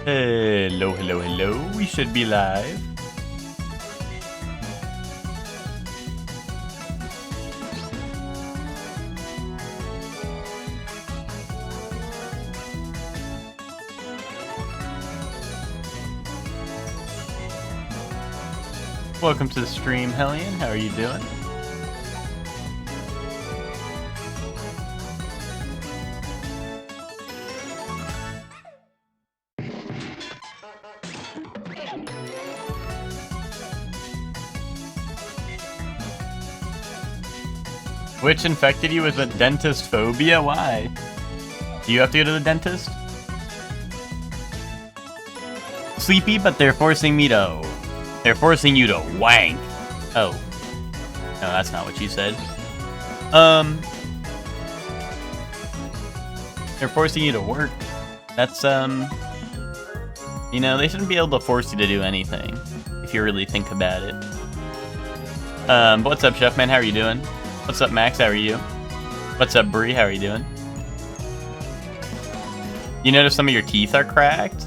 Hello, hello, hello. We should be live. Welcome to the stream, Hellion. How are you doing? Which infected you with a dentist phobia? Why? Do you have to go to the dentist? Sleepy, but they're forcing me to... They're forcing you to wank. Oh. No, that's not what you said. They're forcing you to work. That's, you know, they shouldn't be able to force you to do anything, if you really think about it. But what's up, Chef Man? How are you doing? What's up, Max? How are you? What's up, Bree? How are you doing? You notice some of your teeth are cracked?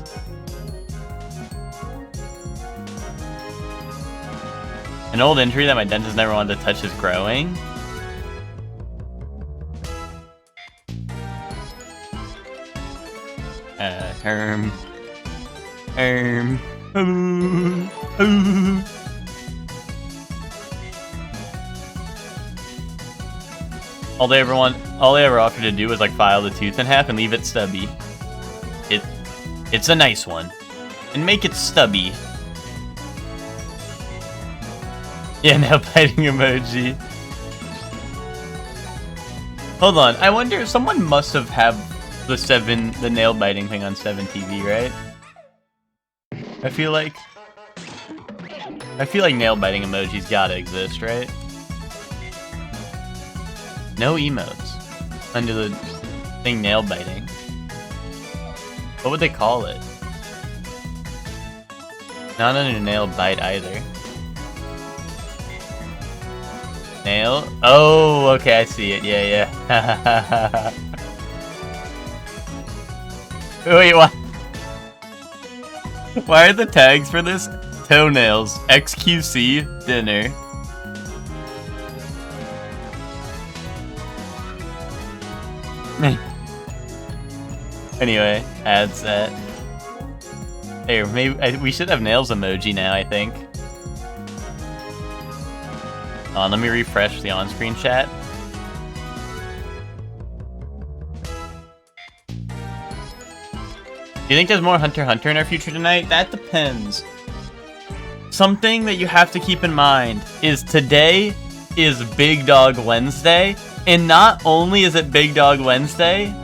An old injury that my dentist never wanted to touch is growing. All they ever offered to do was like file the tooth in half and leave it stubby. It's a nice one. And make it stubby. Yeah, nail biting emoji. Hold on, I wonder if someone must have the nail biting thing on 7 TV, right? I feel like nail biting emojis gotta exist, right? No emotes under the thing nail biting. What would they call it? Not under nail bite either. Nail? Oh, okay, I see it. Yeah. Wait, what? Why are the tags for this? Toenails, XQC, dinner. Anyway, add set. Here, maybe we should have nails emoji now, I think. Let me refresh the on-screen chat. Do you think there's more Hunter x Hunter in our future tonight? That depends. Something that you have to keep in mind is today is Big Dog Wednesday, and not only is it Big Dog Wednesday,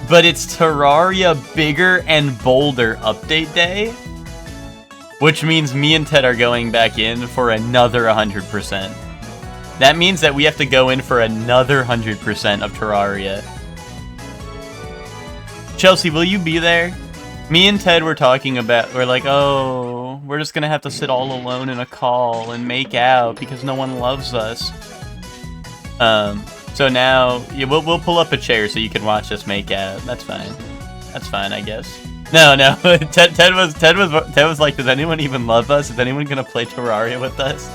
but it's Terraria Bigger and Bolder Update Day, which means me and Ted are going back in for another 100%. That means that we have to go in for another 100% of Terraria. Chelsea, will you be there? Me and Ted were talking about, we're like, oh, we're just gonna have to sit all alone in a call and make out because no one loves us. So now, yeah, we'll pull up a chair so you can watch us make out. That's fine. That's fine, I guess. No. Ted was like, does anyone even love us? Is anyone gonna play Terraria with us?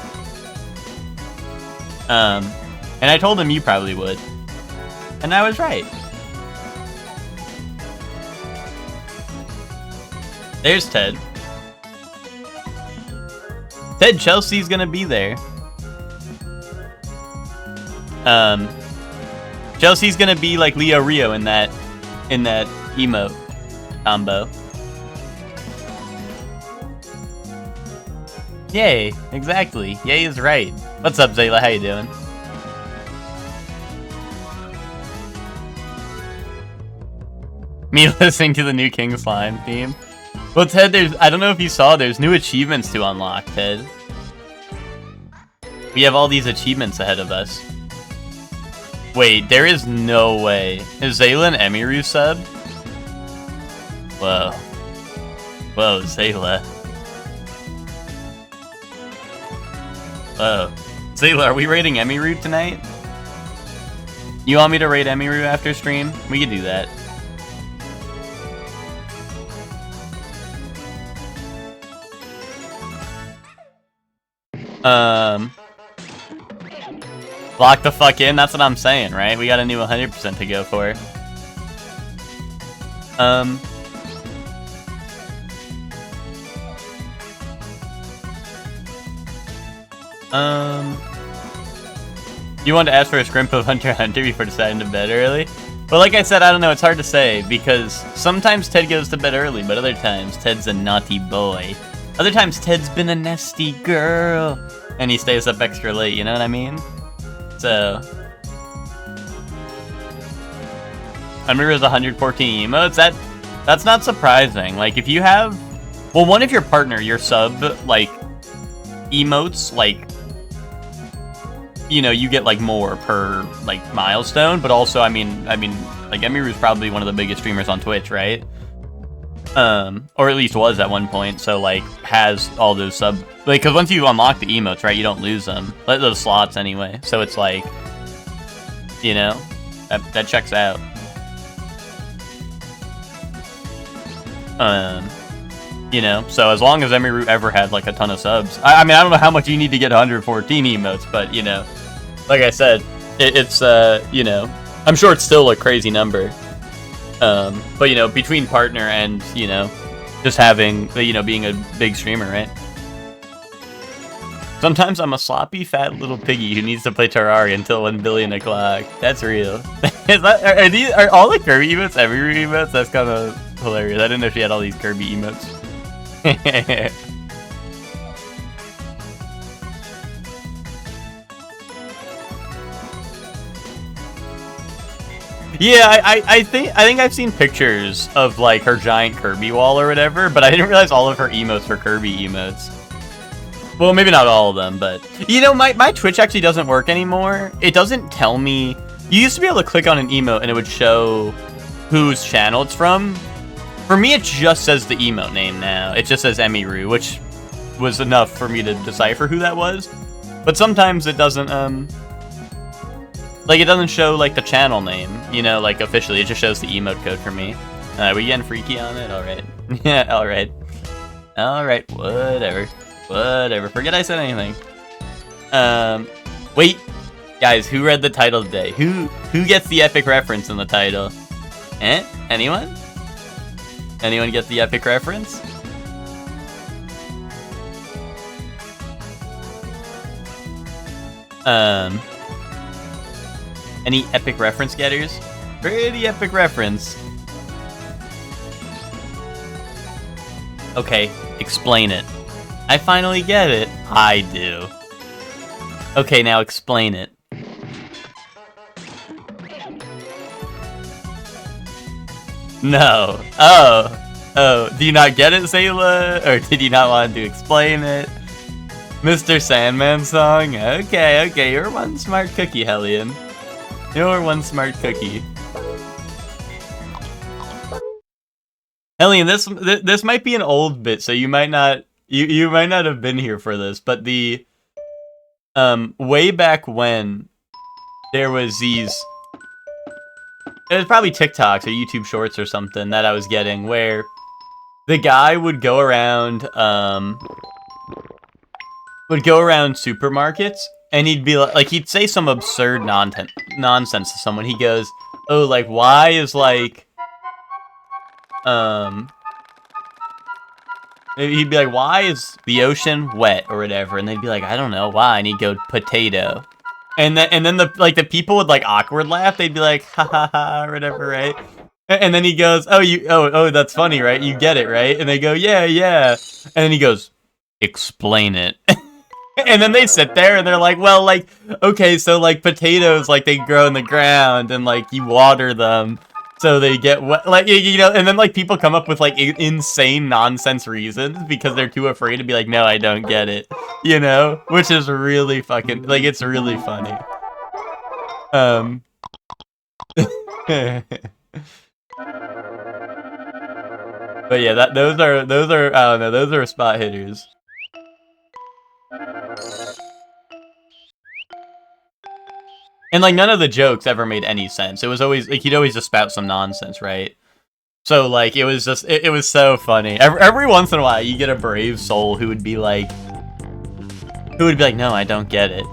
And I told him you probably would. And I was right. There's Ted. Ted, Chelsea's gonna be there. Chelsea's gonna be like Leo Rio in that emote combo. Yay, exactly. Yay is right. What's up, Zayla? How you doing? Me listening to the new King Slime theme. Well, Ted, I don't know if you saw, there's new achievements to unlock, Ted. We have all these achievements ahead of us. Wait, there is no way. Is Zayla an Emiru sub? Whoa. Whoa, Zayla. Whoa. Zayla, are we raiding Emiru tonight? You want me to raid Emiru after stream? We could do that. Lock the fuck in, that's what I'm saying, right? We got a new 100% to go for. You wanted to ask for a scrimp of Hunter x Hunter before deciding to bed early? Well, like I said, I don't know, it's hard to say, because sometimes Ted goes to bed early, but other times Ted's a naughty boy. Other times Ted's been a nasty girl, and he stays up extra late, you know what I mean? So... Amira's 114 emotes, that's not surprising. Like, if you have... Well, one, if your partner, your sub, like, emotes, like... You know, you get, like, more per, like, milestone, but also, I mean, like, Emiru's probably one of the biggest streamers on Twitch, right? Or at least was at one point, so, like, has all those sub... Like, because once you unlock the emotes, right, you don't lose them. Those slots, anyway. So it's like, you know, that checks out. You know, so as long as Emiru ever had, like, a ton of subs... I mean, I don't know how much you need to get 114 emotes, but, you know... Like I said, it's, you know, I'm sure it's still a crazy number. But, you know, between partner and, you know, just having, you know, being a big streamer, right? Sometimes I'm a sloppy, fat little piggy who needs to play Terraria until 1 billion o'clock. That's real. Are all the Kirby emotes Emiru emotes? That's kind of hilarious. I didn't know she had all these Kirby emotes. Yeah, I think I've seen pictures of, like, her giant Kirby wall or whatever, but I didn't realize all of her emotes were Kirby emotes. Well, maybe not all of them, but... You know, my Twitch actually doesn't work anymore. It doesn't tell me... You used to be able to click on an emote and it would show whose channel it's from. For me, it just says the emote name now. It just says Emiru, which was enough for me to decipher who that was. But sometimes it doesn't, like, it doesn't show, like, the channel name, you know, like, officially. It just shows the emote code for me. We getting freaky on it? Alright. Yeah, alright. Alright, whatever. Whatever. Forget I said anything. Wait. Guys, who read the title today? Who gets the epic reference in the title? Eh? Anyone? Anyone get the epic reference? Any epic reference getters? Pretty epic reference. Okay, explain it. I finally get it. I do. Okay, now explain it. No. Oh. Do you not get it, Sayla? Or did you not want to explain it? Mr. Sandman song? Okay, you're one smart cookie, Hellion. You're one smart cookie. Hellion, this might be an old bit, so you might not you might not have been here for this, but the way back when there was these, it was probably TikToks or YouTube Shorts or something that I was getting, where the guy would go around supermarkets, and he'd be like he'd say some absurd nonsense to someone. He goes, "Oh, like, why is, like, he'd be like, why is the ocean wet or whatever?" And they'd be like, "I don't know why." And he'd go, "Potato." And then the people would, like, awkward laugh. They'd be like, "Ha ha ha," or whatever, right? And then he goes, "Oh, that's funny, right? You get it, right?" And they go, "Yeah." And then he goes, "Explain it." And then they sit there and they're like, "Well, like, okay, so, like, potatoes, like, they grow in the ground and, like, you water them so they get wet," like, you know, and then, like, people come up with, like, insane nonsense reasons because they're too afraid to be like, "No, I don't get it," you know, which is really fucking, like, it's really funny. But yeah, those are, I don't know, those are spot hitters. And, like, none of the jokes ever made any sense. It was always, like, he'd always just spout some nonsense, right? So, like, it was just, it was so funny. Every once in a while, you get a brave soul who would be like, who would be like, no, I don't get it.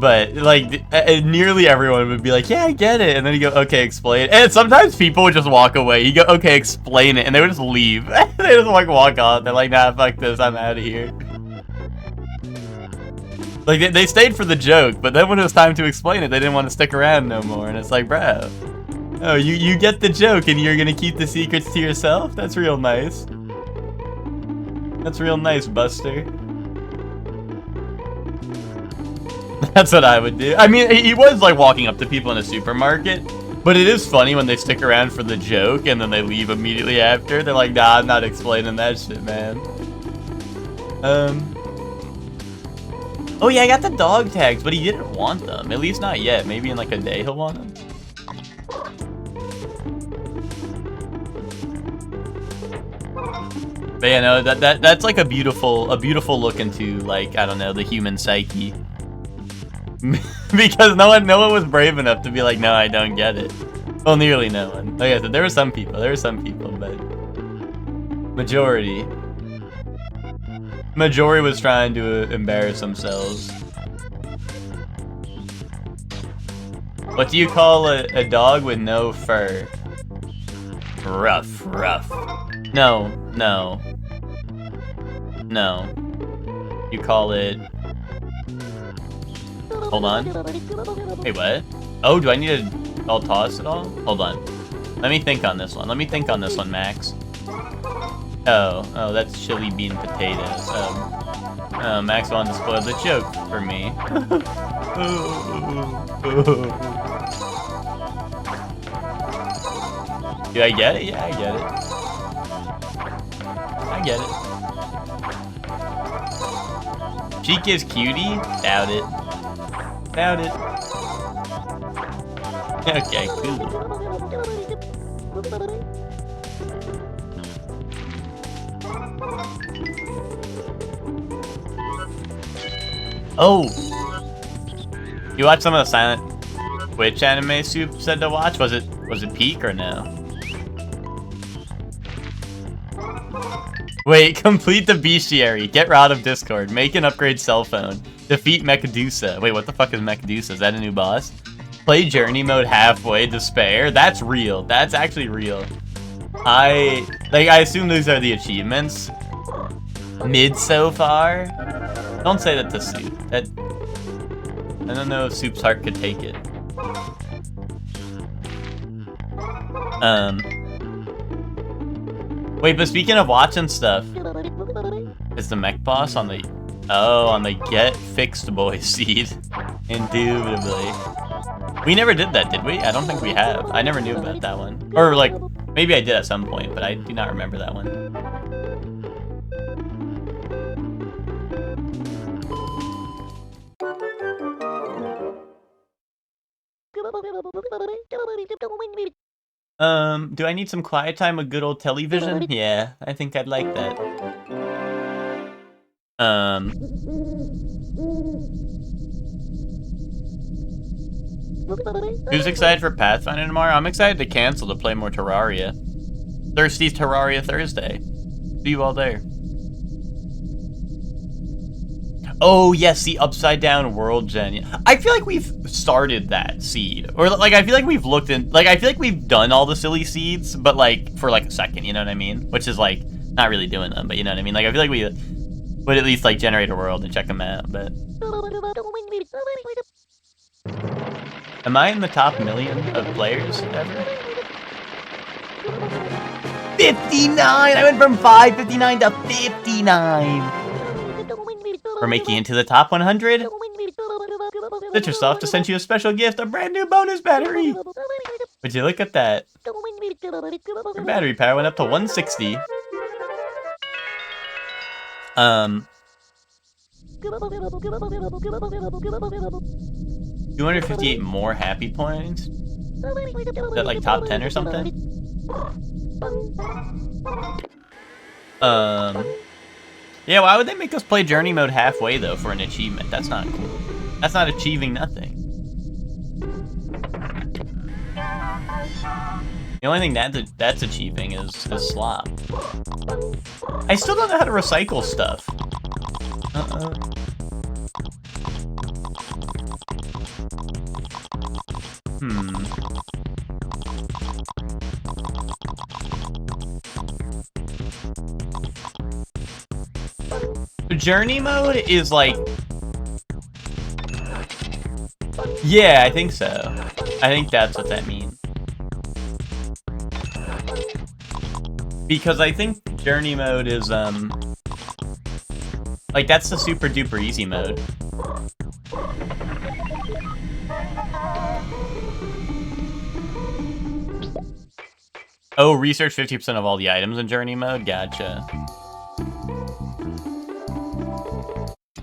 But, like, nearly everyone would be like, yeah, I get it. And then you go, okay, explain. And sometimes people would just walk away. You go, okay, explain it. And they would just leave. They just, like, walk off. They're like, nah, fuck this. I'm out of here. Like, they stayed for the joke. But then when it was time to explain it, they didn't want to stick around no more. And it's like, bro. Oh, you get the joke and you're going to keep the secrets to yourself? That's real nice. That's real nice, Buster. That's what I would do. I mean, he was like walking up to people in a supermarket, but it is funny when they stick around for the joke and then they leave immediately after. They're like, nah, I'm not explaining that shit, man. Oh yeah, I got the dog tags, but he didn't want them. At least not yet. Maybe in like a day he'll want them. But yeah, no, that's like a beautiful look into, like, I don't know, the human psyche. Because no one was brave enough to be like, no, I don't get it. Well, nearly no one. Like I said, there were some people, but majority was trying to embarrass themselves. What do you call a dog with no fur? Rough. No. You call it... Hold on. Wait, what? Oh, do I need to all toss it all? Hold on. Let me think on this one. Max. Oh, that's chili bean potatoes. Oh, Max wanted to spoil the joke for me. Do I get it? Yeah, I get it. Cheek is cutie? Doubt it. Okay, cool. Oh! You watched some of the Silent Witch anime Soup said to watch? Was it peak or no? Wait, complete the bestiary. Get out of Discord. Make an upgrade cell phone. Defeat Mechadusa. Wait, what the fuck is Mechadusa? Is that a new boss? Play journey mode halfway. Despair. That's real. That's actually real. I assume these are the achievements. Mid so far. Don't say that to Soup. I don't know if Soup's heart could take it. Wait, but speaking of watching stuff, is the mech boss on the... Oh, on the Get Fixed Boy seed. Indubitably. We never did that, did we? I don't think we have. I never knew about that one. Or, like, maybe I did at some point, but I do not remember that one. Do I need some quiet time with good old television? Yeah, I think I'd like that. Who's excited for Pathfinder tomorrow? I'm excited to cancel to play more Terraria. Thirsty's Terraria Thursday. See you all there. Oh, yes, the Upside Down World Gen. I feel like we've started that seed. Or, like, I feel like we've looked in... Like, I feel like we've done all the silly seeds, but, like, for, like, a second, you know what I mean? Which is, like, not really doing them, but you know what I mean? Like, I feel like we would at least, like, generate a world and check them out, but... Am I in the top million of players ever? 59! I went from 559 to 59! We're making it to the top 100. Citrussoft just sent you a special gift, a brand new bonus battery. Would you look at that? Your battery power went up to 160. 258 more happy points? Is that like top 10 or something? Yeah, why would they make us play journey mode halfway though for an achievement? That's not cool. That's not achieving nothing. The only thing that's achieving is slop. I still don't know how to recycle stuff. Journey mode is like... Yeah, I think so. I think that's what that means. Because I think journey mode is, like, that's the super duper easy mode. Oh, research 50% of all the items in journey mode? Gotcha.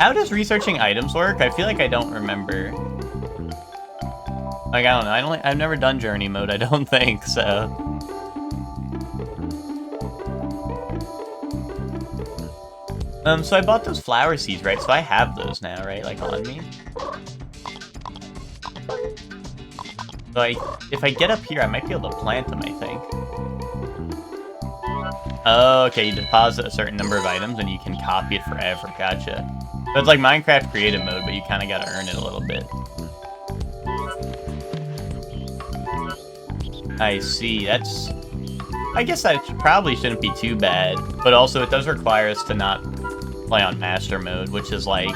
How does researching items work? I feel like I don't remember. Like, I don't know. I've never done journey mode, I don't think, so. So I bought those flower seeds, right? So I have those now, right? Like, on me. So if I get up here, I might be able to plant them, I think. Oh, okay, you deposit a certain number of items and you can copy it forever. Gotcha. So it's like Minecraft creative mode, but you kind of got to earn it a little bit. I see. That's... I guess that probably shouldn't be too bad. But also, it does require us to not play on master mode, which is like...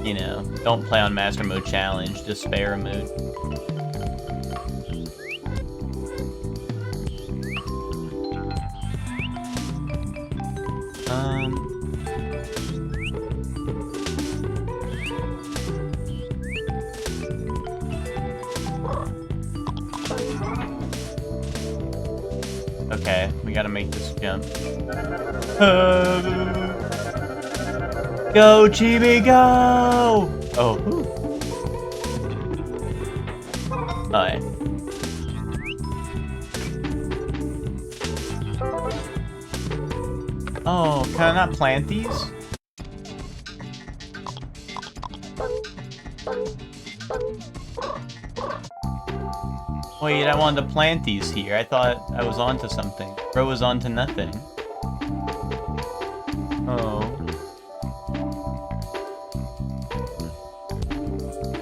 You know, don't play on master mode challenge, despair mode. Okay, we gotta make this jump. Go, Chibi, go! Oh, alright. Oh, can I not plant these? Wait, I wanted to plant these here. I thought I was onto something. Bro was onto nothing. Oh.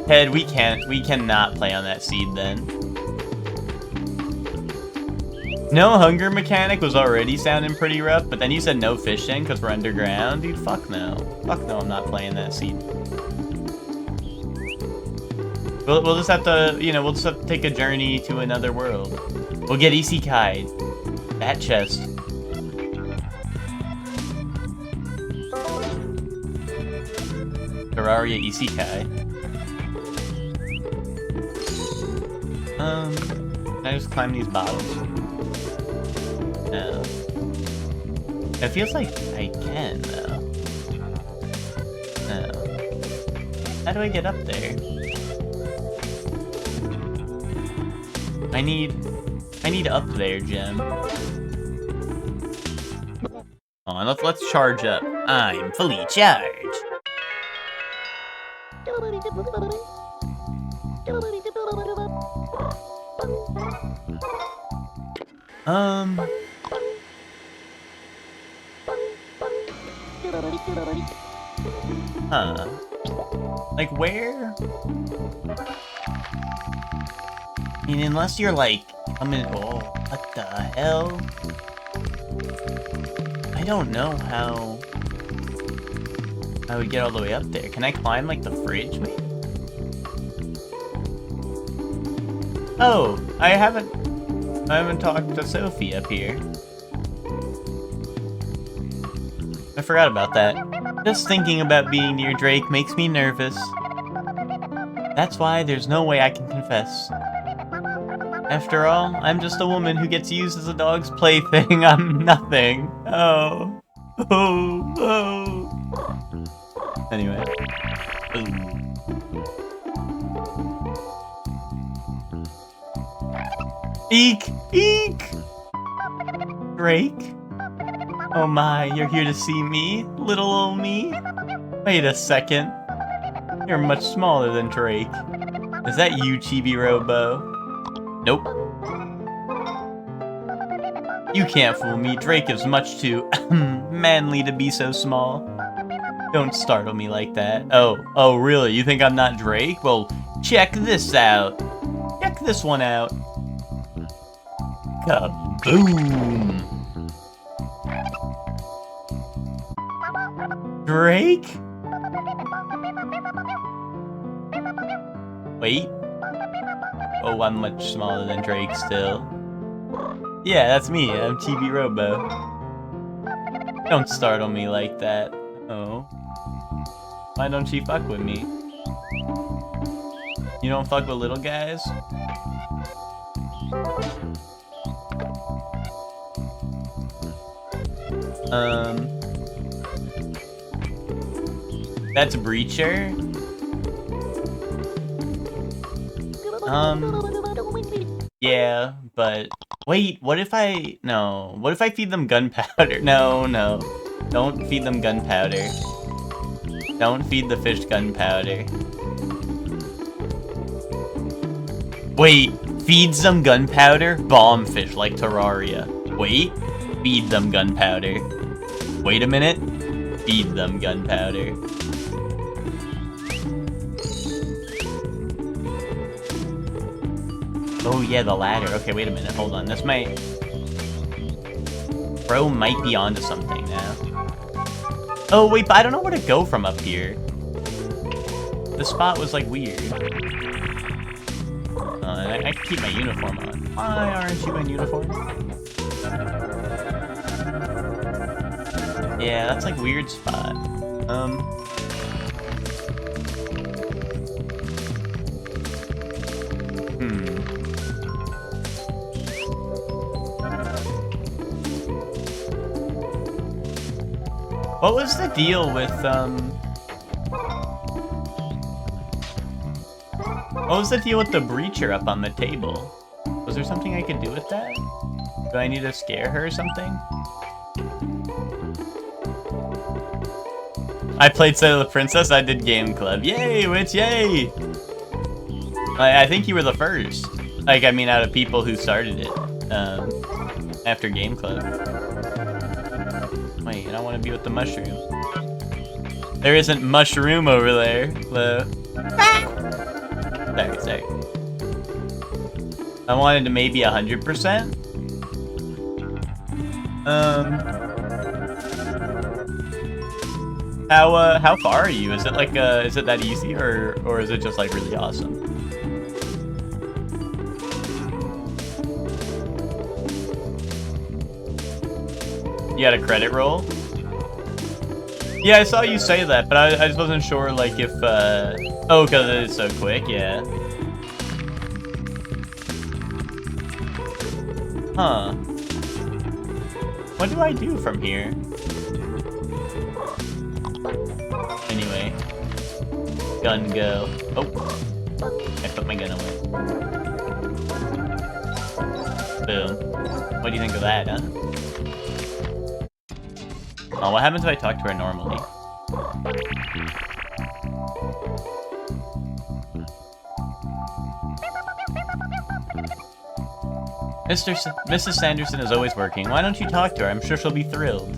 Ted, we cannot play on that seed then. No hunger mechanic was already sounding pretty rough, but then you said no fishing because we're underground. Dude, fuck no. Fuck no, I'm not playing that seed. We'll just have to, you know, we'll just have to take a journey to another world. We'll get isekai. That chest. Terraria isekai. Can I just climb these bottles? No. It feels like I can, though. No. How do I get up there? I need up there, Gem. Hold on, let's charge up. I'm fully charged. Huh. Like, where? I mean, unless you're, like, coming... Oh, what the hell? I don't know how... I would get all the way up there. Can I climb, like, the fridge, maybe? Oh, I haven't talked to Sophie up here. I forgot about that. Just thinking about being near Drake makes me nervous. That's why there's no way I can confess. After all, I'm just a woman who gets used as a dog's plaything. I'm nothing. Oh. Oh. Oh. Anyway. Ooh. Eek! Eek! Drake? Oh my, you're here to see me? Little old me? Wait a second. You're much smaller than Drake. Is that you, Chibi-Robo? Nope. You can't fool me. Drake is much too manly to be so small. Don't startle me like that. Oh, really? You think I'm not Drake? Well, check this out. Check this one out. Kaboom! Drake? Wait. Oh, I'm much smaller than Drake still. Yeah, that's me. I'm Chibi-Robo. Don't startle me like that. Oh. Why don't you fuck with me? You don't fuck with little guys? That's Breacher? Yeah, but... Wait, what if I... No. What if I feed them gunpowder? No. Don't feed them gunpowder. Don't feed the fish gunpowder. Wait, feed some gunpowder? Bomb fish like Terraria. Wait, feed them gunpowder. Wait a minute. Feed them gunpowder. Oh yeah, the ladder. Okay, wait a minute. Hold on. This might... Bro might be onto something now. Oh wait, but I don't know where to go from up here. The spot was like weird. I can keep my uniform on. Why aren't you in uniform? Yeah, that's like weird spot. What was the deal with, What was the deal with the Breacher up on the table? Was there something I could do with that? Do I need to scare her or something? I played Sailor Princess, I did Game Club. Yay, Witch, yay! I think you were the first. Like, I mean, out of people who started it, after Game Club. Wait, I don't want to be with the mushroom. There isn't mushroom over there. Hello. Sorry. I wanted to maybe 100%. How far are you? Is it like is it that easy or is it just like really awesome? You had a credit roll? Yeah, I saw you say that, but I just wasn't sure, like, if, oh, because it is so quick, yeah. Huh. What do I do from here? Anyway. Gun go. Oh. I put my gun away. Boom. What do you think of that, huh? Oh, what happens if I talk to her normally? Mrs. Sanderson is always working. Why don't you talk to her? I'm sure she'll be thrilled.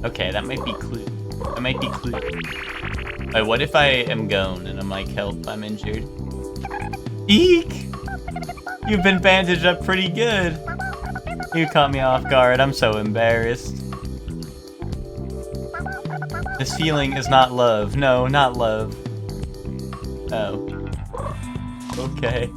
Okay, that might be clue. That might be clue. Wait, what if I am gone and I'm like, help, I'm injured? Eek! You've been bandaged up pretty good. You caught me off guard. I'm so embarrassed. This feeling is not love. No, not love. Oh. Okay.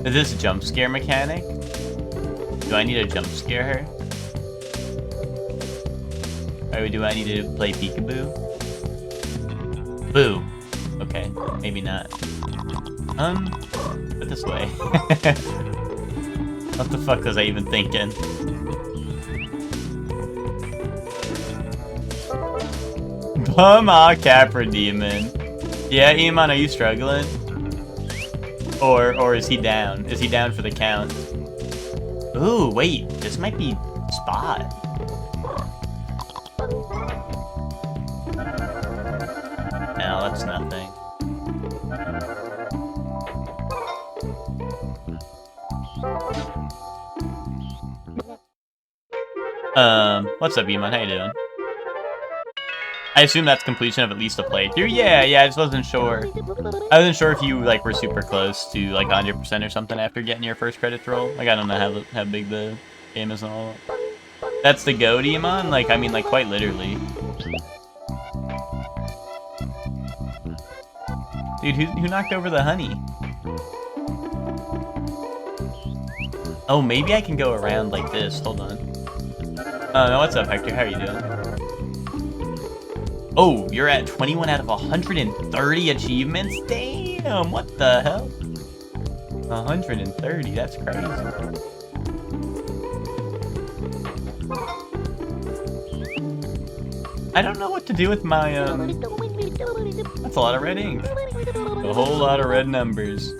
Is this a jump scare mechanic? Do I need to jump scare her? Or do I need to play peekaboo? Boo. Okay, maybe not. Put this way. What the fuck was I even thinking? Bum Capra Demon. Yeah, Iman, are you struggling? Or is he down? Is he down for the count? Ooh, wait. This might be Spot. No, that's nothing. What's up, Eamon? How you doing? I assume that's completion of at least a playthrough? Yeah, I just wasn't sure. I wasn't sure if you, like, were super close to, like, 100% or something after getting your first credits roll. Like, I don't know how big the game is and all that. That's the goat, Eamon? Like, I mean, like, quite literally. Dude, who knocked over the honey? Oh, maybe I can go around like this. Hold on. What's up, Hector? How are you doing? Oh, you're at 21 out of 130 achievements? Damn, what the hell? 130, that's crazy. I don't know what to do with my, that's a lot of red ink. A whole lot of red numbers.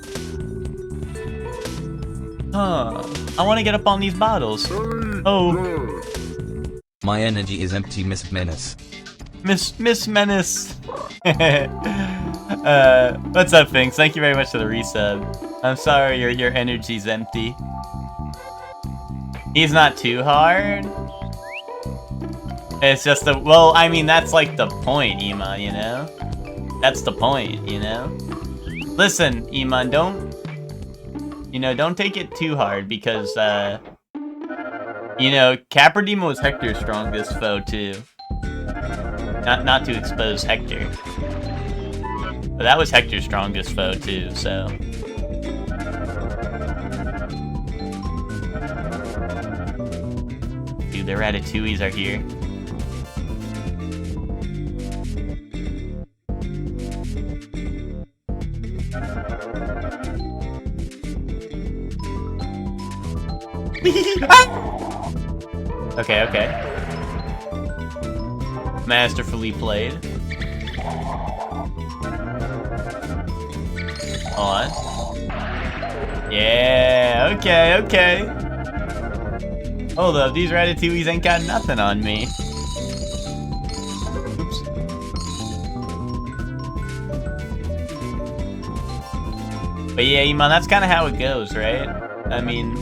Huh. I want to get up on these bottles. Oh. My energy is empty, Miss Menace. Miss Menace. What's up, Finks? Thank you very much for the resub. I'm sorry your energy's empty. He's not too hard. It's just the, well, I mean, that's like the point, Iman, you know? That's the point, you know? Listen, Iman, don't take it too hard because, you know, Capradema was Hector's strongest foe, too. Not to expose Hector. But that was Hector's strongest foe, too, so. Dude, the Ratatouilles are here. Okay. Masterfully played. On. Yeah, okay. Hold up, these Ratatouilles ain't got nothing on me. Oops. But yeah, Iman, that's kind of how it goes, right? I mean,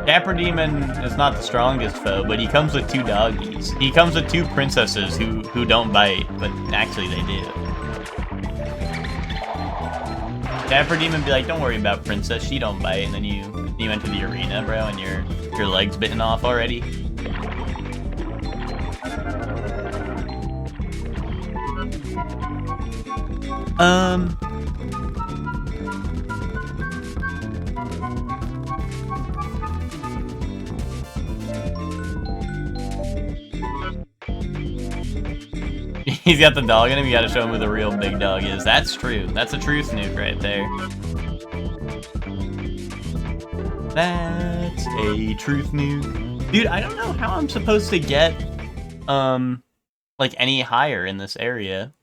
Caprademon is not the strongest foe, but he comes with two doggies. He comes with two princesses who don't bite, but actually they do. Caprademon be like, don't worry about Princess, she don't bite, and then you enter the arena, bro, and your leg's bitten off already. He's got the dog in him, you gotta show him who the real big dog is. That's true. That's a truth nuke right there. That's a truth nuke. Dude, I don't know how I'm supposed to get, like, any higher in this area.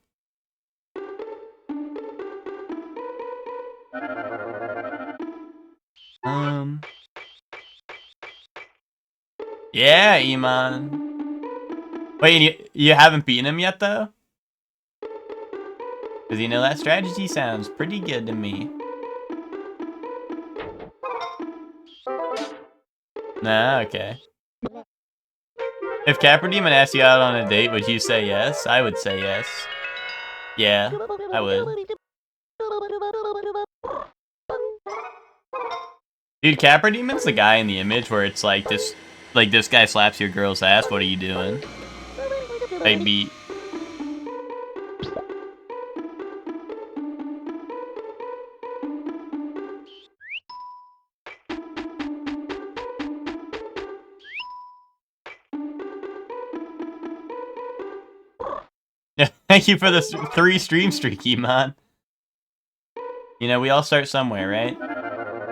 Yeah, Iman. Wait, you haven't beaten him yet, though? Because, you know, that strategy sounds pretty good to me. Nah, okay. If Caprademon asked you out on a date, would you say yes? I would say yes. Yeah, I would. Dude, Caprademon's the guy in the image where it's like this guy slaps your girl's ass, what are you doing? Like, beat. Thank you for the 3 stream streak, Iman. You know, we all start somewhere, right?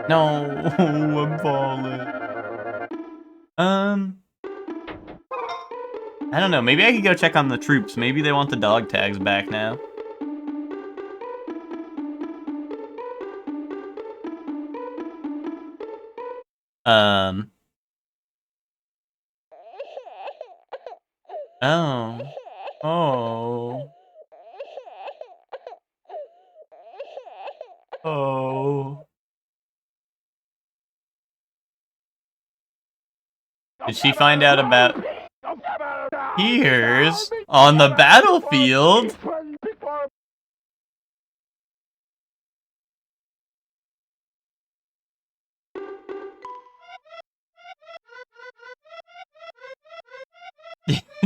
No, I'm falling. I don't know, maybe I could go check on the troops. Maybe they want the dog tags back now. Um. Oh. Oh. Oh. Did she find out about Tears on the battlefield?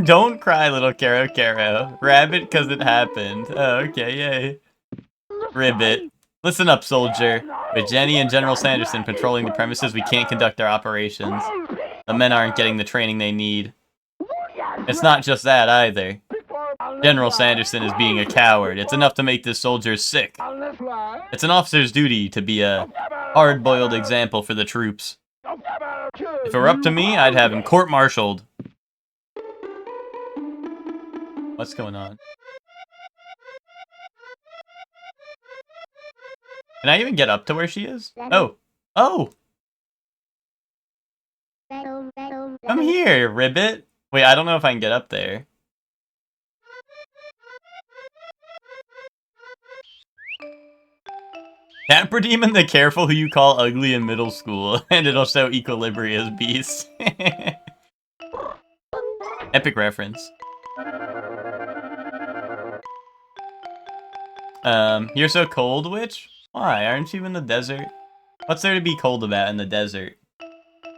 Don't cry, little Caro Caro. Rabbit, cause it happened. Oh, okay, yay. Ribbit. Listen up, soldier. With Jenny and General Sanderson patrolling the premises, we can't conduct our operations. The men aren't getting the training they need. It's not just that, either. General Sanderson is being a coward. It's enough to make this soldier sick. It's an officer's duty to be a hard-boiled example for the troops. If it were up to me, I'd have him court-martialed. What's going on? Can I even get up to where she is? Oh! Oh! Come here, Ribbit! Wait, I don't know if I can get up there. Capra Demon the careful who you call ugly in middle school, and it'll show Equilibria's beast. Epic reference. You're so cold, witch? Why, aren't you in the desert? What's there to be cold about in the desert?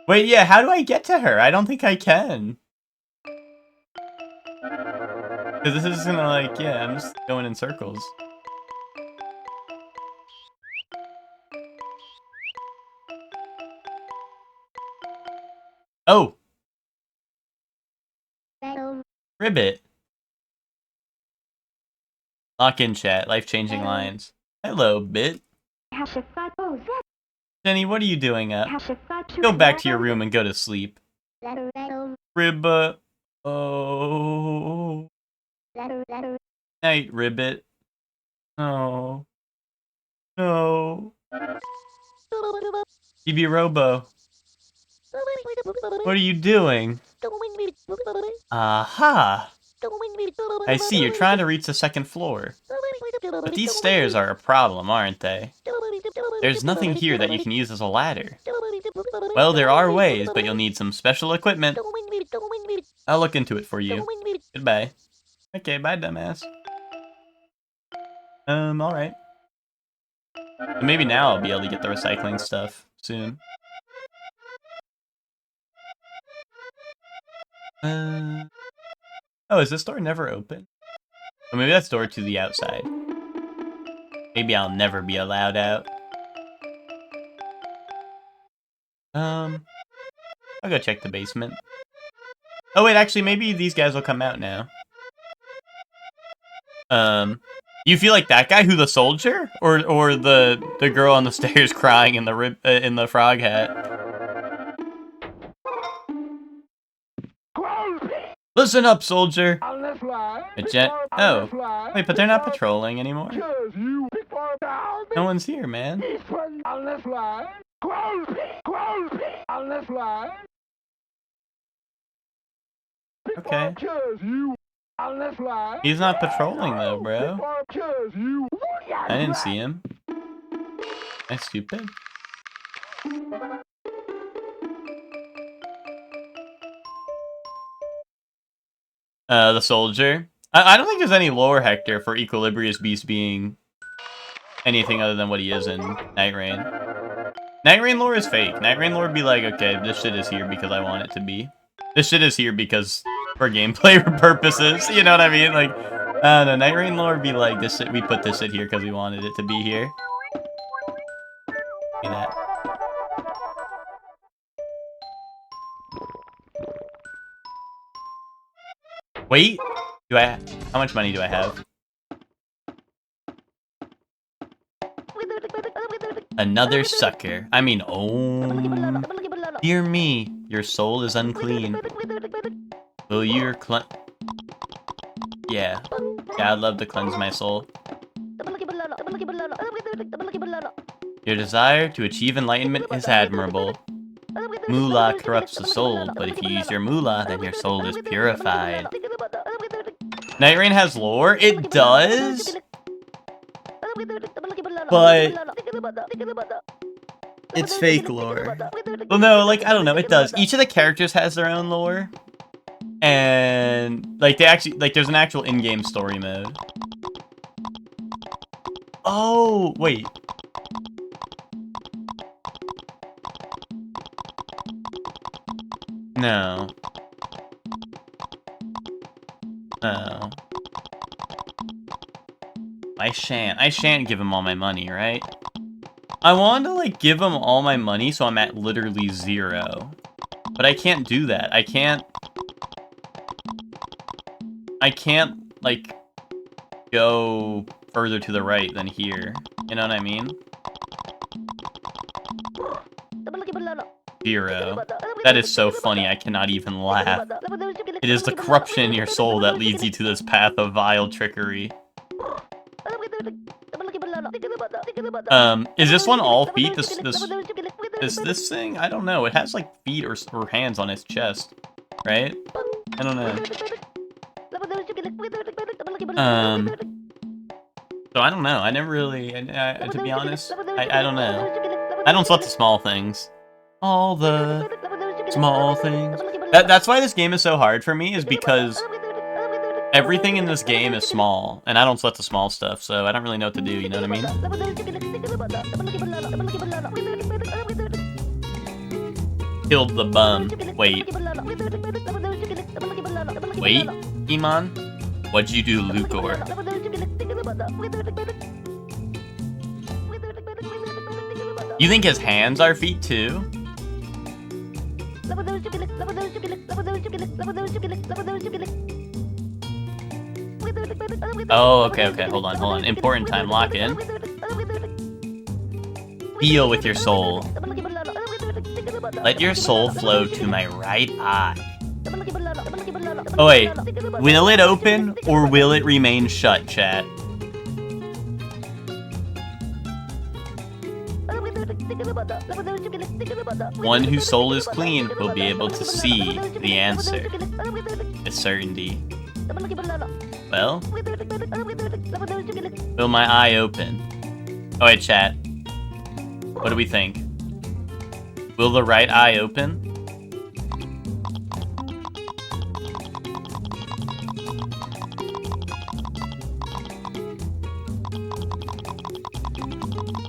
Wait, yeah, how do I get to her? I don't think I can. Because this is gonna, like, yeah, I'm just going in circles. Oh! Ribbit. Lock in chat, life-changing lines. Hello, Bit. Jenny, what are you doing up? Go back to your room and go to sleep. Ribba. Oh. Night, Ribbit. Oh. No. Chibi-Robo. What are you doing? Aha! I see, you're trying to reach the second floor. But these stairs are a problem, aren't they? There's nothing here that you can use as a ladder. Well, there are ways, but you'll need some special equipment. I'll look into it for you. Goodbye. Okay, bye, dumbass. Alright. Maybe now I'll be able to get the recycling stuff soon. Oh, is this door never open? Or maybe that's door to the outside. Maybe I'll never be allowed out. I'll go check the basement. Oh wait, actually, maybe these guys will come out now. You feel like that guy who the soldier, or the girl on the stairs crying in the frog hat? Listen up, soldier. Oh, wait, but they're not patrolling anymore. No one's here, man. Okay. He's not patrolling though, bro. I didn't see him. Am I stupid? The soldier. I don't think there's any lore, Hector, for Equilibrius Beast being anything other than what he is in Night Rain. Night Rain lore is fake. Night Rain lore would be like, okay, this shit is here because I want it to be. This shit is here because for gameplay purposes. You know what I mean? Like, no, Night Rain lore would be like, this shit, we put this shit here because we wanted it to be here. See that? Wait, how much money do I have? Another sucker. I mean, oh, dear me, your soul is unclean. Will your yeah, I'd love to cleanse my soul. Your desire to achieve enlightenment is admirable. Moolah corrupts the soul, but if you use your moolah, then your soul is purified. Night Rain has lore? It does? But it's fake lore. Well, no, like, I don't know, it does. Each of the characters has their own lore. And, like, there's an actual in-game story mode. Oh, wait. No. Oh. I shan't give him all my money, right? I wanted to, like, give him all my money so I'm at literally 0. But I can't do that. I can't, like, go further to the right than here. You know what I mean? 0. That is so funny, I cannot even laugh. It is the corruption in your soul that leads you to this path of vile trickery. Is this one all feet? This thing? I don't know. It has like feet or hands on its chest, right? I don't know. So I don't know. I never really, to be honest, I don't know. I don't sweat the small things. All the small things. That's why this game is so hard for me, is because everything in this game is small, and I don't sweat the small stuff, so I don't really know what to do, you know what I mean? Killed the bum. Wait. Wait, Iman? What'd you do, Lucor? You think his hands are feet too? Oh, okay, hold on. Important time, lock in. Feel with your soul. Let your soul flow to my right eye. Oh wait, will it open or will it remain shut, chat? One whose soul is clean will be able to see the answer with certainty. Well, will my eye open? Oh wait, chat. What do we think? Will the right eye open?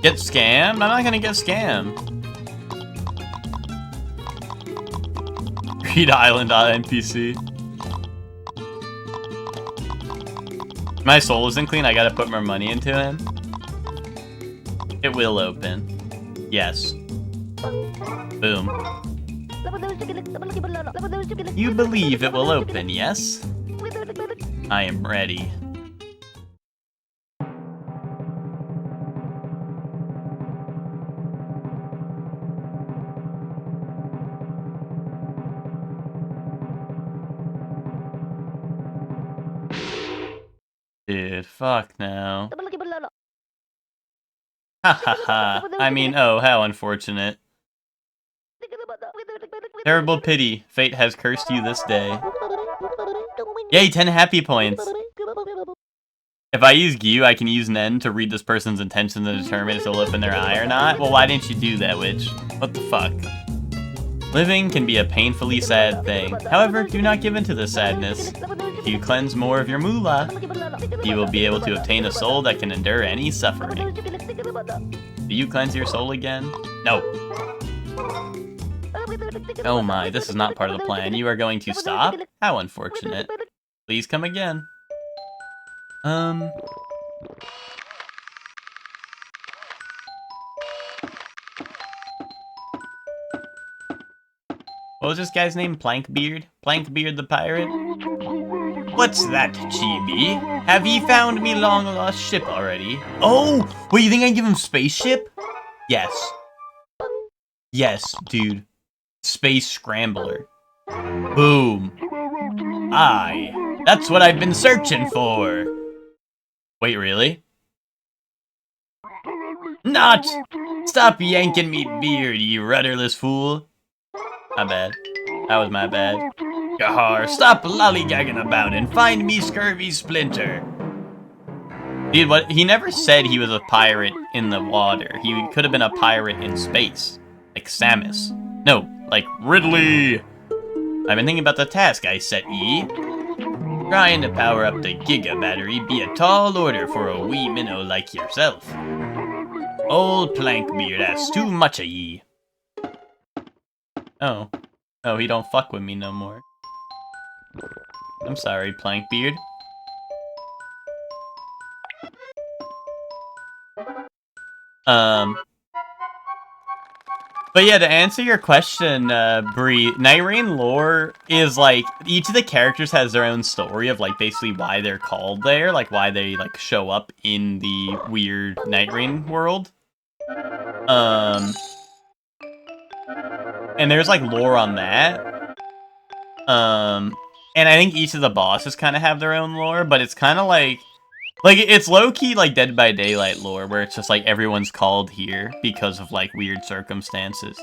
Get scammed? I'm not gonna get scammed. Greed Island NPC. My soul isn't clean, I gotta put more money into him. It will open. Yes. Boom. You believe it will open, yes? I am ready. Dude, fuck no. Ha ha ha. I mean, oh, how unfortunate. Terrible pity. Fate has cursed you this day. Yay, 10 happy points. If I use Gyu, I can use Nen to read this person's intentions and determine if they'll open their eye or not. Well, why didn't you do that, witch? What the fuck? Living can be a painfully sad thing. However, do not give in to this sadness. If you cleanse more of your moolah, you will be able to obtain a soul that can endure any suffering. Do you cleanse your soul again? No. Oh my, this is not part of the plan. You are going to stop? How unfortunate. Please come again. What was this guy's name? Plankbeard? Plankbeard the pirate? What's that, Chibi? Have ye found me long-lost ship already? Oh! Wait, you think I can give him spaceship? Yes. Yes, dude. Space Scrambler. Boom. Aye. That's what I've been searching for. Wait, really? Not! Stop yanking me beard, you rudderless fool. My bad. That was my bad. Gahar, stop lollygagging about and find me Scurvy Splinter. Dude, what? He never said he was a pirate in the water. He could have been a pirate in space. Like Samus. No, like Ridley. I've been thinking about the task I set ye. Trying to power up the Giga battery be a tall order for a wee minnow like yourself. Old Plankbeard asks too much of ye. Oh. Oh, he don't fuck with me no more. I'm sorry, Plankbeard. But yeah, to answer your question, Bree, Night Rain lore is like, each of the characters has their own story of like basically why they're called there, like why they like show up in the weird Night Rain world. And there's like lore on that. And I think each of the bosses kind of have their own lore, but it's kind of like it's low-key like Dead by Daylight lore, where it's just like everyone's called here because of like weird circumstances.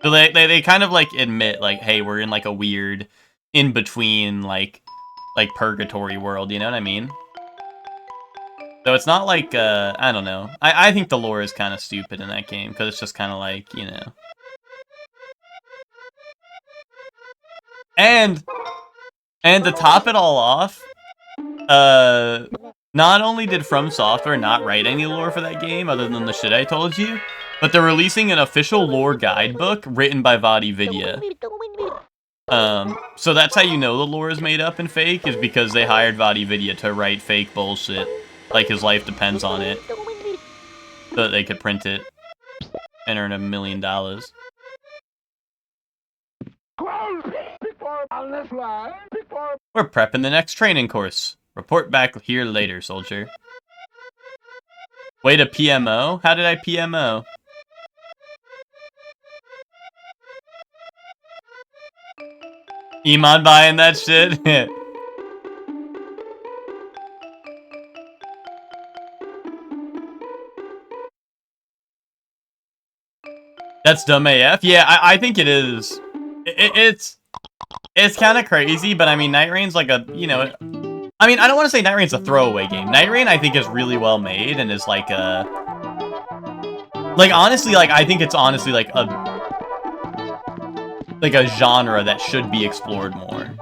So they kind of like admit like, hey, we're in like a weird in-between like purgatory world, you know what I mean? So it's not like, I don't know. I think the lore is kind of stupid in that game, because it's just kind of like, you know. And to top it all off, not only did From Software not write any lore for that game, other than the shit I told you, but they're releasing an official lore guidebook written by VaatiVidya. So that's how you know the lore is made up and fake, is because they hired VaatiVidya to write fake bullshit, like his life depends on it, so that they could print it and earn $1 million. We're prepping the next training course. Report back here later, soldier. Way to PMO? How did I PMO? Iman buying that shit? That's dumb AF? Yeah, I think it is. It's kind of crazy, but I mean, Night Rain's like a, you know... I mean, I don't want to say Night Rain's a throwaway game. Night Rain, I think, is really well made and is like a... Like, honestly, like, I think it's honestly like a genre that should be explored more.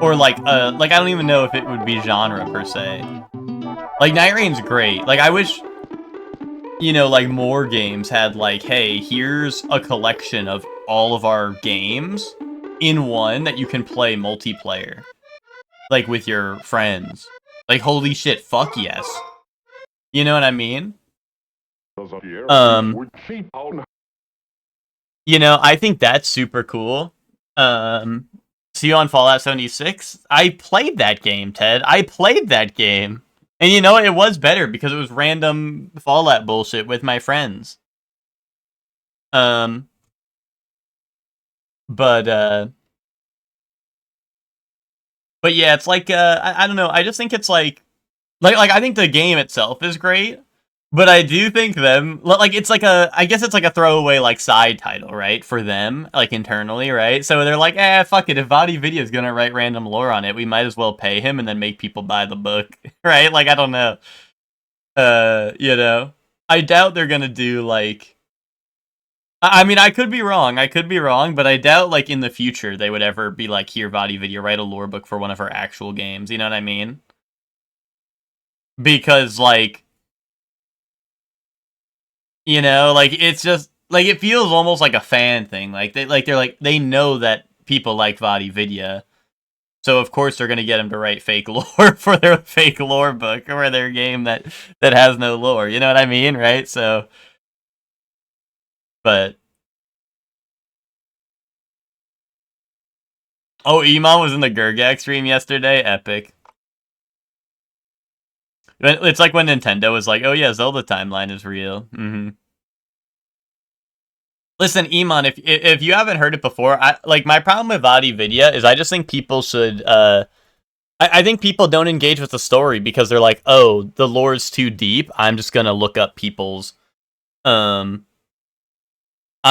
Or like, I don't even know if it would be genre, per se. Like, Night Rain's great. Like, I wish, you know, like, more games had, like, hey, here's a collection of all of our games in one that you can play multiplayer. Like, with your friends. Like, holy shit, fuck yes. You know what I mean? You know, I think that's super cool. See you on Fallout 76? I played that game, Ted. I played that game. And you know, it was better because it was random Fallout bullshit with my friends. But yeah, it's like, I don't know, I just think it's like I think the game itself is great, but I do think them, like, it's like I guess it's like a throwaway, like, side title, right, for them, like, internally, right? So they're like, fuck it, if VaatiVidya is gonna write random lore on it, we might as well pay him and then make people buy the book, right? Like, I don't know. You know? I doubt they're gonna do, like... I mean, I could be wrong, but I doubt, like, in the future they would ever be like, here, VaatiVidya, write a lore book for one of our actual games, you know what I mean? Because, like... You know, like, it's just... Like, it feels almost like a fan thing. They know that people like VaatiVidya, so of course they're gonna get him to write fake lore for their fake lore book, or their game that has no lore, you know what I mean, right? So... But... Oh, Iman was in the Gurgak stream yesterday? Epic. It's like when Nintendo was like, oh yeah, Zelda timeline is real. Mm-hmm. Listen, Iman, if you haven't heard it before, my problem with VaatiVidya is I just think people should, I think people don't engage with the story because they're like, oh, the lore's too deep, I'm just gonna look up people's, I'm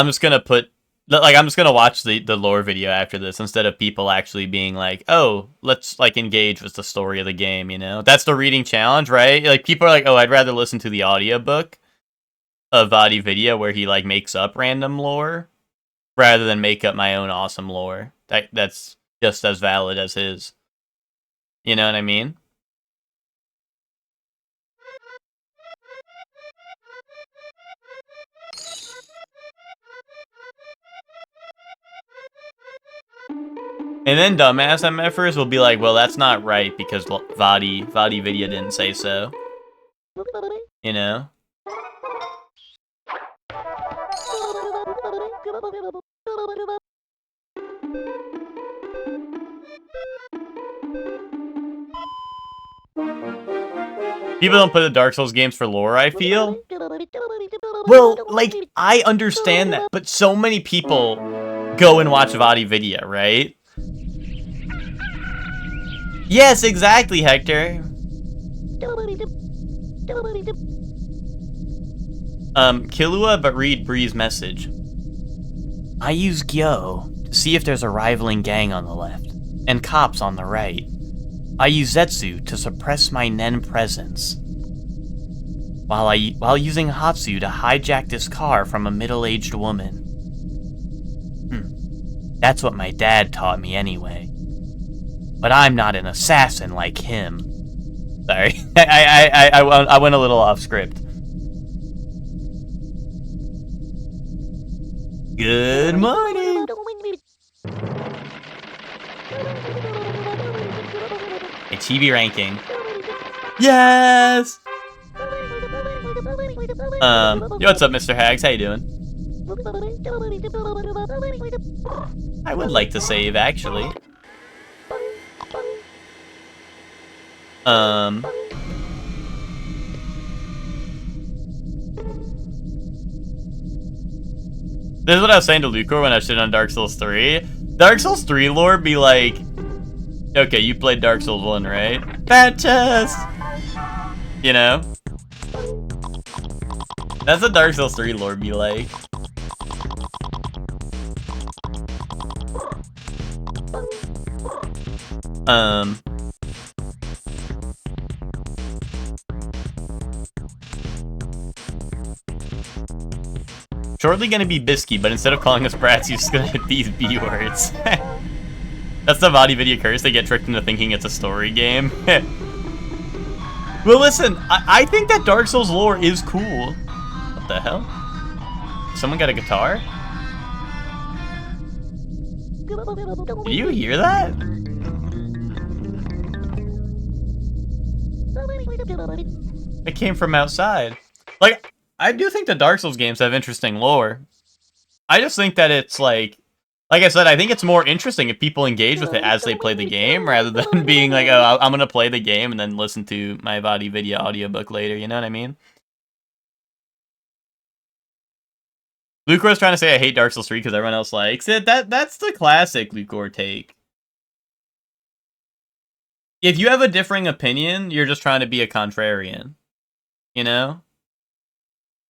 just gonna put Like, I'm just gonna watch the lore video after this instead of people actually being like, oh, let's, like, engage with the story of the game, you know? That's the reading challenge, right? Like, people are like, oh, I'd rather listen to the audiobook of Vadi Video where he, like, makes up random lore rather than make up my own awesome lore. That's just as valid as his. You know what I mean? And then dumbass MFers will be like, well, that's not right because Vadi Video didn't say so. You know? People don't play the Dark Souls games for lore, I feel. Well, like, I understand that, but so many people go and watch Vadi Video, right? Yes, exactly, Hector. Killua, but read Bree's message. I use Gyo to see if there's a rivaling gang on the left, and cops on the right. I use Zetsu to suppress my Nen presence, while using Hatsu to hijack this car from a middle-aged woman. That's what my dad taught me anyway. But I'm not an assassin like him. Sorry, I went a little off script. Good morning! A Chibi ranking. Yes! Yo, what's up, Mr. Hags? How you doing? I would like to save, actually. This is what I was saying to Lucor when I shit on Dark Souls 3. Dark Souls 3 lore be like, okay, you played Dark Souls 1, right? Fat chest! You know? That's what Dark Souls 3 lore be like. Shortly gonna be Bisky, but instead of calling us brats, he's just gonna hit these B words. That's the Vadi Video curse. They get tricked into thinking it's a story game. Well, listen, I think that Dark Souls lore is cool. What the hell? Someone got a guitar? Did you hear that? It came from outside. Like, I do think the Dark Souls games have interesting lore. I just think that it's like I said, I think it's more interesting if people engage with it as they play the game rather than being like, oh, I'm going to play the game and then listen to my Vadi Video audiobook later, you know what I mean? Lucor's trying to say I hate Dark Souls 3 because everyone else likes it. That's the classic Lucor take. If you have a differing opinion, you're just trying to be a contrarian. You know?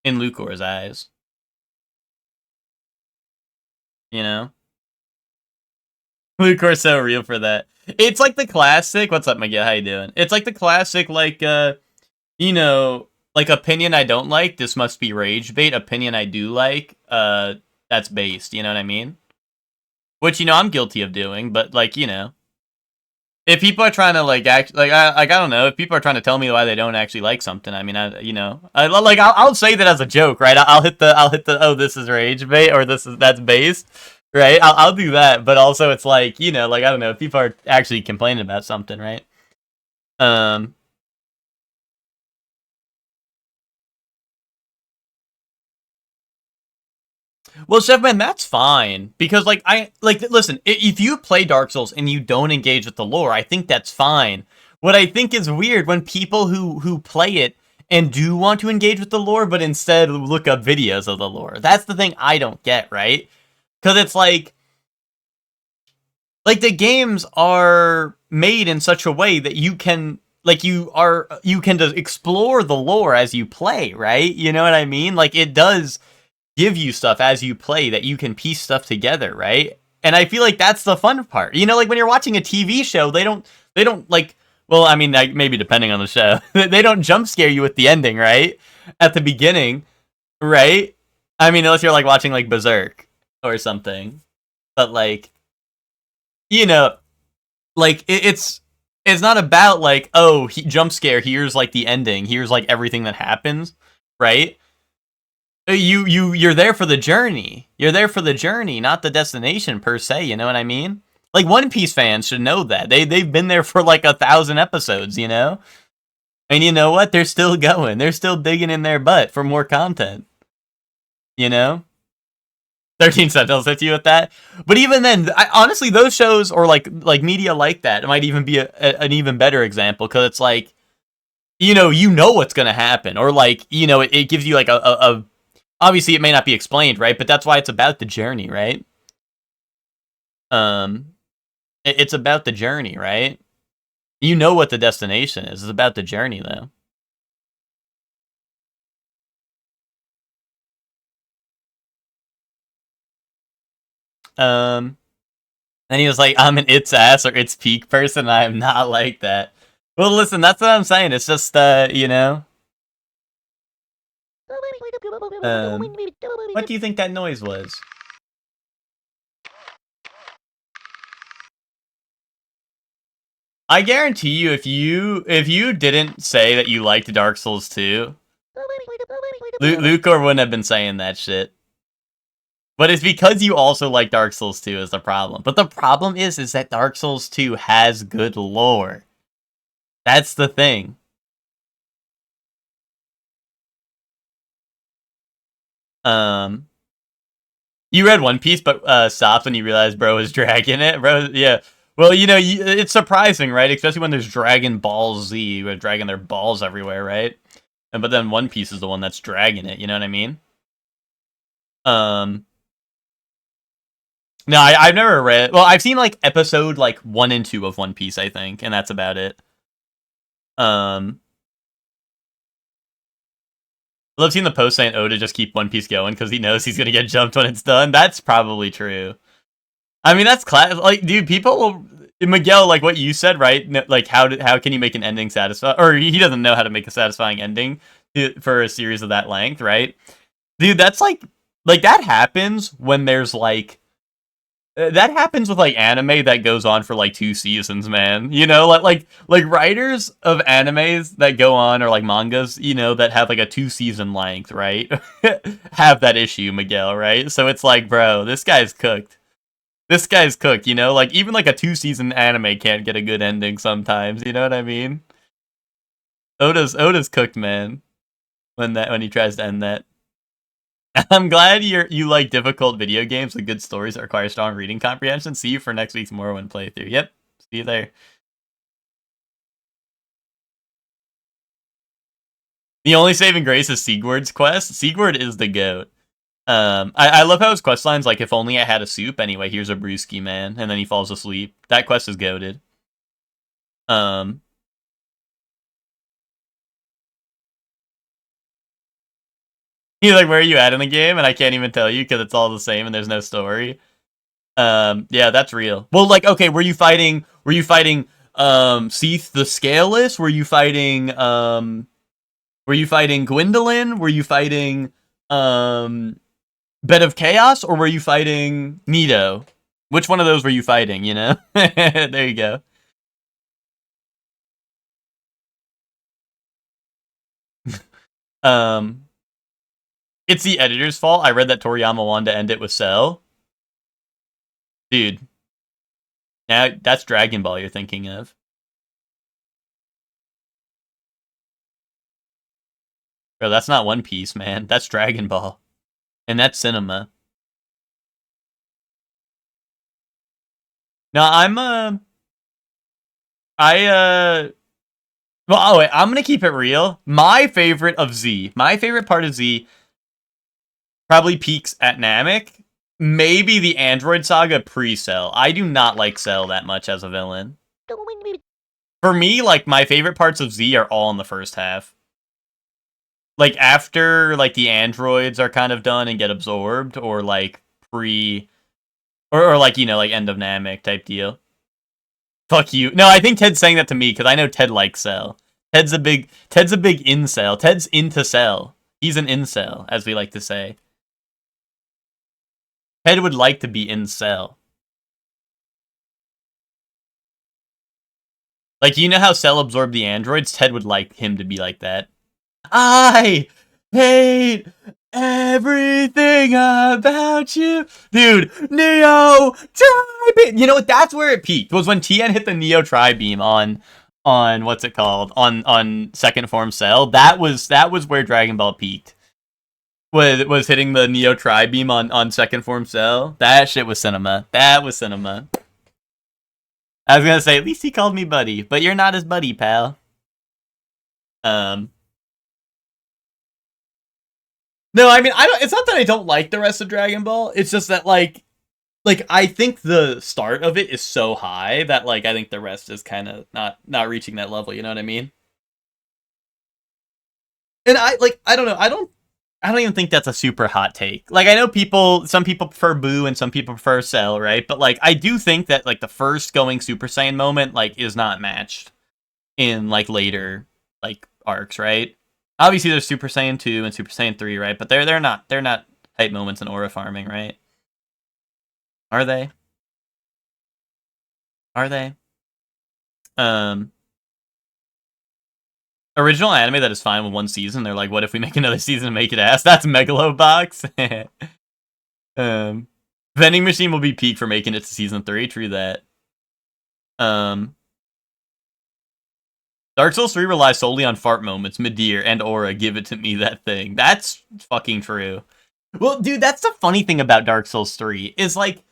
In Lucor's eyes. You know? Lucor's so real for that. It's like the classic... What's up, Miguel? How you doing? It's like the classic, like, you know... Like, opinion I don't like, this must be rage bait. Opinion I do like, that's based, you know what I mean? Which, you know, I'm guilty of doing, but, like, you know. If people are trying to, like, I don't know, if people are trying to tell me why they don't actually like something, I mean, I'll say that as a joke, right? I'll hit the, oh, this is rage bait, or that's based, right? I'll do that, but also it's like, you know, like, I don't know, if people are actually complaining about something, right? Well, Chefman, that's fine because, like, listen. If you play Dark Souls and you don't engage with the lore, I think that's fine. What I think is weird when people who play it and do want to engage with the lore, but instead look up videos of the lore. That's the thing I don't get, right? Because it's like the games are made in such a way that you can, like, you can just explore the lore as you play, right? You know what I mean? Like, it does. give you stuff as you play that you can piece stuff together, right? And I feel like that's the fun part. You know, like when you're watching a TV show, they don't like, well, I mean, like, maybe depending on the show, they don't jump scare you with the ending, right? At the beginning, right? I mean, unless you're like watching like Berserk or something. But like, you know, like it's not about like, oh, jump scare, here's like the ending, here's like everything that happens, right? You're there for the journey. You're there for the journey, not the destination per se, you know what I mean? Like One Piece fans should know that. They've been there for like 1,000 episodes, you know? And you know what? They're still going. They're still digging in their butt for more content. You know? 13 Sentinels hit you with that. But even then, honestly, those shows or like media like that, it might even be an even better example, because it's like, you know what's gonna happen, or like, it gives you like a obviously it may not be explained, right? But that's why it's about the journey, right? It's about the journey, right? You know what the destination is. It's about the journey, though. And he was like, I'm an its ass or its peak person. I am not like that. Well, listen, that's what I'm saying. It's just, you know. What do you think that noise was? I guarantee you, if you didn't say that you liked Dark Souls 2, Lucor wouldn't have been saying that shit. But it's because you also like Dark Souls 2 is the problem. But the problem is that Dark Souls 2 has good lore. That's the thing. You read One Piece, but stopped when you realized bro was dragging it, bro. Yeah. Well, it's surprising, right? Especially when there's Dragon Ball Z, where dragging their balls everywhere, right? But then One Piece is the one that's dragging it. You know what I mean? No, I've never read. Well, I've seen like episode like 1 and 2 of One Piece, I think, and that's about it. I love seeing the post saying Oda just keep One Piece going because he knows he's gonna get jumped when it's done. That's probably true. I mean, that's like, dude, people will. Miguel, like what you said, right? Like, how can you make an ending satisfying? Or he doesn't know how to make a satisfying ending for a series of that length, right? Dude, that's like that happens when there's like. That happens with like anime that goes on for like 2 seasons, man. You know, like writers of animes that go on, or like mangas, that have like a 2-season length, right? Have that issue, Miguel, right? So it's like, bro, this guy's cooked. This guy's cooked, like even like a 2-season anime can't get a good ending sometimes, you know what I mean? Oda's cooked, man. When he tries to end that. I'm glad you like difficult video games with good stories that require strong reading comprehension. See you for next week's Morrowind playthrough. Yep, see you there. The only saving grace is Sigurd's quest. Sigurd is the goat. I love how his quest line's like, if only I had a soup. Anyway, here's a brewski, man. And then he falls asleep. That quest is goated. He's like, where are you at in the game? And I can't even tell you because it's all the same and there's no story. Yeah, that's real. Well, like, okay, were you fighting Seath the Scaleless? Were you fighting Gwendolyn? Were you fighting Bed of Chaos, or were you fighting Nito? Which one of those were you fighting, There you go. It's the editor's fault. I read that Toriyama wanted to end it with Cell. Dude. Now, that's Dragon Ball you're thinking of. Bro, that's not One Piece, man. That's Dragon Ball. And that's cinema. No, well, oh wait, I'm gonna keep it real. My favorite part of Z probably peaks at Namek. Maybe the Android Saga pre-Cell. I do not like Cell that much as a villain. For me, like, my favorite parts of Z are all in the first half. Like after like the androids are kind of done and get absorbed, or like pre, or like like end of Namek type deal. Fuck you. No, I think Ted's saying that to me because I know Ted likes Cell. Ted's a big incel. Ted's into Cell. He's an incel, as we like to say. Ted would like to be in Cell. Like, you know how Cell absorbed the androids? Ted would like him to be like that. I hate everything about you. Dude, Neo Tri-Beam. You know what? That's where it peaked. Was when Tien hit the Neo Tri-Beam on what's it called? On second form Cell. That was where Dragon Ball peaked. Was hitting the Neo Tri-Beam on second form Cell. That shit was cinema. That was cinema. I was gonna say, at least he called me buddy, but you're not his buddy, pal. No, I mean, I don't. It's not that I don't like the rest of Dragon Ball. It's just that like I think the start of it is so high that like I think the rest is kind of not reaching that level. You know what I mean? And I don't know. I don't even think that's a super hot take. Like I know some people prefer Boo and some people prefer Cell, right? But like I do think that like the first going Super Saiyan moment like is not matched in like later like arcs, right? Obviously there's Super Saiyan 2 and Super Saiyan 3, right? But they're not hype moments in aura farming, right? Are they? Are they? Um Original anime that is fine with one season. They're like, what if we make another season and make it ass? That's Megalobox. um Vending machine will be peak for making it to season 3. True that. Um Dark Souls 3 relies solely on fart moments, Midir, and Aura. Give it to me, that thing. That's fucking true. Well, dude, that's the funny thing about Dark Souls 3 is like,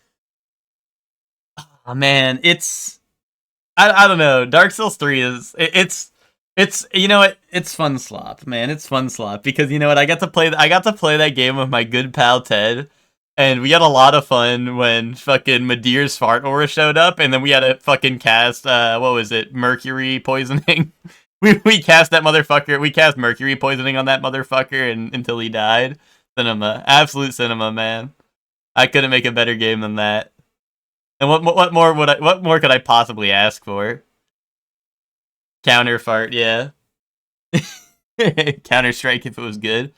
oh man, I don't know. Dark Souls 3 it's you know what? It's fun slop, man. It's fun slop because you know what? I got to play that game with my good pal Ted, and we had a lot of fun when fucking Midir's fart aura showed up, and then we had to fucking cast what was it? Mercury poisoning. we cast that motherfucker. We cast mercury poisoning on that motherfucker and until he died. Cinema, absolute cinema, man. I couldn't make a better game than that. And what more could I possibly ask for? Counter fart, yeah. Counter Strike if it was good.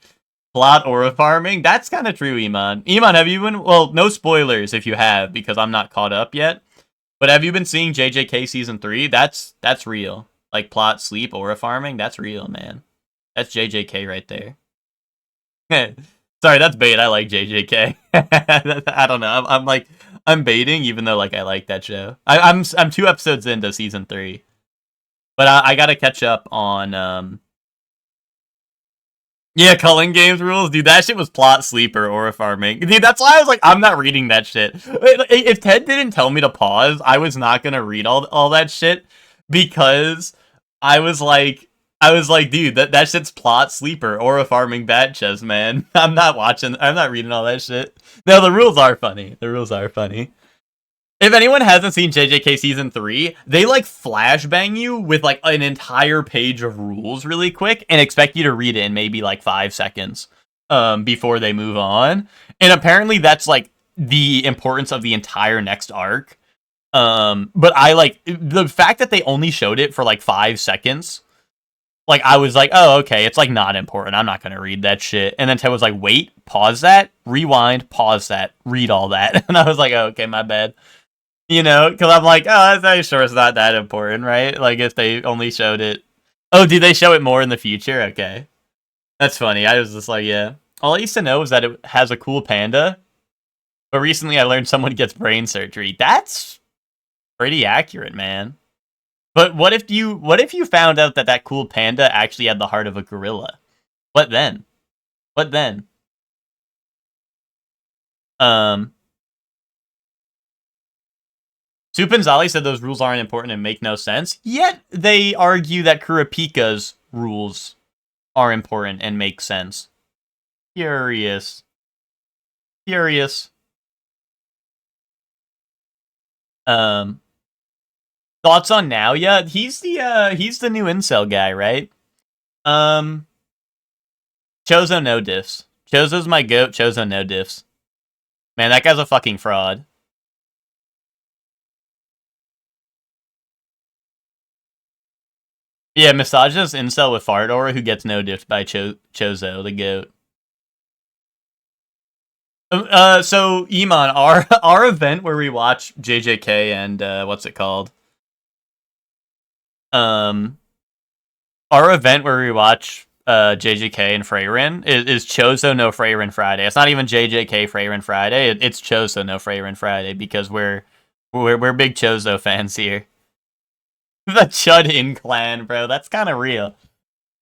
Plot aura farming. That's kind of true, Iman. Iman, have you been? Well, no spoilers if you have, because I'm not caught up yet. But have you been seeing JJK season 3? That's real. Like plot, sleep, aura farming. That's real, man. That's JJK right there. Sorry, that's bait. I like JJK. I don't know. I'm baiting, even though like I like that show. I'm 2 episodes into season 3, but I gotta catch up on yeah, culling games rules, dude. That shit was plot, sleeper, aura farming, dude. That's why I was like, I'm not reading that shit. If Ted didn't tell me to pause, I was not gonna read all that shit because I was like, dude, that shit's plot, sleeper, aura farming, bad chess, man. I'm not reading all that shit. No, the rules are funny. The rules are funny. If anyone hasn't seen JJK season 3, they like flashbang you with like an entire page of rules really quick and expect you to read it in maybe like 5 seconds before they move on. And apparently that's like the importance of the entire next arc. But I like the fact that they only showed it for like 5 seconds. Like I was like, oh, okay, it's like not important. I'm not gonna read that shit. And then Ted was like, wait, pause that, rewind, pause that, read all that. And I was like, oh, okay, my bad. You know, because I'm like, oh, that's sure it's not that important, right? Like, if they only showed it. Oh, do they show it more in the future? Okay. That's funny. I was just like, yeah. All I used to know is that it has a cool panda. But recently I learned someone gets brain surgery. That's pretty accurate, man. But what if you found out that cool panda actually had the heart of a gorilla? What then? What then? Supinzali said those rules aren't important and make no sense, yet they argue that Kurapika's rules are important and make sense. Curious. Curious. Thoughts on Naoya? He's the new incel guy, right? Chozo no diffs. Chozo's my goat. Chozo no diffs. Man, that guy's a fucking fraud. Yeah, misogynist incel with fart aura who gets no diffed by Chozo, the goat. So Iman, our event where we watch JJK and what's it called? Our event where we watch JJK and Freyrin is Chozo no Freyrin Friday. It's not even JJK Freyrin Friday. It's Chozo no Freyrin Friday because we're big Chozo fans here. The Chud-In clan, bro. That's kind of real.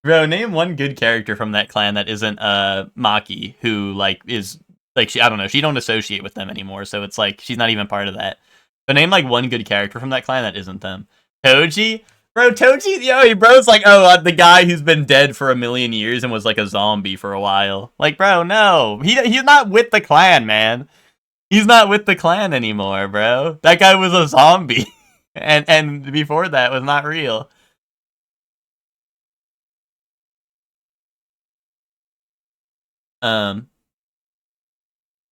Bro, name one good character from that clan that isn't Maki, who like is like I don't know, she don't associate with them anymore, so it's like she's not even part of that. So name like one good character from that clan that isn't them. Toji? Bro, Toji, bro's like, the guy who's been dead for 1,000,000 years and was like a zombie for a while. Like, bro, no. He's not with the clan, man. He's not with the clan anymore, bro. That guy was a zombie. and before that was not real.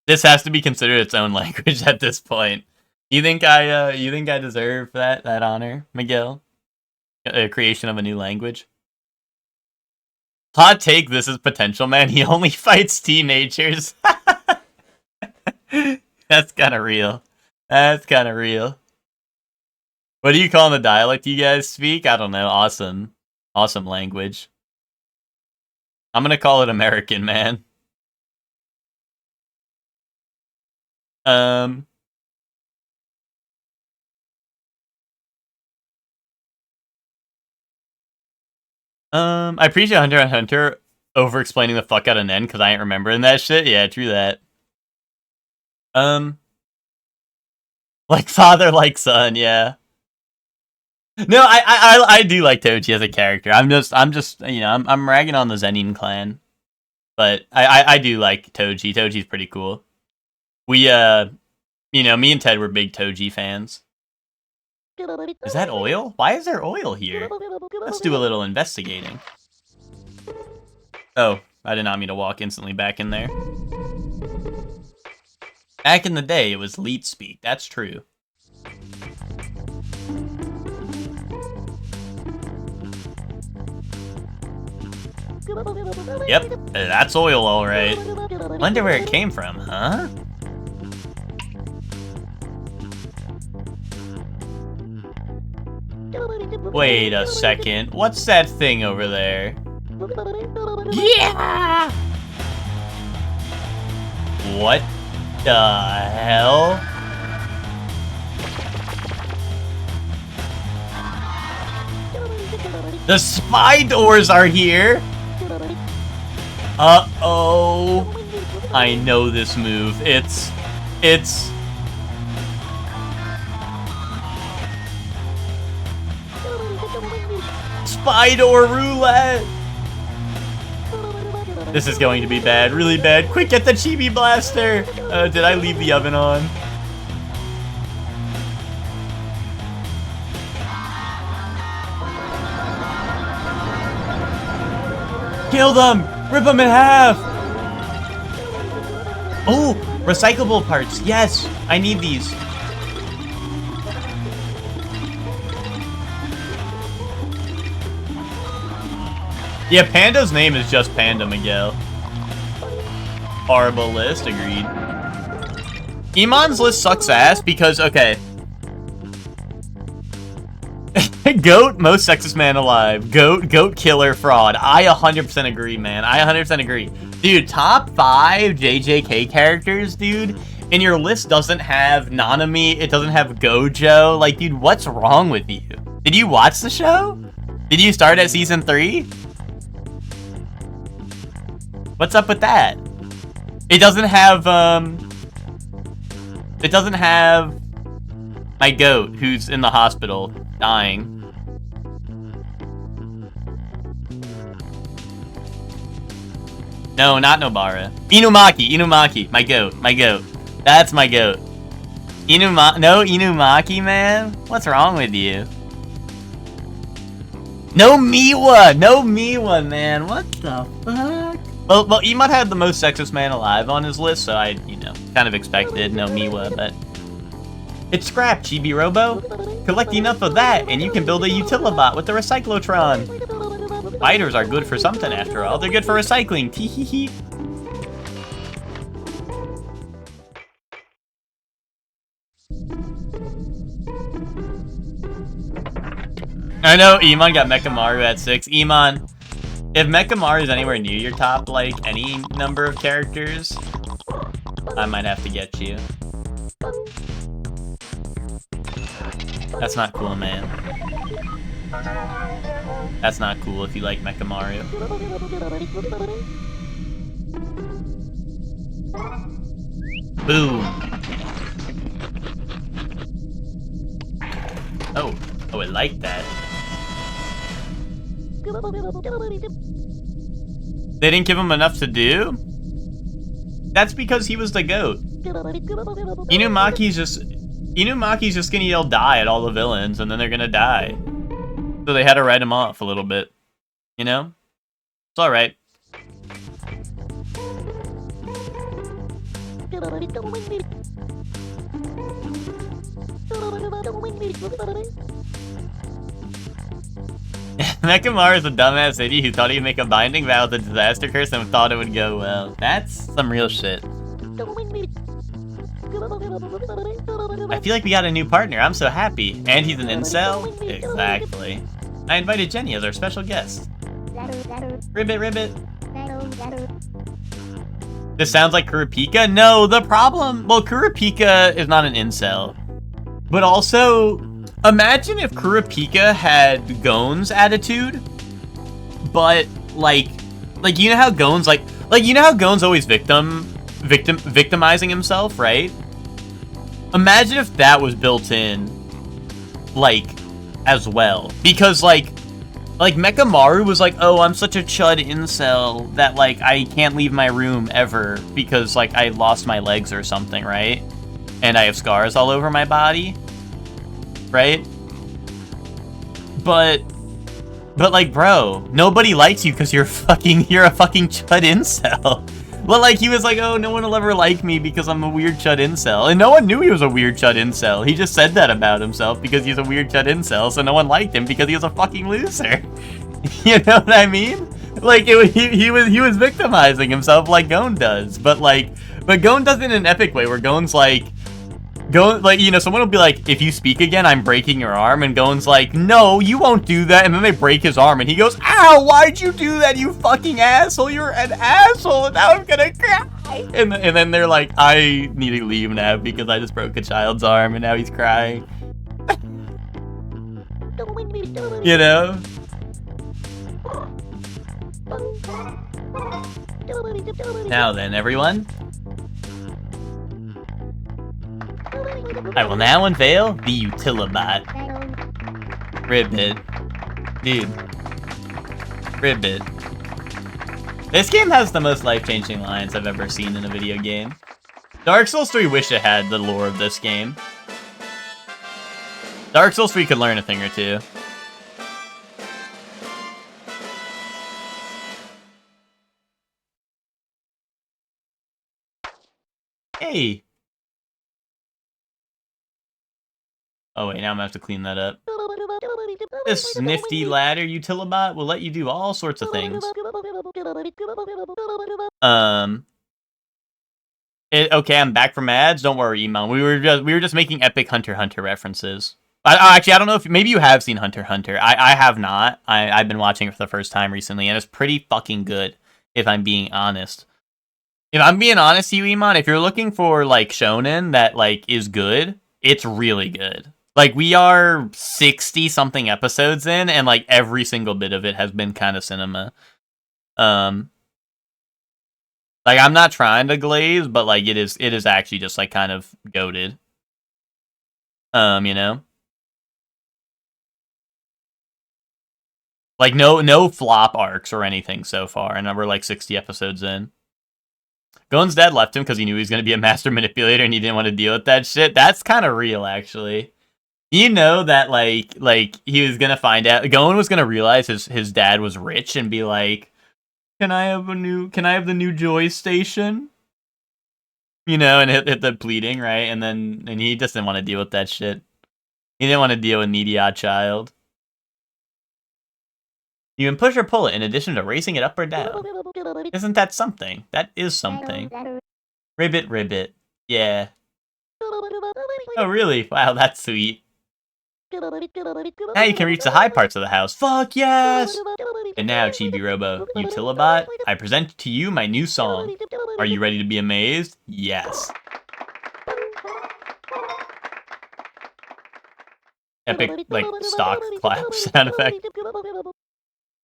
This has to be considered its own language at this point. You think I deserve that honor, Miguel? A creation of a new language? Hot take, this is potential, man. He only fights teenagers. That's kind of real. That's kind of real. What do you call the dialect you guys speak? I don't know. Awesome. Awesome language. I'm gonna call it American, man. I appreciate Hunter x Hunter over-explaining the fuck out of Nen, because I ain't remembering that shit. Yeah, true that. Like father, like son, yeah. No, I do like Toji as a character. I'm just I'm ragging on the Zenin clan. But I do like Toji. Toji's pretty cool. We me and Ted were big Toji fans. Is that oil? Why is there oil here? Let's do a little investigating. Oh, I did not mean to walk instantly back in there. Back in the day, it was leet speak. That's true. Yep, that's oil, alright. Wonder where it came from, huh? Wait a second. What's that thing over there? Yeah! What the hell? The spy doors are here! Uh-oh. I know this move. It's... Spy door roulette! This is going to be bad, really bad. Quick, get the Chibi Blaster! Did I leave the oven on? Kill them! Rip them in half! Oh, recyclable parts. Yes, I need these. Yeah, Panda's name is just Panda, Miguel. Horrible list, agreed. Iman's list sucks ass because, okay. Goat, most sexist man alive. Goat killer fraud. I 100% agree, man. I 100% agree. Dude, top 5 JJK characters, dude. And your list doesn't have Nanami, it doesn't have Gojo. Like, dude, what's wrong with you? Did you watch the show? Did you start at season 3? What's up with that? It doesn't have, it doesn't have my goat who's in the hospital dying. No, not Nobara. Inumaki, my goat. That's my goat. No Inumaki, man? What's wrong with you? No Miwa, man. What the fuck? Well, Emon had the most sexist man alive on his list, so I, you know, kind of expected no Miwa, but... It's scrap, Chibi-Robo. Collect enough of that, and you can build a Utilibot with the Recyclotron. Spiders are good for something, after all. They're good for recycling. Tee-hee-hee. I know, Emon got Mechamaru at 6. Emon, if Mechamaru is anywhere near your top, like, any number of characters, I might have to get you. That's not cool, man. That's not cool if you like Mechamaru. Boom. Oh, I like that. They didn't give him enough to do? That's because he was the GOAT. Inumaki's just gonna yell die at all the villains, and then they're gonna die. So they had to write him off a little bit. You know? It's alright. Mechamaru is a dumbass idiot who thought he'd make a binding vow with a disaster curse and thought it would go well. That's some real shit. I feel like we got a new partner. I'm so happy. And he's an incel? Exactly. I invited Jenny as our special guest. Ribbit. This sounds like Kurapika? No, the problem... Well, Kurapika is not an incel. But also, imagine if Kurapika had Gon's attitude, but, like, you know how Gon's, you know how Gon's always victimizing himself, right? Imagine if that was built in, like, as well. Because, like Mechamaru was like, oh, I'm such a chud incel that, like, I can't leave my room ever because, like, I lost my legs or something, right? And I have scars all over my body, right? But like, bro, nobody likes you because you're a fucking chud incel. But, like, he was like, oh, no one will ever like me because I'm a weird chud incel. And no one knew he was a weird chud incel. He just said that about himself because he's a weird chud incel, so no one liked him because he was a fucking loser. You know what I mean? Like, he was victimizing himself like Gon does. But Gon does it in an epic way where Gon's like, you know, someone will be like, if you speak again, I'm breaking your arm. And Gon's like, no, you won't do that. And then they break his arm. And he goes, ow, why'd you do that, you fucking asshole? You're an asshole. And now I'm gonna cry. And then they're like, I need to leave now because I just broke a child's arm. And now he's crying. You know? Now then, everyone. I will now unveil the Utilibot. Ribbit. Dude. Ribbit. This game has the most life-changing lines I've ever seen in a video game. Dark Souls 3 wish it had the lore of this game. Dark Souls 3 could learn a thing or two. Hey! Oh wait, now I'm gonna have to clean that up. This nifty ladder Utilibot will let you do all sorts of things. Okay, I'm back from ads. Don't worry, Emon. We were just making epic Hunter x Hunter references. Actually, I don't know if maybe you have seen Hunter x Hunter. I have not. I've been watching it for the first time recently, and it's pretty fucking good. If I'm being honest. If I'm being honest to you, Emon, if you're looking for like shonen that like is good, it's really good. Like, we are 60-something episodes in, and, like, every single bit of it has been kind of cinema. Like, I'm not trying to glaze, but, like, it is actually just, like, kind of goated. You know? Like, no flop arcs or anything so far, and we're, like, 60 episodes in. Gon's dad left him because he knew he was going to be a master manipulator, and he didn't want to deal with that shit. That's kind of real, actually. You know that, like he was gonna find out. Gon was gonna realize his dad was rich and be like, Can I have the new Joy Station? You know, and hit the pleading, right? And he just didn't want to deal with that shit. He didn't want to deal with needy odd child. You can push or pull it in addition to raising it up or down. Isn't that something? That is something. Ribbit, ribbit. Yeah. Oh, really? Wow, that's sweet. Now you can reach the high parts of the house. Fuck yes! And now, Chibi-Robo, Utilibot, I present to you my new song. Are you ready to be amazed? Yes. Epic, like, stock clap sound effect.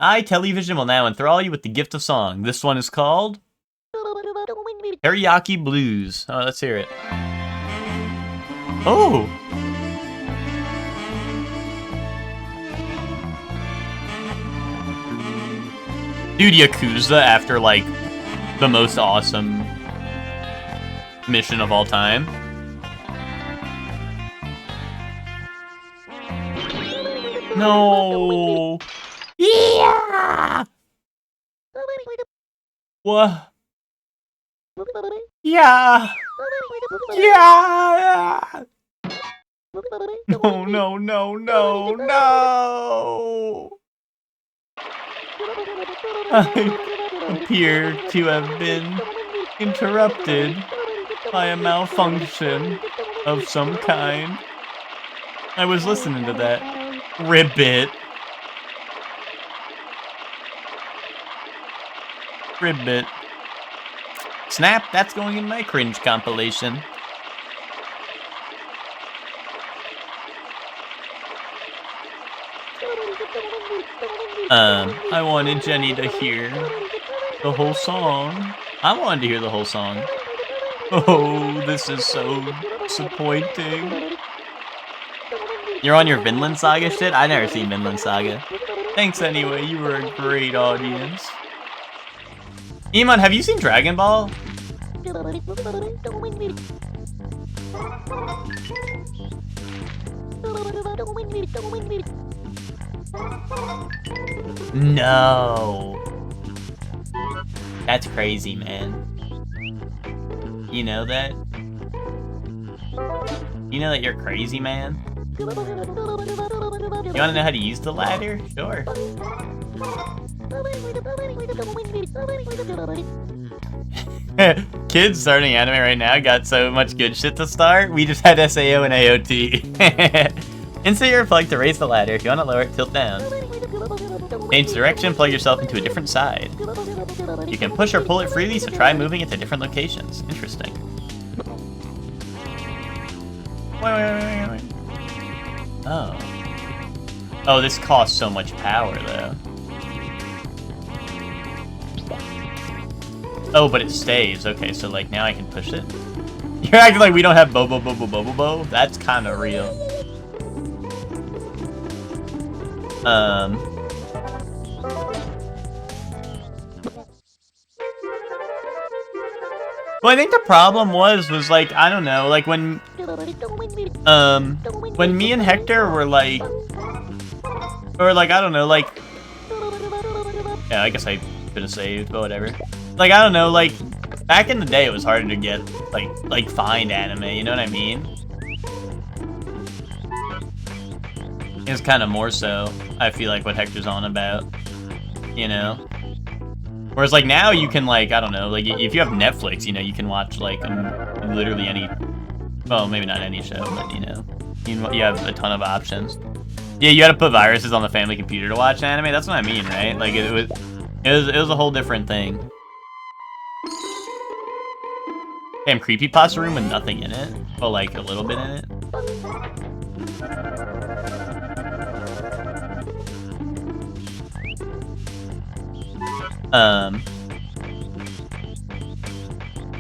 iTelevision will now enthrall you with the gift of song. This one is called Teriyaki Blues. Oh, let's hear it. Oh! Dude, Yakuza after, like, the most awesome mission of all time. No! Yeah! What? Yeah! Yeah! No, no, no, no, no! I appear to have been interrupted by a malfunction of some kind. I was listening to that. Ribbit. Ribbit. Snap, that's going in my cringe compilation. I wanted Jenny to hear the whole song. I wanted to hear the whole song. Oh, this is so disappointing. You're on your Vinland Saga shit? I never seen Vinland Saga. Thanks anyway, you were a great audience. Iman, have you seen Dragon Ball? No. That's crazy, man. You know that? You know that you're crazy, man? You wanna know how to use the ladder? Sure. Kids starting anime right now got so much good shit to start. We just had SAO and AOT. Insert your plug to raise the ladder. If you want to lower it, tilt down. Change direction, plug yourself into a different side. You can push or pull it freely, so try moving it to different locations. Interesting. Wait. Oh. Oh, this costs so much power, though. Oh, but it stays. Okay, so, like, now I can push it? You're acting like we don't have Bobo. That's kind of real. Well, I think the problem was like, I don't know, like when me and Hector were like, or like, I don't know, like, yeah, I guess I could have saved, but whatever. Like, I don't know, like, back in the day it was harder to get, like find anime, you know what I mean? It was kind of more so, I feel like, what Hector's on about, you know? Whereas, like, now you can, like, I don't know, like, if you have Netflix, you know, you can watch, like, literally any, well, maybe not any show, but, you know, you have a ton of options. Yeah, you had to put viruses on the family computer to watch anime, that's what I mean, right? Like, it was a whole different thing. Damn, creepypasta room with nothing in it? Well, like, a little bit in it?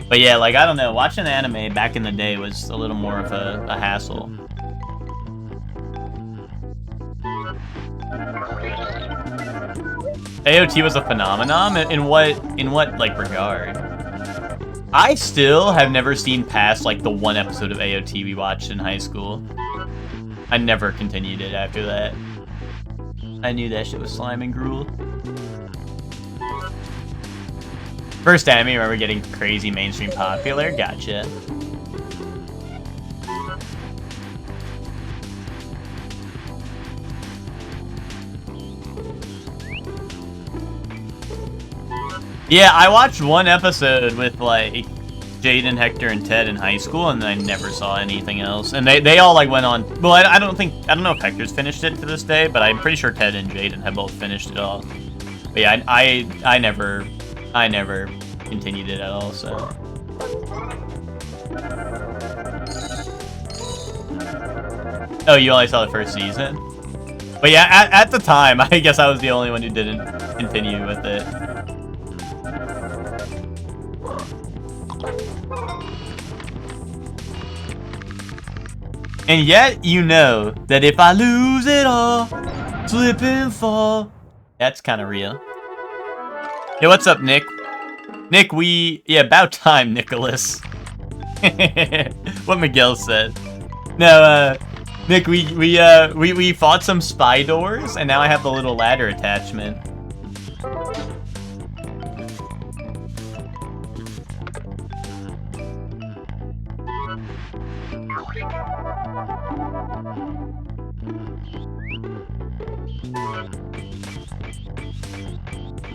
But yeah, like, I don't know, watching anime back in the day was a little more of a hassle. AOT was a phenomenon? In what, like, regard? I still have never seen past, like, the one episode of AOT we watched in high school. I never continued it after that. I knew that shit was slime and gruel. First anime, I remember getting crazy mainstream popular. Gotcha. Yeah, I watched one episode with, like, Jaden, Hector, and Ted in high school, and I never saw anything else. And they all, like, went on... Well, I don't know if Hector's finished it to this day, but I'm pretty sure Ted and Jaden have both finished it all. But yeah, I never continued it at all, so... Oh, you only saw the first season? But yeah, at the time, I guess I was the only one who didn't continue with it. And yet, you know that if I lose it all, slip and fall. That's kind of real. Hey, what's up, Nick? Nick, yeah, about time, Nicholas. What Miguel said. No, Nick, we fought some spy doors, and now I have the little ladder attachment.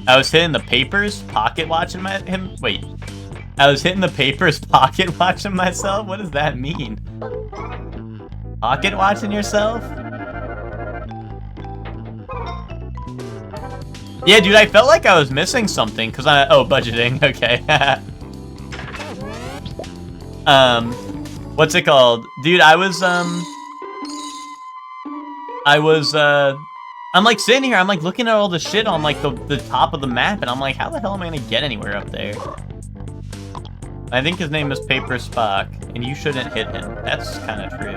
I was hitting the papers, pocket watching him. Wait, I was hitting the papers, pocket watching myself. What does that mean? Pocket watching yourself? Yeah, dude, I felt like I was missing something because oh, budgeting. Okay. What's it called, dude? I'm like sitting here, I'm like looking at all the shit on like the top of the map, and I'm like, how the hell am I gonna get anywhere up there? I think his name is Paper Spock, and you shouldn't hit him. That's kind of true.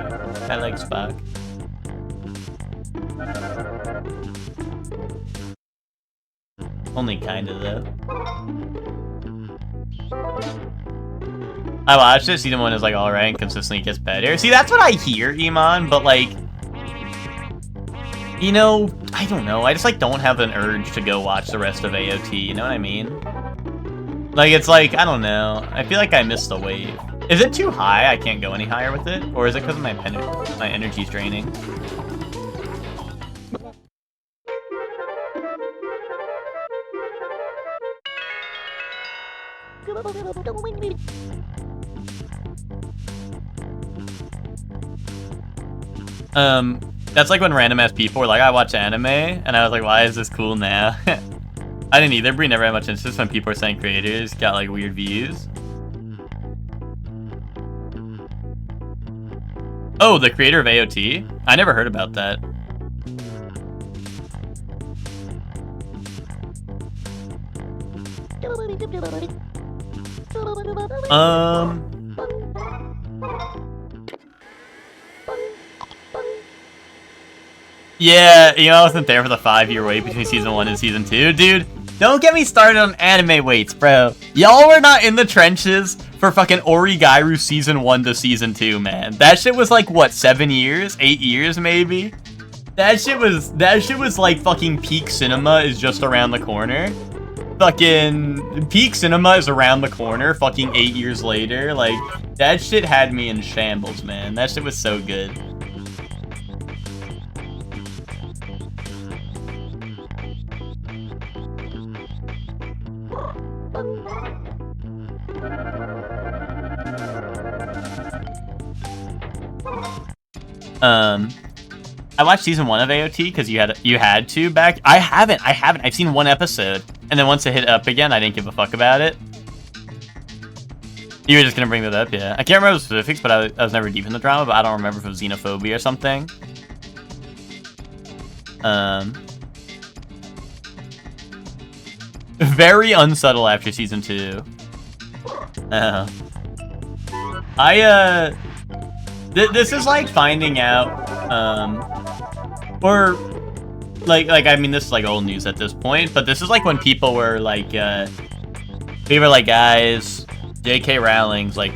I like Spock. Only kind of, though. I watched it, season 1 is like alright and consistently gets better. See, that's what I hear, Iman, but like... You know, I don't know. I just, like, don't have an urge to go watch the rest of AOT, you know what I mean? Like, it's like, I don't know. I feel like I missed the wave. Is it too high? I can't go any higher with it? Or is it because of my energy's draining? That's like when random ass people were like, I watch anime, and I was like, why is this cool now? I didn't either. Bree never had much interest when people were saying creators got like weird views. Oh, the creator of AOT? I never heard about that. Yeah, you know, I wasn't there for the 5-year wait between season 1 and season 2. Dude, don't get me started on anime waits, bro. Y'all were not in the trenches for fucking Origairu season 1 to season 2, man. That shit was like, what, 7 years? 8 years, maybe? That shit was like fucking peak cinema is just around the corner. Fucking peak cinema is around the corner fucking 8 years later. Like, that shit had me in shambles, man. That shit was so good. I watched season 1 of AOT because you had to back. I haven't. I've seen 1 episode, and then once it hit up again, I didn't give a fuck about it. You were just gonna bring that up, yeah. I can't remember the specifics, but I was never deep in the drama, but I don't remember if it was xenophobia or something. Very unsubtle after season 2. This is like finding out, or like I mean, this is like old news at this point, but this is like when people were like, we were like, guys, J.K. Rowling's like,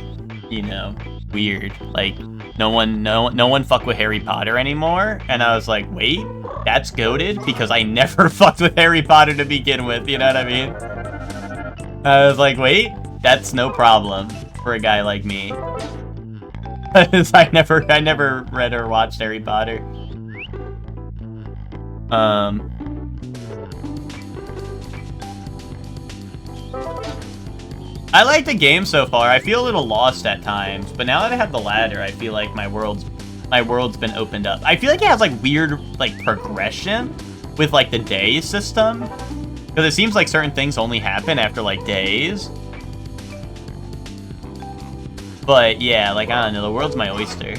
you know, weird. Like, no one fuck with Harry Potter anymore. And I was like, wait, that's goated because I never fucked with Harry Potter to begin with. You know what I mean? I was like, wait, that's no problem for a guy like me. I never read or watched Harry Potter. I like the game so far. I feel a little lost at times, but now that I have the ladder, I feel like my world's been opened up. I feel like it has like weird like progression with like the day system, because it seems like certain things only happen after like days. But yeah, like I don't know, the world's my oyster.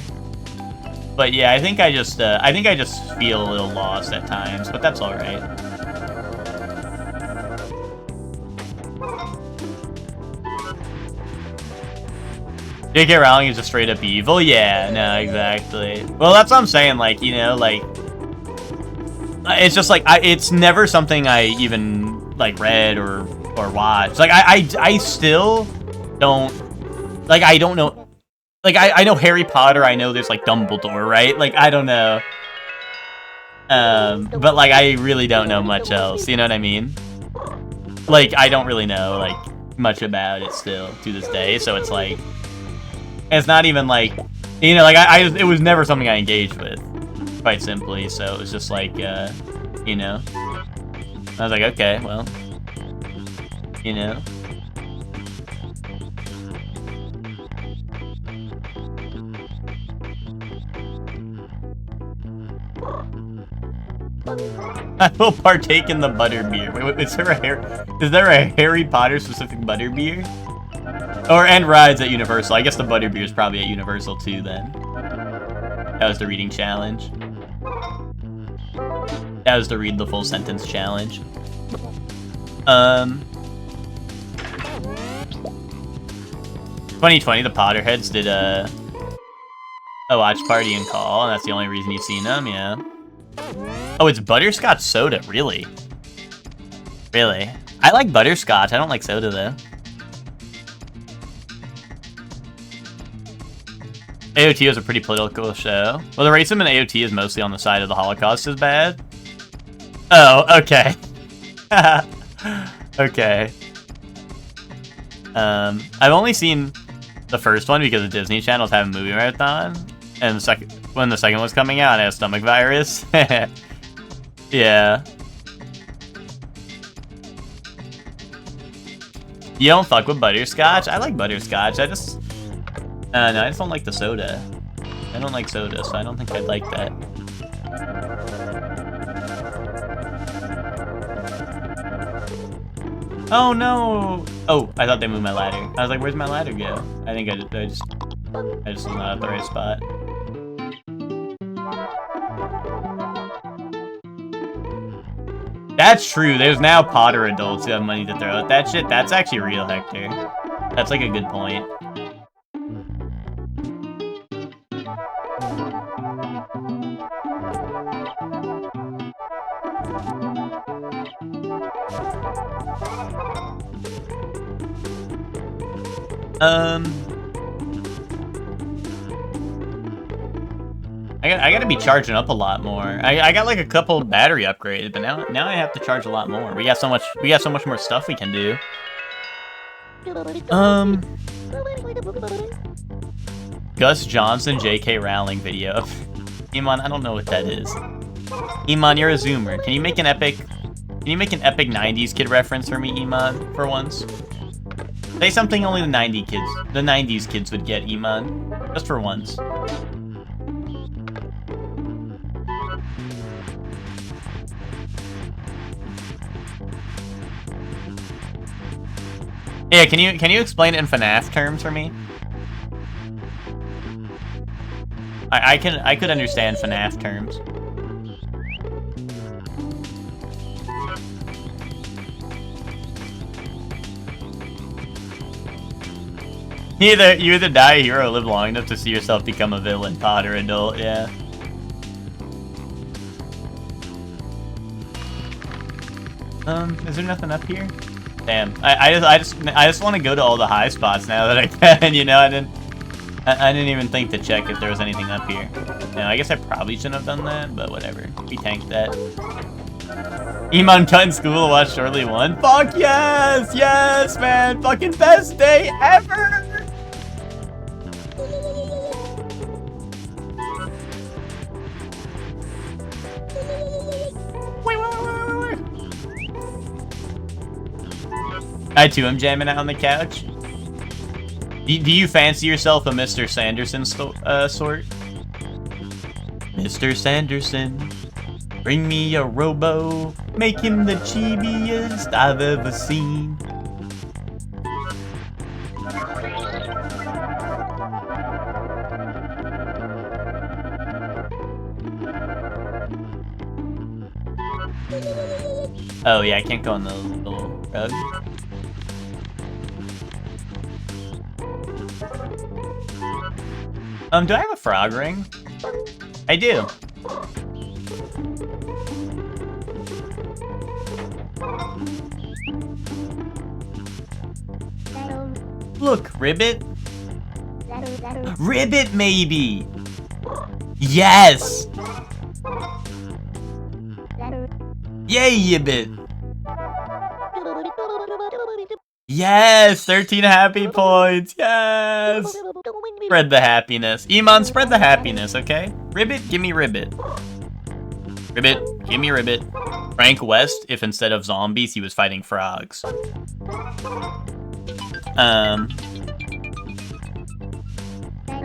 But yeah, I think I just feel a little lost at times, but that's all right. J.K. Rowling is just straight up evil? Yeah, no, exactly. Well, that's what I'm saying, like, you know, like, it's just like, it's never something I even, like, read or watched. Like, I still don't, like, I don't know, like, I know Harry Potter, I know there's, like, Dumbledore, right? Like, I don't know. But, like, I really don't know much else, you know what I mean? Like, I don't really know, like, much about it still to this day, so it's like, it's not even like, you know, like it was never something I engaged with, quite simply. So it was just like, you know, I was like, okay, well, you know. I will partake in the butterbeer. Wait, is there a Harry Potter specific butterbeer? Or and rides at Universal. I guess the butterbeer is probably at Universal too then. That was the reading challenge. That was the read the full sentence challenge. 2020, the Potterheads did a watch party and call, and that's the only reason you've seen them, yeah. Oh, it's butterscotch soda, really? Really? I like butterscotch, I don't like soda though. AOT was a pretty political show. Well, the racism in AOT is mostly on the side of the Holocaust is bad. Oh, okay. Okay. I've only seen the first one because the Disney Channel's having movie marathon, and when the second was coming out, I had stomach virus. Yeah. You don't fuck with butterscotch? I like butterscotch. No, I just don't like the soda. I don't like soda, so I don't think I'd like that. Oh no! Oh, I thought they moved my ladder. I was like, where's my ladder go? I think I just was not at the right spot. That's true. There's now Potter adults who have money to throw at that shit. That's actually real, Hector. That's like a good point. I gotta be charging up a lot more. I got like a couple battery upgrades, but now I have to charge a lot more. We got so much more stuff we can do. Gus Johnson J.K. Rowling video. Iman, I don't know what that is. Iman, you're a zoomer. Can you make an epic 90s kid reference for me, Iman, for once? Say something only the 90s kids would get, Iman. Just for once. Yeah, can you explain it in FNAF terms for me? I could understand FNAF terms. You either die a hero or live long enough to see yourself become a villain, Potter adult, yeah. Is there nothing up here? Damn, I just want to go to all the high spots now that I can, you know. I didn't even think to check if there was anything up here. No, I guess I probably shouldn't have done that, but whatever. We tanked that. Iman cut in school to watch Shortly won. Fuck yes! Yes, man! Fucking best day ever! I too am jamming out on the couch. Do you fancy yourself a Mr. Sanderson sort? Mr. Sanderson, bring me a robo, make him the chibiest I've ever seen. Oh yeah, I can't go on the little rug. Do I have a frog ring? I do. Look, Ribbit. Ribbit, maybe. Yes. Yay, Yibbit. Yes, 13 happy points. Yes. Spread the happiness. Iman, spread the happiness, okay? Ribbit, give me Ribbit. Ribbit, give me Ribbit. Frank West, if instead of zombies, he was fighting frogs.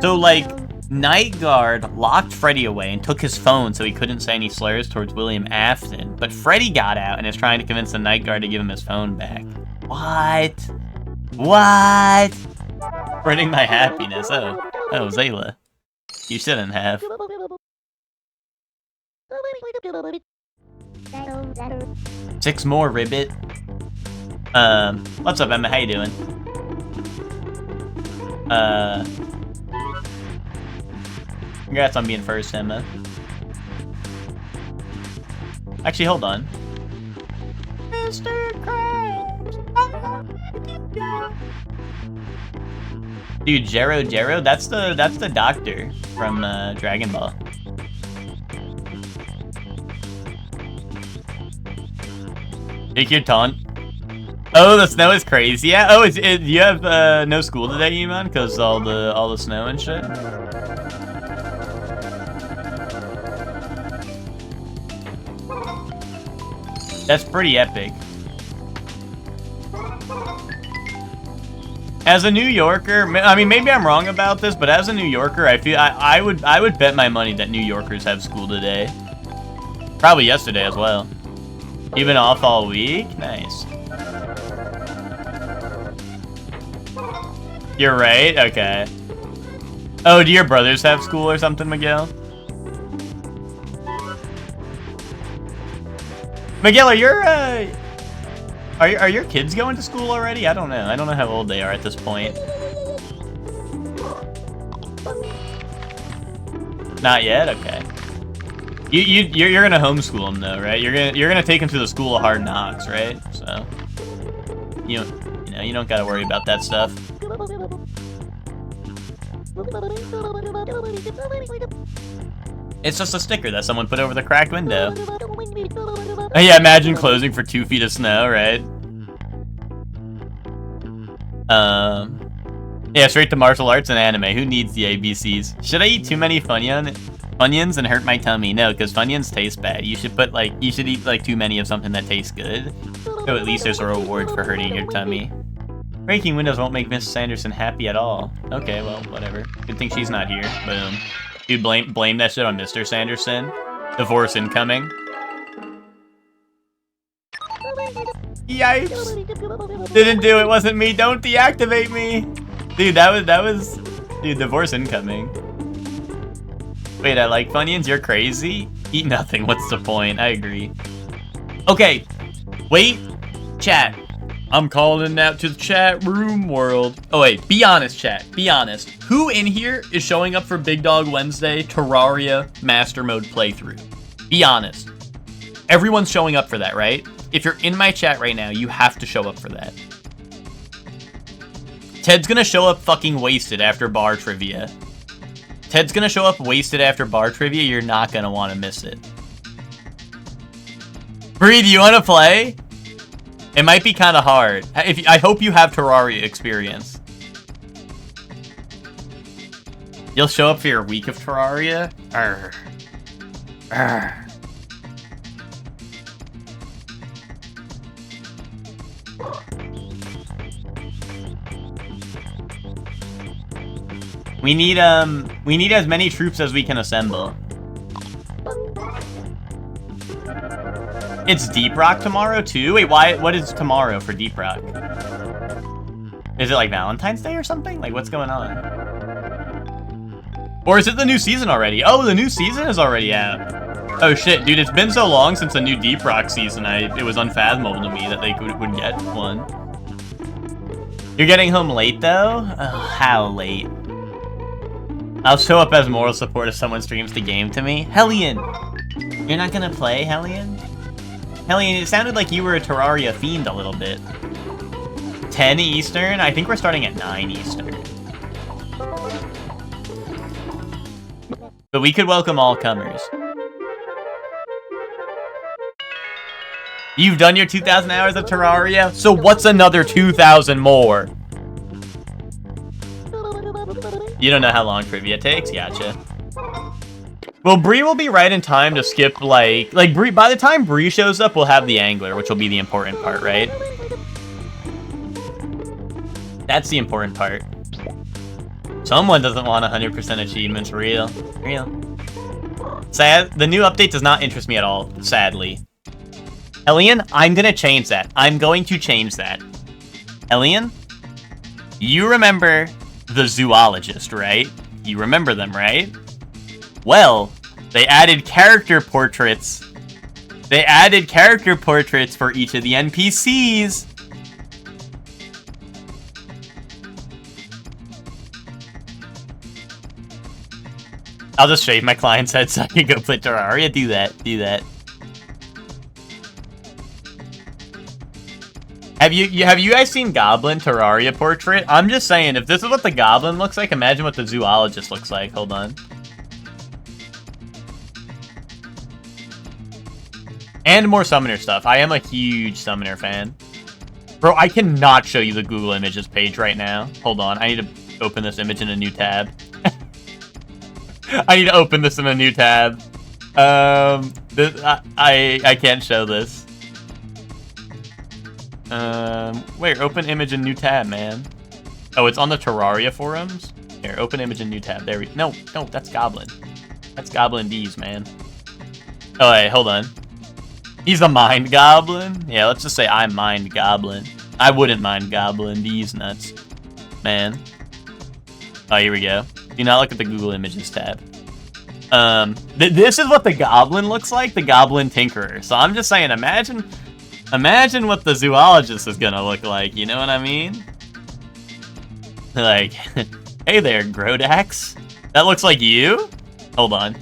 So, like, Night Guard locked Freddy away and took his phone so he couldn't say any slurs towards William Afton. But Freddy got out and is trying to convince the Night Guard to give him his phone back. What? What? Spreading my happiness. Oh, Zayla. You shouldn't have. Six more, Ribbit. What's up, Emma? How you doing? Congrats on being first, Emma. Actually, hold on. Mr. Krabs. Dude, Jero, that's the doctor from Dragon Ball. Take your taunt. Oh, the snow is crazy. Yeah. Oh, you have no school today, Iman, because all the snow and shit. That's pretty epic. As a New Yorker, I mean, maybe I'm wrong about this, but as a New Yorker, I feel I would bet my money that New Yorkers have school today. Probably yesterday as well. You've been off all week? Nice. You're right? Okay. Oh, do your brothers have school or something, Miguel? Miguel, are your kids going to school already? I don't know. I don't know how old they are at this point. Not yet? Okay. You're gonna homeschool them though, right? You're gonna take them to the school of hard knocks, right? So you don't gotta worry about that stuff. It's just a sticker that someone put over the cracked window. Yeah, imagine closing for 2 feet of snow, right? Yeah, straight to martial arts and anime. Who needs the ABCs? Should I eat too many Funyuns and hurt my tummy? No, because Funyuns taste bad. You should eat like too many of something that tastes good. So at least there's a reward for hurting your tummy. Breaking windows won't make Miss Sanderson happy at all. Okay, well, whatever. Good thing she's not here. Boom. Dude, blame that shit on Mr. Sanderson. Divorce incoming. Yikes. Didn't do it, wasn't me. Don't deactivate me. Dude, that was dude, divorce incoming. Wait, I like Funyuns? You're crazy? Eat nothing, what's the point? I agree. Okay, wait, chat. I'm calling out to the chat room world. Oh wait, be honest, chat, be honest. Who in here is showing up for Big Dog Wednesday Terraria Master Mode playthrough? Be honest. Everyone's showing up for that, right? If you're in my chat right now, you have to show up for that. Ted's gonna show up fucking wasted after bar trivia. Ted's gonna show up wasted after bar trivia. You're not gonna want to miss it. Bree, do you want to play? It might be kind of hard. I hope you have Terraria experience. You'll show up for your week of Terraria? Arr. Arr. We need as many troops as we can assemble. It's Deep Rock tomorrow too? Wait, what is tomorrow for Deep Rock? Is it like Valentine's Day or something? Like what's going on? Or is it the new season already? Oh, the new season is already out. Oh shit, dude, it's been so long since the new Deep Rock season, it was unfathomable to me that they would get one. You're getting home late though? Oh, how late? I'll show up as moral support if someone streams the game to me. Hellion! You're not gonna play, Hellion? Hellion, it sounded like you were a Terraria fiend a little bit. 10 Eastern? I think we're starting at 9 Eastern. But we could welcome all comers. You've done your 2,000 hours of Terraria? So what's another 2,000 more? You don't know how long trivia takes? Gotcha. Well, Bree will be right in time to skip, like Bree, by the time Bree shows up, we'll have the angler, which will be the important part, right? That's the important part. Someone doesn't want 100% achievements. Real. Sad. The new update does not interest me at all, sadly. Elian, I'm gonna change that. I'm going to change that. Elian, you remember the zoologist, right? You remember them, right? Well, they added character portraits. They added character portraits for each of the NPCs. I'll just shave my client's head so I can go play Terraria. Do that. Have you guys seen Goblin Terraria portrait? I'm just saying, if this is what the Goblin looks like, imagine what the Zoologist looks like. Hold on. And more Summoner stuff. I am a huge Summoner fan. Bro, I cannot show you the Google Images page right now. Hold on, I need to open this image in a new tab. I need to open this in a new tab. I can't show this. Wait, open image in new tab, man. Oh, it's on the Terraria forums? Here, open image in new tab. There we... No, that's Goblin. That's Goblin D's, man. Oh, wait, hold on. He's a Mind Goblin? Yeah, let's just say I'm Mind Goblin. I wouldn't mind Goblin D's nuts. Man. Oh, here we go. Do not look at the Google Images tab. This is what the Goblin looks like, the Goblin Tinkerer. So I'm just saying, imagine what the Zoologist is gonna look like, you know what I mean? Like, hey there, Grodax. That looks like you? Hold on.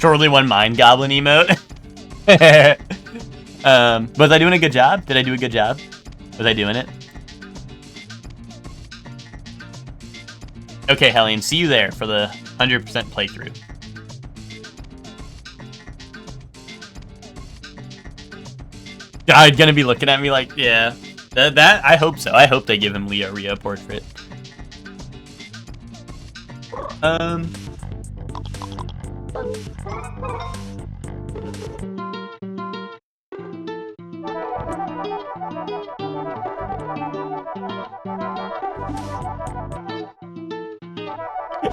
Surely one Mind Goblin emote. Was I doing a good job? Did I do a good job? Was I doing it? Okay, Hellion, see you there for the 100% playthrough. God, gonna be looking at me like, yeah. That I hope so. I hope they give him Leo Rio portrait.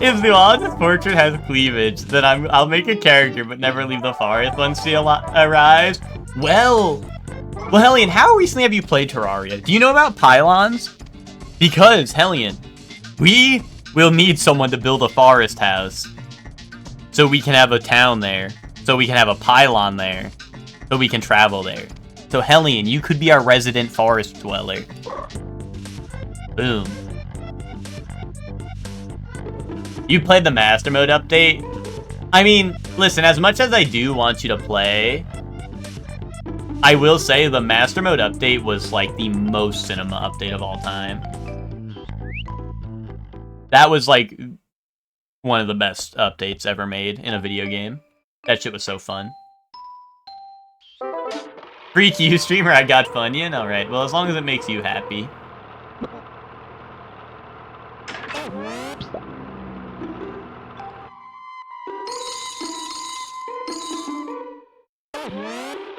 If Zoologist's portrait has cleavage, then I'll make a character but never leave the forest once she arrives. Well, Hellion, how recently have you played Terraria? Do you know about pylons? Because, Hellion, we will need someone to build a forest house. So we can have a town there. So we can have a pylon there. So we can travel there. So Hellion, you could be our resident forest dweller. Boom. You played the Master Mode update? I mean, listen, as much as I do want you to play, I will say the Master Mode update was like the most cinema update of all time. That was like one of the best updates ever made in a video game. That shit was so fun. Freak you, streamer, I got Funyun? Alright, well, as long as it makes you happy.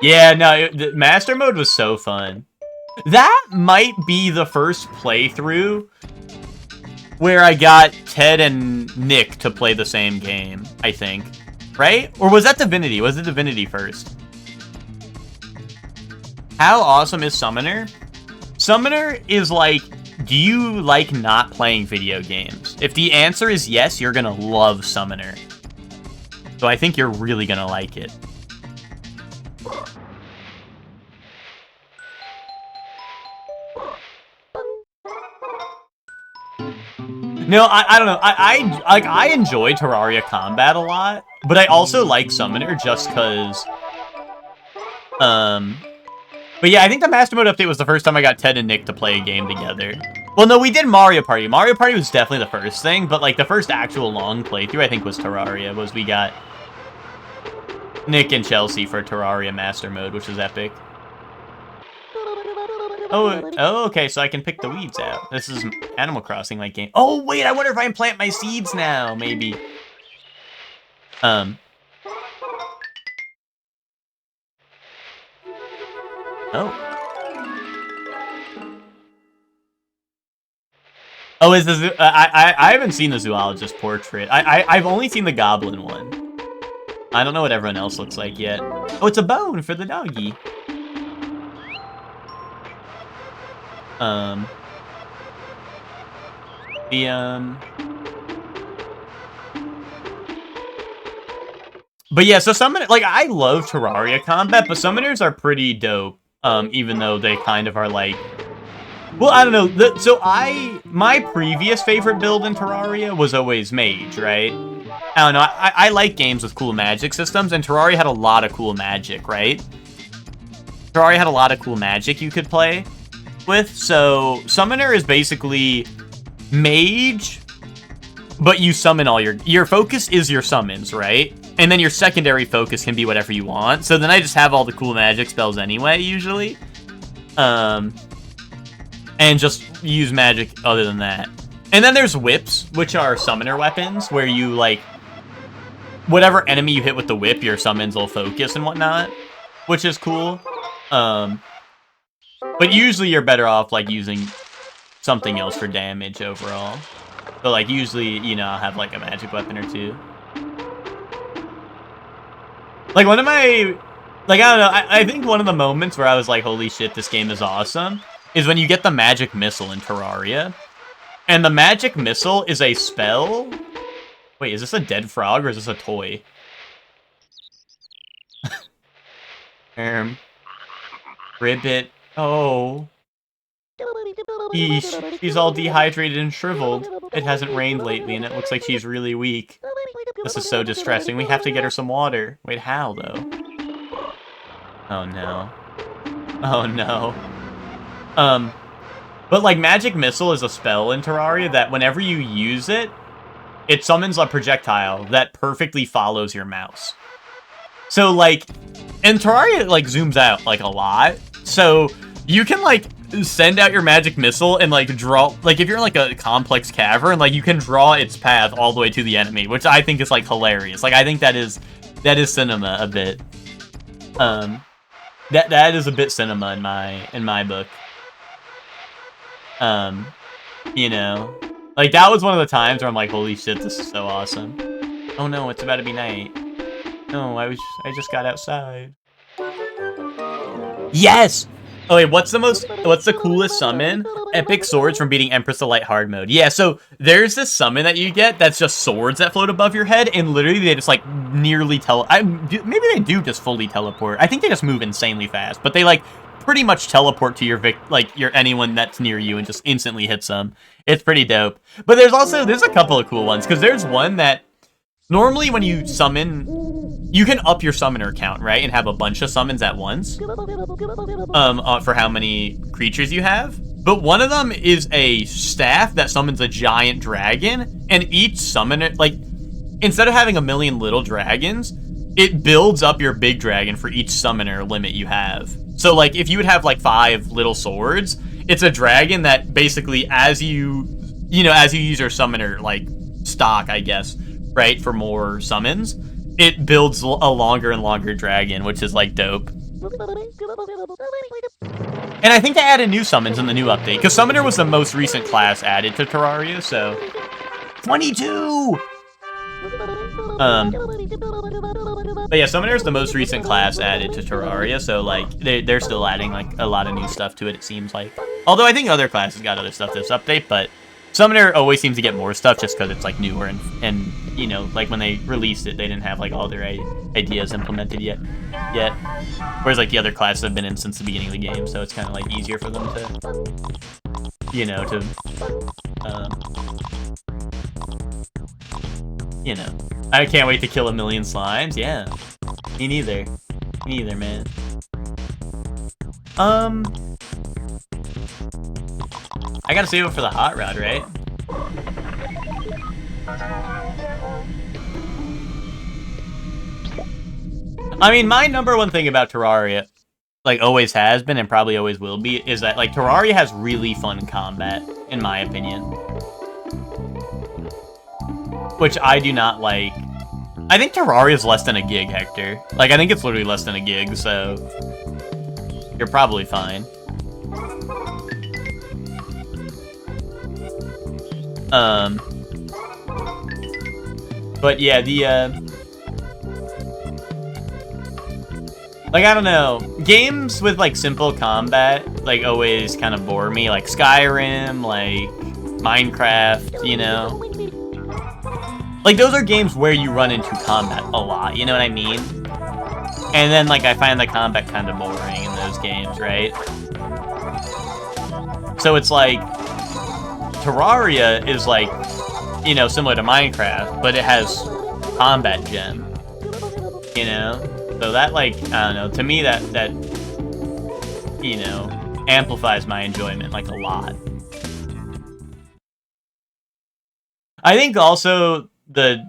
Yeah, no, the Master Mode was so fun. That might be the first playthrough where I got Ted and Nick to play the same game, I think. Right? Or was that Divinity? Was it Divinity first? How awesome is Summoner? Summoner is like, do you like not playing video games? If the answer is yes, you're gonna love Summoner. So I think you're really gonna like it. No, I don't know. I enjoy Terraria Combat a lot, but I also like Summoner just because. But yeah, I think the Master Mode update was the first time I got Ted and Nick to play a game together. Well, no, we did Mario Party. Mario Party was definitely the first thing, but like the first actual long playthrough I think was Terraria. Was we got Nick and Chelsea for Terraria Master Mode, which was epic. Oh, okay, so I can pick the weeds out. This is Animal Crossing like game. Oh, wait, I wonder if I can plant my seeds now, maybe. Oh. Oh, is the I haven't seen the zoologist portrait. I've only seen the goblin one. I don't know what everyone else looks like yet. Oh, it's a bone for the doggy. But yeah, so Summoner, like, I love Terraria Combat, but Summoners are pretty dope, even though they kind of are like, well, I don't know, my previous favorite build in Terraria was always Mage, right? I don't know, I like games with cool magic systems, and Terraria had a lot of cool magic, right? Terraria had a lot of cool magic you could play with, so Summoner is basically Mage, but you summon all your focus is your summons, right? And then your secondary focus can be whatever you want, so then I just have all the cool magic spells anyway, usually. And just use magic other than that. And then there's whips, which are summoner weapons, where you, like, whatever enemy you hit with the whip, your summons will focus and whatnot, which is cool. But usually you're better off, like, using something else for damage overall. But, like, usually, you know, I'll have, like, a magic weapon or two. Like, one of my... Like, I don't know, I think one of the moments where I was like, holy shit, this game is awesome, is when you get the Magic Missile in Terraria. And the Magic Missile is a spell... Wait, is this a dead frog or is this a toy? Ribbit. Oh. Eesh, she's all dehydrated and shriveled. It hasn't rained lately and it looks like she's really weak. This is so distressing. We have to get her some water. Wait, how, though? Oh, no. Oh, no. But, like, Magic Missile is a spell in Terraria that whenever you use it, it summons a projectile that perfectly follows your mouse. So, like, and Terraria, like, zooms out, like, a lot. So, you can, like, send out your Magic Missile and, like, draw... Like, if you're in, like, a complex cavern, like, you can draw its path all the way to the enemy, which I think is, like, hilarious. Like, I think that is cinema a bit. That is a bit cinema in my book. You know, like, that was one of the times where I'm like, holy shit, this is so awesome. Oh no, it's about to be night. No, I just got outside. Yes! Oh wait, what's the coolest summon? Epic swords from beating Empress of Light hard mode. Yeah, so there's this summon that you get that's just swords that float above your head, and literally they just, like, nearly maybe they do just fully teleport. I think they just move insanely fast, but they, like, pretty much teleport to your anyone that's near you and just instantly hits them. It's pretty dope. But there's a couple of cool ones, because there's one that normally when you summon you can up your summoner count, right? And have a bunch of summons at once. For how many creatures you have. But one of them is a staff that summons a giant dragon, and each summoner, like, instead of having a million little dragons, it builds up your big dragon for each summoner limit you have. So, like, if you would have, like, 5 little swords, it's a dragon that basically, as you use your summoner, like, stock, I guess, right, for more summons, it builds a longer and longer dragon, which is, like, dope. And I think they added new summons in the new update, because Summoner was the most recent class added to Terraria, so... 22! But yeah, Summoner is the most recent class added to Terraria, so, like, they're still adding, like, a lot of new stuff to it seems like. Although I think other classes got other stuff this update, but Summoner always seems to get more stuff just because it's, like, newer, and, you know, like, when they released it, they didn't have, like, all their ideas implemented yet. Whereas, like, the other classes have been in since the beginning of the game, so it's kind of, like, easier for them to, you know, you know. I can't wait to kill 1,000,000 slimes, yeah. Me neither. Me neither, man. I gotta save it for the hot rod, right? I mean, my number one thing about Terraria, like, always has been and probably always will be, is that, like, Terraria has really fun combat, in my opinion. Which I do not like. I think Terraria is less than a gig, Hector. Like, I think it's literally less than a gig, so... you're probably fine. But yeah, like, I don't know. Games with, like, simple combat, like, always kind of bore me. Like, Skyrim, like, Minecraft, you know? Like, those are games where you run into combat a lot, you know what I mean? And then, like, I find the combat kind of boring in those games, right? So it's like, Terraria is, like, you know, similar to Minecraft, but it has combat gem, you know? So that, like, I don't know, to me that, you know, amplifies my enjoyment, like, a lot. I think also the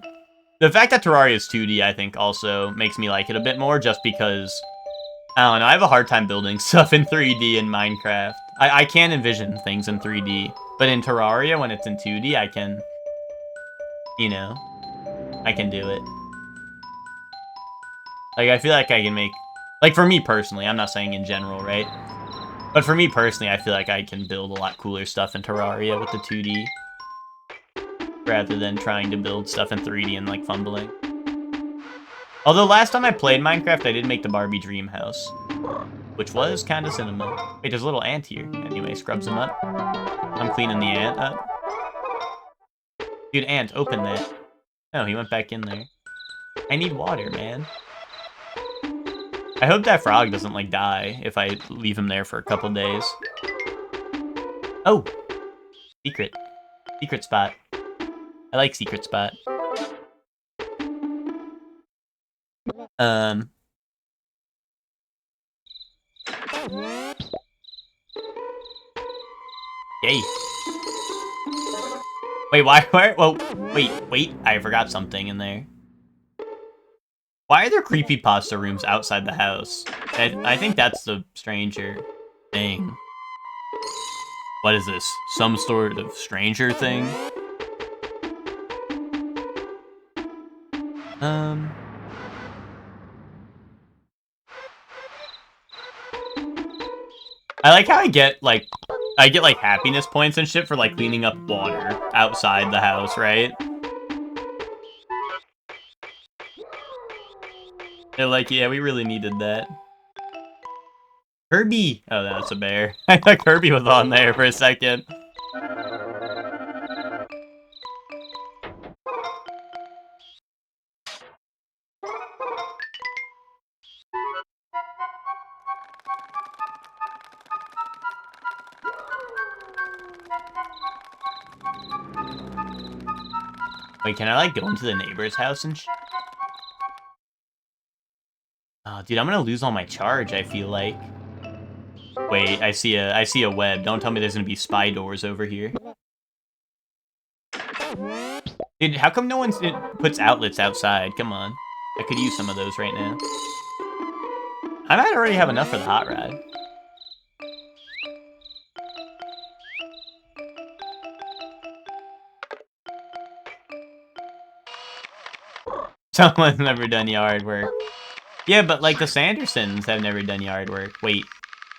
fact that Terraria is 2D, I think, also makes me like it a bit more, just because, I don't know, I have a hard time building stuff in 3D in Minecraft. I can't envision things in 3D, but in Terraria, when it's in 2D, I can, you know, I can do it. Like, I feel like I can make, like, for me personally, I'm not saying in general, right? But for me personally, I feel like I can build a lot cooler stuff in Terraria with the 2D. Rather than trying to build stuff in 3D and, like, fumbling. Although last time I played Minecraft, I did make the Barbie dream house. Which was kind of cinema. Wait, there's a little ant here. Anyway, scrubs him up. I'm cleaning the ant up. Dude, ant, open that. Oh, he went back in there. I need water, man. I hope that frog doesn't, like, die if I leave him there for a couple days. Oh! Secret. Secret spot. I like secret spot. Yay. Wait, why, well, wait, I forgot something in there. Why are there creepypasta rooms outside the house? I think that's the stranger thing. What is this? Some sort of stranger thing? I like how I get, like, happiness points and shit for, like, cleaning up water outside the house, right? They're like, yeah, we really needed that. Kirby! Oh, that's a bear. I thought Kirby was on there for a second. Wait, can I, like, go into the neighbor's house and Oh, dude, I'm gonna lose all my charge, I feel like. Wait, I see a web. Don't tell me there's gonna be spy doors over here. Dude, how come no one puts outlets outside? Come on. I could use some of those right now. I might already have enough for the hot rod. Someone's never done yard work. Yeah, but like the Sandersons have never done yard work. Wait,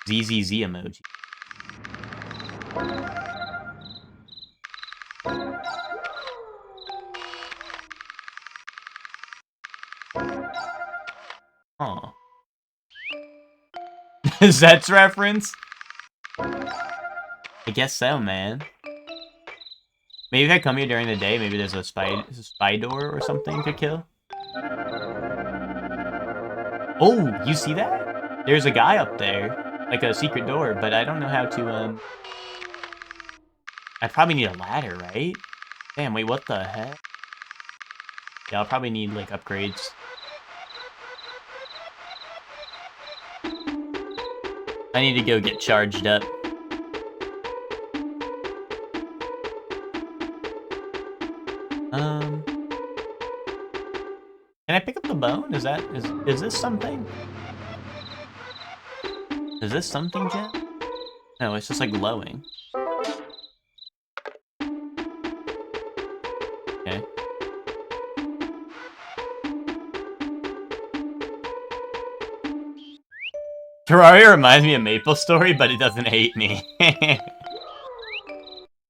ZZZ emoji. Oh. Zets reference? I guess so, man. Maybe if I come here during the day, maybe there's a spy door or something to kill. Oh, you see that? There's a guy up there, like a secret door, but I don't know how to, I probably need a ladder, right? Damn, wait, what the heck? Yeah, I'll probably need, like, upgrades. I need to go get charged up. Can I pick up the bone? Is this something? Is this something, Jet? No, it's just like glowing. Okay. Terraria reminds me of MapleStory, but it doesn't hate me.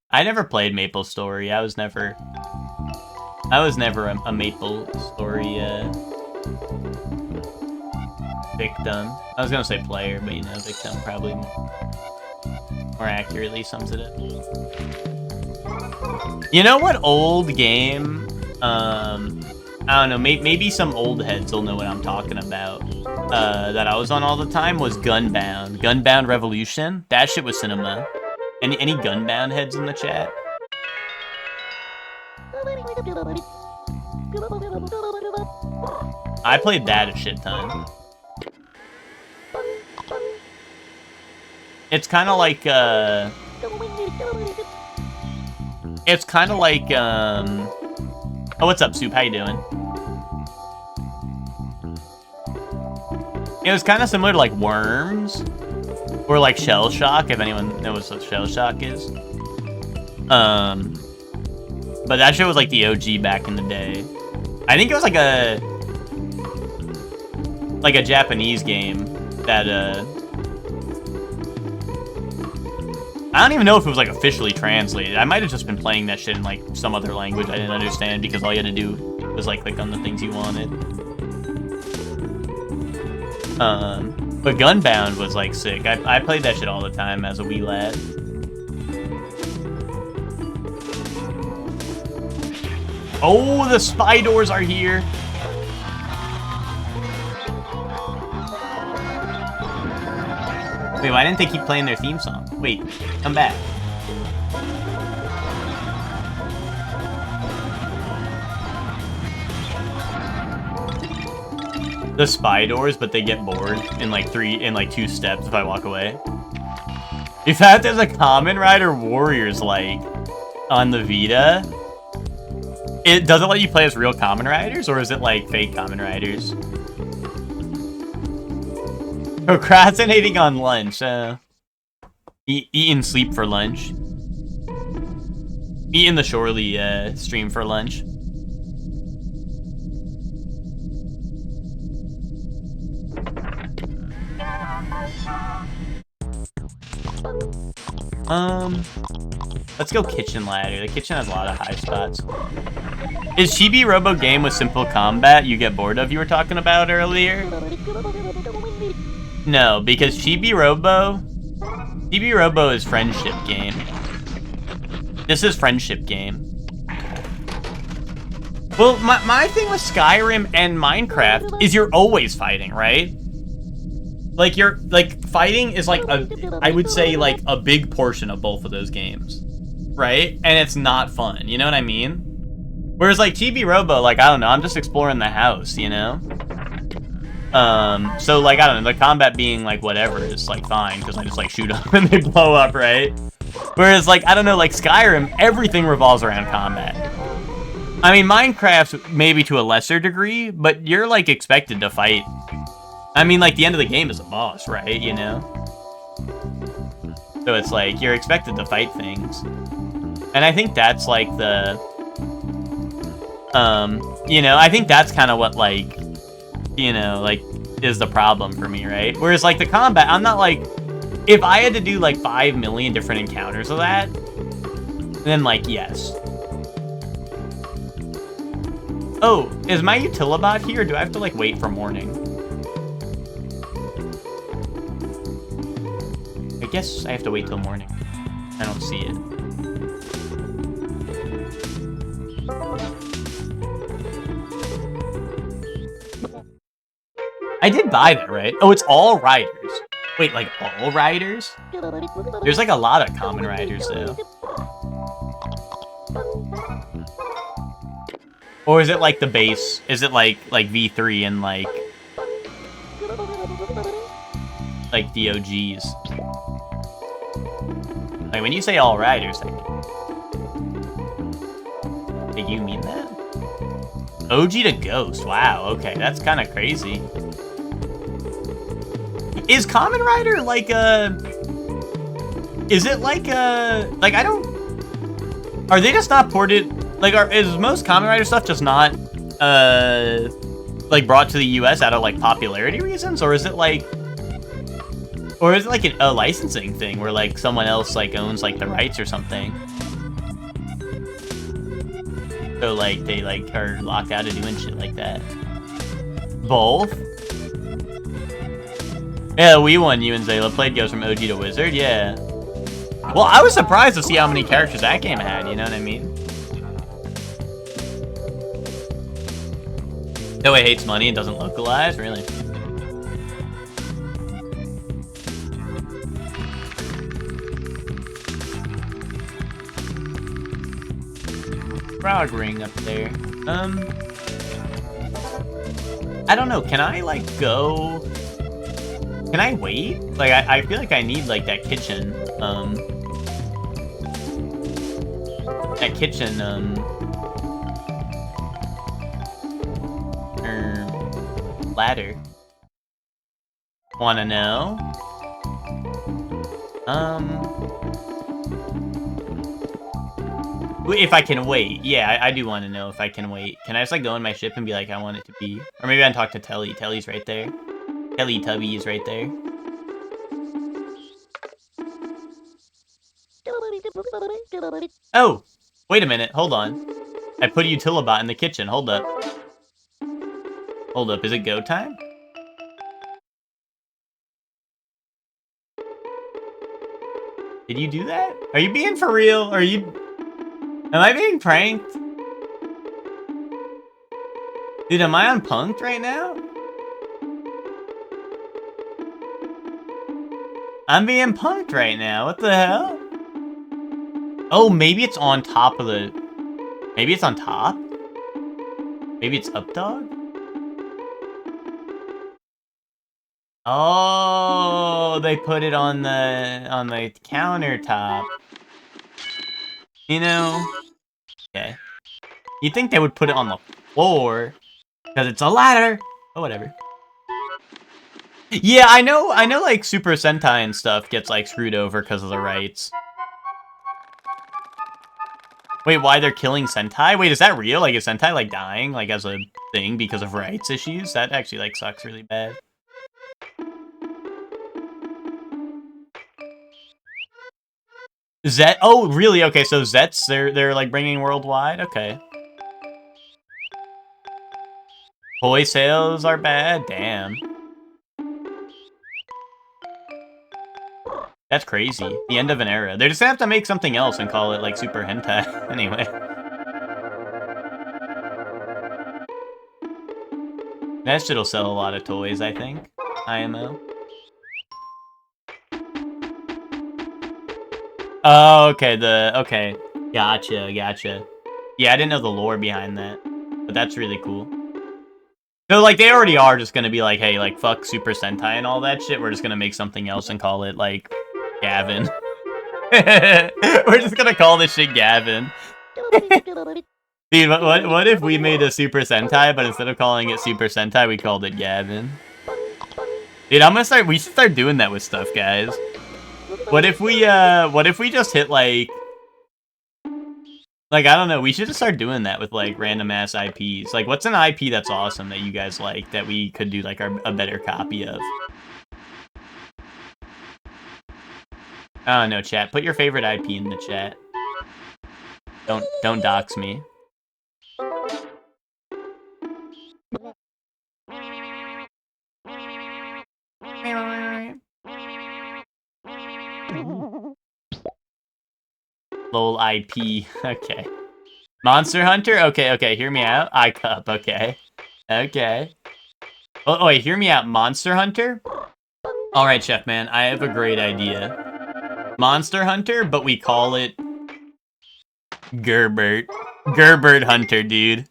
I never played MapleStory. I was never a MapleStory victim. I was gonna say player, but you know, victim probably more accurately sums it up. You know what old game? I don't know. Maybe some old heads will know what I'm talking about. That I was on all the time was Gunbound. Gunbound Revolution. That shit was cinema. Any Gunbound heads in the chat? I played that a shit ton. It's kind of like, oh, what's up, Soup? How you doing? It was kind of similar to, like, Worms. Or, like, Shell Shock, if anyone knows what Shell Shock is. But that shit was, like, the OG back in the day. I think it was, like a Japanese game that, I don't even know if it was, like, officially translated. I might have just been playing that shit in, like, some other language I didn't understand because all you had to do was, like, click on the things you wanted. But Gunbound was, like, sick. I played that shit all the time as a wee lad. Oh, the spy doors are here! Wait, why didn't they keep playing their theme song? Wait, come back. The spy doors, but they get bored in like 2 steps if I walk away. In fact, there's a Kamen Rider Warriors like on the Vita. It doesn't let you play as real Kamen Riders, or is it like fake Kamen Riders? Procrastinating on lunch. Eat and sleep for lunch. Eat in the Shorely stream for lunch. Let's go kitchen ladder. The kitchen has a lot of high spots. Is Chibi-Robo game with simple combat you get bored of you were talking about earlier? No, because Chibi-Robo is friendship game. This is friendship game. Well, my thing with Skyrim and Minecraft is you're always fighting, right? Like, fighting is like I would say like a big portion of both of those games, right? And it's not fun, you know what I mean? Whereas like Chibi-Robo, like, I don't know, I'm just exploring the house, you know? So, like, I don't know, the combat being, like, whatever is, like, fine, because I just, like, shoot them and they blow up, right? Whereas, like, I don't know, like, Skyrim, everything revolves around combat. I mean, Minecraft, maybe to a lesser degree, but you're, like, expected to fight. I mean, like, the end of the game is a boss, right, you know? So it's, like, you're expected to fight things. And I think that's, like, the... you know, I think that's kind of what, like... You know, like, is the problem for me, right? Whereas, like, the combat, I'm not, like... If I had to do, like, 5 million different encounters of that, then, like, yes. Oh, is my Utilibot here, or do I have to, like, wait for morning? I guess I have to wait till morning. I don't see it. I did buy that, right? Oh, it's all riders. Wait, like all riders? There's like a lot of common riders though. Or is it like the base? Is it like V3 and like the OGs? Like when you say all riders, like, do you mean that? OG to Ghost. Wow. Okay, that's kind of crazy. Is Common Rider like a... Is it like a... Like, I don't... Are they just not ported... Like, is most Common Rider stuff just not, like, brought to the US out of, like, popularity reasons? Or is it, like... Or is it, like, a licensing thing where, like, someone else, like, owns, like, the rights or something? So, like, they, like, are locked out of doing shit like that. Both? Yeah, we won, you and Zayla played goes from OG to Wizard, yeah. Well, I was surprised to see how many characters that game had, you know what I mean? No, it hates money and doesn't localize, really? Frog ring up there. I don't know, can I, like, go... Can I wait? Like, I feel like I need, like, that kitchen, ladder. Wanna know? If I can wait. Yeah, I do want to know if I can wait. Can I just, like, go in my ship and be like, I want it to be... Or maybe I can talk to Telly. Telly's right there. Teletubby is right there. Oh! Wait a minute, hold on. I put a Utilibot in the kitchen, hold up. Hold up, is it go time? Did you do that? Are you being for real? Are you... Am I being pranked? Dude, am I on Punk'd right now? I'm being punked right now. What the hell? Oh, maybe it's on top of the... Maybe it's on top? Maybe it's up, dog? Oh, they put it on the countertop. You know? Okay. You'd think they would put it on the floor. Because it's a ladder. Oh, whatever. Yeah, I know, like, Super Sentai and stuff gets, like, screwed over because of the rights. Wait, why they're killing Sentai? Wait, is that real? Like, is Sentai, like, dying, like, as a thing because of rights issues? That actually, like, sucks really bad. Zet? Oh, really? Okay, so Zets, they're, like, bringing worldwide? Okay. Toy sales are bad? Damn. That's crazy. The end of an era. They're just gonna have to make something else and call it, like, Super Hentai. Anyway. That shit'll sell a lot of toys, I think. IMO. Oh, okay, okay. Gotcha. Yeah, I didn't know the lore behind that. But that's really cool. So, like, they already are just gonna be like, hey, like, fuck Super Sentai and all that shit. We're just gonna make something else and call it, like, Gavin. We're just gonna call this shit Gavin. Dude, what if we made a Super Sentai, but instead of calling it Super Sentai, we called it Gavin? Dude, we should start doing that with stuff, guys. What if we just hit, like, I don't know, we should just start doing that with, like, random-ass IPs. Like, what's an IP that's awesome that you guys like that we could do, like, a better copy of? I don't know, chat. Put your favorite IP in the chat. Don't dox me. Lol IP. Okay. Monster Hunter? Okay, hear me out. iCup, okay. Okay. Oh, wait, hear me out. Monster Hunter? Alright, Chef Man, I have a great idea. Monster Hunter, but we call it Gerbert. Gerbert Hunter, dude.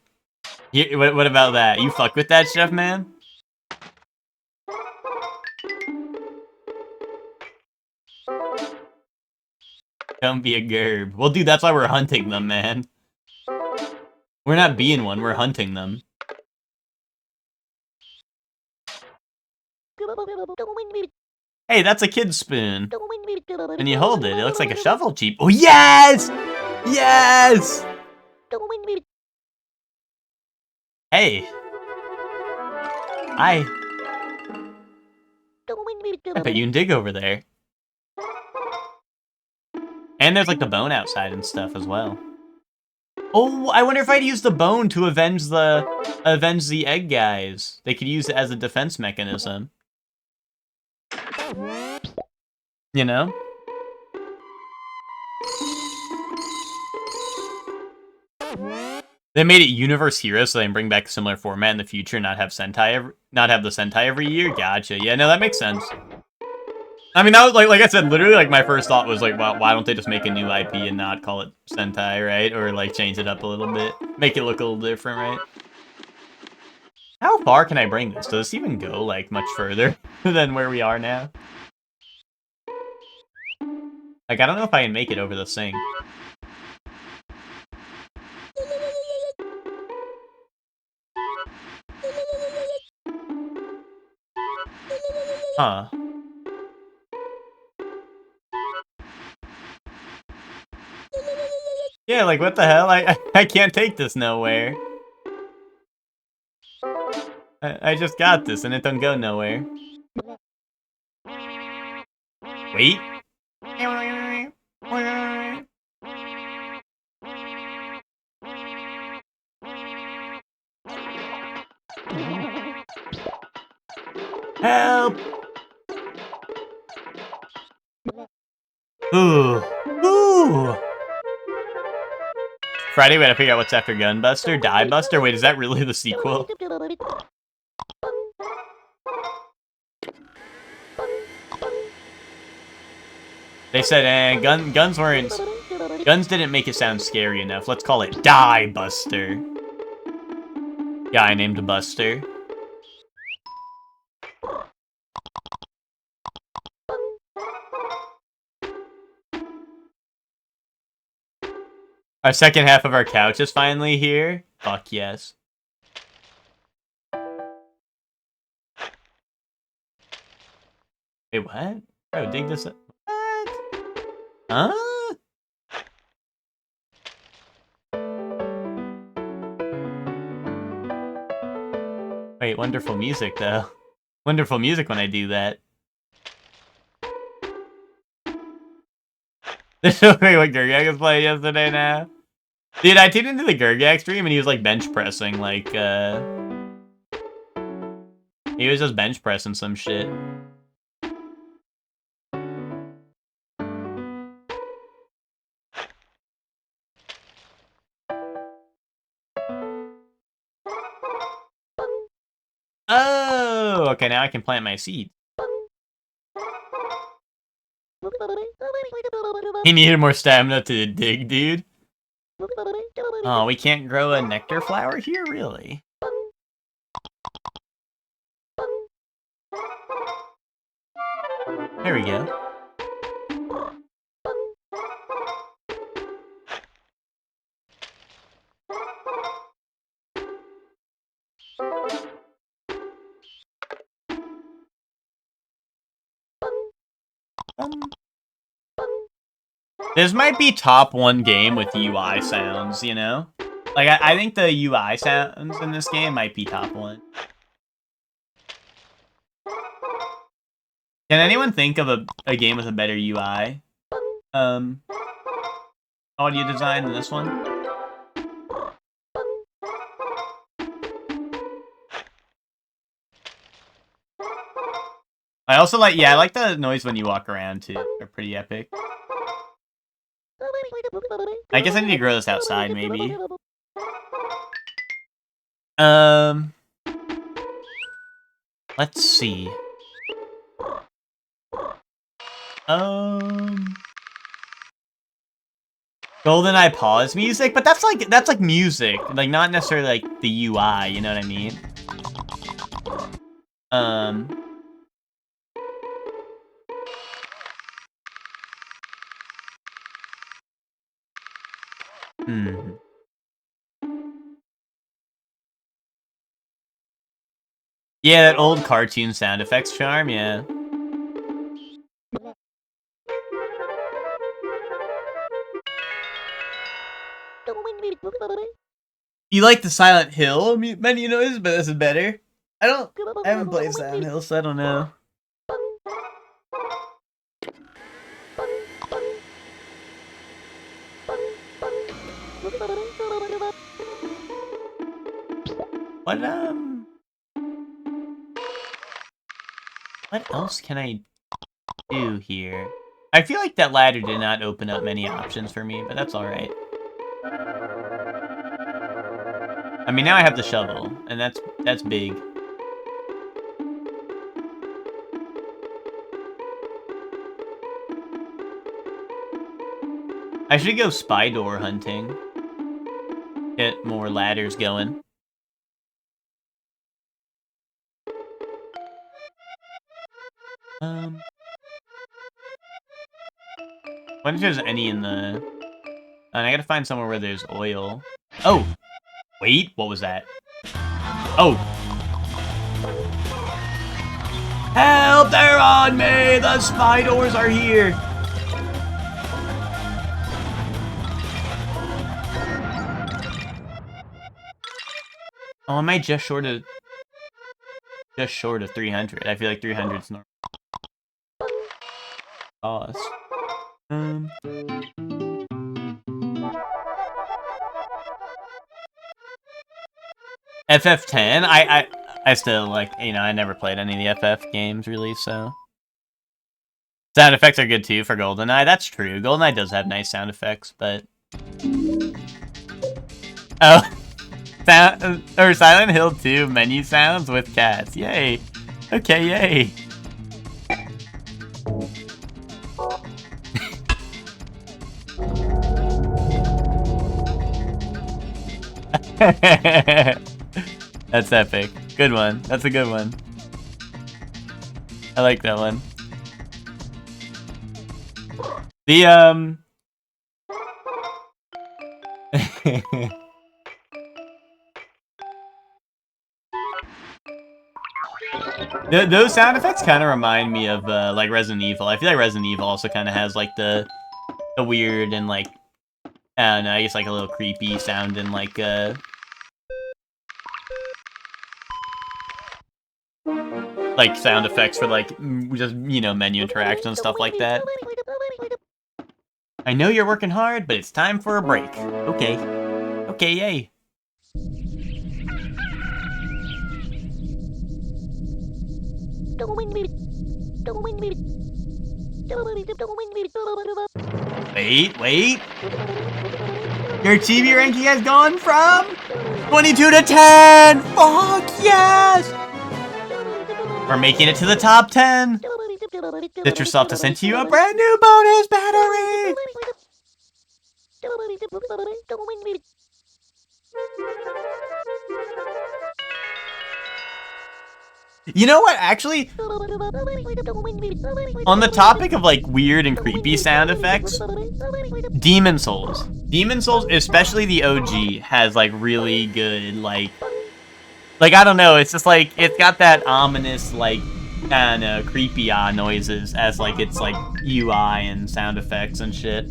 What about that? You fuck with that, Chef Man? Don't be a Gerb. Well, dude, that's why we're hunting them, man. We're not being one, we're hunting them. Hey, that's a kid's spoon. And you hold it, it looks like a shovel cheap. Oh, yes! Yes! Hey. Hi. I bet you can dig over there. And there's like the bone outside and stuff as well. Oh, I wonder if I'd use the bone to avenge the egg guys. They could use it as a defense mechanism. You know? They made it Universe Heroes so they can bring back a similar format in the future, not have the Sentai every year. Gotcha. Yeah, no, that makes sense. I mean, that was like I said, literally, like my first thought was like, well, why don't they just make a new IP and not call it Sentai, right? Or like change it up a little bit, make it look a little different, right? How far can I bring this? Does this even go like much further than where we are now? Like, I don't know if I can make it over the sink. Huh. Yeah, like, what the hell? I can't take this nowhere. I just got this, and it don't go nowhere. Wait. Help! Ooh. Ooh! Friday, we gotta figure out what's after Gunbuster. Die Buster? Wait, is that really the sequel? They said, guns weren't... Guns didn't make it sound scary enough. Let's call it Die Buster. Guy named Buster. Our second half of our couch is finally here. Fuck yes. Wait, what? Bro, dig this up. What? Huh? Wait, wonderful music, though. Wonderful music when I do that. Wait, what Gurgak was playing yesterday now? Dude, I tuned into the Gurgak stream and he was like bench pressing, like, he was just bench pressing some shit. Oh, okay, now I can plant my seed. He needed more stamina to dig, dude. Oh, we can't grow a nectar flower here? Really? There we go. This might be top 1 game with UI sounds, you know? Like, I think the UI sounds in this game might be top 1. Can anyone think of a game with a better UI? Audio design than this one? I also like, yeah, I like the noise when you walk around, too. They're pretty epic. I guess I need to grow this outside, maybe. Let's see. GoldenEye pause music, but that's like music, like not necessarily like the UI, you know what I mean? Yeah, that old cartoon sound effects charm, yeah. You like the Silent Hill menu noise, but this is better. I haven't played Silent Hill, so I don't know. What else can I do here? I feel like that ladder did not open up many options for me, but that's alright. I mean, now I have the shovel, and that's big. I should go spy door hunting. Get more ladders going. I wonder if there's any in the... And I gotta find somewhere where there's oil. Oh! Wait, what was that? Oh! Help! They're on me! The spy doors are here! Oh, am I just short of 300? I feel like 300's normal. Cost. FF10? I still, like, you know, I never played any of the FF games, really, so... Sound effects are good, too, for GoldenEye. That's true. GoldenEye does have nice sound effects, but... Oh. Silent Hill 2 menu sounds with cats. Yay. Okay, yay. That's epic. Good one. That's a good one. I like that one. The, those sound effects kind of remind me of, like, Resident Evil. I feel like Resident Evil also kind of has, like, the weird and, like, I don't know, I guess, like, a little creepy sound and, like, sound effects for, like, just, you know, menu interaction and stuff like that. I know you're working hard, but it's time for a break. Okay. Okay, yay. Wait. Your TV ranking has gone from 22 to 10! Fuck yes! We're making it to the top 10! Get yourself to send to you a brand new bonus battery! You know what? Actually, on the topic of like weird and creepy sound effects, Demon Souls. Demon Souls, especially the OG, has like really good like I don't know, it's just like it's got that ominous like kind of creepy noises as like it's like UI and sound effects and shit.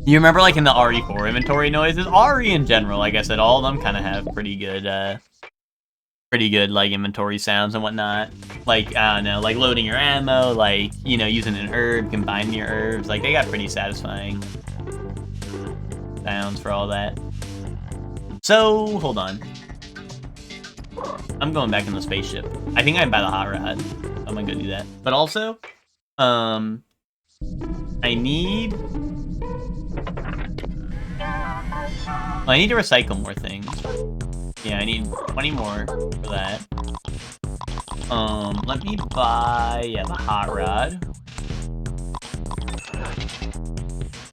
You remember like in the RE4 inventory noises? RE in general, like I said, all of them kind of have pretty good like inventory sounds and whatnot. Like, I don't know, like loading your ammo, like, you know, using an herb, combining your herbs. Like, they got pretty satisfying sounds for all that. So, hold on. I'm going back in the spaceship. I think I'm by the hot rod. I'm gonna go do that. But also, I need to recycle more things. Yeah, I need 20 more for that. Let me buy, the hot rod.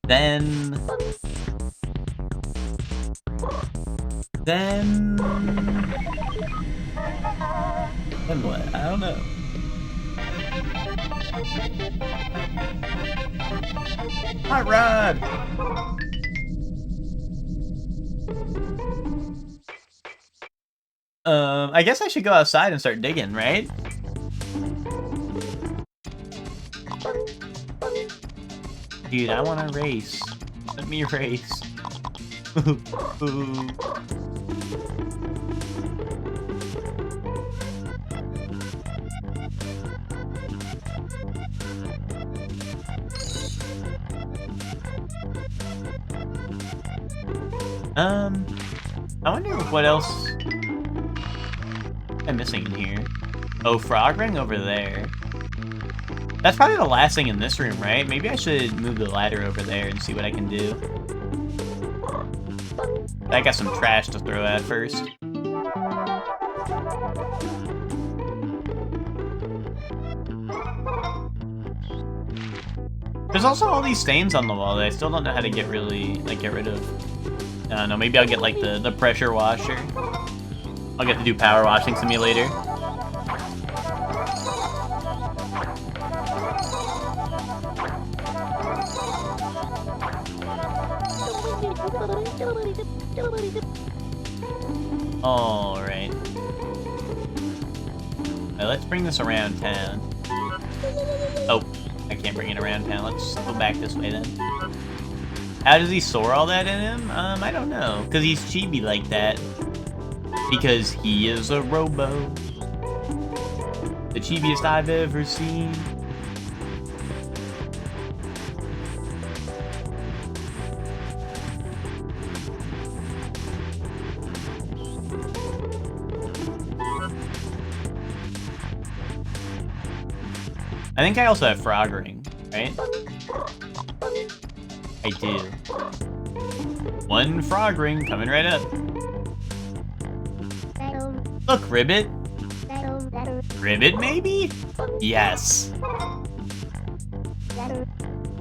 Then what? I don't know. Hot rod! I guess I should go outside and start digging, right? Dude, I want to race. Let me race. I wonder what else I'm missing in here. Oh, frog ring over there. That's probably the last thing in this room, right? Maybe I should move the ladder over there and see what I can do. I got some trash to throw at first. There's also all these stains on the wall that I still don't know how to get rid of. I don't know, maybe I'll get like the pressure washer. I'll get to do power washing simulator. Alright. Let's bring this around town. Oh, I can't bring it around town. Let's go back this way then. How does he store all that in him? I don't know. Because he's chibi like that. Because he is a robo. The chibiest I've ever seen. I think I also have frog ring, right? I do. One frog ring coming right up. Look, Ribbit. Ribbit, maybe? Yes.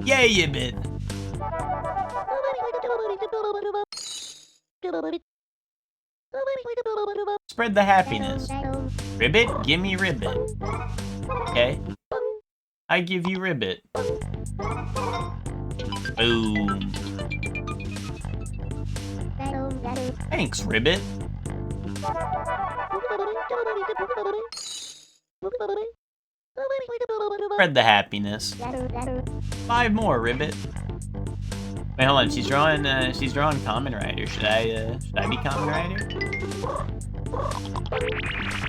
Yay, Ribbit. Spread the happiness. Ribbit, give me Ribbit. Okay. I give you Ribbit. Boom. Thanks, Ribbit. Spread the happiness. 5 more, Ribbit. Wait, hold on. She's drawing Kamen Rider. Should I be Kamen Rider?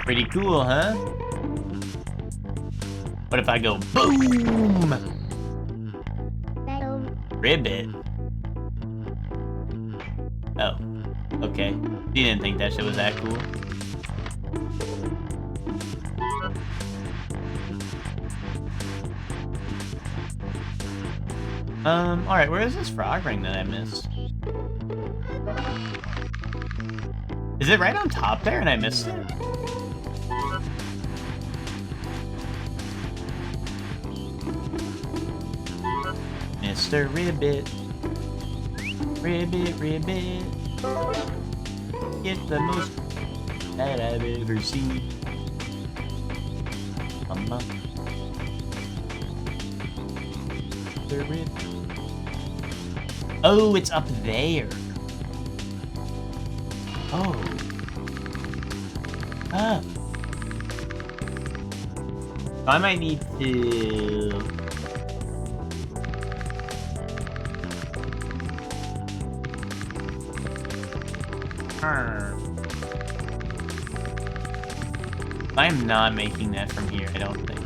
Pretty cool, huh? What if I go boom? Ribbit. Oh, okay. You didn't think that shit was that cool. Alright, where is this frog ring that I missed? Is it right on top there and I missed it? Mr. Ribbit. Ribbit, Ribbit. Get the most that I've ever seen. Oh, it's up there. Oh. Ah. I might need to... I'm not making that from here, I don't think.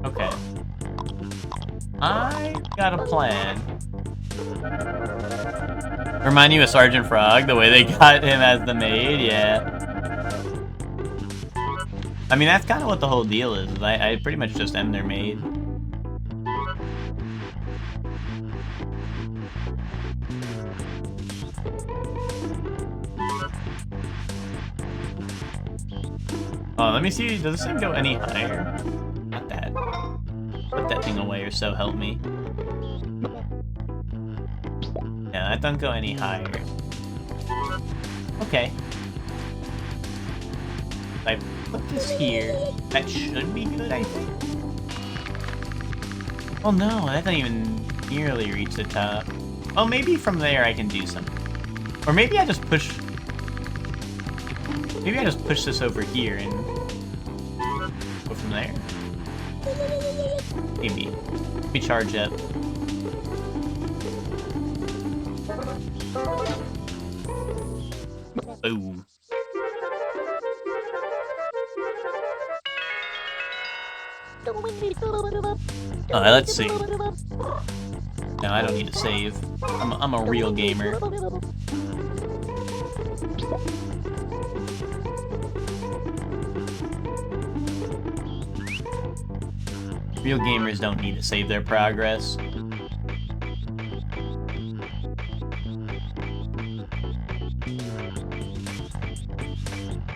Okay. I got a plan. Remind you of Sergeant Frog, the way they got him as the maid, yeah. I mean, that's kind of what the whole deal is. I pretty much just am their maid. Oh, let me see. Does this thing go any higher? Not that. Put that thing away or so help me. Yeah, that doesn't go any higher. Okay. If I put this here, that should be good, I think. Oh no, that doesn't even nearly reach the top. Oh, maybe from there I can do something. Or maybe I just push... Maybe I just push this over here and go from there. Maybe. Let me charge up. Boom. Alright, let's see. No, I don't need to save. I'm a real gamer. Real gamers don't need to save their progress.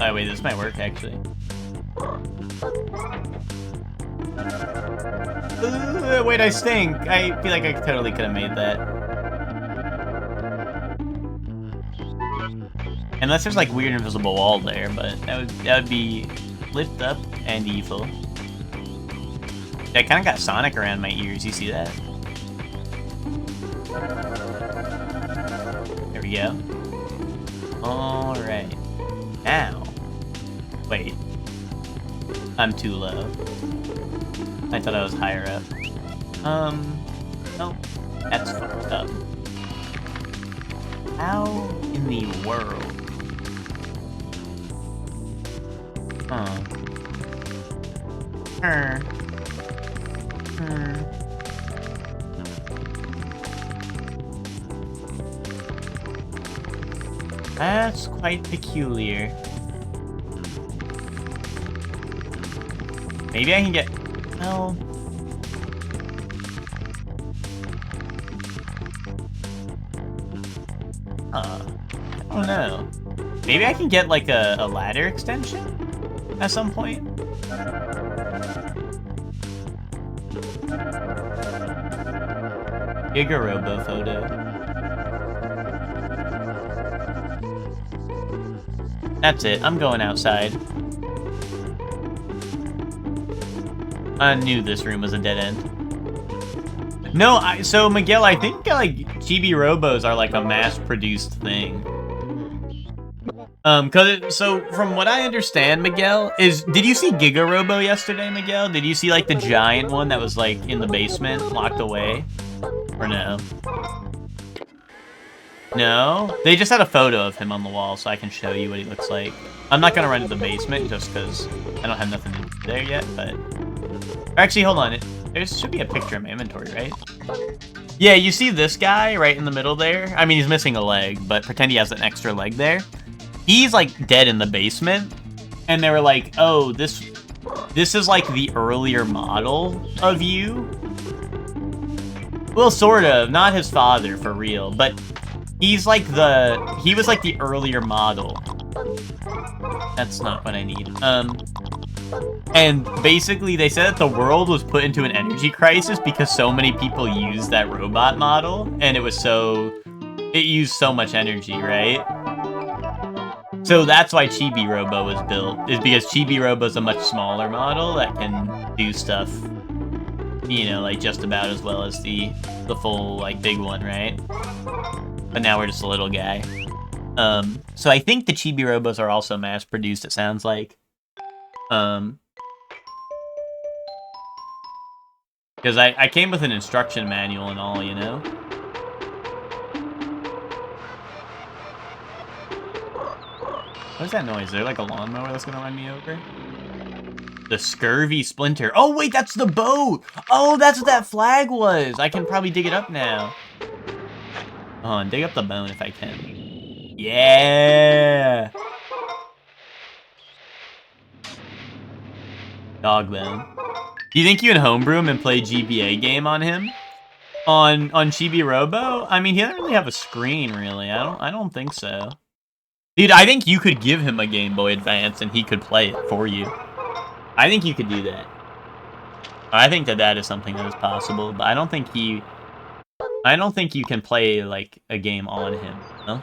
Oh wait, this might work actually. Wait, I stink. I feel like I totally could have made that. Unless there's like weird invisible wall there, but that would be lit up and evil. I kind of got Sonic around my ears, you see that? There we go. Alright. Now. Wait. I'm too low. I thought I was higher up. No. That's fucked up. How in the world? Huh. That's quite peculiar. Maybe I can get... No. I don't know. Maybe I can get like a ladder extension at some point? Chibi-Robo photo. That's it. I'm going outside. I knew this room was a dead end. No, so Miguel, I think like Chibi-Robos are like a mass-produced thing. So from what I understand, Miguel, did you see Giga-Robo yesterday, Miguel? Did you see like the giant one that was like in the basement, locked away? Or no? No? They just had a photo of him on the wall, so I can show you what he looks like. I'm not gonna run to the basement just because I don't have nothing there yet, but... Actually, hold on. There should be a picture in my inventory, right? Yeah, you see this guy right in the middle there? I mean, he's missing a leg, but pretend he has an extra leg there. He's, like, dead in the basement. And they were like, oh, this is, like, the earlier model of you. Well, sort of. Not his father, for real. But he's, like, he was, like, the earlier model. That's not what I need. And basically, they said that the world was put into an energy crisis because so many people used that robot model, and it used so much energy, right? So that's why Chibi-Robo was built, is because Chibi-Robo is a much smaller model that can do stuff, you know, like just about as well as the full, like, big one, right? But now we're just a little guy. So I think the Chibi-Robos are also mass-produced, it sounds like. Because I came with an instruction manual and all, you know? What's that noise? Is there like a lawnmower that's gonna run me over? The scurvy splinter. Oh, wait, that's the boat! Oh, that's what that flag was! I can probably dig it up now. Oh, and dig up the bone if I can. Yeah! Dog bone. Do you think you can homebrew him and play GBA game on him? On Chibi-Robo? I mean, he doesn't really have a screen, really. I don't think so. Dude, I think you could give him a Game Boy Advance and he could play it for you. I think you could do that. I think that is something that is possible, but I don't think you can play, like, a game on him, no?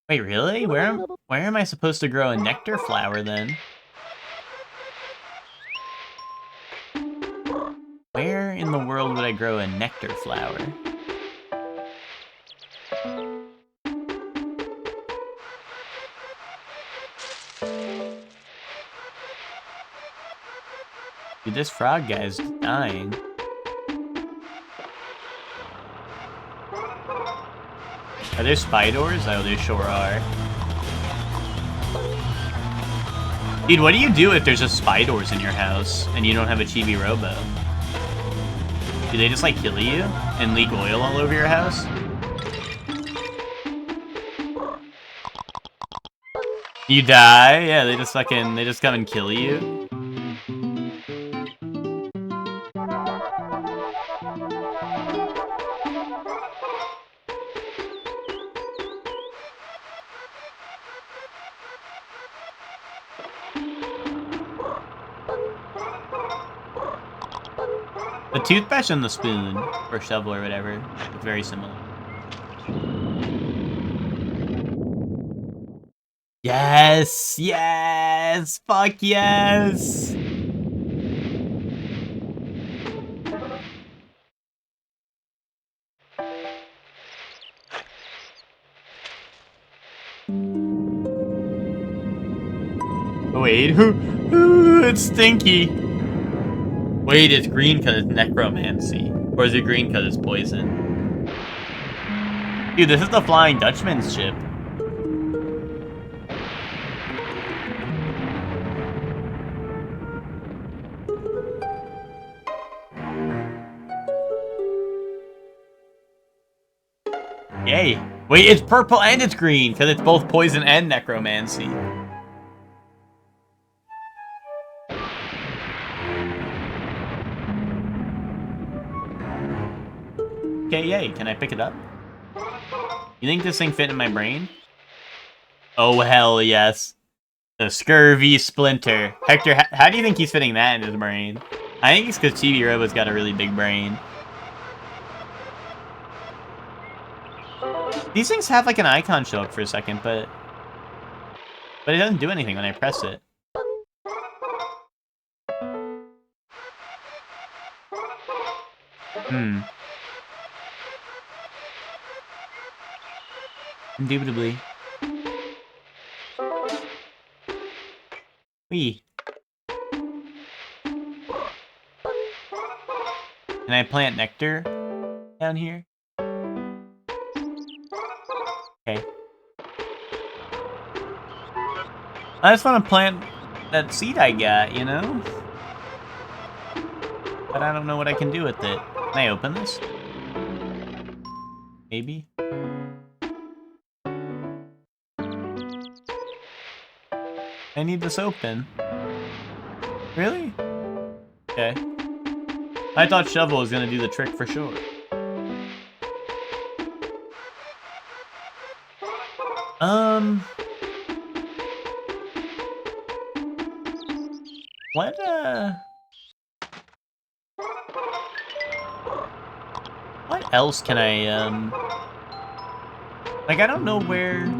Wait, really? Where am I supposed to grow a nectar flower, then? Where in the world would I grow a nectar flower? Dude, this frog guy's dying. Are there spiders? Oh, there sure are. Dude, what do you do if there's just spiders in your house and you don't have a Chibi-Robo? Do they just, like, kill you and leak oil all over your house? You die? Yeah, they just come and kill you. The toothbrush and the spoon, or shovel or whatever, look very similar. Yes! Yes! Fuck yes! Wait, it's stinky. Wait, it's green because it's necromancy. Or is it green because it's poison? Dude, this is the Flying Dutchman's ship. Yay. Wait, it's purple and it's green because it's both poison and necromancy. Okay, yay. Can I pick it up? You think this thing fit in my brain? Oh, hell yes. The scurvy splinter. Hector, how do you think he's fitting that in his brain? I think it's because Chibi-Robo's got a really big brain. These things have, like, an icon show up for a second, but it doesn't do anything when I press it. Indubitably. Wee. Can I plant nectar down here? Okay. I just want to plant that seed I got, you know? But I don't know what I can do with it. Can I open this? Maybe? I need this open. Really? Okay. I thought shovel was gonna do the trick for sure. What, what else can I, like, I don't know where...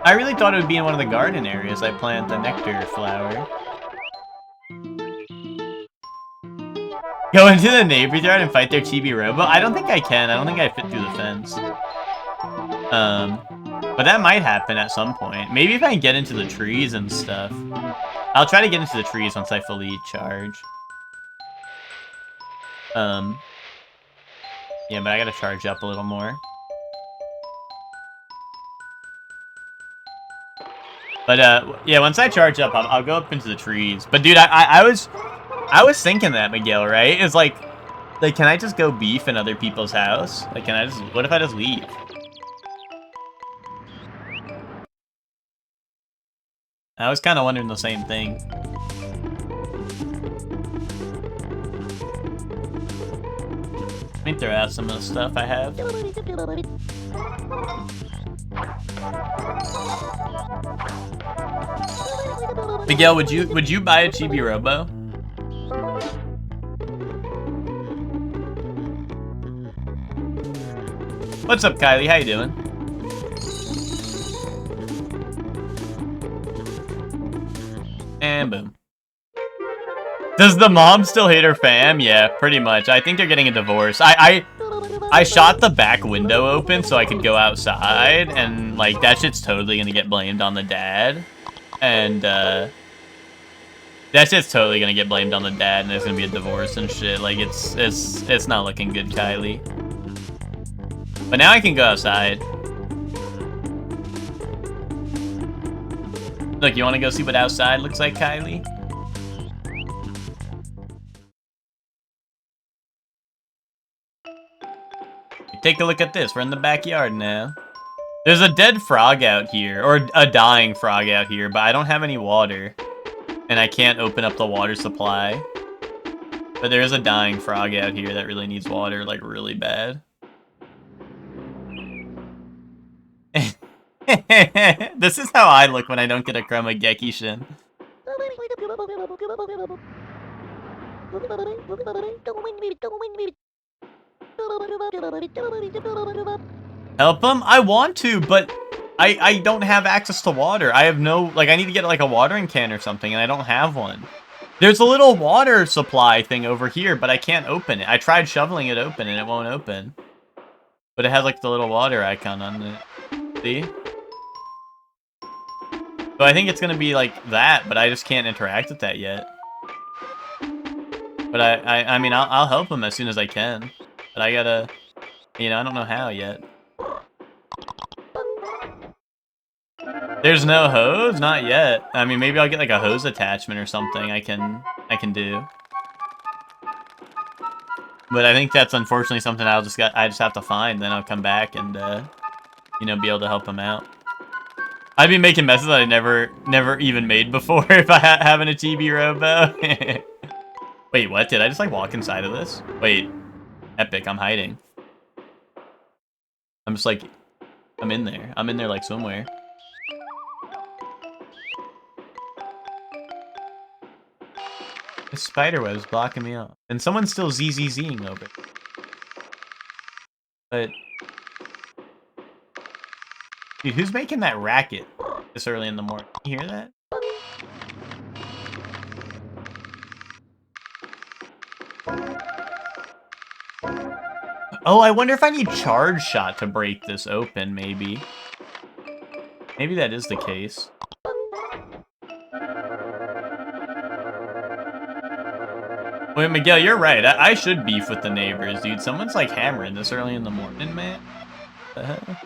I really thought it would be in one of the garden areas I plant the nectar flower. Go into the neighbor yard and fight their Chibi-Robo? I don't think I can. I don't think I fit through the fence. But that might happen at some point. Maybe if I can get into the trees and stuff. I'll try to get into the trees once I fully charge. Yeah, but I gotta charge up a little more. But, yeah, once I charge up, I'll go up into the trees. But, dude, I was thinking that, Miguel, right? It's like, can I just go beef in other people's house? Like, can I just, what if I just leave? I was kind of wondering the same thing. Let me throw out some of the stuff I have. Miguel, would you buy a Chibi-Robo? What's up, Kylie? How you doing? And boom. Does the mom still hate her fam? Yeah, pretty much. I think they're getting a divorce. I shot the back window open so I could go outside, and like that shit's totally gonna get blamed on the dad. And that shit's totally gonna get blamed on the dad, and there's gonna be a divorce and shit. Like it's not looking good, Kylie. But now I can go outside. Look, you wanna go see what outside looks like, Kylie? Take a look at this. We're in the backyard now. There's a dead frog out here, or a dying frog out here, but I don't have any water. And I can't open up the water supply. But there is a dying frog out here that really needs water, like, really bad. This is how I look when I don't get a Chroma Gekishin. Help him? I want to, but I don't have access to water. I have no, like, I need to get, like, a watering can or something, and I don't have one. There's a little water supply thing over here, but I can't open it. I tried shoveling it open, and it won't open. But it has, like, the little water icon on it. See? So I think it's gonna be, like, that, but I just can't interact with that yet. But I mean, I'll help him as soon as I can. But I gotta, you know, I don't know how yet. There's no hose? Not yet. I mean, maybe I'll get like a hose attachment or something I can do. But I think that's unfortunately something I just have to find, then I'll come back and you know, be able to help him out. I'd be making messes that I never even made before if I having a Chibi-Robo. Wait, what? Did I just like walk inside of this? Wait. Epic, I'm hiding. I'm just like, I'm in there. I'm in there like somewhere. The spider web's blocking me off. And someone's still ZZZing over it. But... Dude, who's making that racket this early in the morning? You hear that? Oh, I wonder if I need charge shot to break this open, maybe. Maybe that is the case. Wait, Miguel, you're right. I should beef with the neighbors, dude. Someone's like hammering this early in the morning, man. What the hell?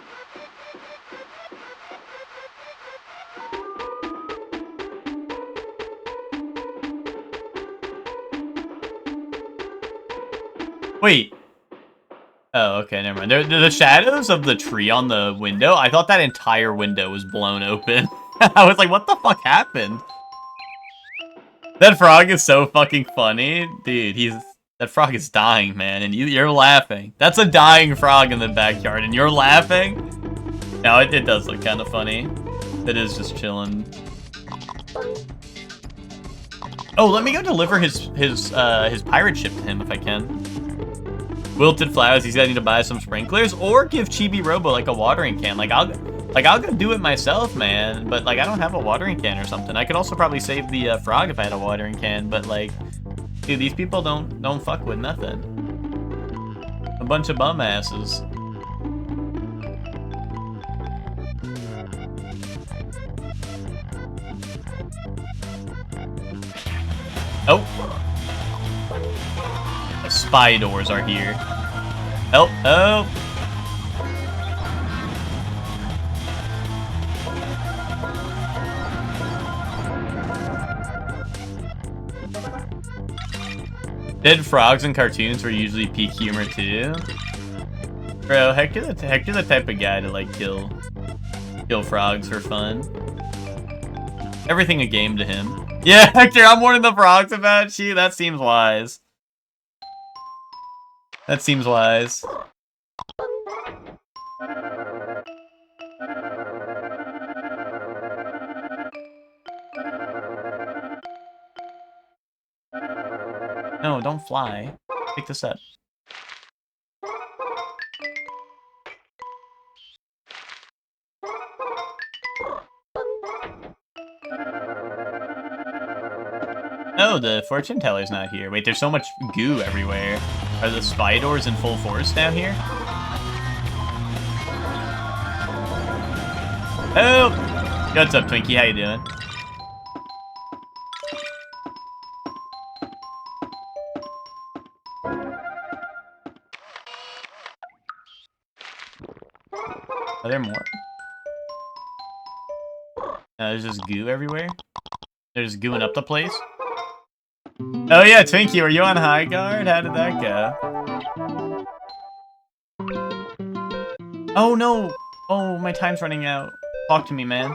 Wait. Oh, okay, never mind. The shadows of the tree on the window, I thought that entire window was blown open. I was like, what the fuck happened? That frog is so fucking funny. Dude, that frog is dying, man, and you're laughing. That's a dying frog in the backyard, and you're laughing? No, it does look kind of funny. It is just chilling. Oh, let me go deliver his pirate ship to him if I can. Wilted flowers. He's gonna need to buy some sprinklers or give Chibi-Robo like a watering can. Like I'll go do it myself, man. But like I don't have a watering can or something. I could also probably save the frog if I had a watering can. But like, dude, these people don't fuck with nothing. A bunch of bum asses. Oh. The spy doors are here. Oh, oh. Dead frogs in cartoons were usually peak humor too. Bro, Hector's the type of guy to like kill frogs for fun. Everything a game to him. Yeah, Hector, I'm warning the frogs about you. That seems wise. That seems wise. No, don't fly. Pick this up. Oh, the fortune teller's not here. Wait, there's so much goo everywhere. Are the spy doors in full force down here? Oh! What's up, Twinkie? How you doing? Are there more? There's just goo everywhere? There's gooing up the place? Oh yeah, Twinkie, were you on high guard? How did that go? Oh no! Oh, my time's running out. Talk to me, man.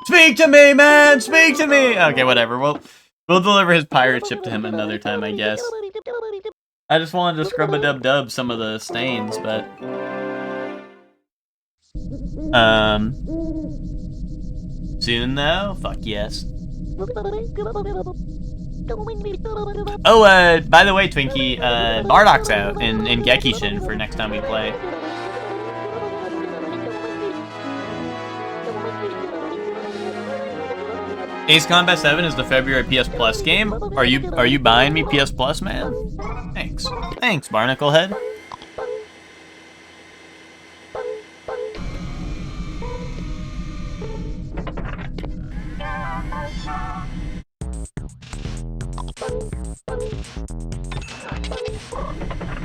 Speak to me, man! Speak to me! Okay, whatever. We'll deliver his pirate ship to him another time, I guess. I just wanted to scrub-a-dub-dub some of the stains, but... Soon, though? Fuck yes. Oh, by the way, Twinkie, Bardock's out in Gekishin for next time we play. Ace Combat 7 is the February PS Plus game. Are you buying me PS Plus, man? Thanks. Thanks, Barnacle Head.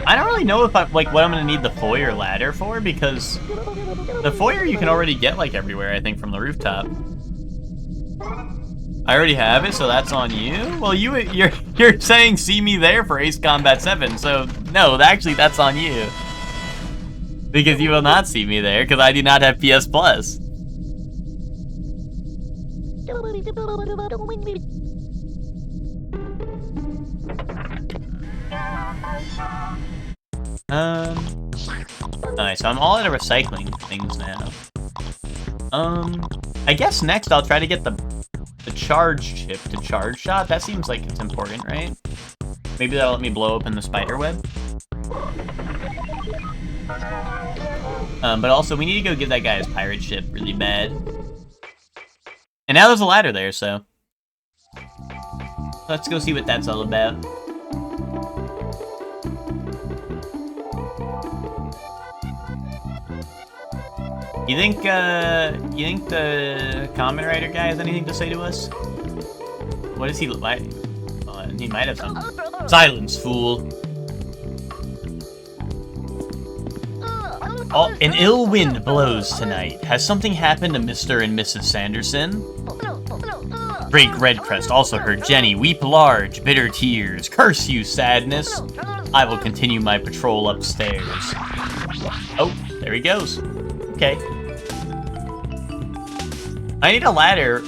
I don't really know if what I'm gonna need the foyer ladder for, because the foyer you can already get like everywhere, I think, from the rooftop. I already have it, so that's on you. Well, you're saying see me there for Ace Combat 7, so no, actually that's on you. Because you will not see me there, because I do not have PS Plus. Alright, so I'm all out of recycling things now. I guess next I'll try to get the charge chip to charge shot. That seems like it's important, right? Maybe that'll let me blow open the spider web. But also we need to go get that guy his pirate ship really bad. And now there's a ladder there, so let's go see what that's all about. You think the comment writer guy has anything to say to us? What does he look like? He might have something. Silence, fool. Oh, an ill wind blows tonight. Has something happened to Mr. and Mrs. Sanderson? Break Redcrest also heard Jenny weep large, bitter tears. Curse you, sadness. I will continue my patrol upstairs. Oh, there he goes. Okay. I need a ladder.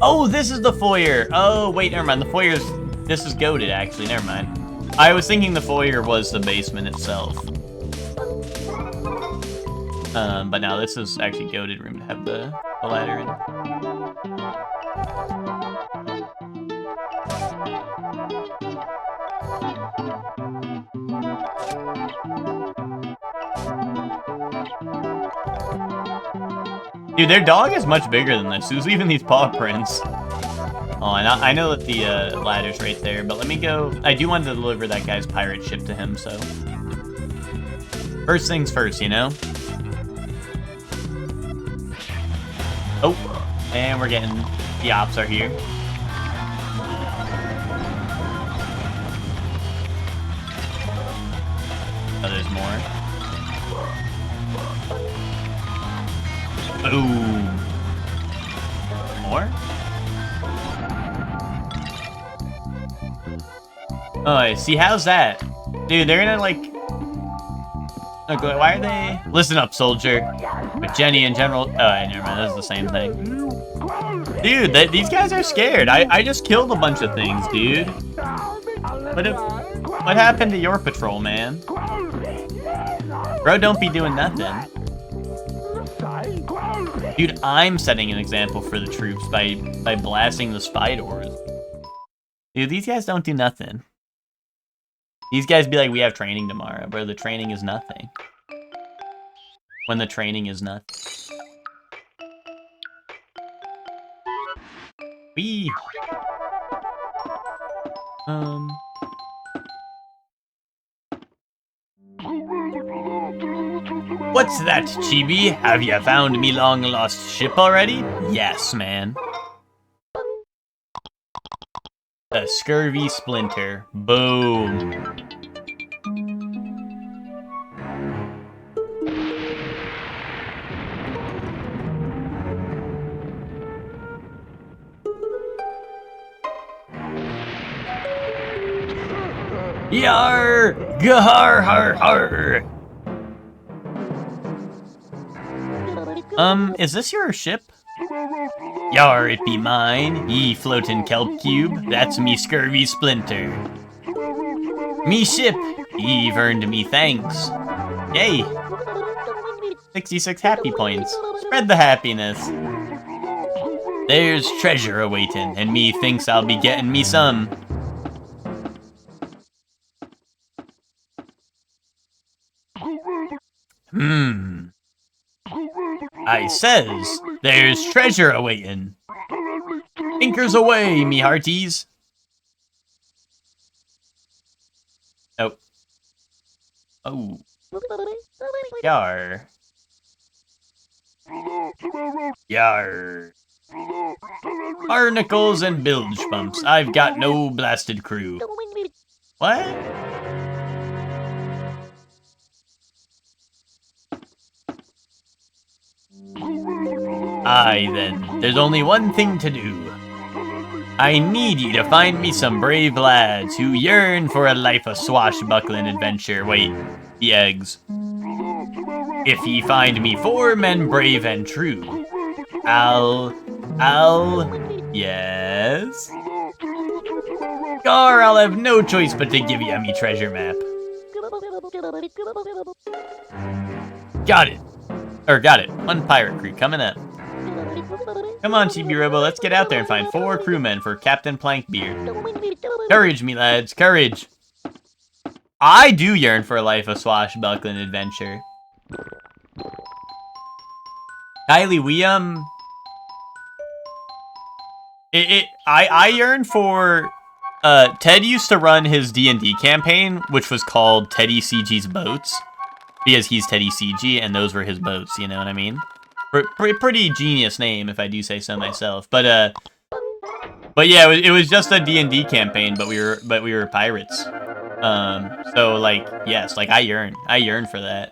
Oh, this is the foyer. Oh, wait, never mind. The foyer's... This is goated, actually. Never mind. I was thinking the foyer was the basement itself. But now this is actually goated room to have the ladder in. Dude, their dog is much bigger than this. Who's leaving these paw prints? Oh, and I know that the ladder's right there, but let me go. I do want to deliver that guy's pirate ship to him, so. First things first, you know? Oh, and we're getting, the ops are here. Oh, there's more. Boom. More? Oh, I see. How's that? Dude, they're gonna, like... Okay, why are they... Listen up, soldier. With Jenny and General... Oh, never mind. That's the same thing. Dude, these guys are scared. I just killed a bunch of things, dude. What happened to your patrol, man? Bro, don't be doing nothing. Dude, I'm setting an example for the troops by blasting the spy doors. Dude, these guys don't do nothing. These guys be like, we have training tomorrow, bro. The training is nothing. When the training is nothing. Wee. What's that, Chibi? Have you found me long-lost ship already? Yes, man. A scurvy splinter. Boom. Yar! Gahar har har! Is this your ship? Yar, it be mine, ye floatin' kelp cube, that's me scurvy splinter. Me ship, ye've earned me thanks. Yay! 66 happy points. Spread the happiness. There's treasure awaitin', and me thinks I'll be getting me some. I says, there's treasure awaitin'. Tinkers away, me hearties. Oh. Oh. Yar. Yar. Barnacles and bilge bumps. I've got no blasted crew. What? Aye then, there's only one thing to do. I need you to find me some brave lads who yearn for a life of swashbuckling adventure. Wait, the eggs. If ye find me 4 men brave and true, yes? Gar, I'll have no choice but to give you me treasure map. Got it. Got it. 1 pirate crew coming up. Come on, Chibi-Robo, let's get out there and find 4 crewmen for Captain Plankbeard. Courage, me lads, courage. I do yearn for a life of swashbuckling adventure. Kylie, we, I yearn for, Ted used to run his D&D campaign, which was called Teddy CG's Boats. Because he's Teddy CG, and those were his boats, you know what I mean? Pretty genius name, if I do say so myself. But yeah, it was just a D&D campaign, but we were pirates. So like, yes, like I yearn for that.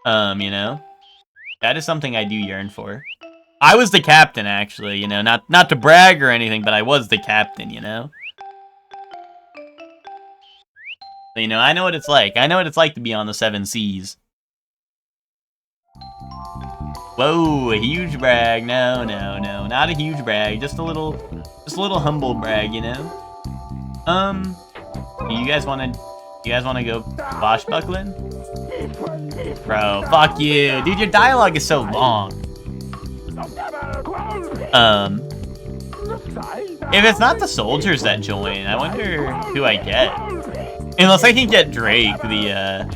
You know, that is something I do yearn for. I was the captain, actually, you know, not to brag or anything, but I was the captain, you know. So, you know, I know what it's like. I know what it's like to be on the 7 seas. Whoa, a huge brag. No, not a huge brag. Just a little humble brag, you know? You guys wanna go swashbuckling? Bro, fuck you. Dude, your dialogue is so long. If it's not the soldiers that join, I wonder who I get. Unless I can get Drake, the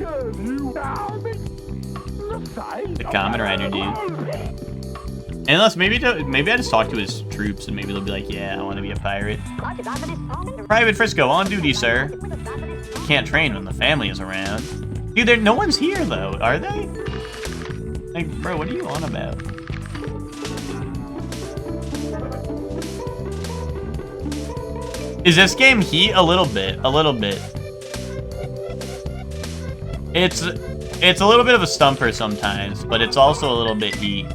Kamen Rider dude. Unless maybe I just talk to his troops and maybe they'll be like, yeah, I want to be a pirate. Private Frisco, on duty, sir. Can't train when the family is around. Dude, no one's here though, are they? Like, bro, what are you on about? Is this game heat? A little bit, a little bit. It's a little bit of a stumper sometimes, but it's also a little bit heat.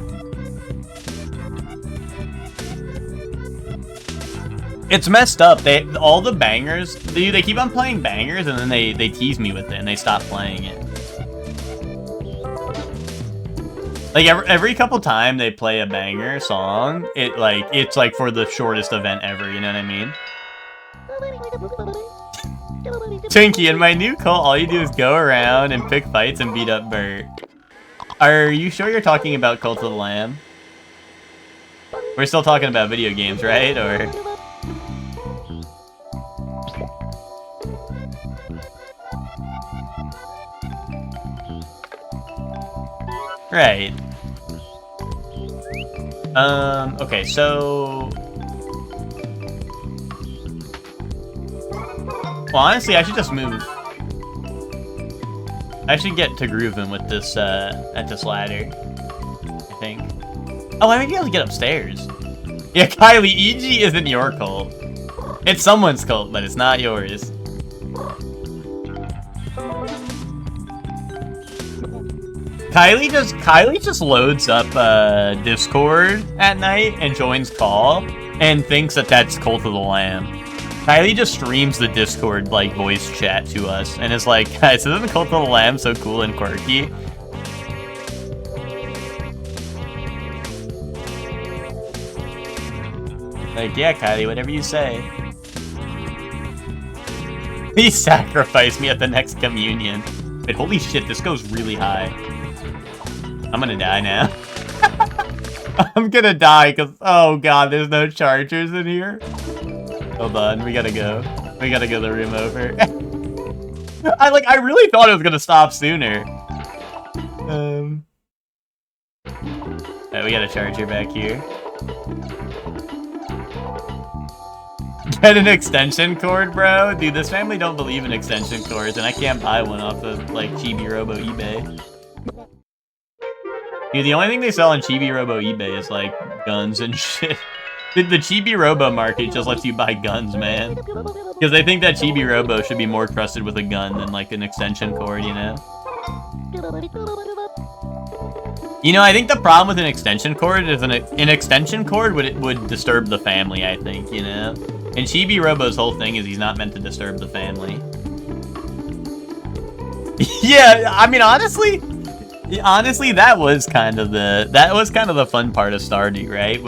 It's messed up. All the bangers, they keep on playing bangers and then they tease me with it and they stop playing it. Like every couple time they play a banger song, it's like for the shortest event ever, you know what I mean? Twinkie, in my new cult, all you do is go around and pick fights and beat up Bert. Are you sure you're talking about Cult of the Lamb? We're still talking about video games, right? Or... Right. Okay, so... Well, honestly, I should just move. I should get to grooving with this, at this ladder. I think. Oh, I might be able to get upstairs. Yeah, Kylie, EG isn't your cult. It's someone's cult, but it's not yours. Kylie just loads up Discord at night and joins call and thinks that that's Cult of the Lamb. Kylie just streams the Discord like voice chat to us and is like, guys, isn't Cult of the Lamb so cool and quirky? Like, yeah, Kylie, whatever you say. He sacrificed me at the next communion. Wait, holy shit, this goes really high. I'm gonna die now. I'm gonna die because, oh god, there's no chargers in here. Hold on, we gotta go. We gotta go the room over. I really thought it was gonna stop sooner. Alright, we got a charger back here. Get an extension cord, bro? Dude, this family don't believe in extension cords, and I can't buy one off of, like, Chibi-Robo eBay. Dude, the only thing they sell on Chibi-Robo eBay is, like, guns and shit. The Chibi-Robo market just lets you buy guns, man. Because they think that Chibi-Robo should be more trusted with a gun than, like, an extension cord, you know? You know, I think the problem with an extension cord is an extension cord would disturb the family, I think, you know? And Chibi-Robo's whole thing is he's not meant to disturb the family. Yeah, I mean, honestly, that was kind of the fun part of Stardew, right?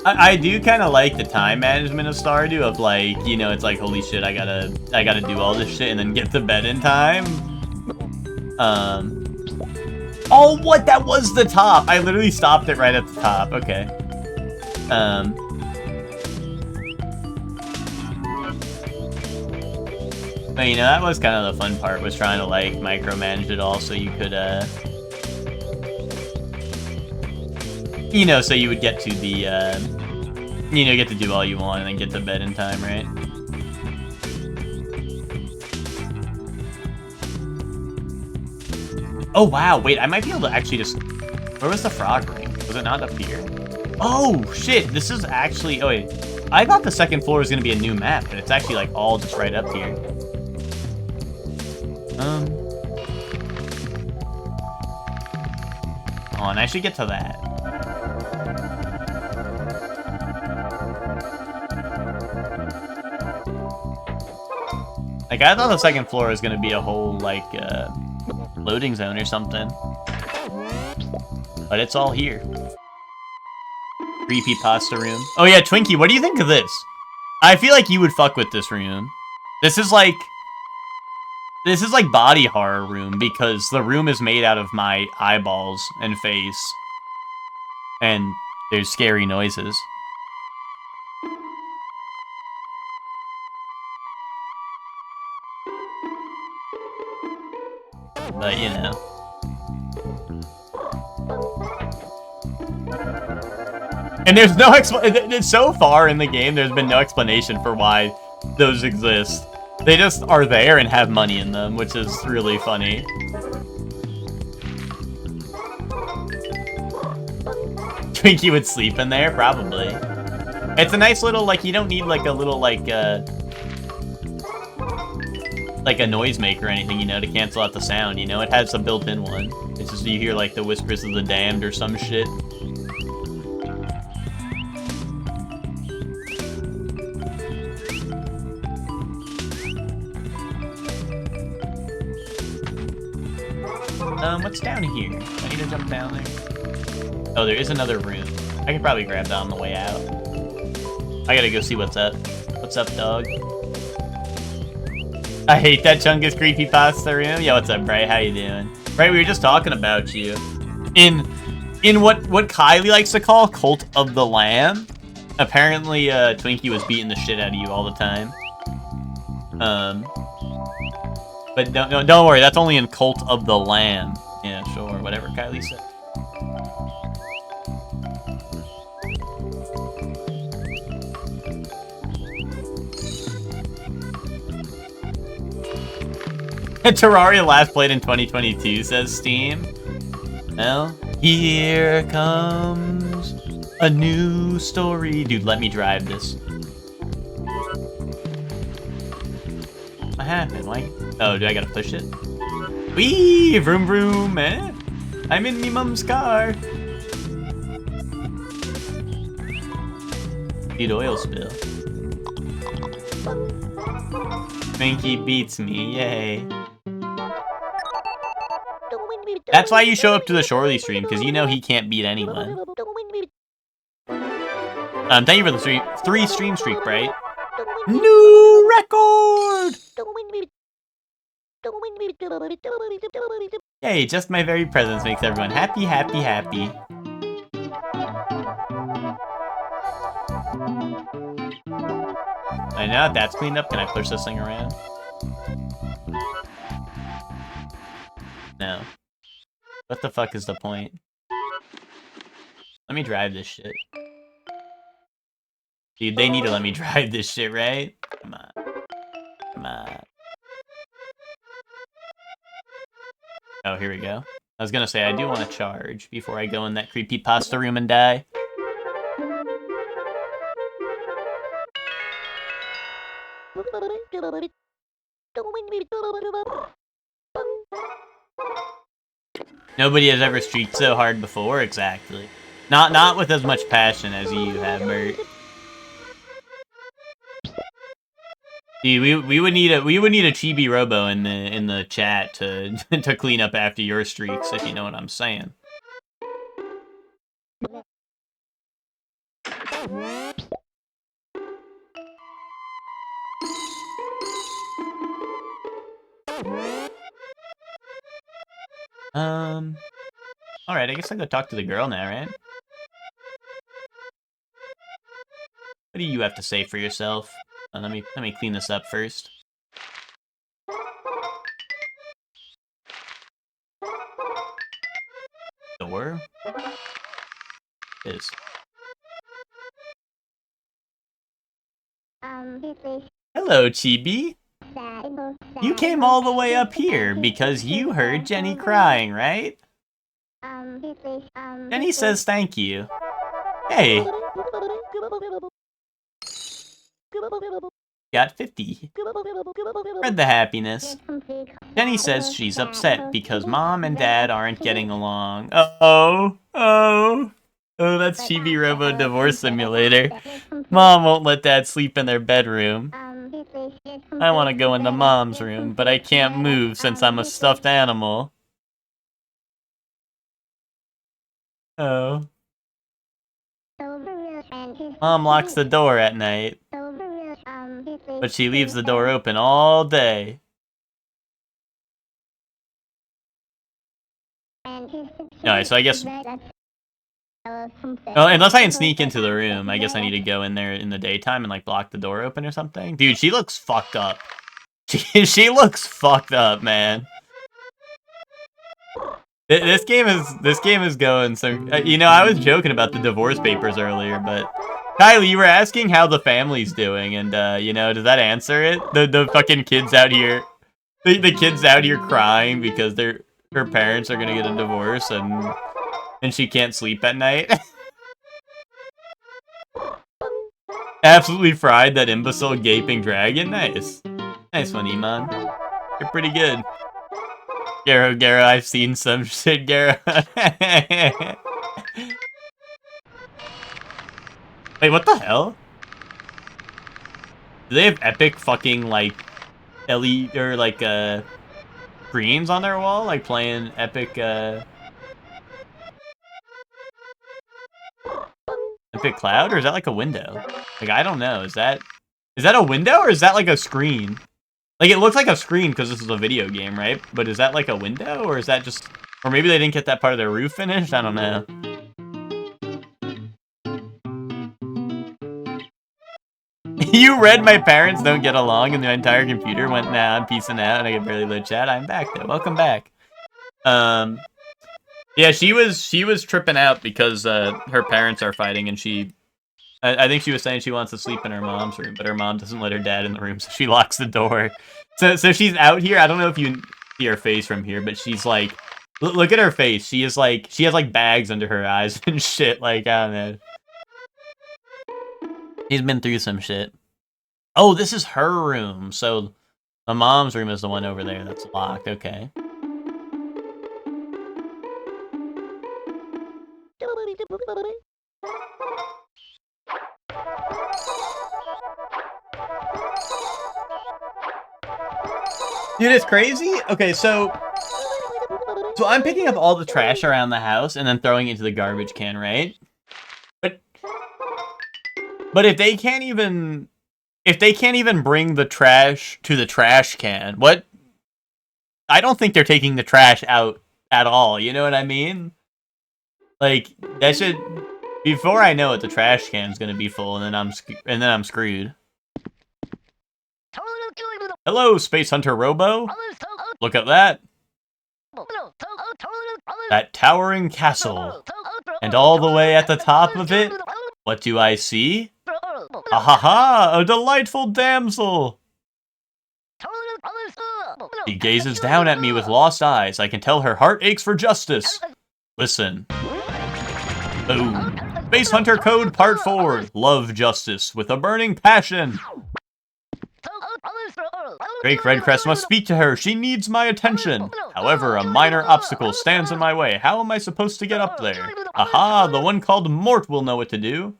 I do kind of like the time management of Stardew of, like, you know, it's like, holy shit, I gotta do all this shit and then get to bed in time. Oh, what? That was the top. I literally stopped it right at the top. Okay. But, you know, that was kind of the fun part, was trying to, like, micromanage it all so you could, you know, so you would get to the, you know, get to do all you want and then get to bed in time, right? Oh, wow, wait, I might be able to actually just... Where was the frog ring? Was it not up here? Oh, shit, this is actually... Oh, wait. I thought the second floor was going to be a new map, but it's actually, like, all just right up here. Oh, and I should get to that. Like, I thought the second floor was going to be a whole, like, loading zone or something. But it's all here. Creepy pasta room. Oh yeah, Twinkie, what do you think of this? I feel like you would fuck with this room. This is like body horror room because the room is made out of my eyeballs and face. And there's scary noises. But, you know. And there's no so far in the game, there's been no explanation for why those exist. They just are there and have money in them, which is really funny. Twinkie would sleep in there? Probably. It's a nice little, like, you don't need, like, a little, like a noisemaker or anything, you know, to cancel out the sound, you know? It has a built-in one. It's just you hear, like, the whispers of the damned or some shit. What's down here? I need to jump down there. Oh, there is another room. I could probably grab that on the way out. I gotta go see what's up. What's up, dog? I hate that Chungus creepypasta room. Yeah, what's up, Bray? How you doing? Right, we were just talking about you. In what Kylie likes to call Cult of the Lamb. Apparently, Twinkie was beating the shit out of you all the time. But don't worry, that's only in Cult of the Lamb. Yeah, sure, whatever Kylie said. Terraria last played in 2022, says Steam. Well, here comes a new story. Dude, let me drive this. What happened? Why? Oh, do I gotta push it? Wee! Vroom vroom, man. I'm in me mum's car. Need oil spill. Twinkie beats me, yay. That's why you show up to the Shorely stream, because you know he can't beat anyone. Thank you for the 3 stream streak, right? New record! Yay, just my very presence makes everyone happy, happy, happy. I know, that's cleaned up. Can I push this thing around? No. What the fuck is the point? Let me drive this shit. Dude, they need to let me drive this shit, right? Come on. Come on. Oh, here we go. I was gonna say, I do want to charge before I go in that creepypasta room and die. Nobody has ever streaked so hard before, exactly. Not with as much passion as you have, Bert. Dude, we would need a Chibi-Robo in the chat to to clean up after your streaks, if you know what I'm saying. Alright, I guess I'll go talk to the girl now, right? What do you have to say for yourself? Let me clean this up first. Door? It is. Hello, Chibi. You came all the way up here because you heard Jenny crying, right? Jenny says thank you. Hey. Got 50. Spread the happiness. Jenny says she's upset because Mom and Dad aren't getting along. Oh, that's Chibi-Robo Divorce Simulator. Mom won't let Dad sleep in their bedroom. I want to go into Mom's room, but I can't move since I'm a stuffed animal. Oh. Mom locks the door at night, but she leaves the door open all day. Alright, so I guess... Oh, unless I can sneak into the room, I guess I need to go in there in the daytime and, like, block the door open or something. Dude, she looks fucked up. She looks fucked up, man. This game is going some. You know, I was joking about the divorce papers earlier, but Kylie, you were asking how the family's doing, and you know, does that answer it? The fucking kids out here, the kids out here crying because her parents are gonna get a divorce and she can't sleep at night. Absolutely fried that imbecile gaping dragon. Nice, nice one, Iman. You're pretty good. Garo, I've seen some shit, Garo. Wait, what the hell? Do they have epic fucking, like, LED, or, like, screens on their wall? Like, playing epic, epic cloud? Or is that, like, a window? Like, I don't know. Is that a window, or is that, like, a screen? Like, it looks like a screen because this is a video game, right? But is that, like, a window, or is that just... Or maybe they didn't get that part of their roof finished? I don't know. You read my parents don't get along and the entire computer went, nah, I'm peacing out and I can barely load chat. I'm back though. Welcome back. Yeah, she was tripping out because her parents are fighting and I think she was saying she wants to sleep in her mom's room, but her mom doesn't let her dad in the room, so she locks the door. So she's out here. I don't know if you see her face from here, but she's like, look at her face. She has like bags under her eyes and shit. Like, I don't know. He's been through some shit. Oh, this is her room. So my mom's room is the one over there that's locked. Okay. Dude, it's crazy. Okay, so I'm picking up all the trash around the house and then throwing it into the garbage can, right? But if they can't even bring the trash to the trash can, what? I don't think they're taking the trash out at all. You know what I mean? Like, that should... Before I know it, the trash can's gonna be full, and then I'm screwed. Hello, Space Hunter Robo. Look at that. That towering castle. And all the way at the top of it, what do I see? Ahaha, a delightful damsel. She gazes down at me with lost eyes. I can tell her heart aches for justice. Listen. Boom. Space Hunter Code Part 4. Love justice with a burning passion. Drake Redcrest must speak to her. She needs my attention. However, a minor obstacle stands in my way. How am I supposed to get up there? Aha, the one called Mort will know what to do.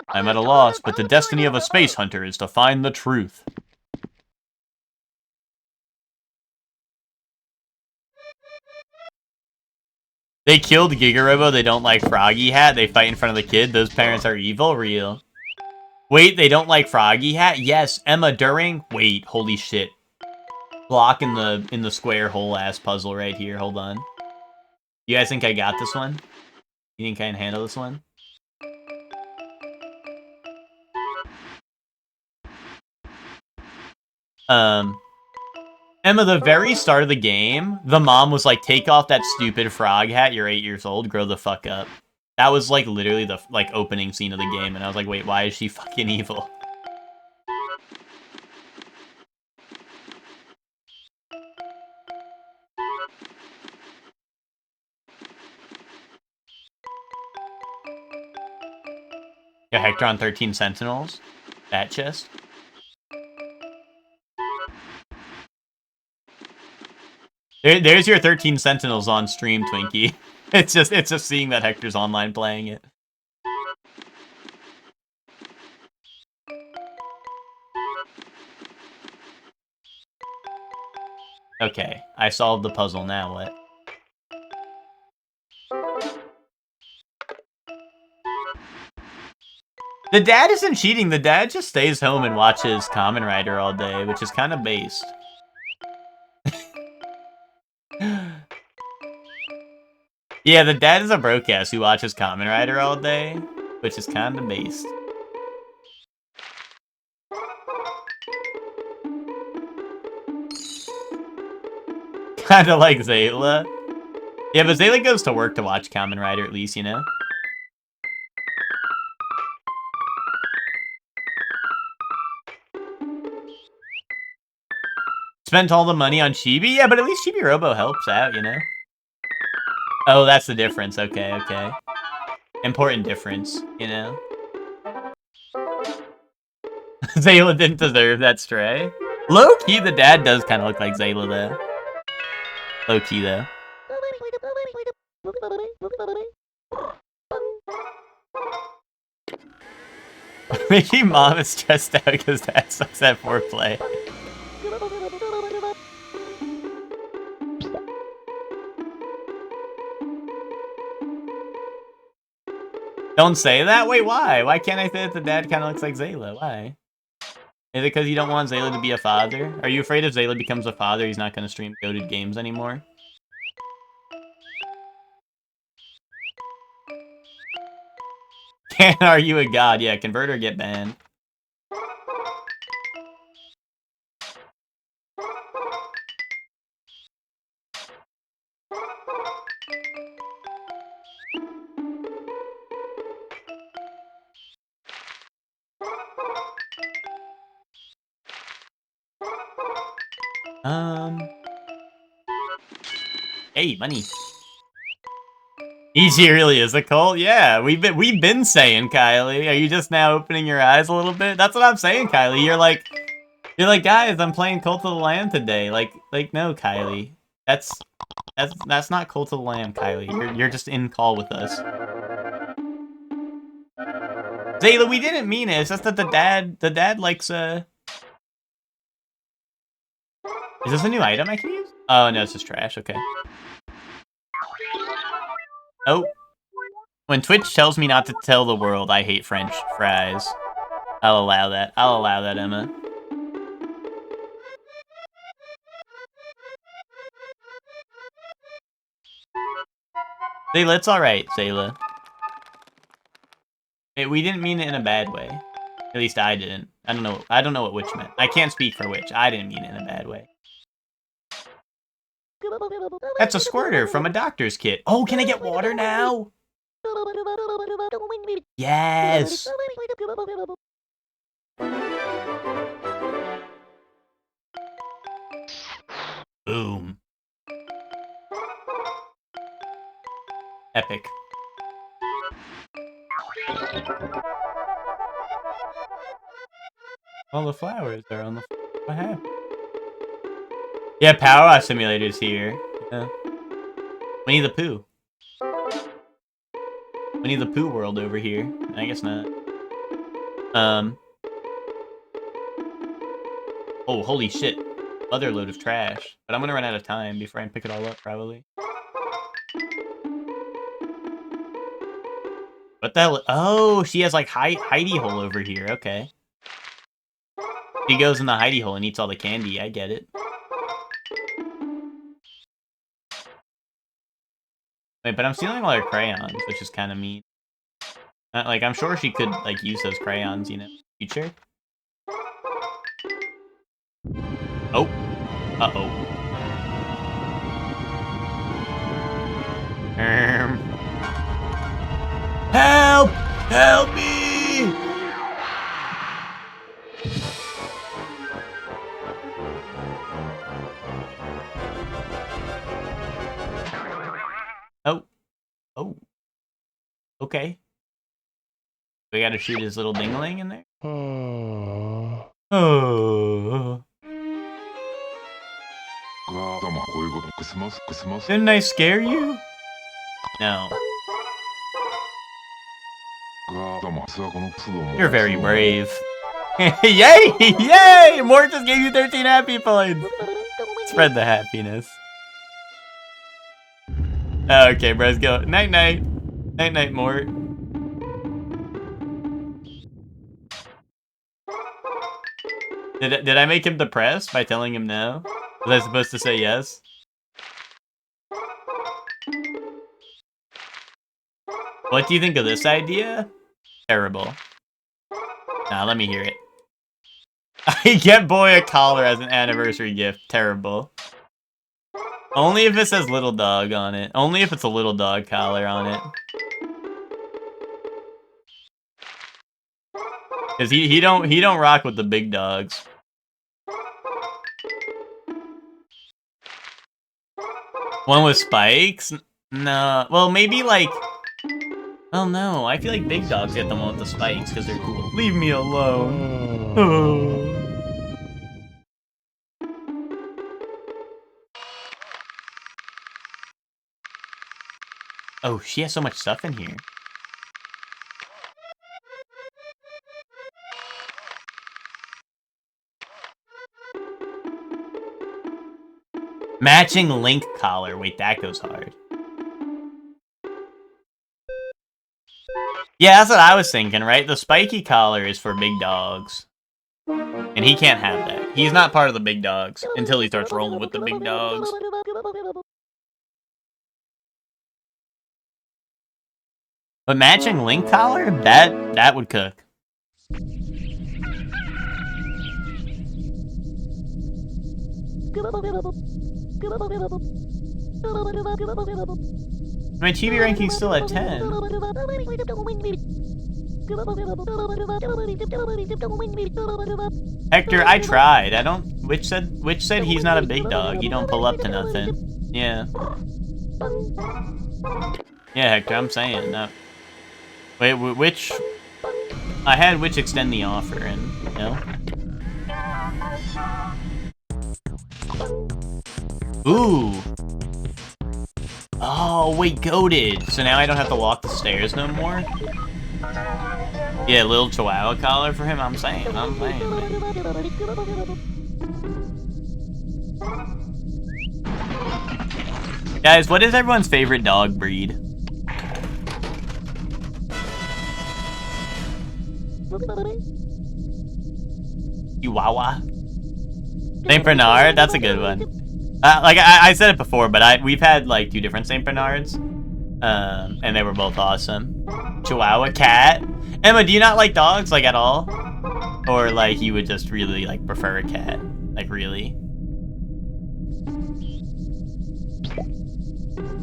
I'm at a loss, but the destiny of a space hunter is to find the truth. They killed Giga-Robo, they don't like Froggy Hat, they fight in front of the kid, those parents are evil? Real. Wait, they don't like Froggy Hat? Yes, Emma During? Wait, holy shit. Block in the square hole-ass puzzle right here, hold on. You guys think I got this one? You think I can handle this one? Emma, the very start of the game, the mom was like, take off that stupid frog hat, you're 8 years old, grow the fuck up. That was like literally the like opening scene of the game, and I was like, wait, why is she fucking evil? Yeah, Hector on 13 Sentinels. That chest. There's your 13 Sentinels on stream, Twinkie. It's just seeing that Hector's online playing it. Okay, I solved the puzzle, now what? The dad isn't cheating, the dad just stays home and watches Kamen Rider all day, which is kind of based. Yeah, the dad is a broadcast who watches Kamen Rider all day, which is kind of based. Kinda like Zayla. Yeah, but Zayla goes to work to watch Kamen Rider at least, you know? Spent all the money on Chibi? Yeah, but at least Chibi-Robo helps out, you know? Oh, that's the difference. Okay, okay. Important difference, you know? Zayla didn't deserve that stray. Low-key, the dad does kind of look like Zayla, though. Low-key, though. Maybe mom is stressed out because dad sucks at foreplay. Don't say that? Wait, why? Why can't I say that the dad kind of looks like Zayla? Why? Is it because you don't want Zayla to be a father? Are you afraid if Zayla becomes a father, he's not going to stream goated games anymore? Can't argue a god. Yeah, convert or get banned. Hey, money. EG really is a cult? Yeah, we've been saying, Kylie. Are you just now opening your eyes a little bit? That's what I'm saying, Kylie. You're like, guys, I'm playing Cult of the Lamb today. Like, no, Kylie. That's not Cult of the Lamb, Kylie. You're just in call with us. Zayla, we didn't mean it. It's just that the dad likes, Is this a new item I can use? Oh, no, it's just trash. Okay. Oh. When Twitch tells me not to tell the world I hate French fries, I'll allow that. I'll allow that, Emma. Zayla, it's alright, Zayla. We didn't mean it in a bad way. At least I didn't. I don't know what Witch meant. I can't speak for Witch. I didn't mean it in a bad way. That's a squirter from a doctor's kit. Oh, can I get water now? Yes! Boom. Epic. All the flowers are on the... What happened? Yeah, Power Simulator's here. Yeah. Winnie the Pooh. Winnie the Pooh world over here. I guess not. Oh, holy shit. Other load of trash. But I'm gonna run out of time before I pick it all up, probably. What the hell? Oh, she has, like, hidey hole over here. Okay. She goes in the hidey hole and eats all the candy. I get it. Wait, but I'm stealing all her crayons, which is kind of mean. Like, I'm sure she could, like, use those crayons, you know, future. Oh. Uh-oh. Help! Help me! Oh. Oh. Okay. We gotta shoot his little dingling in there? Oh. Didn't I scare you? No. You're very brave. Yay! Yay! Mort just gave you 13 happy points! Spread the happiness. Okay, bros, go. Night-night. Night-night, Mort. Did I make him depressed by telling him no? Was I supposed to say yes? What do you think of this idea? Terrible. Nah, let me hear it. I get boy a collar as an anniversary gift. Terrible. Only if it says little dog on it. Only if it's a little dog collar on it. Cause he don't rock with the big dogs. One with spikes? No. Well, maybe like. Oh no, I feel like big dogs get the one with the spikes because they're cool. Leave me alone. Oh. Oh, she has so much stuff in here. Matching link collar. Wait, that goes hard. Yeah, that's what I was thinking, right? The spiky collar is for big dogs. And he can't have that. He's not part of the big dogs until he starts rolling with the big dogs. But matching link collar? That would cook. My TV ranking's still at 10. Hector, I tried. I don't. Which said he's not a big dog. You don't pull up to nothing. Yeah. Yeah, Hector, I'm saying that. Wait, which? I had which extend the offer, and no. Ooh. Oh, wait, goated. So now I don't have to walk the stairs no more? Yeah, little chihuahua collar for him, I'm saying. Guys, what is everyone's favorite dog breed? Chihuahua? Saint Bernard? That's a good one. Like I said it before, but we've had like 2 different Saint Bernards, and they were both awesome. Chihuahua, cat. Emma, do you not like dogs like at all, or like you would just really like prefer a cat, like really,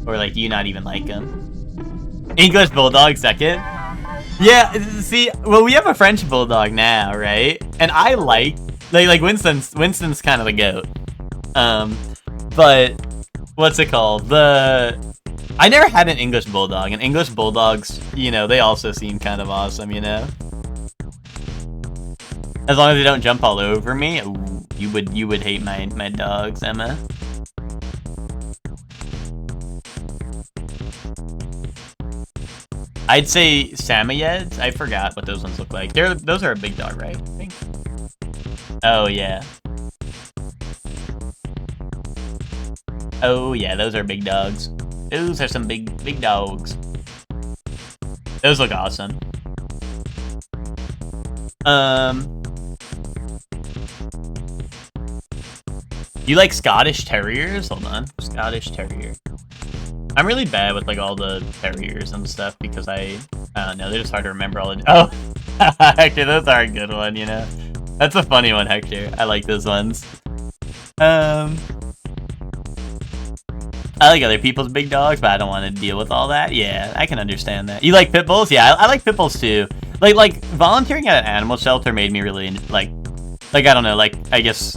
or like do you not even like them? English Bulldog second. Yeah, see, well we have a French Bulldog now, right? And I like Winston's kind of the goat. But what's it called? I never had an English Bulldog, and English Bulldogs, you know, they also seem kind of awesome, you know? As long as they don't jump all over me. Ooh, you would hate my dogs, Emma. I'd say Samoyeds. I forgot what those ones look like. Those are a big dog, right? I think. Oh yeah. Oh yeah, those are big dogs. Those are some big dogs. Those look awesome. You like Scottish Terriers? Hold on, Scottish Terrier. I'm really bad with like all the terriers and stuff because I don't know, they're just hard to remember all the. Oh, Hector, those are a good one, you know. That's a funny one, Hector. I like those ones. I like other people's big dogs, but I don't want to deal with all that. Yeah, I can understand that. You like pit bulls? Yeah, I like pit bulls too. Like volunteering at an animal shelter made me really like I don't know, like I guess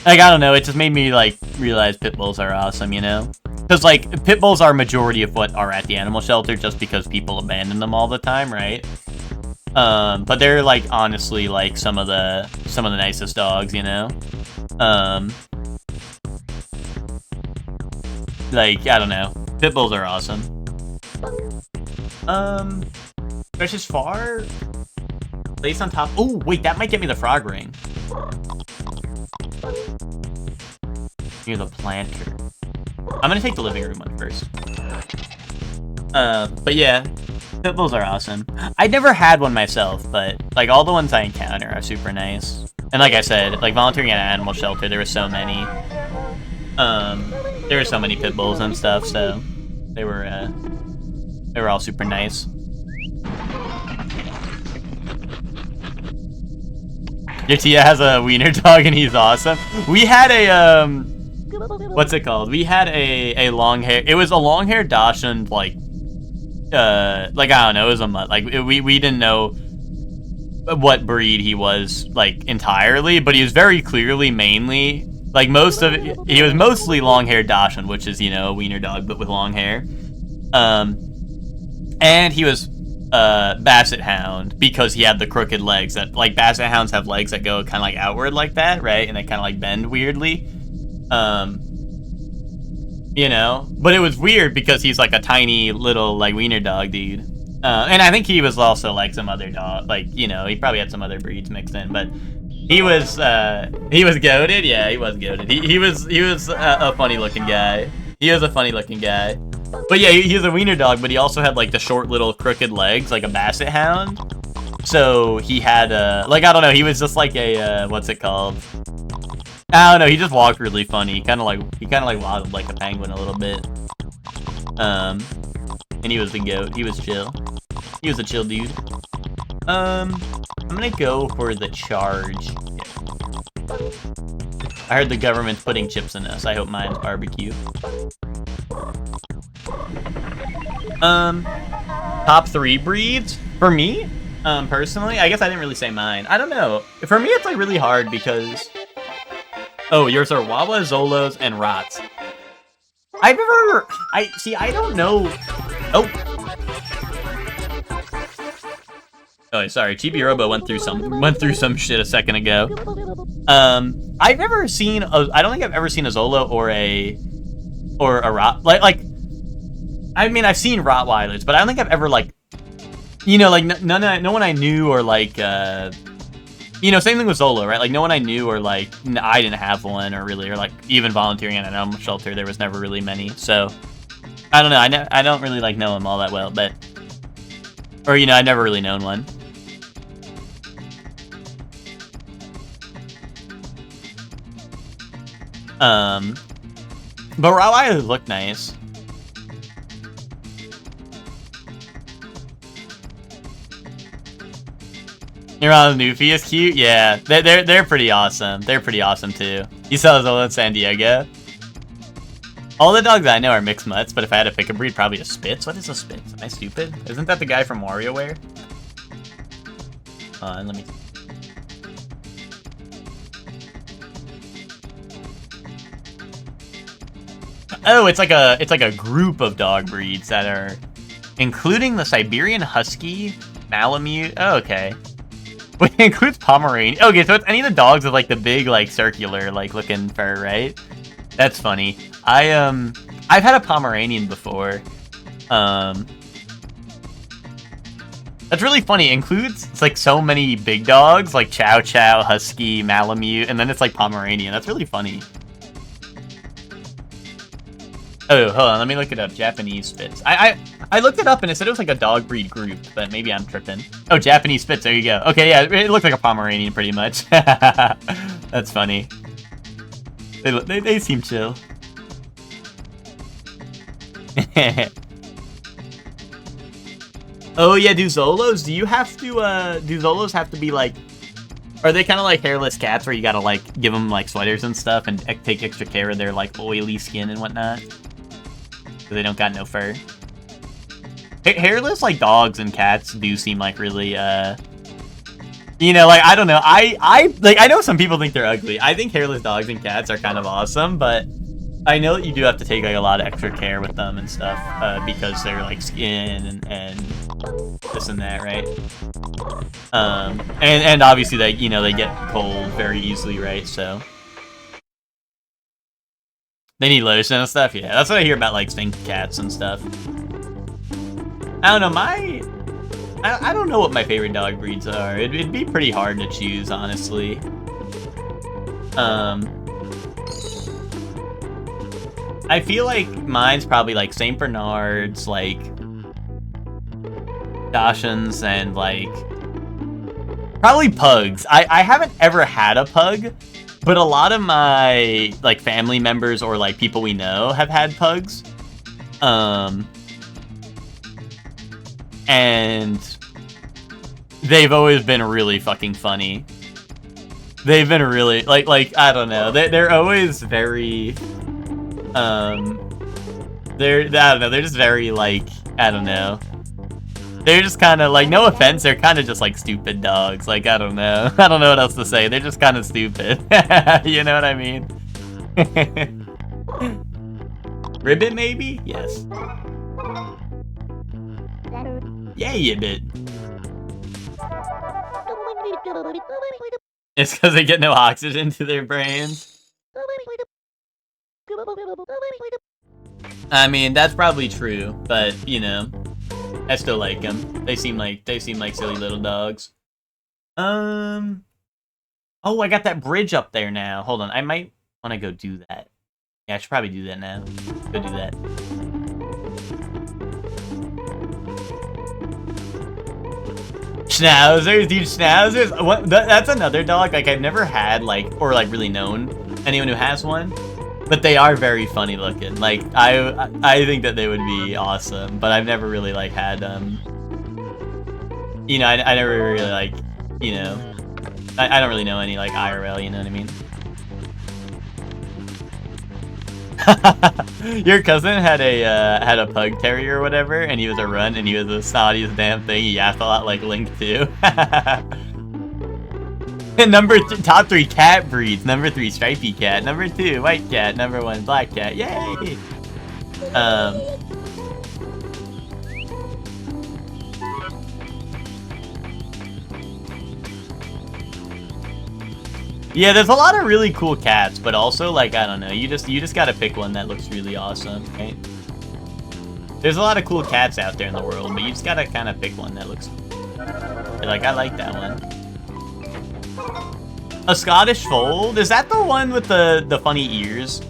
like I don't know, it just made me like realize pit bulls are awesome, you know? Cuz like pit bulls are majority of what are at the animal shelter just because people abandon them all the time, right? But they're like honestly like some of the nicest dogs, you know? Like, I don't know. Pit bulls are awesome. Stretches far. Place on top. Oh, wait, that might get me the frog ring. Near the planter. I'm gonna take the living room one first. But yeah, pit bulls are awesome. I never had one myself, but like all the ones I encounter are super nice. And like I said, like volunteering at an animal shelter, there were so many. There were so many pit bulls and stuff, so they were all super nice. Your Tia has a wiener dog and he's awesome. We had a what's it called? We had a long hair. It was a long haired Dachshund, like I don't know, it was a mutt. Like we didn't know what breed he was like entirely, but he was very clearly mainly like most of it. He was mostly long haired Dachshund, which is, you know, a wiener dog but with long hair. And he was Basset Hound because he had the crooked legs that, like, Basset Hounds have legs that go kind of like outward like that, right? And they kind of like bend weirdly. You know, but it was weird because he's like a tiny little like wiener dog dude. And I think he was also like some other dog, like, you know, he probably had some other breeds mixed in, but he was goated. Yeah, he was goated. He was a funny looking guy. He was a funny looking guy. But yeah, he was a wiener dog, but he also had like the short little crooked legs, like a Basset Hound. So he had like, I don't know, he was just like a what's it called? I don't know, he just walked really funny. He kind of like waddled like a penguin a little bit. And he was the goat. He was chill. He was a chill dude. I'm gonna go for the charge. I heard the government's putting chips in us. I hope mine's barbecue. Top 3 breeds for me, personally. I guess I didn't really say mine. I don't know. For me, it's like really hard because. Oh, yours are Wawa, Zolos, and Rots. I don't know. Oh. Oh, sorry. Chibi-Robo went through some shit a second ago. I've never seen I don't think I've ever seen a Zolo or a Rot. Like I mean, I've seen Rottweilers, but I don't think I've ever, like, you know, like no one I knew, or like you know, same thing with Zolo, right? Like, no one I knew, or like I didn't have one, or like even volunteering at an animal shelter, there was never really many. So I don't know. I don't really like know them all that well, but, or, you know, I've never really known one. But Rottweilers look nice. Your Newfie is cute. Yeah, they're pretty awesome. They're pretty awesome too. You saw Zola in San Diego. All the dogs I know are mixed mutts, but if I had to pick a breed, probably a Spitz. What is a Spitz? Am I stupid? Isn't that the guy from WarioWare? Let me. Oh, it's like a group of dog breeds that are, including the Siberian Husky, Malamute. Oh, okay. It includes Pomeranian. Okay, so it's any of the dogs with like the big, like, circular, like, looking fur, right? That's funny. I've had a Pomeranian before. That's really funny. It includes, it's like so many big dogs, like Chow Chow, Husky, Malamute, and then it's like Pomeranian. That's really funny. Oh, hold on, let me look it up. Japanese Spitz. I looked it up and it said it was like a dog breed group, but maybe I'm tripping. Oh, Japanese Spitz, there you go. Okay, yeah, it looked like a Pomeranian pretty much. That's funny. They seem chill. Oh yeah, do Zolos have to be like, are they kind of like hairless cats where you gotta like give them like sweaters and stuff and take extra care of their like oily skin and whatnot? So they don't got no fur. Hairless like dogs and cats do seem like really you know, like, I don't know. I know some people think they're ugly. I think hairless dogs and cats are kind of awesome, but I know that you do have to take like a lot of extra care with them and stuff, because they're like skin and this and that, right? And obviously they, you know, they get cold very easily, right? So they need lotion and stuff. Yeah, that's what I hear about like stink cats and stuff. I don't know, I don't know what my favorite dog breeds are. It'd be pretty hard to choose, honestly. I feel like mine's probably like Saint Bernards, like Dachshunds, and like probably pugs. I haven't ever had a pug, but a lot of my like family members or like people we know have had pugs. And they've always been really fucking funny. They've been really like I don't know. They're always very they're I don't know. They're just very like I don't know. They're just kind of like, no offense, they're kind of just like stupid dogs. Like I don't know. I don't know what else to say. They're just kind of stupid. You know what I mean? Ribbit maybe? Yes. Yeah, Yibbit. It's because they get no oxygen to their brains. I mean, that's probably true, but you know, I still like them. They seem like silly little dogs. Oh, I got that bridge up there now. Hold on, I might want to go do that. Yeah, I should probably do that now. Go do that. Schnauzers, dude, schnauzers. What? That's another dog. Like I've never had or really known anyone who has one, but they are very funny looking. Like I think that they would be awesome, but I've never really like had you know, I never really like, you know, I don't really know any like IRL. You know what I mean? Your cousin had a pug terrier or whatever, and he was a runt, and he was the snottiest damn thing. He yapped a lot like Link too. Top 3 cat breeds. Number 3 stripy cat. Number 2 white cat. Number 1 black cat. Yay! Yeah, there's a lot of really cool cats, but also like I don't know, you just gotta pick one that looks really awesome, right? There's a lot of cool cats out there in the world, but you just gotta kind of pick one that looks like I like that one. A Scottish Fold? Is that the one with the funny ears?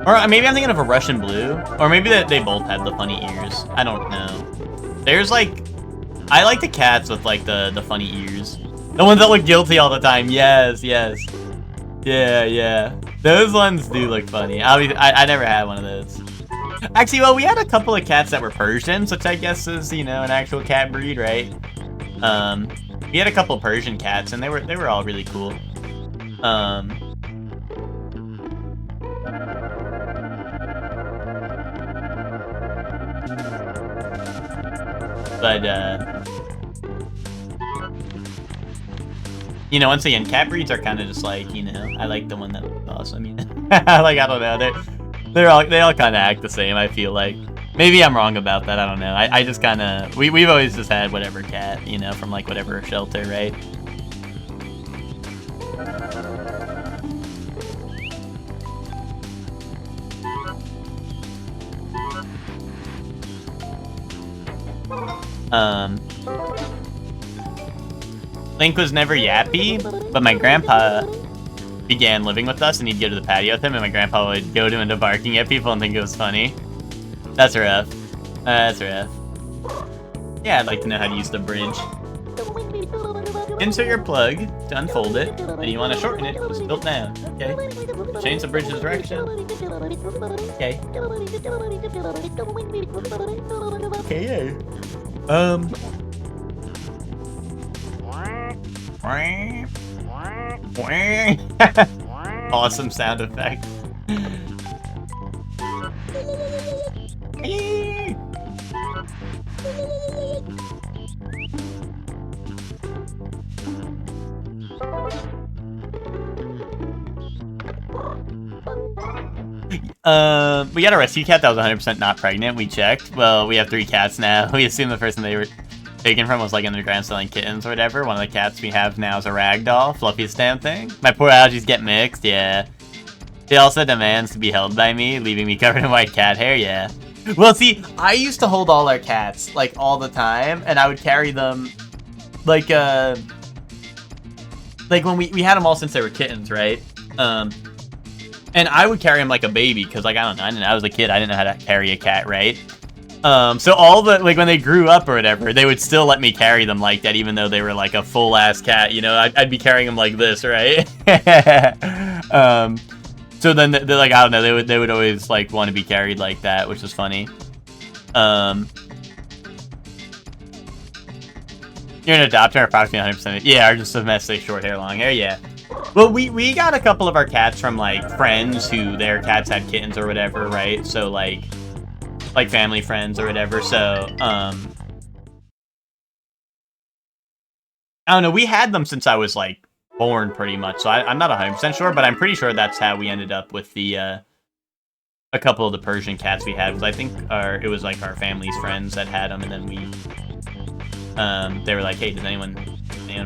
Or maybe I'm thinking of a Russian Blue. Or maybe they both have the funny ears. I don't know. There's like... I like the cats with like the funny ears. The ones that look guilty all the time. Yes, yes. Yeah, yeah. Those ones do look funny. I never had one of those. Actually, well, we had a couple of cats that were Persians, which I guess is, you know, an actual cat breed, right? We had a couple Persian cats, and they were all really cool. But, you know, once again, cat breeds are kind of just like, you know, I like the one that looks awesome, you know? Like, I don't know, they all kind of act the same, I feel like. Maybe I'm wrong about that, I don't know. I just kind of, we've always just had whatever cat, you know, from like whatever shelter, right? Link was never yappy, but my grandpa began living with us, and he'd go to the patio with him, and my grandpa would goad him into barking at people and think it was funny. That's rough. That's rough. Yeah, I'd like to know how to use the bridge. Insert your plug to unfold it, and you want to shorten it, just tilt down. Okay. Change the bridge's direction. Okay. Okay, yeah. Awesome sound effect. We got a rescue cat that was 100% not pregnant. We checked. Well, we have 3 cats now. We assume the person they were taken from was like underground selling kittens or whatever. One of the cats we have now is a ragdoll, fluffiest damn thing. My poor algaes get mixed, yeah. They also demands to be held by me, leaving me covered in white cat hair, yeah. Well, see, I used to hold all our cats, like, all the time, and I would carry them, like when we had them all since they were kittens, right? And I would carry them like a baby, because, like, I don't know, I was a kid, I didn't know how to carry a cat, right? So all the, like, when they grew up or whatever, they would still let me carry them like that, even though they were, like, a full-ass cat, you know? I'd be carrying them like this, right? So then, they're like, I don't know, they would always, like, want to be carried like that, which was funny. You're an adopter, approximately 100%. Yeah, or just domestic short hair, long hair. Yeah. Well, we got a couple of our cats from like friends who their cats had kittens or whatever, right? So like family friends or whatever. So I don't know. We had them since I was like born, pretty much. So I'm not 100% sure, but I'm pretty sure that's how we ended up with the a couple of the Persian cats we had. Because I think it was like our family's friends that had them, and then we they were like, "Hey, does anyone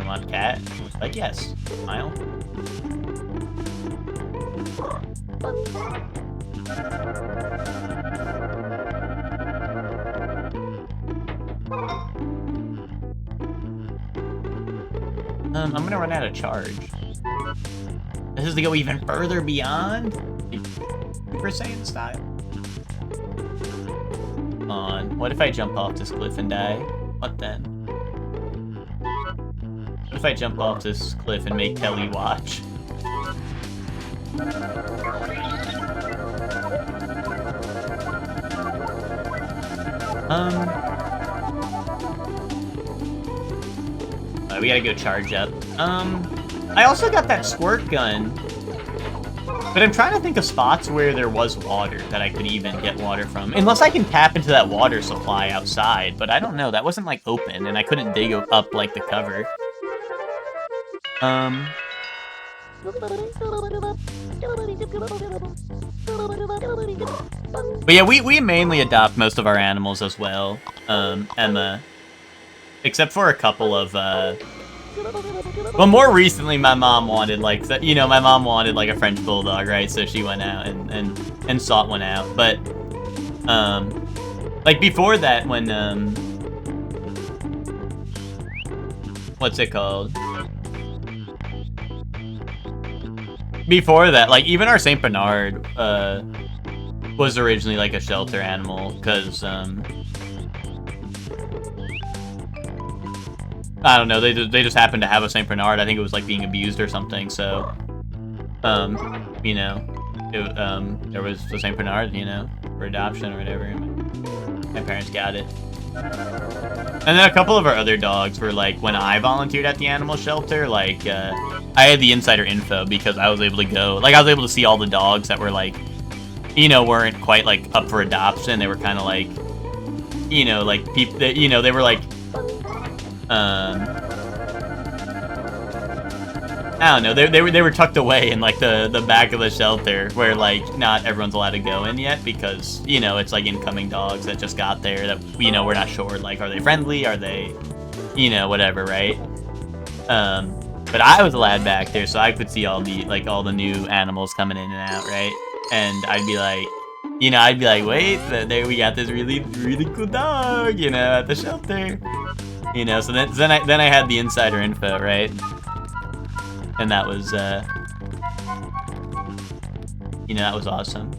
want a cat?" I was like, "Yes, smile." I'm gonna run out of charge. This is to go even further beyond Super Saiyan style. Come on, what if I jump off this cliff and die? What then? What if I jump off this cliff and make Kelly watch? We gotta go charge up. I also got that squirt gun, but I'm trying to think of spots where there was water that I could even get water from. Unless I can tap into that water supply outside, but I don't know. That wasn't like open, and I couldn't dig up like the cover. But yeah, we mainly adopt most of our animals as well, Emma. Except for a couple of, well, more recently, my mom wanted, like, my mom wanted, like, a French Bulldog, right? So she went out and sought one out. But, like, before that, when, what's it called? Before that, like, even our Saint Bernard, was originally, like, a shelter animal, because, I don't know, they just happened to have a Saint Bernard. I think it was like being abused or something, so you know, there was the Saint Bernard, you know, for adoption or whatever. My parents got it. And then a couple of our other dogs were like, when I volunteered at the animal shelter, like I had the insider info because I was able to go, like I was able to see all the dogs that were like, you know, weren't quite like up for adoption. They were kind of like, you know, like people that, you know, they were like, I don't know, they were tucked away in like the back of the shelter where like not everyone's allowed to go in yet because, you know, it's like incoming dogs that just got there that, you know, we're not sure, like, are they friendly, are they, you know, whatever, right? But I was allowed back there, so I could see all the new animals coming in and out, right? And I'd be like, you know, I'd be like, wait, there we got this really cool dog, you know, at the shelter. You know, so then I had the insider info, right? And that was, you know, that was awesome.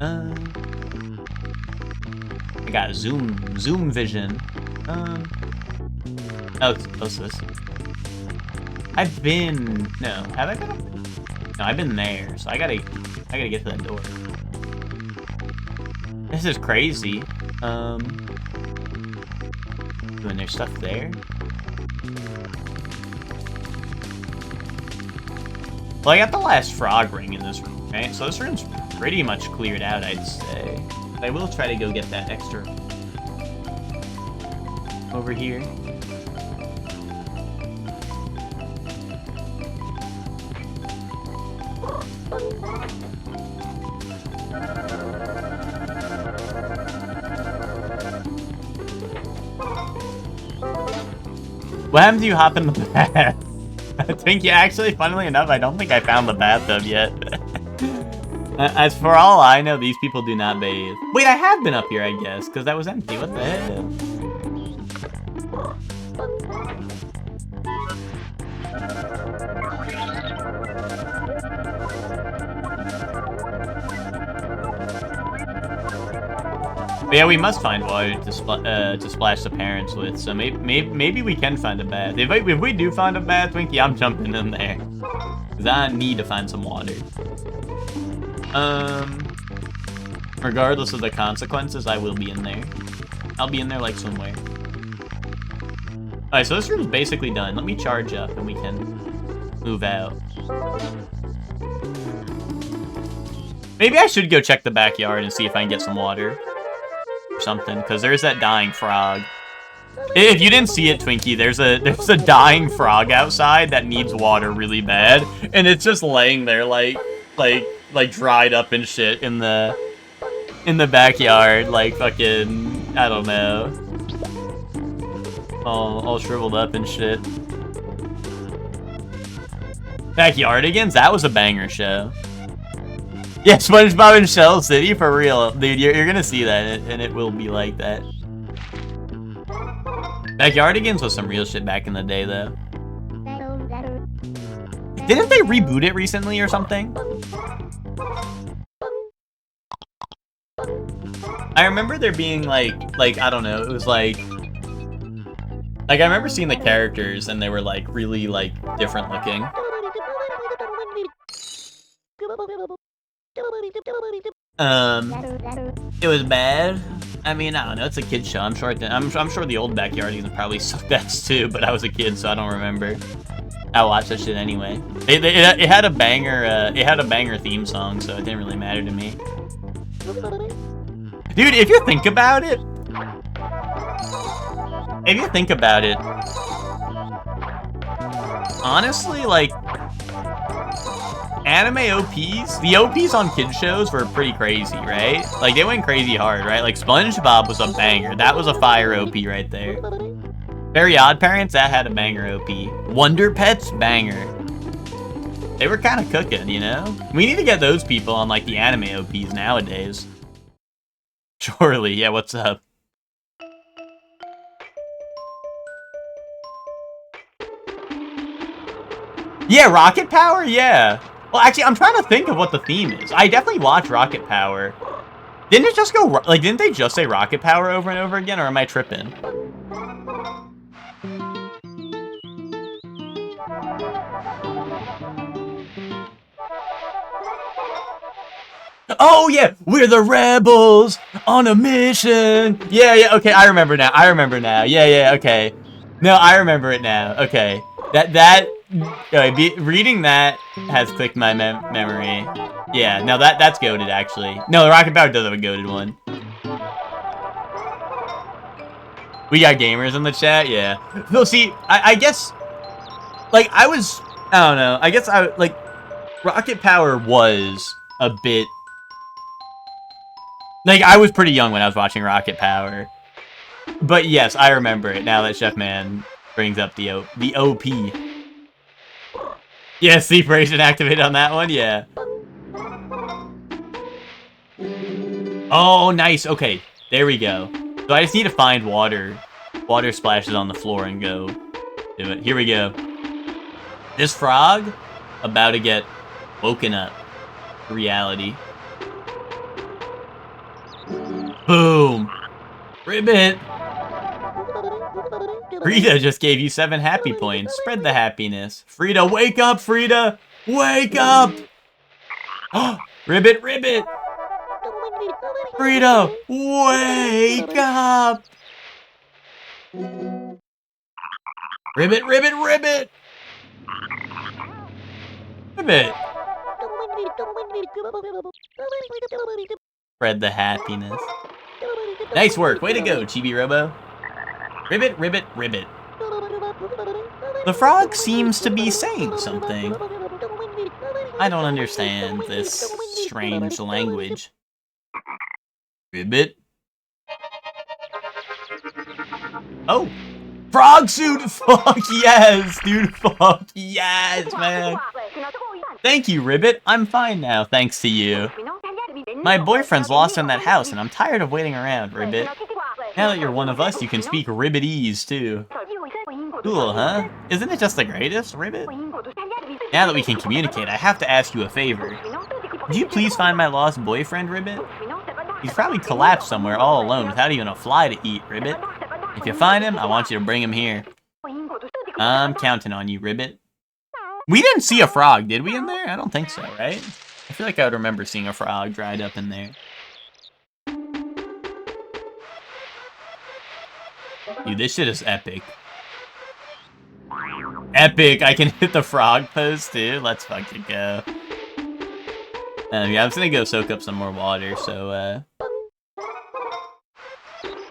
I got zoom vision. Oh, what's this? Have I been up? No, I've been there, so I gotta get to that door. This is crazy. Doing their stuff there. Well, I got the last frog ring in this room, right? So this room's pretty much cleared out, I'd say. But I will try to go get that extra over here. What happens if you hop in the bath? I think, yeah, actually, funnily enough, I don't think I found the bathtub yet. As for all I know, these people do not bathe. Wait, I have been up here, I guess, because that was empty. What the hell? But yeah, we must find water to splash the parents with, so maybe we can find a bath. If we do find a bath, Winky, I'm jumping in there. Because I need to find some water. Regardless of the consequences, I will be in there. I'll be in there like somewhere. Alright, so this room's basically done. Let me charge up and we can move out. Maybe I should go check the backyard and see if I can get some water. Or something, because there's that dying frog. If you didn't see it, Twinkie, there's a dying frog outside that needs water really bad. And it's just laying there like dried up and shit in the backyard, like fucking, I don't know. All shriveled up and shit. Backyardigans? That was a banger show. Yeah, SpongeBob and Shell City, for real. Dude, you're gonna see that, and it will be like that. Backyardigans was some real shit back in the day, though. Didn't they reboot it recently or something? I remember there being like, I don't know, it was like I remember seeing the characters and they were like really like different looking. It was bad. I mean, I don't know, it's a kid's show. I'm sure the old Backyardigans probably sucked ass too, but I was a kid, so I don't remember. I watched that shit anyway. It had a banger theme song, so it didn't really matter to me. Dude, if you think about it, honestly, like, anime OPs, the OPs on kids shows were pretty crazy, right? Like, they went crazy hard, right? Like, SpongeBob was a banger. That was a fire OP right there. Very Odd Parents, that had a banger OP. Wonder Pets, banger. They were kind of cooking, you know? We need to get those people on, like, the anime OPs nowadays. Surely, yeah, what's up? Yeah, Rocket Power? Yeah. Well, actually, I'm trying to think of what the theme is. I definitely watched Rocket Power. Didn't it just go, like, didn't they just say Rocket Power over and over again, or am I tripping? Oh, yeah, we're the rebels on a mission. Yeah, okay, I remember now. Yeah, okay. No, I remember it now. Okay. Reading that has clicked my memory. Yeah, no, that's goated, actually. No, the Rocket Power does have a goated one. We got gamers in the chat, yeah. No, see, I guess, like, I don't know, I guess Rocket Power was a bit, like, I was pretty young when I was watching Rocket Power. But yes, I remember it now that Chef Man brings up the OP. Yeah, sleep ration activated on that one, yeah. Oh, nice, okay, there we go. So I just need to find water splashes on the floor and go do it. Here we go. This frog about to get woken up to reality. Boom! Ribbit! Frida just gave you 7 happy points. Spread the happiness. Frida, wake up, Frida! Wake up! Ribbit! Frida, wake up! Ribbit! Ribbit! Spread the happiness. Nice work. Way to go, Chibi-Robo. Ribbit. The frog seems to be saying something. I don't understand this strange language. Ribbit. Oh! Frog suit! Fuck yes, dude. Fuck yes, man. Thank you, Ribbit. I'm fine now, thanks to you. My boyfriend's lost in that house, and I'm tired of waiting around, Ribbit. Now that you're one of us, you can speak Ribbitese, too. Cool, huh? Isn't it just the greatest, Ribbit? Now that we can communicate, I have to ask you a favor. Would you please find my lost boyfriend, Ribbit? He's probably collapsed somewhere all alone without even a fly to eat, Ribbit. If you find him, I want you to bring him here. I'm counting on you, Ribbit. We didn't see a frog, did we, in there? I don't think so, right? I feel like I would remember seeing a frog dried up in there. Dude, this shit is epic. Epic! I can hit the frog pose, too. Let's fucking go. Yeah, I was gonna go soak up some more water, so,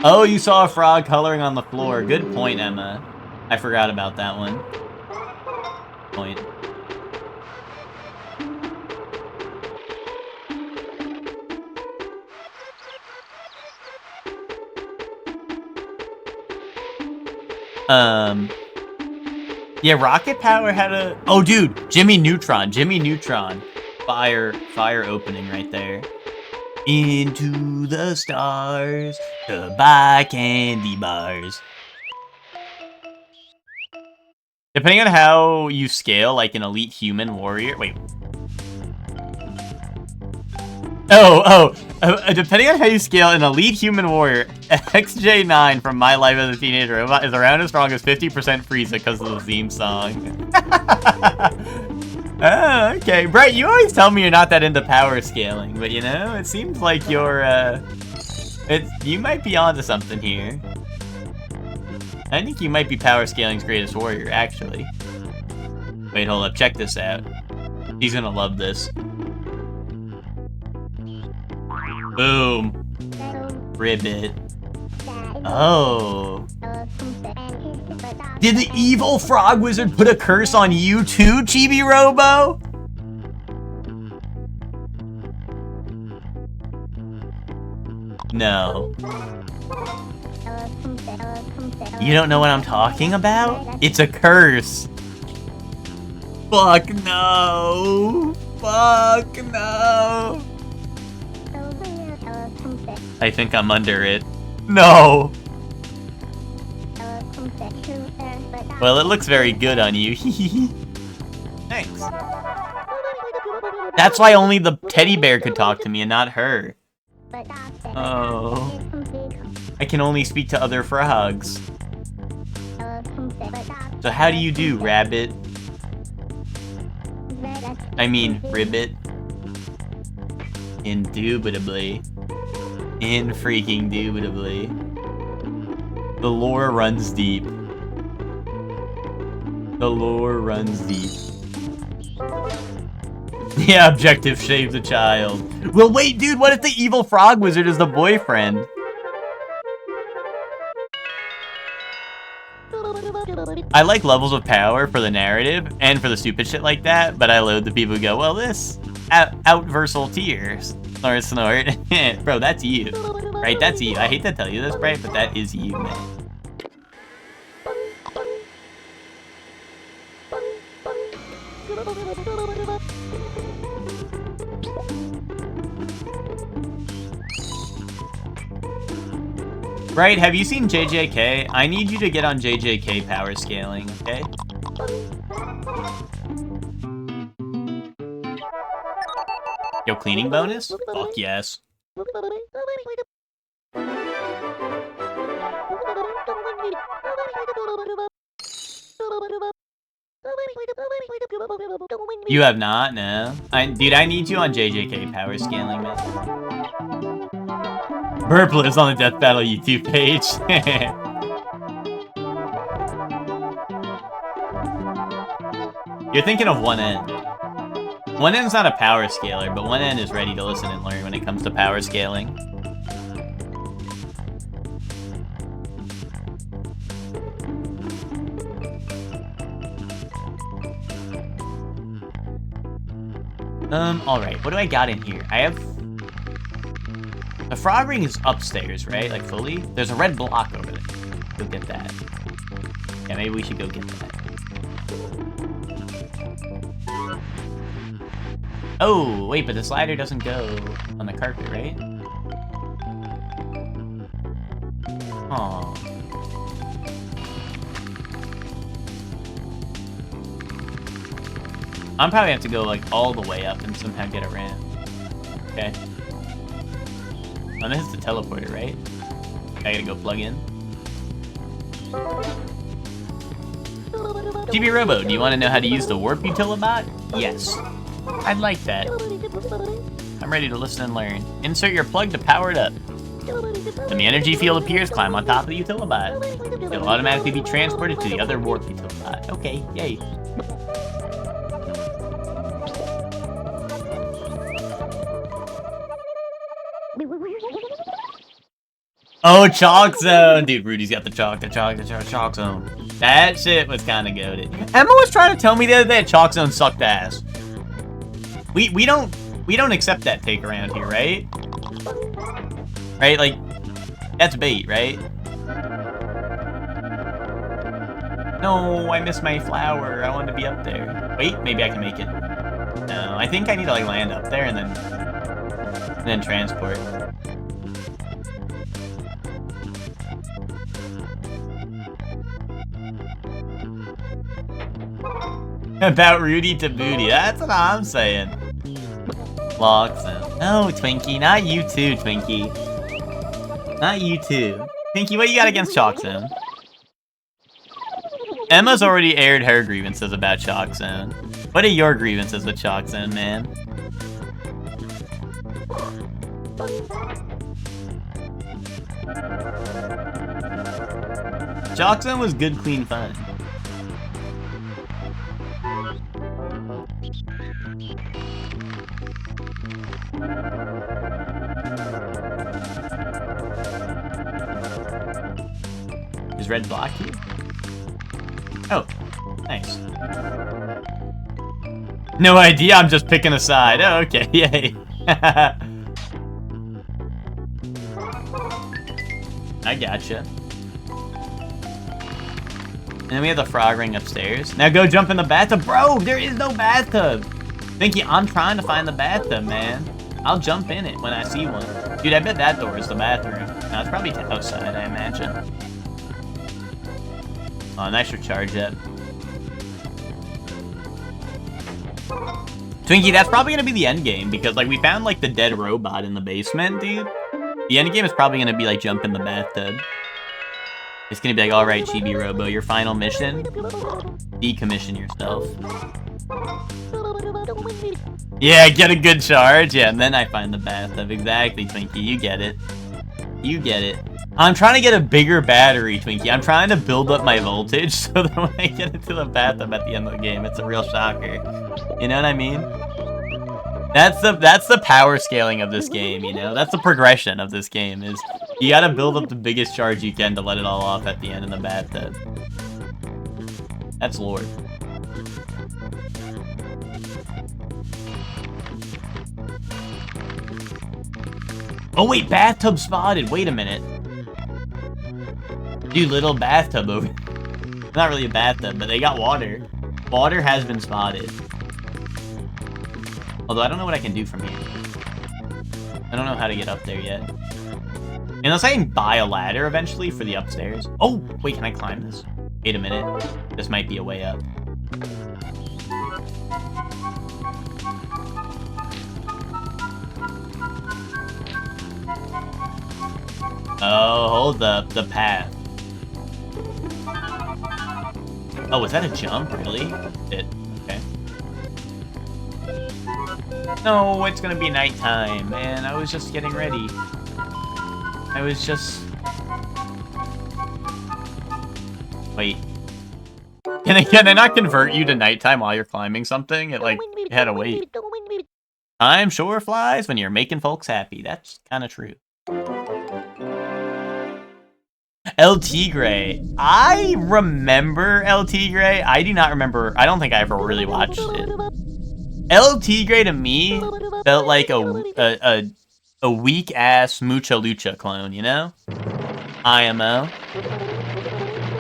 Oh, you saw a frog coloring on the floor. Good point, Emma. I forgot about that one. Point. Yeah, Rocket Power had a... Oh, dude! Jimmy Neutron. Jimmy Neutron. Fire opening right there. Into the stars to buy candy bars. Depending on how you scale, like an elite human warrior... Wait. Depending on how you scale an elite human warrior, XJ9 from My Life as a Teenage Robot is around as strong as 50% Frieza because of the theme song. Oh, okay. Brett, you always tell me you're not that into power scaling, but you know, it seems like you're, you might be onto something here. I think you might be power scaling's greatest warrior, actually. Wait, hold up, check this out. He's gonna love this. Boom. Ribbit. Oh. Did the evil frog wizard put a curse on you too, Chibi-Robo? No. You don't know what I'm talking about? It's a curse. Fuck no. Fuck no. I think I'm under it. No. Well, it looks very good on you. Thanks. That's why only the teddy bear could talk to me and not her. Oh. I can only speak to other frogs. So how do you do, rabbit? I mean, ribbit. Indubitably. Freaking-dubitably. The lore runs deep. The lore runs deep. Yeah, objective shave the child. Well, wait, dude, what if the evil frog wizard is the boyfriend? I like levels of power for the narrative and for the stupid shit like that, but I load the people who go, well, this out-versal tears. Snort, snort. Bro, that's you. Right, that's you. I hate to tell you this, right, but that is you, man. Right, have you seen JJK? I need you to get on JJK power scaling, okay? Yo, cleaning bonus? Fuck yes. You have not? No. Dude, I need you on JJK power scaling, man. Burp lives on the Death Battle YouTube page. You're thinking of 1N. 1N's not a power scaler, but 1N is ready to listen and learn when it comes to power scaling. Alright, what do I got in here? I have... The frog ring is upstairs, right? Like, fully? There's a red block over there. Go get that. Yeah, maybe we should go get that. Oh, wait, but the slider doesn't go on the carpet, right? Aww. I'm probably have to go, like, all the way up and somehow get around. Okay. Oh, this is the teleporter, right? I gotta go plug in. Chibi-Robo, do you want to know how to use the warp utilibot? Yes. I'd like that. I'm ready to listen and learn. Insert your plug to power it up. When the energy field appears, climb on top of the Utilibot. It'll automatically be transported to the other warp Utilibot. Okay, yay. Oh, Chalk Zone! Dude, Rudy's got the chalk zone. That shit was kind of goated. Emma was trying to tell me the other day that Chalk Zone sucked ass. We don't accept that take around here, right? Right? Like, that's bait, right? No, I missed my flower. I wanted to be up there. Wait, maybe I can make it. No, I think I need to like land up there and then transport. About Rudy to booty. That's what I'm saying. Logs in. No, Twinkie. Not you too, Twinkie. Not you too. Twinkie, what you got against Chalk Zone? Emma's already aired her grievances about Chalk Zone. What are your grievances with Chalk Zone, man? Chalk Zone was good, clean fun. Is red block you? Oh, nice. No idea, I'm just picking a side. Oh, okay, yay. I gotcha. And then we have the frog ring upstairs. Now go jump in the bathtub. Bro, there is no bathtub. Thinky, I'm trying to find the bathtub, man. I'll jump in it when I see one. Dude, I bet that door is the bathroom. No, it's probably outside, I imagine. Oh, nice recharge up. Twinkie, that's probably gonna be the end game because like we found like the dead robot in the basement, dude. The end game is probably gonna be like jump in the bathtub. It's gonna be like, alright, Chibi-Robo, your final mission? Decommission yourself. Yeah, get a good charge. Yeah, and then I find the bathtub. Exactly, Twinkie, you get it. You get it. I'm trying to get a bigger battery, Twinkie. I'm trying to build up my voltage so that when I get into the bathtub at the end of the game, it's a real shocker. You know what I mean? That's the power scaling of this game, you know? That's the progression of this game, is you gotta build up the biggest charge you can to let it all off at the end in the bathtub. That's lore. Oh wait, bathtub spotted. Wait a minute. Dude, little bathtub over. Not really a bathtub, but they got water. Water has been spotted. Although I don't know what I can do from here. I don't know how to get up there yet. Unless I can buy a ladder eventually for the upstairs. Oh, wait, can I climb this? Wait a minute. This might be a way up. Oh, hold up. The path. Oh, was that a jump? Really? Okay. No, it's gonna be nighttime, man. I was just getting ready. I was just... Wait. Can I not convert you to nighttime while you're climbing something? It, like, you had to wait. Time sure flies when you're making folks happy. That's kind of true. El Tigre. I remember El Tigre. I do not remember. I don't think I ever really watched it. El Tigre to me felt like a weak-ass Mucha Lucha clone, you know? IMO.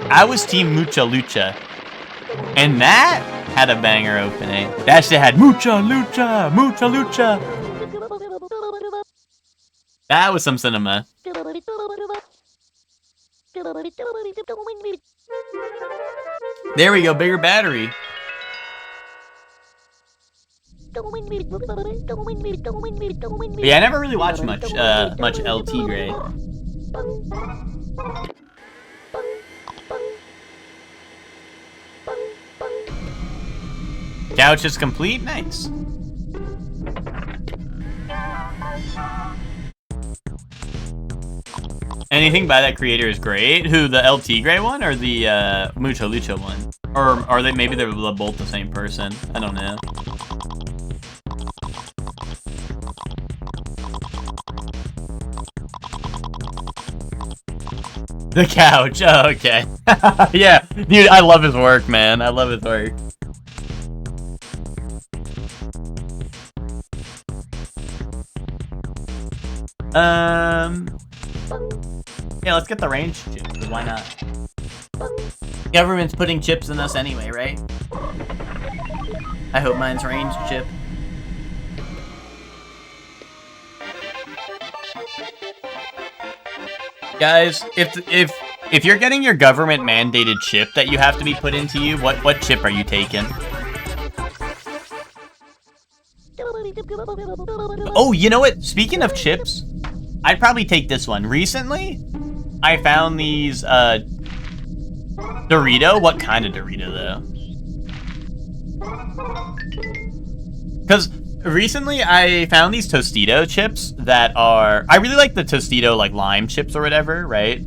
I was Team Mucha Lucha. And that had a banger opening. That shit had Mucha Lucha! Mucha Lucha! That was some cinema. There we go, bigger battery. Yeah, I never really watched much El Tigre. Couch is complete, nice. Anything by that creator is great. Who, the El Tigre one or the Mucho Lucho one? Or are they, maybe they're both the same person? I don't know. The couch. Oh, okay. Yeah, dude, I love his work, man. I love his work. Yeah, let's get the range chips. Why not? Government's putting chips in us anyway, right? I hope mine's range chip. Guys, if you're getting your government mandated chip that you have to be put into you, what chip are you taking? Oh, you know what? Speaking of chips, I'd probably take this one. Recently, I found these Dorito. What kind of Dorito though? Because recently I found these Tostito chips that are, I really like the Tostito like lime chips or whatever, right?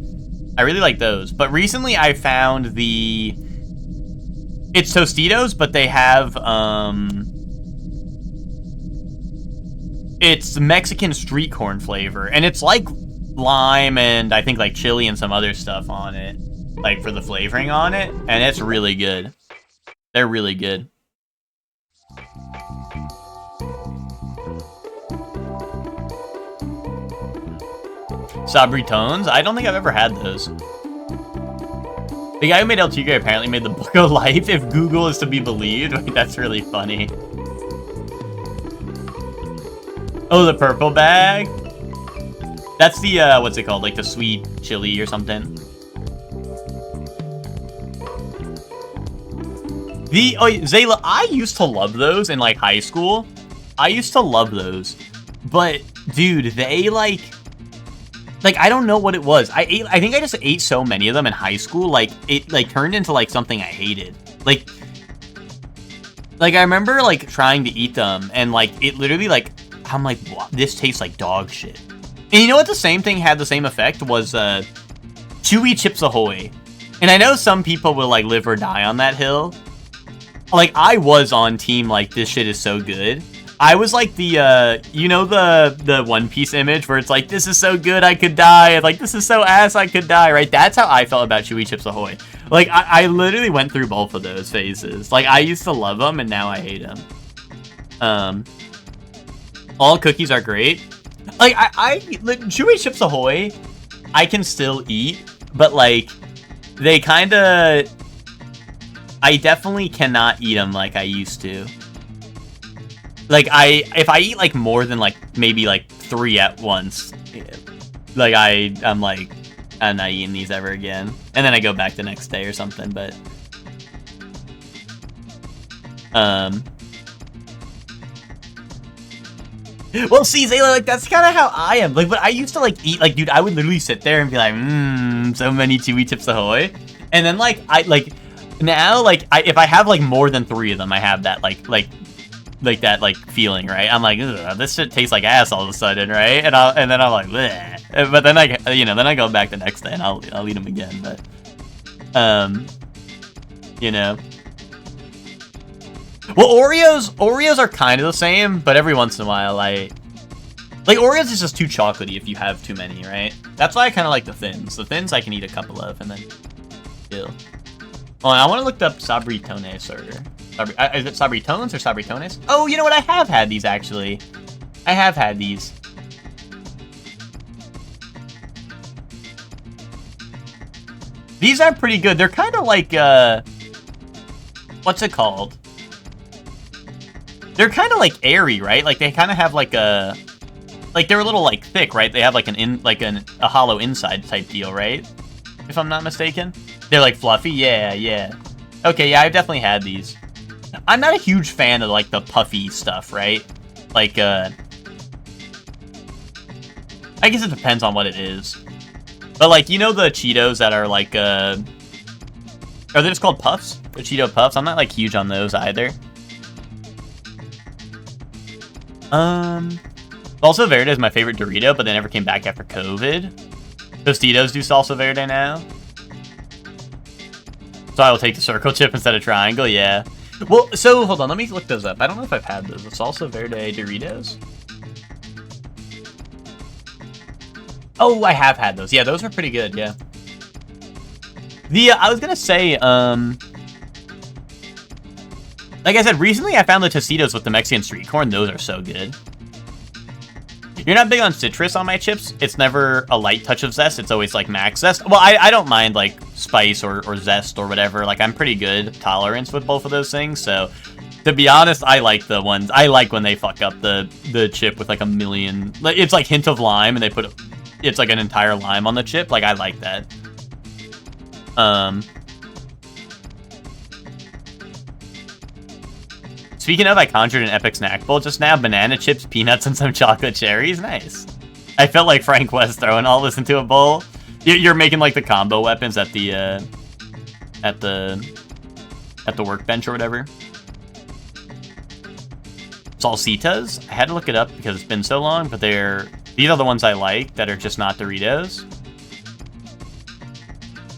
I really like those. But recently I found it's Tostitos, but they have it's Mexican street corn flavor, and it's like lime and I think like chili and some other stuff on it, like for the flavoring on it, and it's really good. They're really good. Sabritones? I don't think I've ever had those. The guy who made El Tigre apparently made the Book of Life, if Google is to be believed. Wait, that's really funny. Oh, the purple bag? That's the, what's it called? Like the sweet chili or something. Zayla, I used to love those in, like, high school. I used to love those. But, dude, they, like, I don't know what it was. I think I just ate so many of them in high school, like, it, like, turned into, like, something I hated. Like, I remember, like, trying to eat them, and, like, it literally, like, I'm like, wow, this tastes like dog shit. And you know what the same thing had the same effect was, Chewy Chips Ahoy. And I know some people will, like, live or die on that hill. Like, I was on team, like, this shit is so good. I was like the, you know the One Piece image where it's like, this is so good, I could die, and like, this is so ass, I could die, right? That's how I felt about Chewy Chips Ahoy. Like, I literally went through both of those phases. Like, I used to love them, and now I hate them. All cookies are great. Like, like, Chewy Chips Ahoy, I can still eat, but, like, they kind of, I definitely cannot eat them like I used to. Like, if I eat, like, more than, like, maybe, like, 3 at once, like, I'm like, I'm not eating these ever again. And then I go back the next day or something, but, well, see, Zayla, like, that's kind of how I am. Like, but I used to, like, eat, like, dude, I would literally sit there and be like, so many Chewy Chips Ahoy. And then, like, now, like, if I have, like, more than 3 of them, I have that, like that, like, feeling, right? I'm like, ugh, this shit tastes like ass all of a sudden, right? And then I'm like, bleh. But then then I go back the next day and I'll eat them again. But, you know. Well, Oreos are kind of the same, but every once in a while, like, Oreos is just too chocolatey if you have too many, right? That's why I kind of like the Thins. The Thins I can eat a couple of and then chill. Oh, I want to look up Sabritones or... is it Sabritones or Sabritones? Oh, you know what? I have had these, actually. I have had these. These are pretty good. They're kind of like, what's it called? They're kind of like airy, right? Like, they kind of have like a... Like, they're a little, like, thick, right? They have like a hollow inside type deal, right? If I'm not mistaken. They're like fluffy? Yeah. Okay, yeah, I've definitely had these. I'm not a huge fan of, like, the puffy stuff, right? Like, I guess it depends on what it is. But, like, you know the Cheetos that are, like, are they just called Puffs? The Cheeto Puffs? I'm not, like, huge on those either. Also, Verde is my favorite Dorito, but they never came back after COVID. Tostitos do salsa verde now. So I will take the circle chip instead of triangle, yeah. Well, so hold on, let me look those up. I don't know if I've had those. The salsa verde Doritos? Oh, I have had those. Yeah, those are pretty good, yeah. I was gonna say, like I said, recently I found the Tostitos with the Mexican street corn. Those are so good. You're not big on citrus on my chips. It's never a light touch of zest. It's always like max zest. Well, I don't mind like spice or zest or whatever. Like I'm pretty good tolerance with both of those things. So to be honest, I like the ones. I like when they fuck up the chip with like a million. It's like hint of lime and they put it's like an entire lime on the chip. Like I like that. Speaking of, I conjured an epic snack bowl just now. Banana chips, peanuts, and some chocolate cherries. Nice. I felt like Frank West throwing all this into a bowl. You're making like the combo weapons at the workbench or whatever. Salsitas. I had to look it up because it's been so long, but these are the ones I like that are just not Doritos.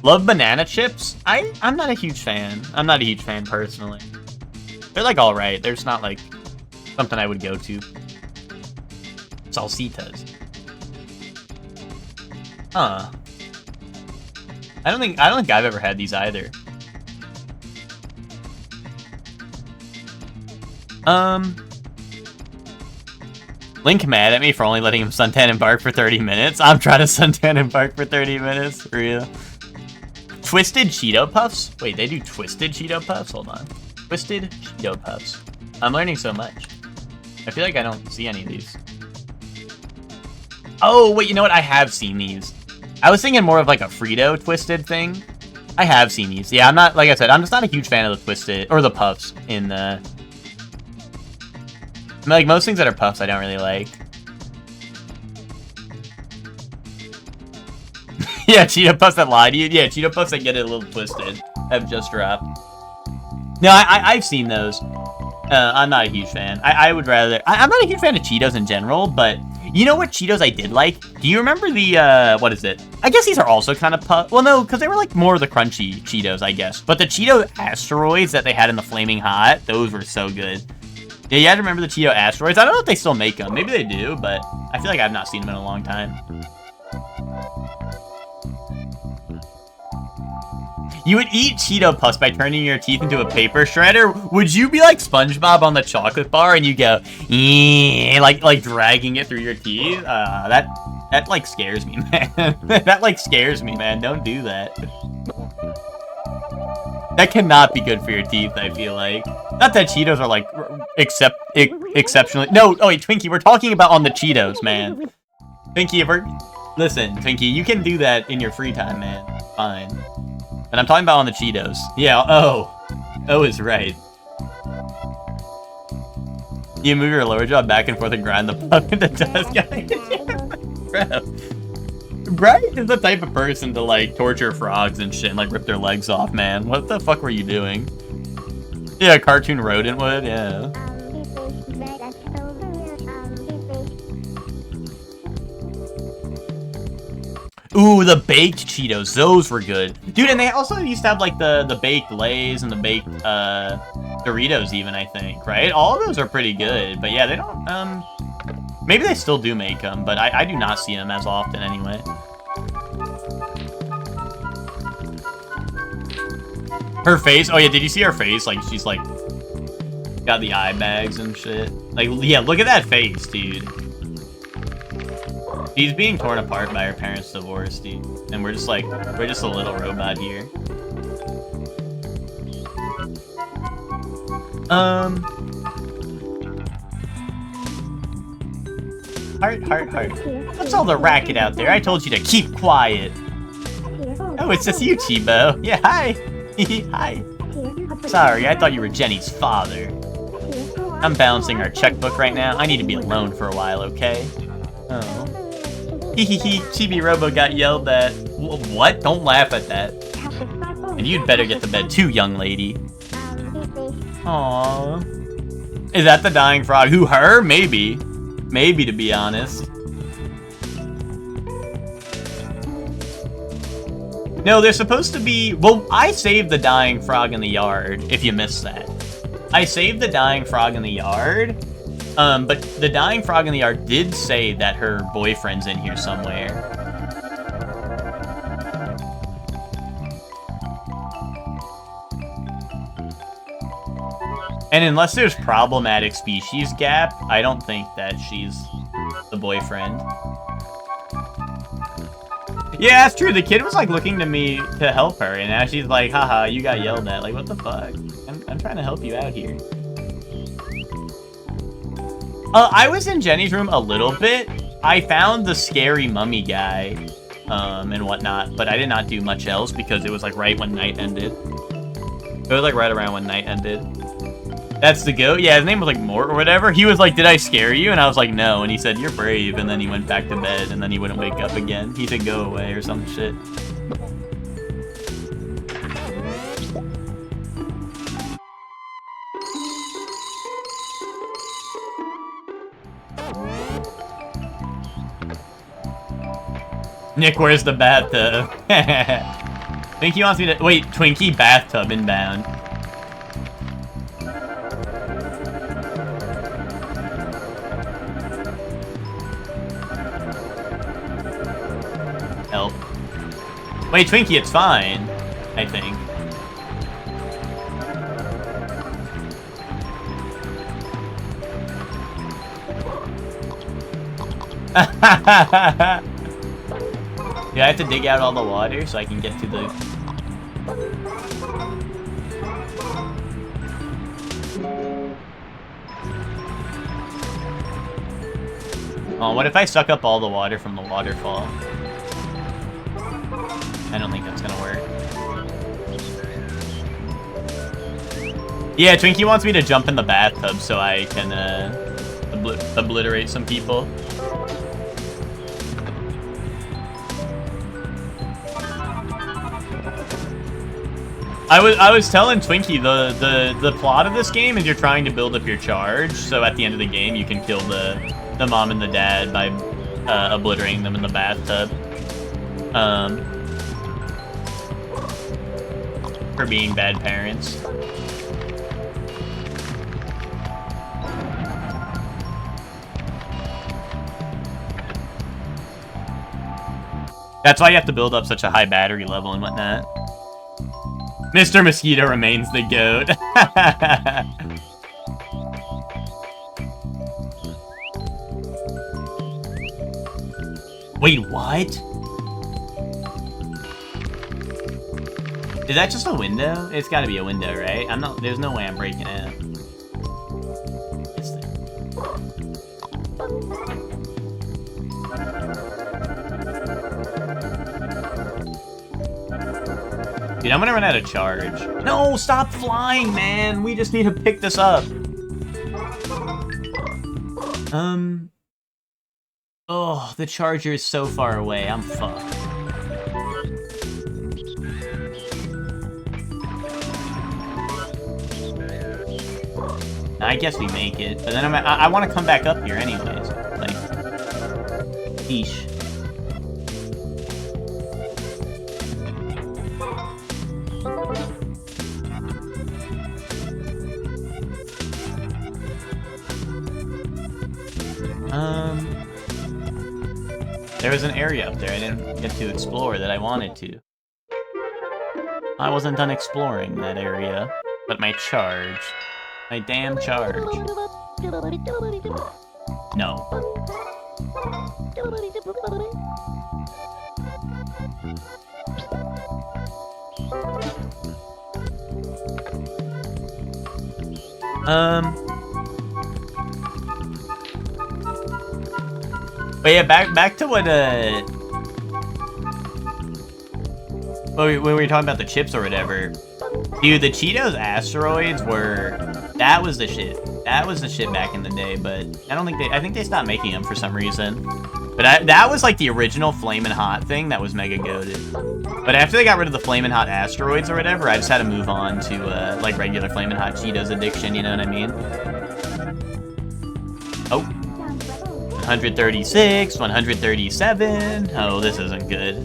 Love banana chips. I'm not a huge fan. I'm not a huge fan personally. They're like alright. They're just not like something I would go to. Salsitas. Huh. I don't think I've ever had these either. Link mad at me for only letting him suntan and bark for 30 minutes. I'm trying to suntan and bark for 30 minutes. For real. Twisted Cheeto Puffs? Wait, they do Twisted Cheeto Puffs? Hold on. Twisted Cheeto Puffs. I'm learning so much. I feel like I don't see any of these. Oh, wait, you know what? I have seen these. I was thinking more of like a Frito Twisted thing. I have seen these. Yeah, I'm not, like I said, I'm just not a huge fan of the Twisted, or the Puffs in the... I mean, like, most things that are Puffs I don't really like. Yeah, Cheeto Puffs that lie to you. Yeah, Cheeto Puffs that get it a little twisted have just dropped. No, I've seen those. I'm not a huge fan. I would rather... I'm not a huge fan of Cheetos in general, but you know what Cheetos I did like? Do you remember the, what is it? I guess these are also kind of puff... Well, no, because they were like more of the crunchy Cheetos, I guess. But the Cheeto Asteroids that they had in the Flaming Hot, those were so good. Yeah, you have to remember the Cheeto Asteroids. I don't know if they still make them. Maybe they do, but I feel like I've not seen them in a long time. You would eat Cheeto Puffs by turning your teeth into a paper shredder? Would you be like SpongeBob on the chocolate bar and you go, like dragging it through your teeth? That like scares me, man. That like scares me, man. Don't do that. That cannot be good for your teeth, I feel like. Not that Cheetos are like exceptionally... No, oh wait, Twinkie, we're talking about on the Cheetos, man. Twinkie, listen, Twinkie, you can do that in your free time, man. Fine. But I'm talking about on the Cheetos. Yeah, O is right. You move your lower jaw back and forth and grind the puff into dust. Bro. Brian is the type of person to, like, torture frogs and shit and, like, rip their legs off, man. What the fuck were you doing? Yeah, cartoon rodent would, yeah. Ooh, the baked Cheetos. Those were good. Dude, and they also used to have, like, the baked Lay's and the baked, Doritos even, I think, right? All of those are pretty good. But, yeah, they don't, maybe they still do make them, but I do not see them as often anyway. Her face? Oh, yeah, did you see her face? Like, she's, like, got the eye bags and shit. Like, yeah, look at that face, dude. She's being torn apart by her parents' divorce, dude. And we're just like, we're just a little robot here. Heart. What's all the racket out there? I told you to keep quiet. Oh, it's just you, Chibo. Yeah, hi. Hi. Sorry, I thought you were Jenny's father. I'm balancing our checkbook right now. I need to be alone for a while, okay? Oh. Hehehe, Chibi-Robo got yelled at. What? Don't laugh at that. And you'd better get to bed too, young lady. Aww. Is that the dying frog? Who, her? Maybe. Maybe, to be honest. No, there's supposed to be... Well, I saved the dying frog in the yard, if you missed that. I saved the dying frog in the yard, but the dying frog in the yard did say that her boyfriend's in here somewhere. And unless there's problematic species gap, I don't think that she's the boyfriend. Yeah, that's true. The kid was like looking to me to help her, and now she's like, haha, you got yelled at. Like, what the fuck? I'm trying to help you out here. I was in Jenny's room a little bit. I found the scary mummy guy, and whatnot, but I did not do much else because it was like right when night ended. It was like right around when night ended. That's the goat? Yeah, his name was like Mort or whatever. He was like, did I scare you? And I was like, no. And he said, you're brave. And then he went back to bed, and then he wouldn't wake up again. He said, go away or some shit. Nick, where's the bathtub? Twinkie wants me to... Wait, Twinkie bathtub inbound. Help. Wait, Twinkie, it's fine. I think. Yeah, I have to dig out all the water so I can get to the... Oh, what if I suck up all the water from the waterfall? I don't think that's gonna work. Yeah, Twinkie wants me to jump in the bathtub so I can obliterate some people. I was telling Twinkie the plot of this game is you're trying to build up your charge, so at the end of the game you can kill the mom and the dad by obliterating them in the bathtub. For being bad parents. That's why you have to build up such a high battery level and whatnot. Mr. Mosquito remains the goat. Wait, what? Is that just a window? It's gotta be a window, right? There's no way I'm breaking it. Dude, I'm gonna run out of charge. No, stop flying, man! We just need to pick this up. Oh, the charger is so far away. I'm fucked. I guess we make it, but then I want to come back up here anyways. Like, yeesh. There was an area up there I didn't get to explore that I wanted to. I wasn't done exploring that area, but my charge. My damn charge. No. But yeah, back to what when we were talking about the chips or whatever. Dude, the Cheetos asteroids that was the shit. That was the shit back in the day, but I think they stopped making them for some reason. But that was like the original Flamin' Hot thing that was mega goated. But after they got rid of the Flamin' Hot asteroids or whatever, I just had to move on to like regular Flamin' Hot Cheetos addiction, you know what I mean? Oh. 136, 137. Oh, this isn't good.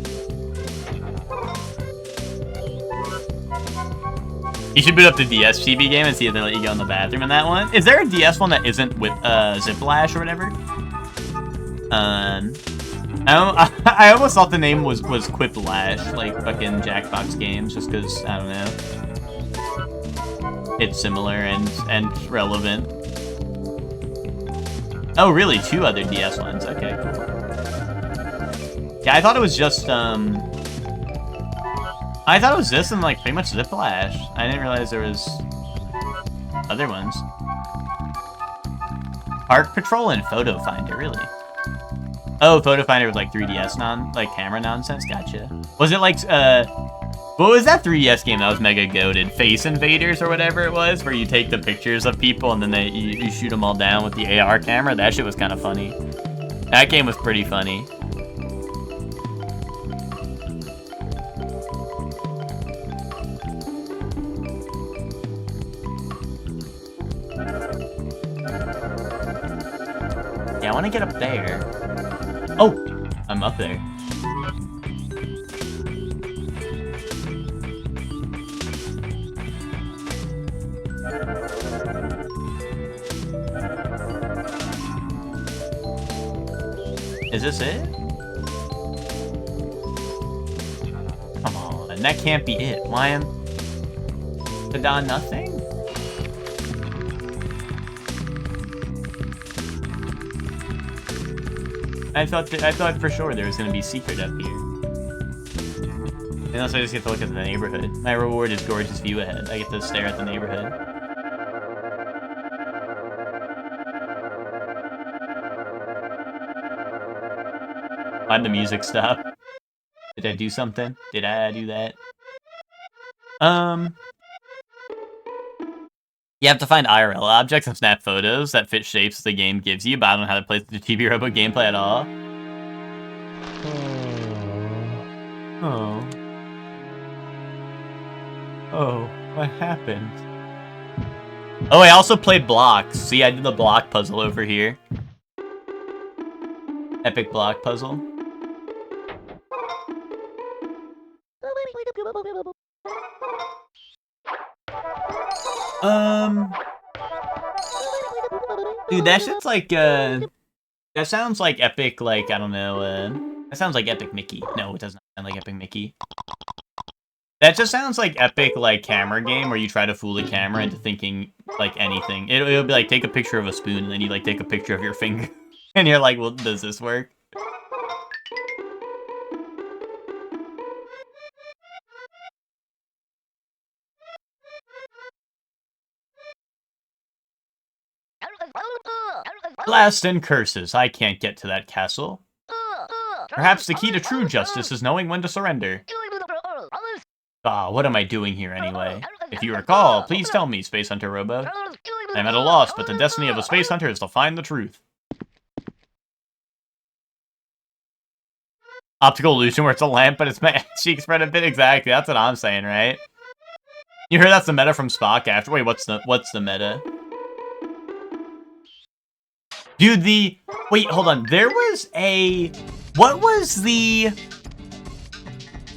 You should boot up the DS Chibi game and see if they let you go in the bathroom in that one. Is there a DS one that isn't with Ziplash or whatever? I almost thought the name was Quiplash, like fucking Jackbox games, just because, I don't know. It's similar and relevant. Oh, really? 2 other DS ones. Okay, cool. Yeah, I thought it was just, I thought it was this and, like, pretty much Ziplash. I didn't realize there was other ones. Park Patrol and Photo Finder, really? Oh, Photo Finder was, like, 3DS camera nonsense? Gotcha. Was it, like, what was that 3DS game that was mega goated? Face Invaders or whatever it was, where you take the pictures of people and then you shoot them all down with the AR camera? That shit was kind of funny. That game was pretty funny. Yeah, I want to get up there. Oh, I'm up there. Is this it? Come on, that can't be it. Why am Tada nothing? I thought for sure there was gonna be secret up here. Unless I just get to look at the neighborhood. My reward is gorgeous view ahead. I get to stare at the neighborhood. Why'd the music stop? Did I do something? Did I do that? You have to find IRL objects and snap photos that fit shapes the game gives you, but I don't know how to play the Chibi-Robo gameplay at all. Oh. Oh, what happened? Oh, I also played blocks. See, I did the block puzzle over here. Epic block puzzle. Dude, that shit's like, that sounds like epic, like, I don't know, that sounds like Epic Mickey. No, it does not sound like Epic Mickey. That just sounds like epic, like, camera game where you try to fool the camera into thinking, like, anything. It'll be like, take a picture of a spoon, and then you, like, take a picture of your finger. And you're like, well, does this work? Blast and curses, I can't get to that castle. Perhaps the key to true justice is knowing when to surrender. Ah, what am I doing here anyway? If you recall, please tell me, Space Hunter Robo. I'm at a loss, but the destiny of a Space Hunter is to find the truth. Optical illusion where it's a lamp, but its cheeks spread a bit. Exactly, that's what I'm saying, right? You heard that's the meta from Spock after. Wait, what's the meta? Dude, wait, hold on. There was a... What was it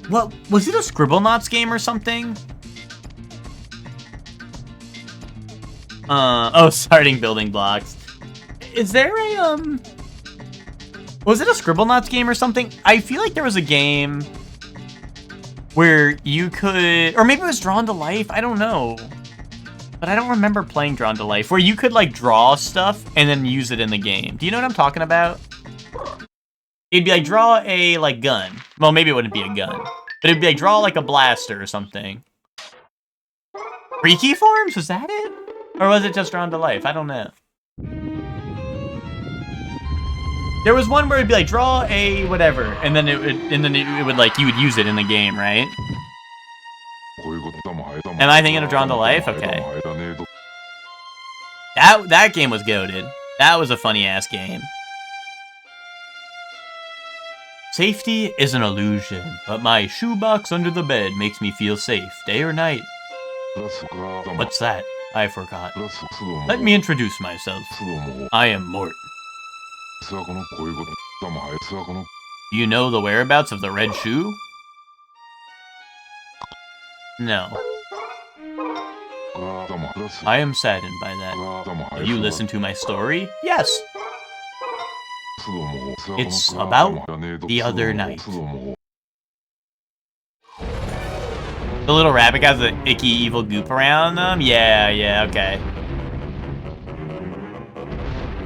a Scribblenauts game or something? Oh, starting building blocks. Is there a, was it a Scribblenauts game or something? I feel like there was a game where you could... Or maybe it was Drawn to Life? I don't know. But I don't remember playing Drawn to Life, where you could, like, draw stuff and then use it in the game. Do you know what I'm talking about? It'd be like, draw a, like, gun. Well, maybe it wouldn't be a gun. But it'd be like, draw, like, a blaster or something. Freaky Forms? Was that it? Or was it just Drawn to Life? I don't know. There was one where it'd be like, draw a whatever, and then it would, like, you would use it in the game, right? Am I thinking of Drawn to Life? Okay. That game was goated. That was a funny-ass game. Safety is an illusion, but my shoebox under the bed makes me feel safe, day or night. What's that? I forgot. Let me introduce myself. I am Mort. Do you know the whereabouts of the red shoe? No. I am saddened by that. Did you listen to my story? Yes. It's about the other night. The little rabbit has the icky evil goop around them? Yeah, okay.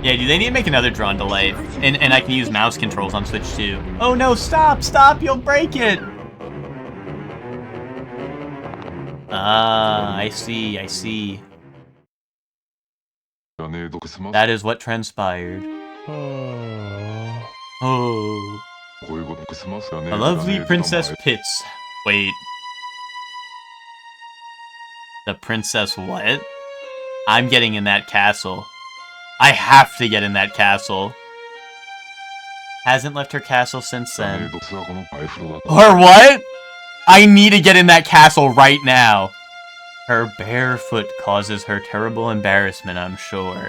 Yeah, do they need to make another drawn delay? And I can use mouse controls on Switch too. Oh no, stop, you'll break it! Ah, I see. That is what transpired. Oh. A lovely Princess Pitts. Wait. The princess what? I'm getting in that castle. I have to get in that castle. Hasn't left her castle since then. Or what? I need to get in that castle right now. Her barefoot causes her terrible embarrassment, I'm sure.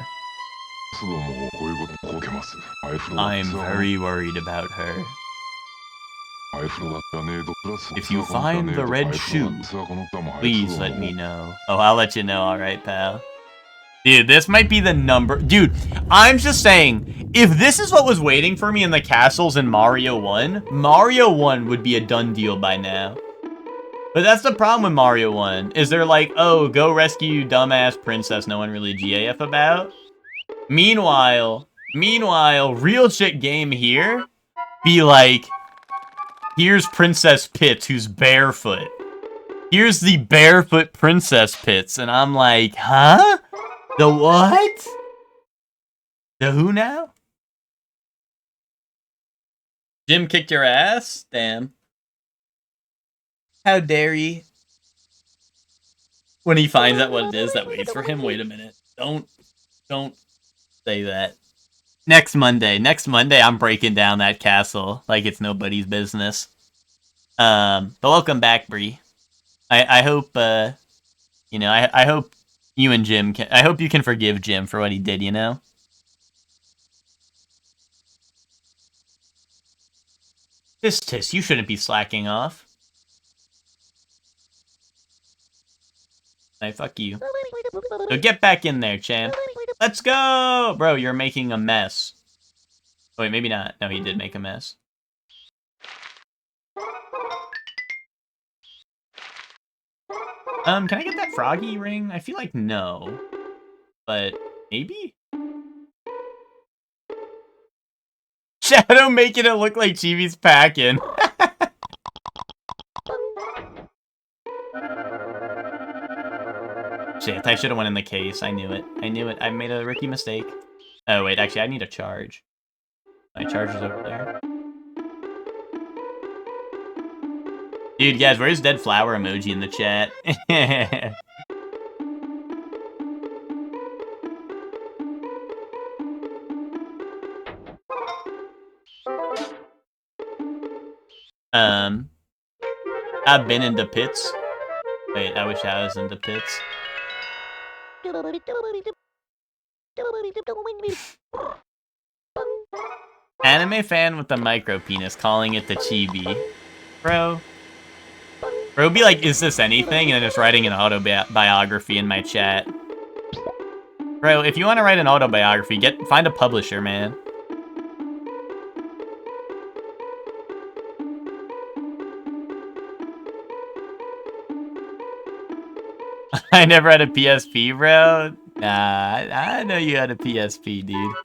I'm very worried about her. If you find the red shoe, please let me know. Oh, I'll let you know, alright, pal. Dude, this might be the number... Dude, I'm just saying, if this is what was waiting for me in the castles in Mario 1, Mario 1 would be a done deal by now. But that's the problem with Mario 1, is they're like, oh, go rescue dumbass princess no one really GAF about. Meanwhile, real shit game here be like, here's Princess Pitts who's barefoot. Here's the barefoot Princess Pitts, and I'm like, huh? The what? The who now? Jim kicked your ass? Damn. How dare he? When he finds out what it is that waits for him, wait a minute. Don't say that. Next Monday, I'm breaking down that castle like it's nobody's business. But welcome back, Bree. I hope, you know, I hope you and Jim can, I hope you can forgive Jim for what he did, you know? Tis, you shouldn't be slacking off. Hey, fuck you. So get back in there, champ. Let's go! Bro, you're making a mess. Oh, wait, maybe not. No, he did make a mess. Can I get that froggy ring? I feel like no. But maybe? Shadow making it look like Chibi's packing. Shit, I should have went in the case. I knew it. I made a rookie mistake. Oh, wait, actually, I need a charge. My charger's over there. Dude, guys, where's dead flower emoji in the chat? I've been into pits. Wait, I wish I was into pits. Anime fan with the micro penis calling it the chibi. Bro be like, is this anything? And then just writing an autobiography in my chat. Bro, if you want to write an autobiography, find a publisher, man. I never had a PSP, bro. Nah, I know you had a PSP, dude.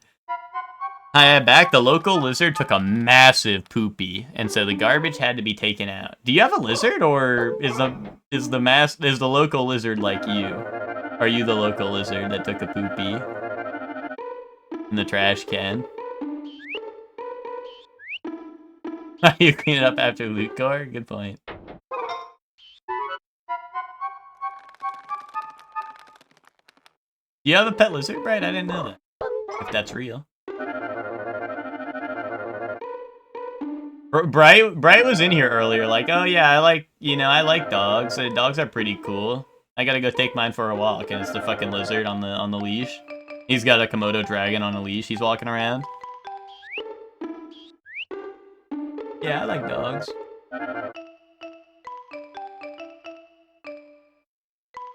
I am back. The local lizard took a massive poopy, and so the garbage had to be taken out. Do you have a lizard, or is the local lizard like you? Are you the local lizard that took a poopy in the trash can? You clean it up after loot core? Good point. You have a pet lizard, Bright? I didn't know that. If that's real. Bright was in here earlier, like, oh yeah, I like dogs. Dogs are pretty cool. I gotta go take mine for a walk, and it's the fucking lizard on the leash. He's got a Komodo dragon on a leash. He's walking around. Yeah, I like dogs.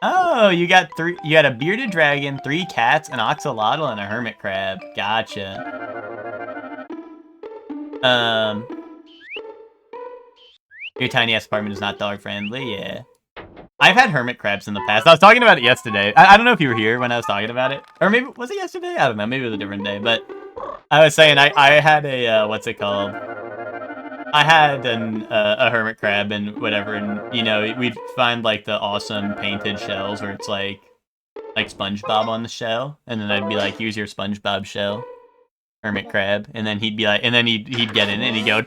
Oh, Oh, you got three. You got a bearded dragon, 3 cats, an axolotl, and a hermit crab. Gotcha. Your tiny ass apartment is not dog friendly. Yeah. I've had hermit crabs in the past. I was talking about it yesterday. I don't know if you were here when I was talking about it. Or maybe, was it yesterday? I don't know. Maybe it was a different day. But I was saying I had a, what's it called? I had a hermit crab and whatever. And, you know, we'd find, like, the awesome painted shells where it's, like SpongeBob on the shell. And then I'd be like, use your SpongeBob shell, hermit crab. And then he'd be like, and then he'd get in it and he'd go,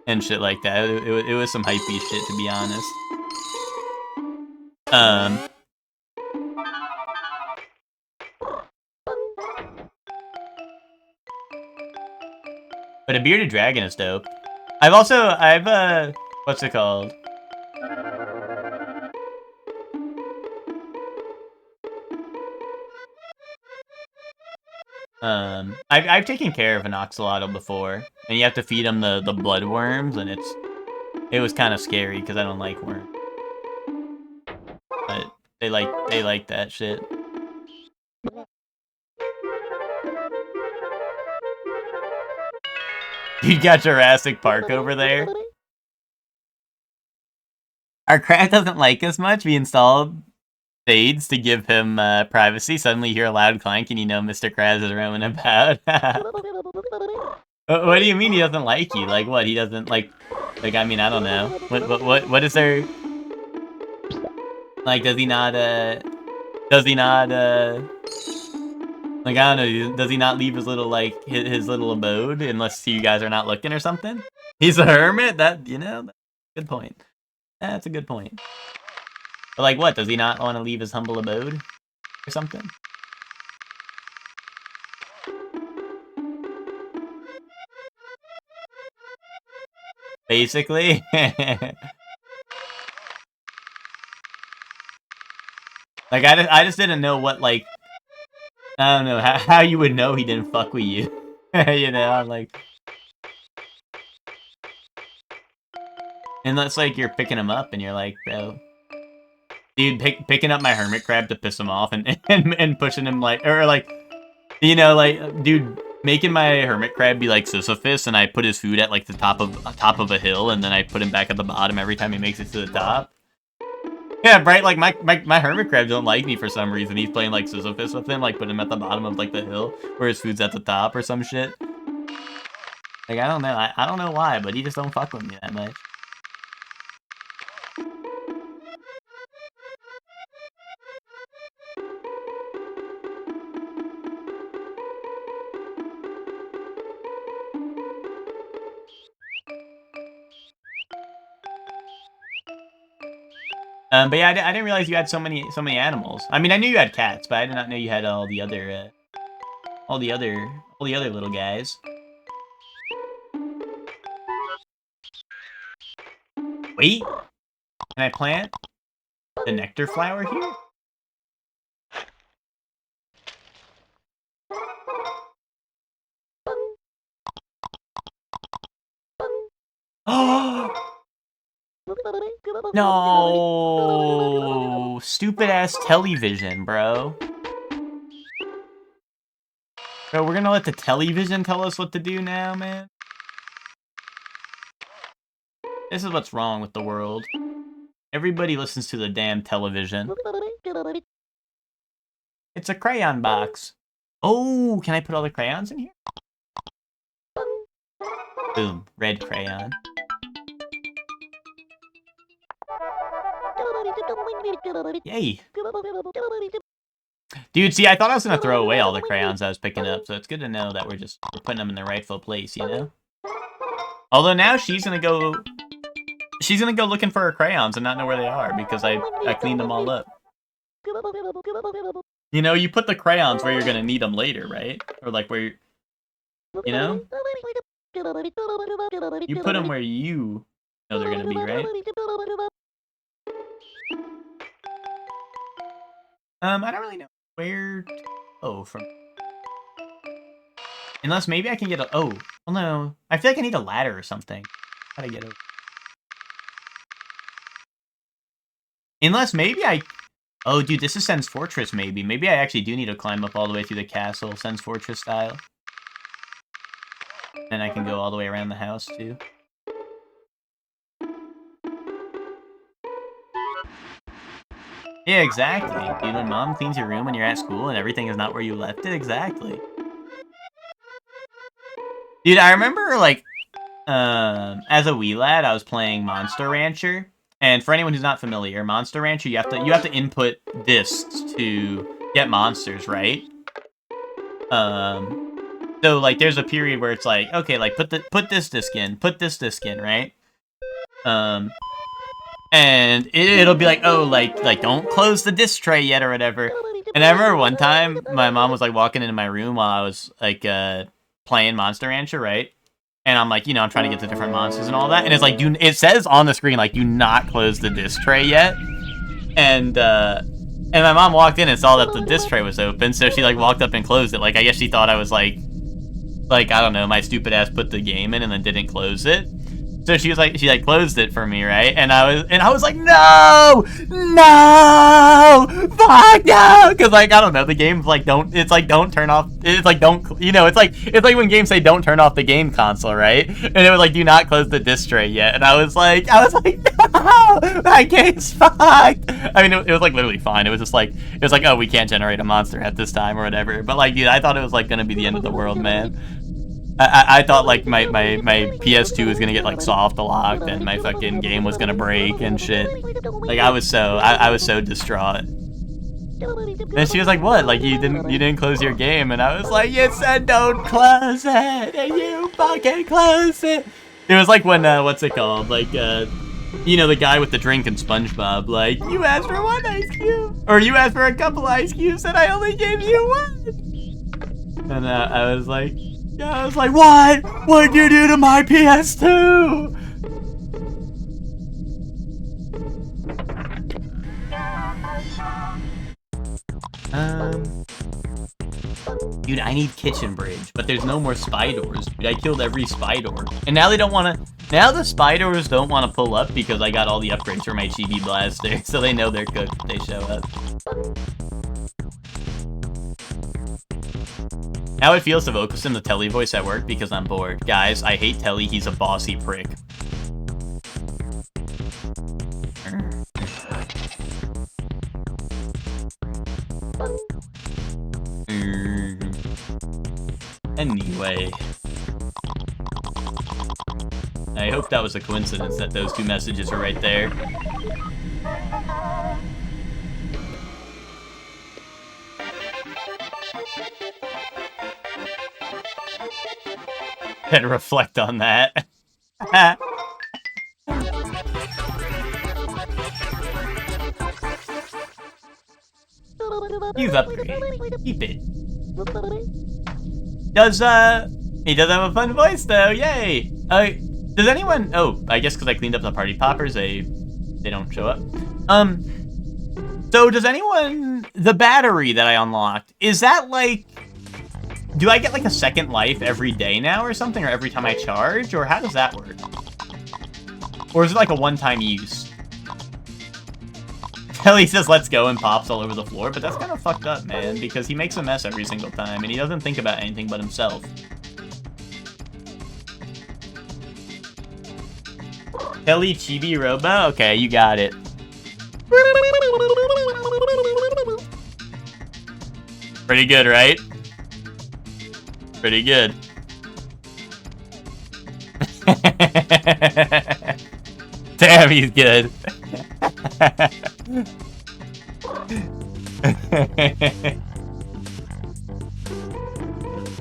and shit like that. It was some hypey shit, to be honest. But a bearded dragon is dope. What's it called? I've taken care of an axolotl before, and you have to feed them the bloodworms, and it was kind of scary because I don't like worms. But they like that shit. You got Jurassic Park over there. Our crab doesn't like us much. We installed shades to give him privacy. Suddenly you hear a loud clank and you know Mr. Krabs is roaming about. What do you mean he doesn't like you? Like what? He doesn't like I mean, I don't know. What is there? Like, does he not like, I don't know, does he not leave his little, like, his little abode unless you guys are not looking or something? He's a hermit? That, you know, good point. That's a good point. But, like, what? Does he not want to leave his humble abode or something? Basically. Like, I just didn't know what, like, I don't know, how you would know he didn't fuck with you. You know, I'm like... Unless, like, you're picking him up and you're like, bro... Dude, picking up my hermit crab to piss him off and pushing him, like... Or, like, you know, like, dude, making my hermit crab be like Sisyphus, and I put his food at, like, the top of a hill, and then I put him back at the bottom every time he makes it to the top. Yeah, right, like, my hermit crab don't like me for some reason. He's playing, like, Sisyphus with him, like, put him at the bottom of, like, the hill, where his food's at the top or some shit. Like, I don't know. I don't know why, but he just don't fuck with me that much. But yeah, I didn't realize you had so many animals. I mean, I knew you had cats, but I did not know you had all the other, all the other little guys. Wait, can I plant the nectar flower here? Oh! No! Stupid ass television, bro. Bro, we're gonna let the television tell us what to do now, man? This is what's wrong with the world. Everybody listens to the damn television. It's a crayon box. Oh, can I put all the crayons in here? Boom, red crayon. Yay. Dude, see, I thought I was gonna throw away all the crayons I was picking up, so it's good to know that we're putting them in the rightful place, you know? Although now she's gonna go looking for her crayons and not know where they are because I cleaned them all up. You know, you put the crayons where you're gonna need them later, right? Or like where you know? You put them where you know they're gonna be, right? I don't really know where to go from. Unless maybe I can get a... Oh, well, no. I feel like I need a ladder or something. How do I get over? Unless maybe I... Oh, dude, this is Sen's Fortress, maybe. Maybe I actually do need to climb up all the way through the castle, Sen's Fortress style. And I can go all the way around the house, too. Yeah, exactly. Dude, when mom cleans your room when you're at school and everything is not where you left it, exactly. Dude, I remember, like, as a wee lad, I was playing Monster Rancher. And for anyone who's not familiar, Monster Rancher, you have to input discs to get monsters, right? So like there's a period where it's like, okay, like put this disc in, right? And it'll be like, oh, like don't close the disc tray yet or whatever. And I remember one time my mom was like walking into my room while I was like playing Monster Rancher, right? And I'm like, you know, I'm trying to get the different monsters and all that. And it's like, it says on the screen, like, do not close the disc tray yet. And my mom walked in and saw that the disc tray was open. So she, like, walked up and closed it. Like, I guess she thought I was, like, I don't know, my stupid ass put the game in and then didn't close it. So she closed it for me, right? And I was like, no, fuck no, because like I don't know, the game's like don't turn off. It's like don't, you know, it's like when games say don't turn off the game console, right? And it was like do not close the disc tray yet. And I was like, no, that game's fucked. I mean, it was like literally fine. It was like oh, we can't generate a monster at this time or whatever. But like, dude, I thought it was like gonna be the end of the world, man. I thought like my PS2 was gonna get like soft locked and my fucking game was gonna break and shit. Like I was so distraught. And she was like, "What? Like you didn't close your game?" And I was like, "You said don't close it, and you fucking close it." It was like when what's it called? Like you know, the guy with the drink in SpongeBob. Like you asked for one ice cube, or you asked for a couple ice cubes, and I only gave you one. And I was like. Yeah, I was like, what? What'd you do to my PS2? Dude, I need kitchen bridge, but there's no more spy doors. Dude, I killed every spy door. And now they don't want to... Now the spy doors don't want to pull up because I got all the upgrades for my Chibi Blaster, so they know they're cooked if they show up. How it feels to vocals in the Telly voice at work because I'm bored. Guys, I hate Telly, he's a bossy prick. Anyway. I hope that was a coincidence that those two messages are right there. Better reflect on that. You've upgraded. Keep it. He does have a fun voice though, yay! Does anyone, oh, I guess because I cleaned up the party poppers, they don't show up. So does anyone, the battery that I unlocked, is that like, do I get like a second life every day now or something, or every time I charge, or how does that work? Or is it like a one-time use? Kelly says let's go and pops all over the floor, but that's kind of fucked up, man, because he makes a mess every single time, and he doesn't think about anything but himself. Kelly Chibi-Robo? Okay, you got it. Pretty good, right? Pretty good. Damn, he's good.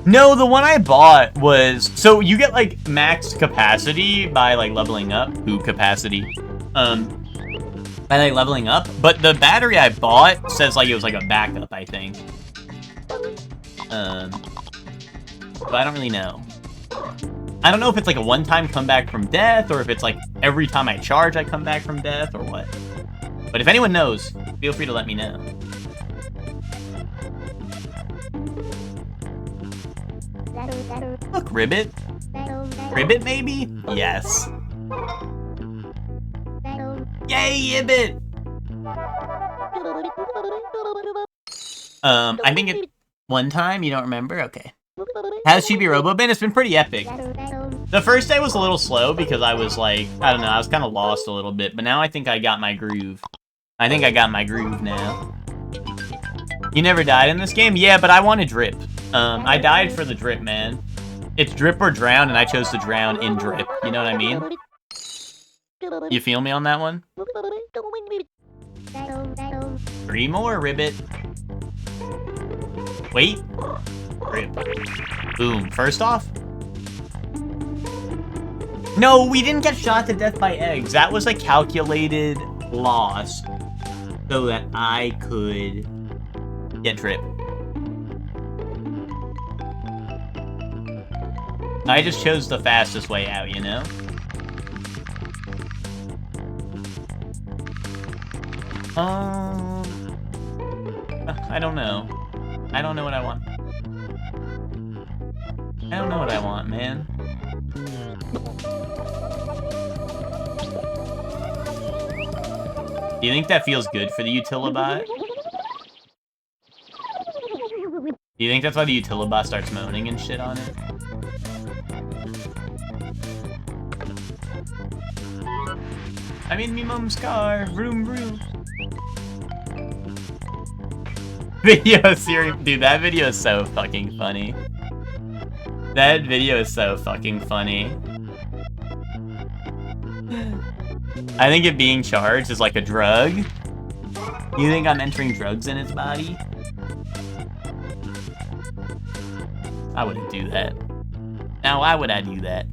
No, the one I bought was, so you get like max capacity by like leveling up, capacity, by like leveling up, but the battery I bought says like it was like a backup, I think. But I don't really know. I don't know if it's like a one-time comeback from death, or if it's like every time I charge I come back from death, or what. But if anyone knows, feel free to let me know. Look, Ribbit. Ribbit, maybe? Yes. Yay, Ribbit! I think it one time, you don't remember? Okay. How's Chibi-Robo been? It's been pretty epic. The first day was a little slow because I was like, I don't know, I was kind of lost a little bit, but now I think I got my groove. I think I got my groove now. You never died in this game? Yeah, but I want to drip. I died for the drip, man. It's drip or drown, and I chose to drown in drip. You know what I mean? You feel me on that one? 3 more, Ribbit. Wait. Rip. Boom. First off. No, we didn't get shot to death by eggs. That was a calculated loss so that I could get drip. I just chose the fastest way out, you know? I don't know. I don't know what I want. I don't know what I want, man. Do you think that feels good for the Utilibot? Do you think that's why the Utilibot starts moaning and shit on it? I'm in me mom's car. Vroom vroom. Video series, dude, that video is so fucking funny. That video is so fucking funny. I think it being charged is like a drug. You think I'm entering drugs in its body? I wouldn't do that. Now, why would I do that?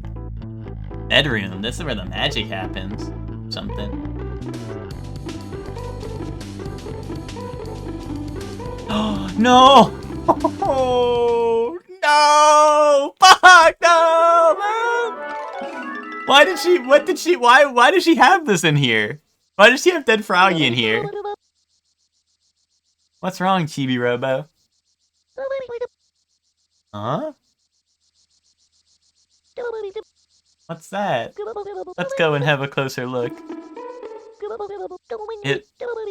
Bedroom, this is where the magic happens. Something. Oh, no! Oh, no! Fuck, no, man! Why did she, why does she have this in here? Why does she have Dead Froggy in here? What's wrong, Chibi-Robo? Huh? What's that? Let's go and have a closer look.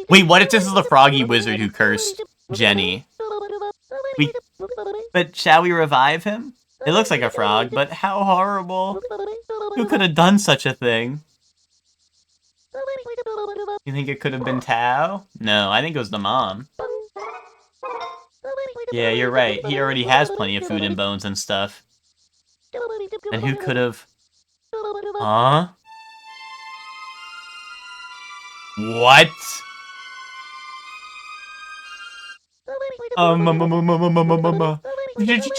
Wait, what if this is the Froggy Wizard who cursed Jenny? But shall we revive him? It looks like a frog, but how horrible. Who could have done such a thing? You think it could have been Tao? No, I think it was the mom. Yeah, you're right. He already has plenty of food and bones and stuff. And who could have... Huh? What?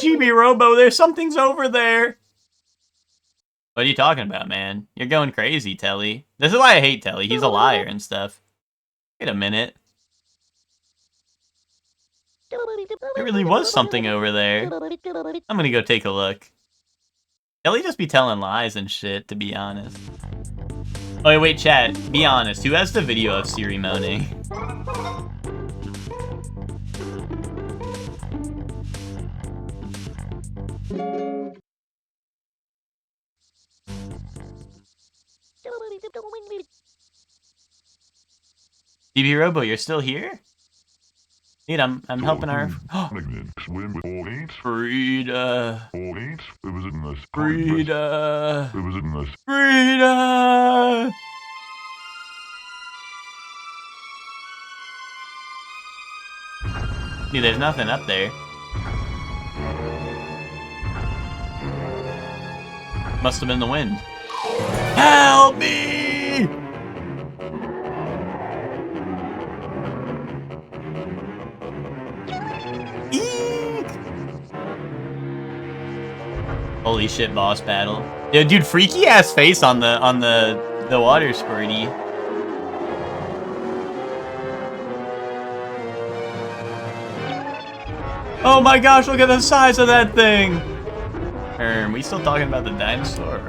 Chibi-Robo, there's something's over there. What are you talking about, man? You're going crazy, Telly. This is why I hate Telly. He's a liar and stuff. Wait a minute. There really was something over there. I'm gonna go take a look. Telly just be telling lies and shit, to be honest. Oh, wait, chat. Be honest. Who has the video of Siri moaning? Chibi-Robo, you're still here? Dude, I'm helping our... Frida. Frida. Frida. Dude, there's nothing up there. Must have been the wind. Help me! Eek! Holy shit, boss battle. Yo, dude, freaky ass face on the water squirty. Oh my gosh, look at the size of that thing! We still talking about the dinosaur?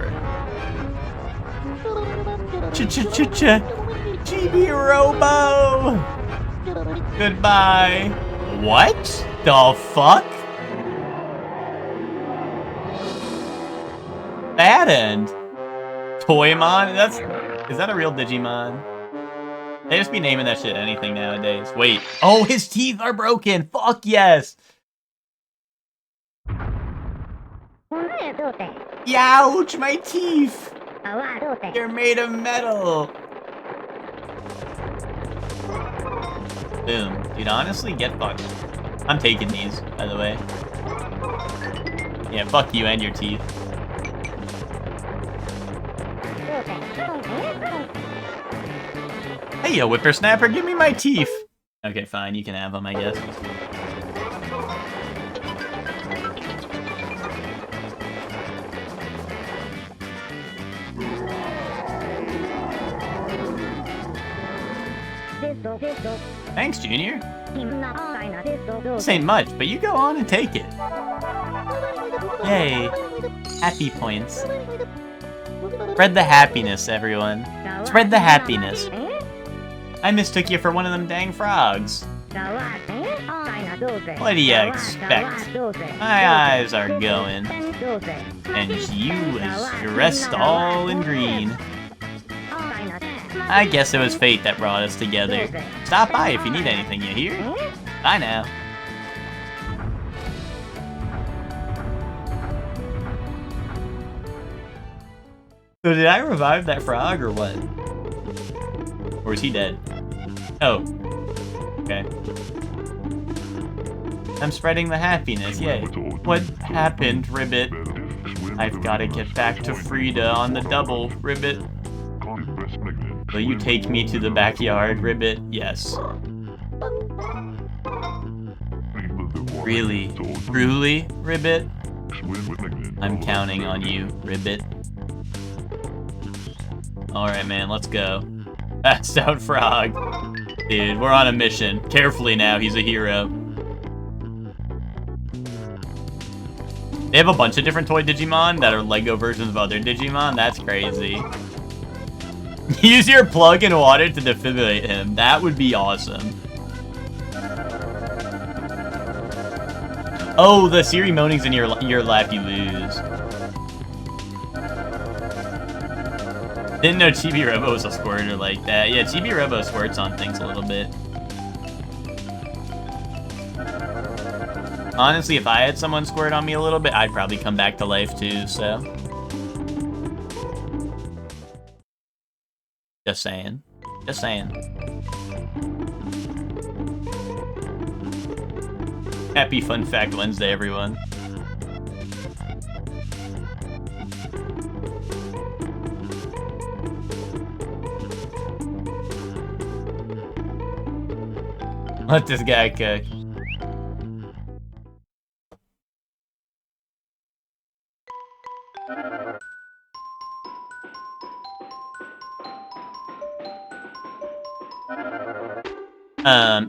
Chibi-Robo! Goodbye. What the fuck? That end. Toymon? Is that a real Digimon? They just be naming that shit anything nowadays. Wait. Oh, his teeth are broken! Fuck yes! Youch, my teeth! They're made of metal! Boom. Dude, honestly, get fucked. I'm taking these, by the way. Yeah, fuck you and your teeth. Hey, yo, whippersnapper, give me my teeth! Okay, fine, you can have them, I guess. Thanks, Junior. This ain't much, but you go on and take it. Yay. Happy points. Spread the happiness, everyone. Spread the happiness. I mistook you for one of them dang frogs. What do you expect? My eyes are going. And you is dressed all in green. I guess it was fate that brought us together. Stop by if you need anything, you hear? Bye now. So did I revive that frog or what? Or is he dead? Oh. Okay. I'm spreading the happiness, yay. What happened, Ribbit? I've gotta get back to Frida on the double, Ribbit. Will you take me to the backyard, Ribbit? Yes. Really? Truly, Ribbit? I'm counting on you, Ribbit. Alright, man, let's go. Passed out frog. Dude, we're on a mission. Carefully now, he's a hero. They have a bunch of different toy Digimon that are Lego versions of other Digimon? That's crazy. Use your plug in water to defibrillate him. That would be awesome. Oh, the Siri moaning's in your lap, you lose. Didn't know Chibi-Robo was a squirter like that. Yeah, Chibi-Robo squirts on things a little bit. Honestly, if I had someone squirt on me a little bit, I'd probably come back to life too, so. Just saying. Just saying. Happy Fun Fact Wednesday, everyone. Let this guy cook.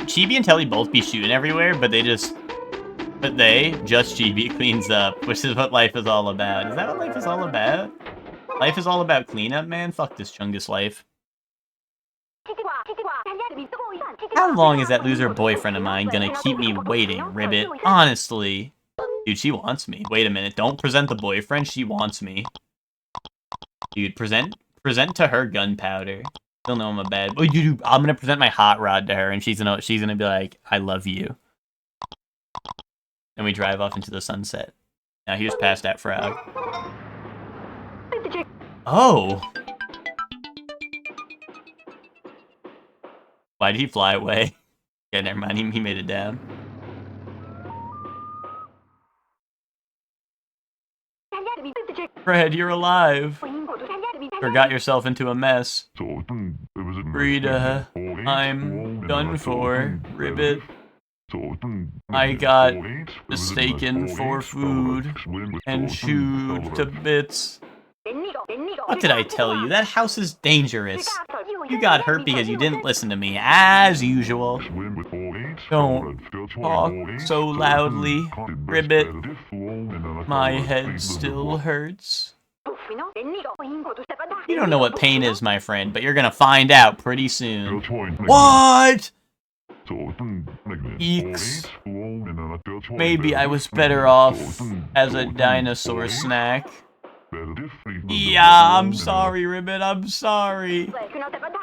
Chibi and Telly both be shooting everywhere, but just Chibi cleans up, which is what life is all about. Is that what life is all about? Life is all about cleanup, man? Fuck this Chungus life. How long is that loser boyfriend of mine gonna keep me waiting, Ribbit? Honestly. Dude, she wants me. Wait a minute, don't present the boyfriend, she wants me. Dude, present to her gunpowder. She'll know I'm a bad... Oh, dude, I'm gonna present my hot rod to her, and she's gonna be like, I love you. And we drive off into the sunset. Now here's past that frog. Oh! Why did he fly away? Yeah, never mind, he made it down. Fred, you're alive! Forgot yourself into a mess. Frida, I'm done for. Ribbit. I got mistaken for food and chewed to bits. What did I tell you? That house is dangerous. You got hurt because you didn't listen to me, as usual. Don't talk so loudly, Ribbit. My head still hurts. You don't know what pain is, my friend, but you're gonna find out pretty soon. What? Eeks. Maybe I was better off as a dinosaur snack. Yeah, I'm sorry, Ribbit. I'm sorry.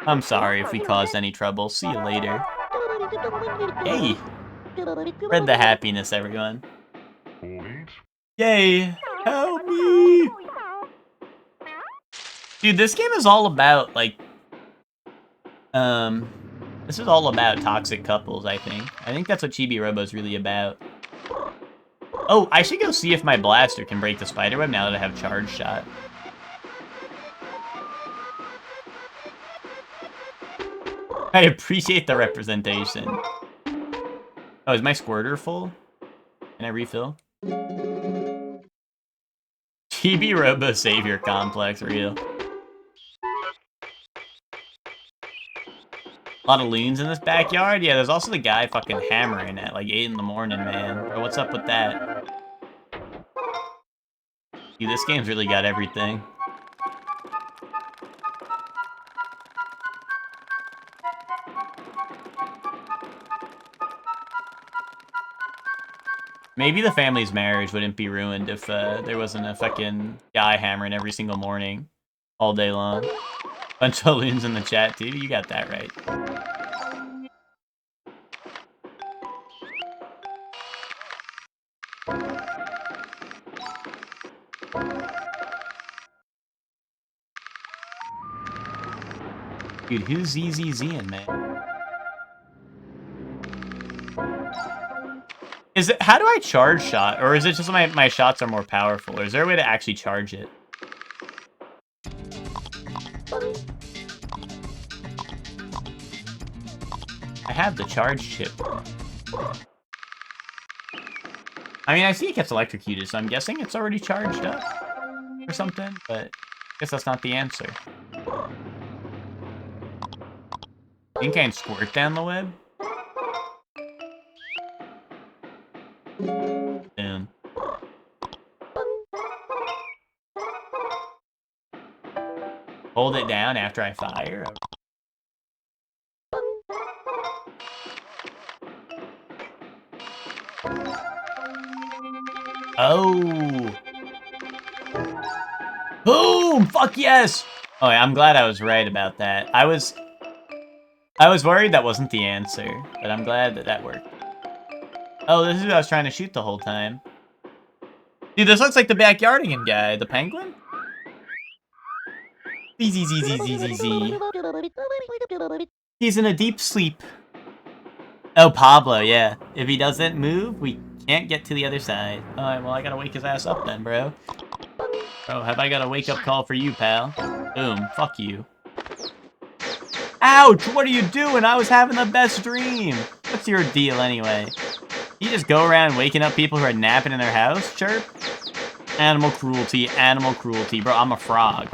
I'm sorry if we caused any trouble. See you later. Hey. Spread the happiness, everyone. Yay. Help me. Dude, this game is all about, like, this is all about toxic couples, I think. I think that's what Chibi-Robo is really about. Oh, I should go see if my blaster can break the spiderweb now that I have charge shot. I appreciate the representation. Oh, is my squirter full? Can I refill? Chibi-Robo Savior Complex, real. A lot of loons in this backyard? Yeah, there's also the guy fucking hammering at like 8 in the morning, man. Bro, what's up with that? Dude, this game's really got everything. Maybe the family's marriage wouldn't be ruined if there wasn't a fucking guy hammering every single morning, all day long. Bunch of loons in the chat, too. You got that right. Dude, who's ZZZing, man? Is it, how do I charge shot? Or is it just my shots are more powerful? Or is there a way to actually charge it? I have the charge chip. I mean, I see it gets electrocuted, so I'm guessing it's already charged up or something, but I guess that's not the answer. Think I can squirt down the web? Boom. Hold it down after I fire? Oh! Boom! Fuck yes! Oh, yeah, I'm glad I was right about that. I was worried that wasn't the answer, but I'm glad that that worked. Oh, this is who I was trying to shoot the whole time. Dude, this looks like the backyardigan guy. The penguin? Z. He's in a deep sleep. Oh, Pablo, yeah. If he doesn't move, we can't get to the other side. Alright, well, I gotta wake his ass up then, bro. Bro, have I got a wake-up call for you, pal? Boom. Fuck you. Ouch! What are you doing? I was having the best dream. What's your deal, anyway? You just go around waking up people who are napping in their house? Chirp? Animal cruelty, animal cruelty. Bro, I'm a frog.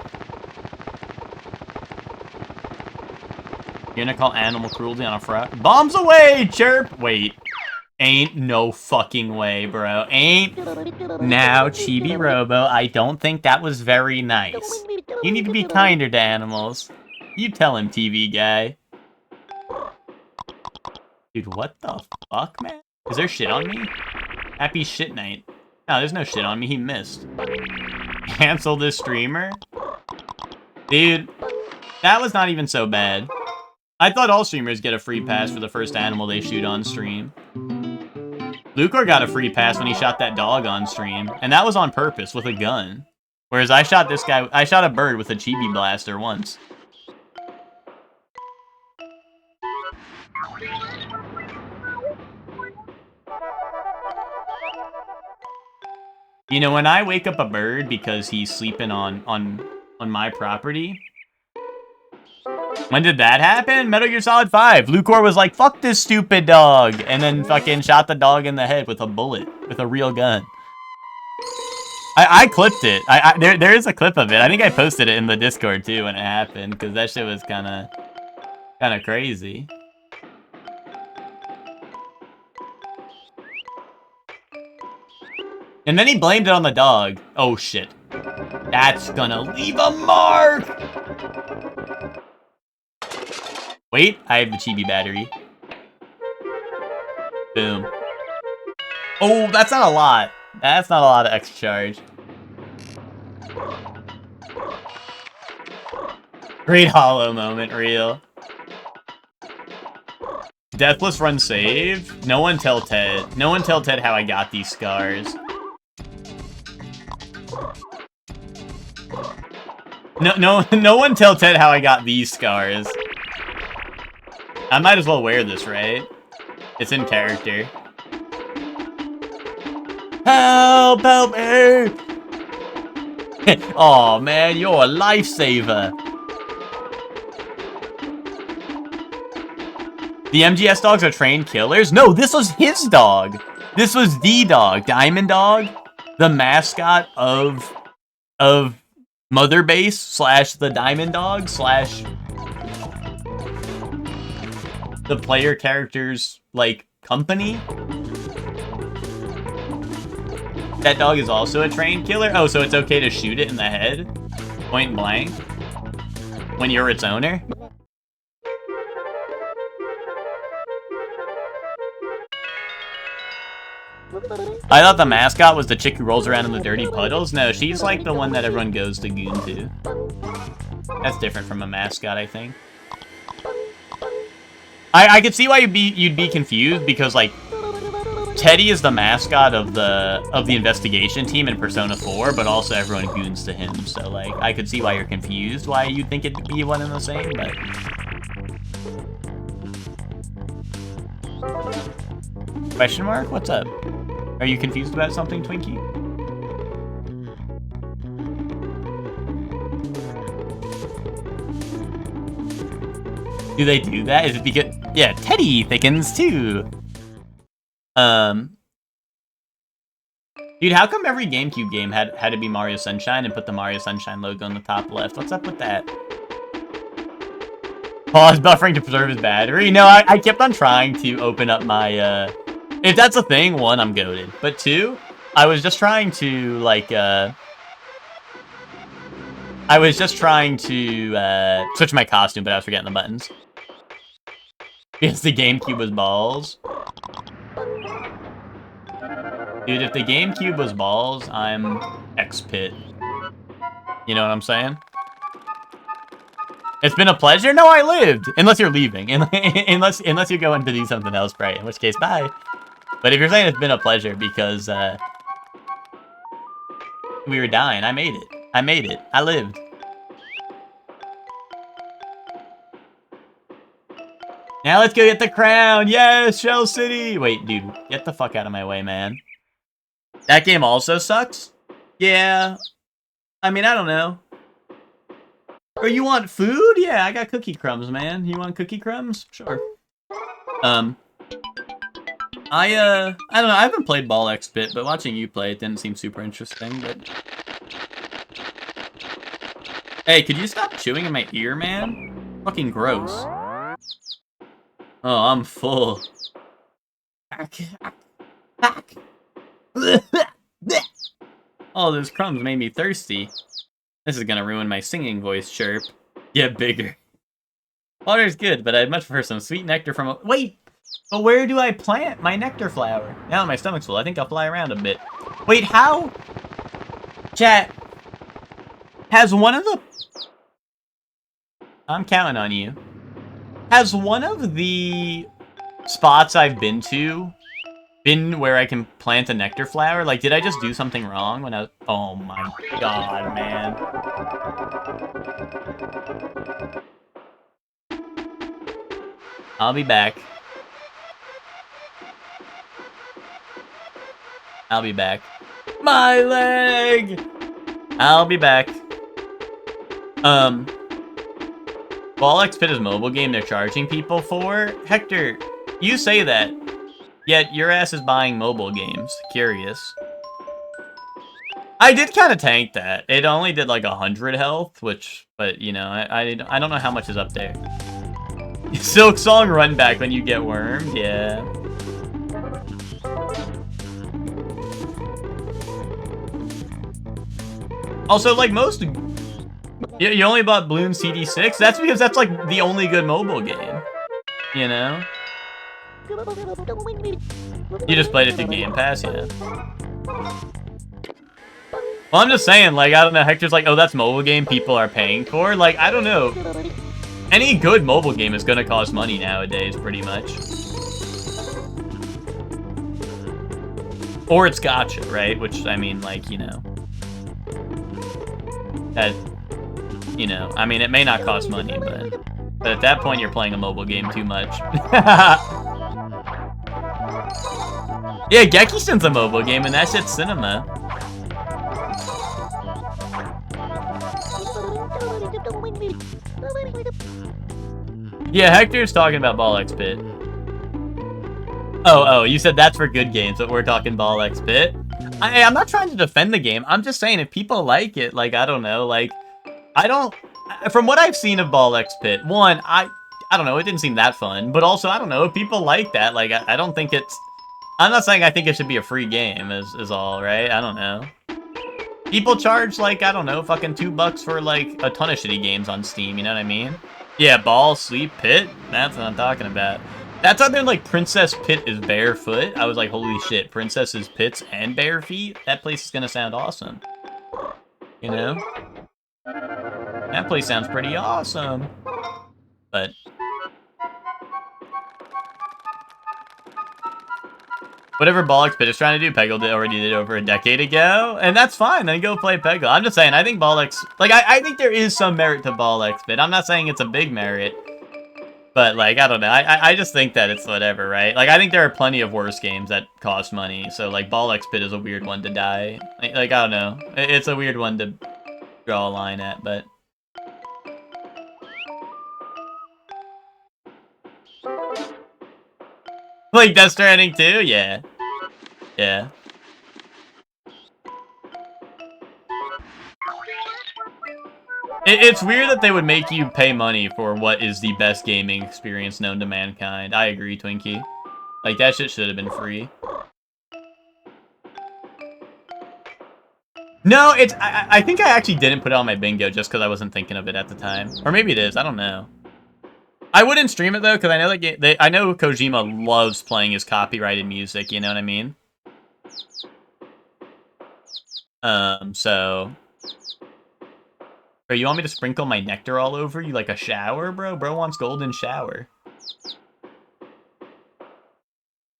You're gonna call animal cruelty on a frog? Bombs away, chirp! Wait. Ain't no fucking way, bro. Ain't. Now, Chibi-Robo, I don't think that was very nice. You need to be kinder to animals. You tell him, TV guy. Dude, what the fuck, man? Is there shit on me? Happy shit night. No, there's no shit on me. He missed. Cancel this streamer? Dude, that was not even so bad. I thought all streamers get a free pass for the first animal they shoot on stream. Lucor got a free pass when he shot that dog on stream, and that was on purpose with a gun. Whereas I shot this guy, I shot a bird with a chibi blaster once. You know, when I wake up a bird because he's sleeping on my property. When did that happen? Metal Gear Solid 5. Lucor was like, fuck this stupid dog. And then fucking shot the dog in the head with a bullet. With a real gun. I clipped it. There is a clip of it. I think I posted it in the Discord too when it happened. Because that shit was kind of crazy. And then he blamed it on the dog. Oh shit. That's gonna leave a mark! Wait, I have the chibi battery. Boom. Oh, that's not a lot. That's not a lot of extra charge. Great hollow moment, real. Deathless run save. No one tell Ted. No one tell Ted how I got these scars. No one tell Ted how I got these scars. I might as well wear this, right? It's in character. Help! Help me! Oh man, you're a lifesaver. The MGS dogs are trained killers? No, this was his dog. This was the dog, Diamond Dog, the mascot of Mother Base slash the Diamond Dog slash the player character's like company. That dog is also a trained killer? Oh, so it's okay to shoot it in the head? Point blank? When you're its owner? I thought the mascot was the chick who rolls around in the dirty puddles. No, she's like the one that everyone goes to goon to. That's different from a mascot, I think. I could see why you'd be confused because like Teddy is the mascot of the investigation team in Persona 4, but also everyone goons to him. So like I could see why you're confused, why you'd think it'd be one and the same, but question mark? What's up? Are you confused about something, Twinkie? Do they do that? Is it because... Yeah, Teddy thickens too. Dude, how come every GameCube game had to be Mario Sunshine and put the Mario Sunshine logo on the top left? What's up with that? Pause buffering to preserve his battery. No, I kept on trying to open up my, if that's a thing, one, I'm goated. But two, I was just trying to, like, switch my costume, but I was forgetting the buttons. Because the GameCube was balls. Dude, if the GameCube was balls, I'm X-Pit. You know what I'm saying? It's been a pleasure? No, I lived! Unless you're leaving. Unless you're going to do something else, right? In which case, bye. But if you're saying it's been a pleasure because, we were dying, I made it. I made it. I lived. Now let's go get the crown! Yes, Shell City! Wait, dude, get the fuck out of my way, man. That game also sucks? Yeah. I mean, I don't know. Or you want food? Yeah, I got cookie crumbs, man. You want cookie crumbs? Sure. I don't know, I haven't played Ball X-Bit, but watching you play it didn't seem super interesting, but... Hey, could you stop chewing in my ear, man? Fucking gross. Oh, I'm full. All those crumbs made me thirsty. This is gonna ruin my singing voice, chirp. Get bigger. Water's good, but I'd much prefer some sweet nectar from a... Wait! But where do I plant my nectar flower? Now that my stomach's full, I think I'll fly around a bit. Wait, how? Chat. Has one of the... I'm counting on you. Has one of the spots I've been to been where I can plant a nectar flower? Like, did I just do something wrong when I was... Oh my god, man. I'll be back. I'll be back. My leg! I'll be back. Ball X-Pit is a mobile game they're charging people for? Hector, you say that, yet your ass is buying mobile games. Curious. I did kind of tank that. It only did like 100 health, which, but you know, I don't know how much is up there. Silk Song run back when you get wormed, yeah. Also, like most... You only bought Bloons CD6? That's because that's like the only good mobile game. You know? You just played it through Game Pass, yeah. Well, I'm just saying, like, I don't know, Hector's like, oh, that's mobile game people are paying for. Like, I don't know. Any good mobile game is gonna cost money nowadays, pretty much. Or it's gacha, right? Which, I mean, like, you know. That, you know, I mean, it may not cost money, but at that point, you're playing a mobile game too much. Yeah, Gekison's a mobile game, and that shit's cinema. Yeah, Hector's talking about Ball X Pit. Oh, you said that's for good games, but we're talking Ball X Pit. I'm not trying to defend the game. I'm just saying if people like it, like, I don't know, like, I don't... From what I've seen of Ball X Pit, one, I don't know, it didn't seem that fun, but also, I don't know, if people like that, like, I don't think it's... I'm not saying I think it should be a free game, is all, right? I don't know. People charge, like, I don't know, fucking $2 for, like, a ton of shitty games on Steam, you know what I mean? Yeah, Ball, Sleep, Pit? That's what I'm talking about. That's other than, like, Princess Pit is barefoot. I was like, holy shit, Princess's Pits and bare feet? That place is gonna sound awesome. You know? That place sounds pretty awesome. But... whatever Ball X Pit is trying to do, Peggle already did over a decade ago, and that's fine, then go play Peggle. I'm just saying, I think Ball X... like, I think there is some merit to Ball X Pit. I'm not saying it's a big merit, but, like, I don't know. I just think that it's whatever, right? Like, I think there are plenty of worse games that cost money, so, like, Ball X Pit is a weird one to die. Like, I don't know. It's a weird one to draw a line at, but... like, Death Stranding 2? Yeah. Yeah. It's weird that they would make you pay money for what is the best gaming experience known to mankind. I agree, Twinkie. Like, that shit should have been free. No, it's... I think I actually didn't put it on my bingo just because I wasn't thinking of it at the time. Or maybe it is, I don't know. I wouldn't stream it, though, because I know that I know Kojima loves playing his copyrighted music, you know what I mean? So... bro, you want me to sprinkle my nectar all over you like a shower, bro? Bro wants golden shower.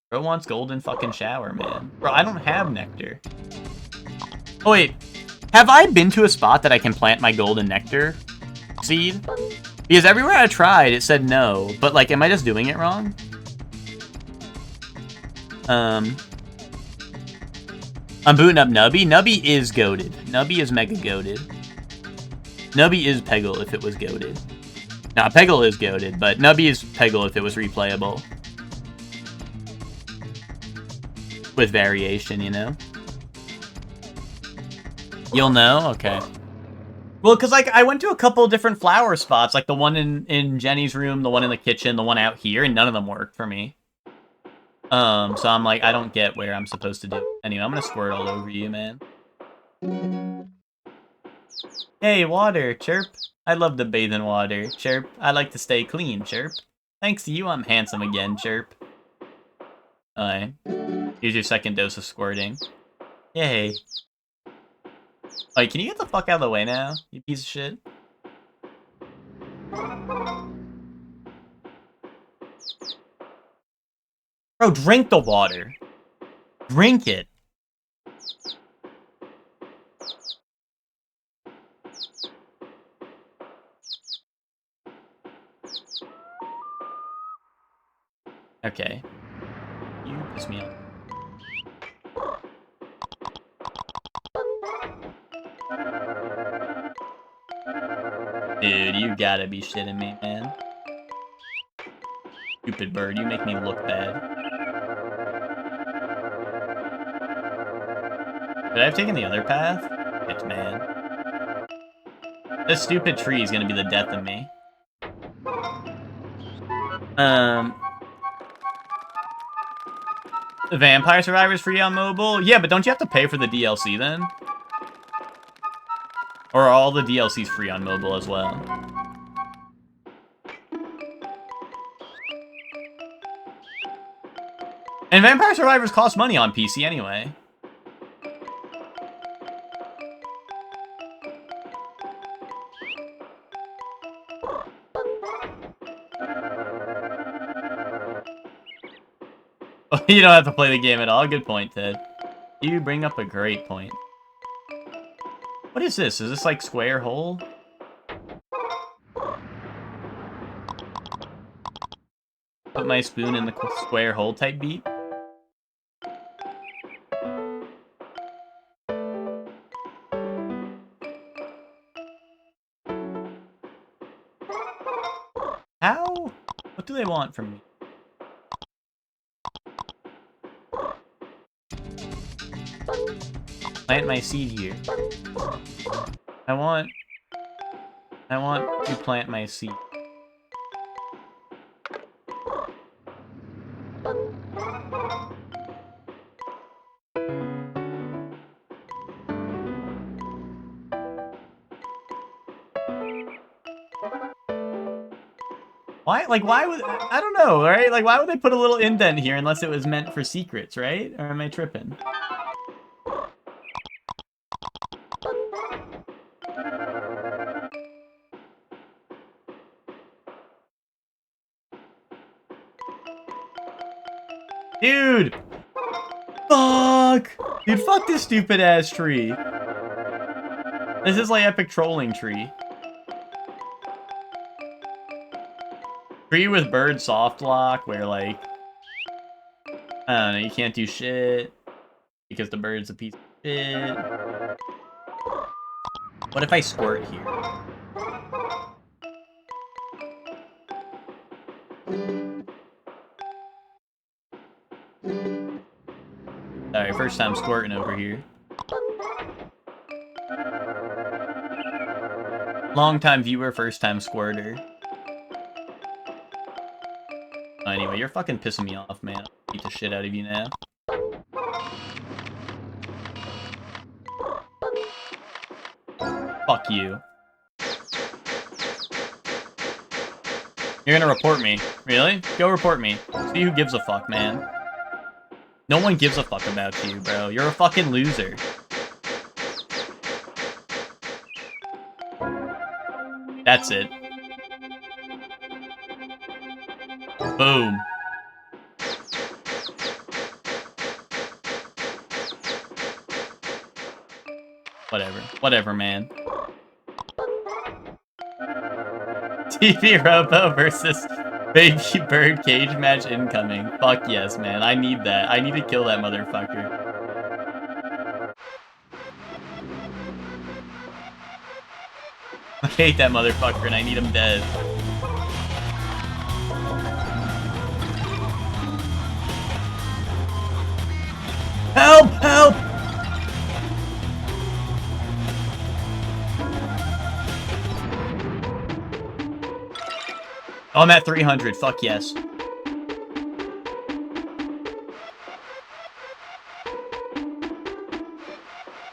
Bro wants golden fucking shower, man. Bro, I don't have nectar. Oh, wait. Have I been to a spot that I can plant my golden nectar seed? Because everywhere I tried, it said no. But, like, am I just doing it wrong? I'm booting up Nubby. Nubby is goated. Nubby is mega goated. Nubby is Peggle if it was goated. Nah, Peggle is goated, but Nubby is Peggle if it was replayable. With variation, you know? You'll know? Okay. Well, because, like, I went to a couple different flower spots, like the one in Jenny's room, the one in the kitchen, the one out here, and none of them worked for me. So I'm like, I don't get where I'm supposed to do it. Anyway, I'm gonna squirt all over you, man. Hey, water, chirp. I love to bathe in water, chirp. I like to stay clean, chirp. Thanks to you, I'm handsome again, chirp. Alright. Here's your second dose of squirting. Yay. Alright, can you get the fuck out of the way now, you piece of shit? Bro, drink the water. Drink it. Okay. You piss me off. Dude, you gotta be shitting me, man. Stupid bird, you make me look bad. Could I have taken the other path? Bitch, man. This stupid tree is gonna be the death of me. Vampire Survivors free on mobile? Yeah, but don't you have to pay for the DLC then? Or are all the DLCs free on mobile as well? And Vampire Survivors cost money on PC anyway. You don't have to play the game at all. Good point, Ted. You bring up a great point. What is this? Is this like square hole? Put my spoon in the square hole type beat? How? What do they want from me? Plant my seed here. I want to plant my seed. Why? Like, why would... I don't know, right? Like, why would they put a little indent here unless it was meant for secrets, right? Or am I tripping? Dude! Fuck! Dude, fuck this stupid-ass tree. This is like epic trolling tree. Tree with bird soft lock, where like... I don't know, you can't do shit. Because the bird's a piece of shit. What if I squirt here? Alright, first time squirting over here. Long time viewer, first time squirter. Oh, anyway, you're fucking pissing me off, man. I'll beat the shit out of you now. Fuck you. You're gonna report me. Really? Go report me. See who gives a fuck, man. No one gives a fuck about you, bro. You're a fucking loser. That's it. Boom. Whatever. Whatever, man. Chibi-Robo versus Baby Bird cage match incoming. Fuck yes, man. I need that. I need to kill that motherfucker. I hate that motherfucker and I need him dead. Help! Help! Oh, I'm at 300. Fuck yes.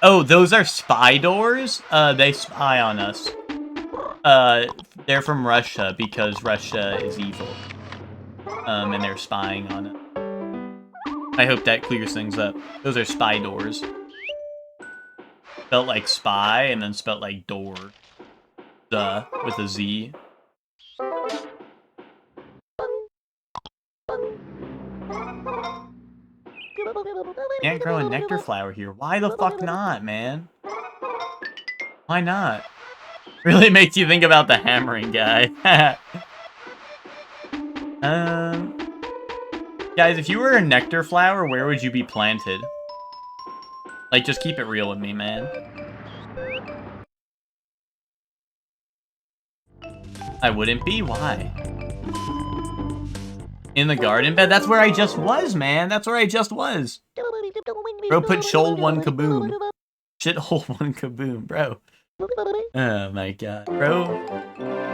Oh, those are spy doors? They spy on us. They're from Russia because Russia is evil. And they're spying on it. I hope that clears things up. Those are spy doors. Spelt like spy and then spelt like door. Duh, with a Z. Can't grow a nectar flower here. Why the fuck not, man? Why not? Really makes you think about the hammering guy. Guys, if you were a nectar flower, where would you be planted? Like, just keep it real with me, man. I wouldn't be? Why? In the garden bed? That's where I just was, man. That's where I just was. Bro, put shoal one kaboom. Shithole one kaboom, bro. Oh my god. Bro,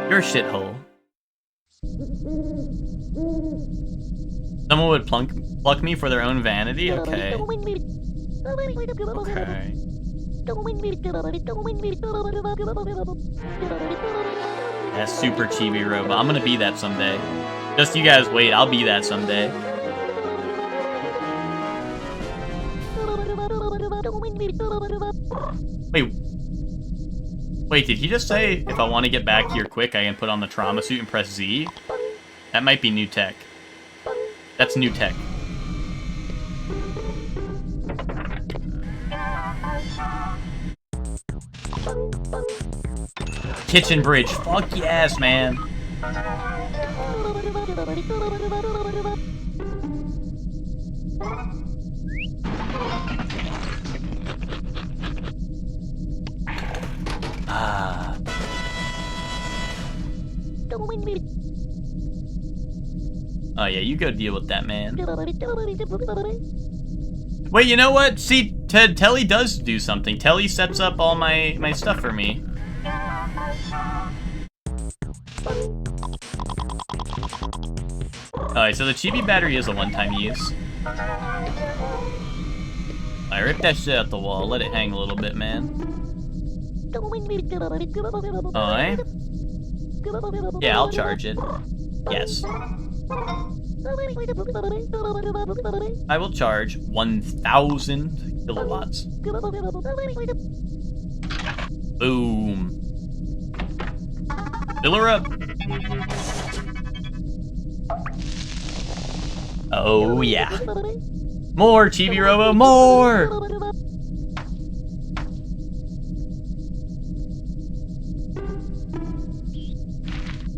you're a shithole. Someone would pluck me for their own vanity? Okay. Okay. That's super Chibi-Robo. I'm gonna be that someday. Just you guys wait, I'll be that someday. Wait, did he just say if I want to get back here quick, I can put on the trauma suit and press Z? That might be new tech. That's new tech. Kitchen bridge. Fuck yes, man. Ah. Oh yeah, you go deal with that, man. Wait, you know what? See, Telly does do something. Telly sets up all my stuff for me. Alright, so the Chibi battery is a one-time use. I ripped that shit out the wall. Let it hang a little bit, man. Alright. Yeah, I'll charge it. Yes. I will charge 1,000 kilowatts. Boom. Fill her up. Oh, yeah. More, Chibi-Robo, more!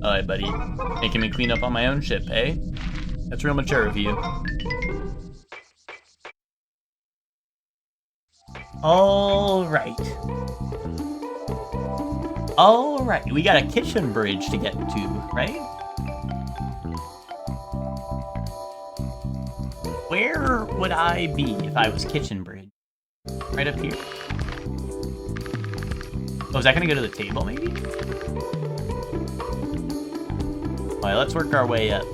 Alright, buddy. Making me clean up on my own ship, eh? That's real mature of you. Alright. Alright, we got a kitchen bridge to get to, right? Where would I be if I was kitchen bridge? Right up here. Oh, is that gonna go to the table, maybe? Alright, let's work our way up.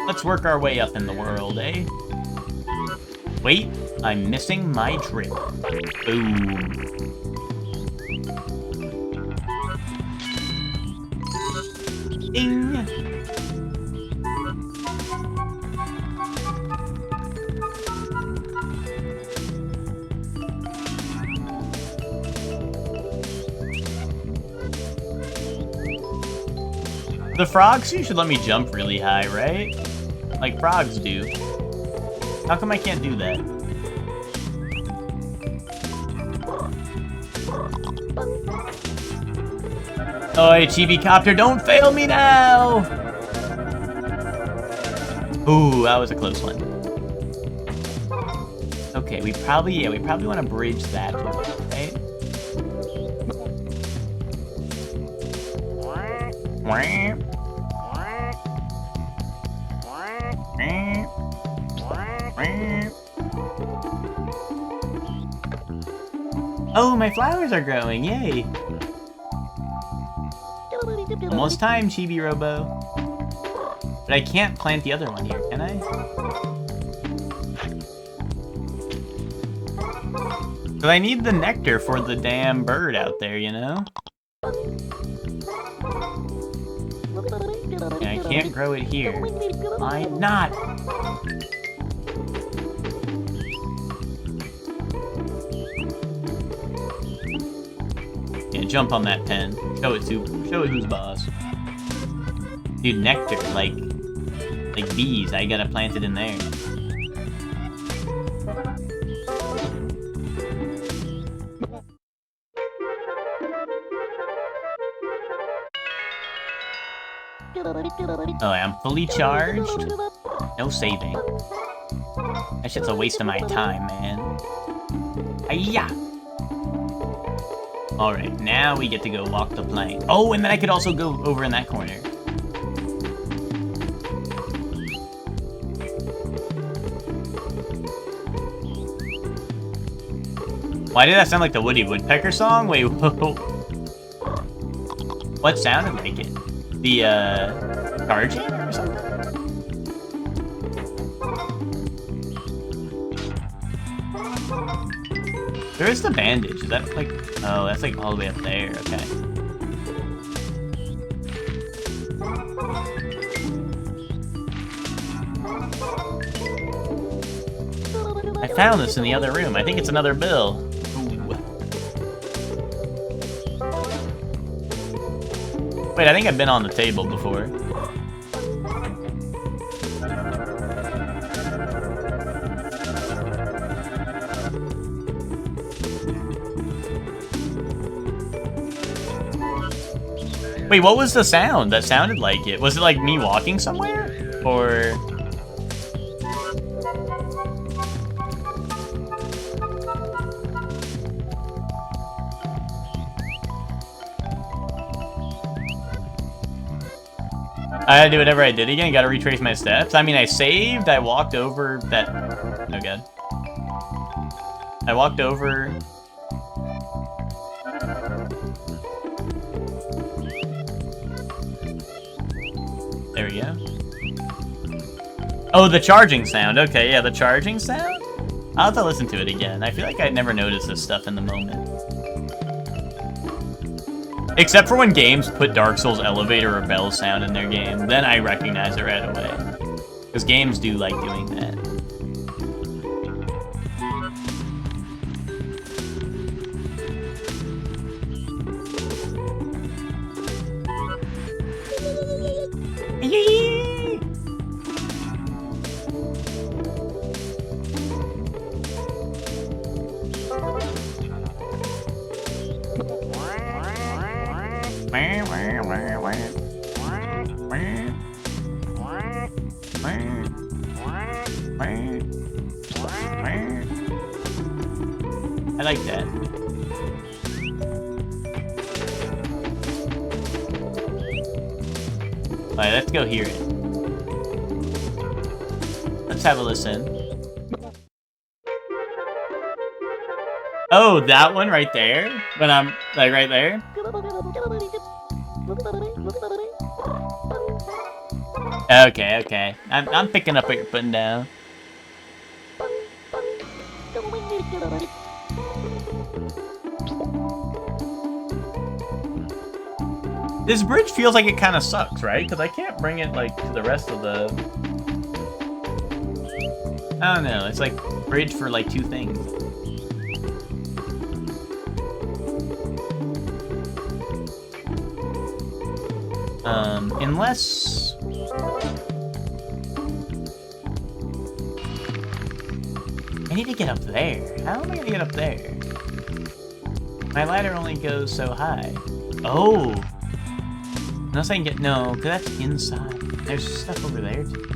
Let's work our way up in the world, eh? Wait, I'm missing my drip. Boom. Ding! The frogs usually let me jump really high, right? Like frogs do. How come I can't do that? Oi, Chibi-Copter, don't fail me now! Ooh, that was a close one. Okay, we probably want to bridge that, right? Oh, my flowers are growing, yay! Almost time, Chibi-Robo. But I can't plant the other one here, can I? Because I need the nectar for the damn bird out there, you know? And I can't grow it here. Why not? Yeah, jump on that pen. Show it who's boss. Dude, nectar, like bees. I gotta plant it in there. Oh, I'm fully charged. No saving. That shit's a waste of my time, man. Hiya! Alright, now we get to go walk the plank. Oh, and then I could also go over in that corner. Why did that sound like the Woody Woodpecker song? Wait, whoa. What sounded like it? The, charging or something? Where is the bandage? Is that like... Oh, that's like all the way up there. Okay. I found this in the other room. I think it's another bill. Ooh. Wait, I think I've been on the table before. Wait, what was the sound that sounded like it? Was it like me walking somewhere? Or... I had to do whatever I did again. Gotta retrace my steps. I mean, I saved. I walked over that... Oh, God. I walked over... There we go. Oh, the charging sound. Okay, yeah, the charging sound? I'll have to listen to it again. I feel like I'd never noticed this stuff in the moment. Except for when games put Dark Souls elevator or bell sound in their game, then I recognize it right away. Because games do like doing that. I like that. Alright, let's go hear it. Let's have a listen. Oh, that one right there? When I'm, like, right there? Okay, okay. I'm picking up what you're putting down. This bridge feels like it kind of sucks, right? Because I can't bring it, like, to the rest of the... I don't know. It's like bridge for, like, 2 things. Unless... I need to get up there. How am I gonna get up there? My ladder only goes so high. Oh! Unless I can get... No, because that's inside. There's stuff over there, too.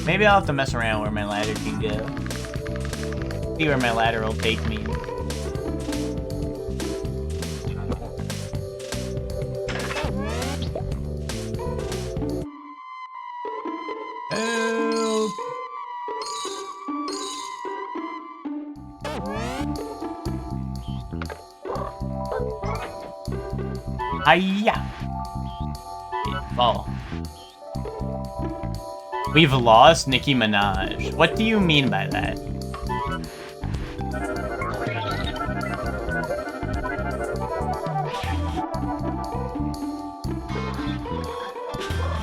Maybe I'll have to mess around where my ladder can go. See where my ladder will take me. Help! Hiya! Fall. We've lost Nicki Minaj. What do you mean by that?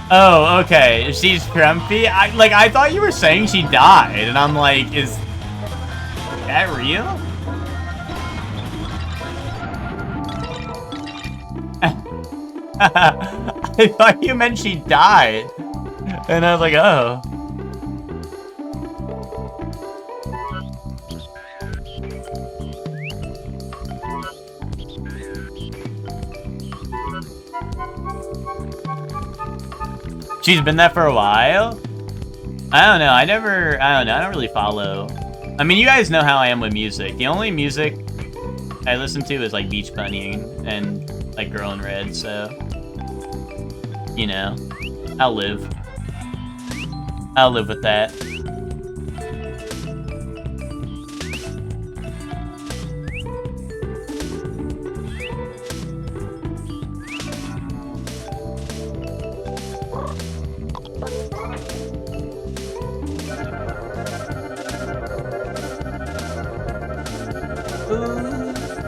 Oh, okay. She's grumpy? I thought you were saying she died, and I'm like, is that real? I thought you meant she died. And I was like, oh. She's been there for a while? I don't know. I don't really follow. I mean, you guys know how I am with music. The only music I listen to is like Beach Bunny and like Girl in Red, so, you know, I'll live with that.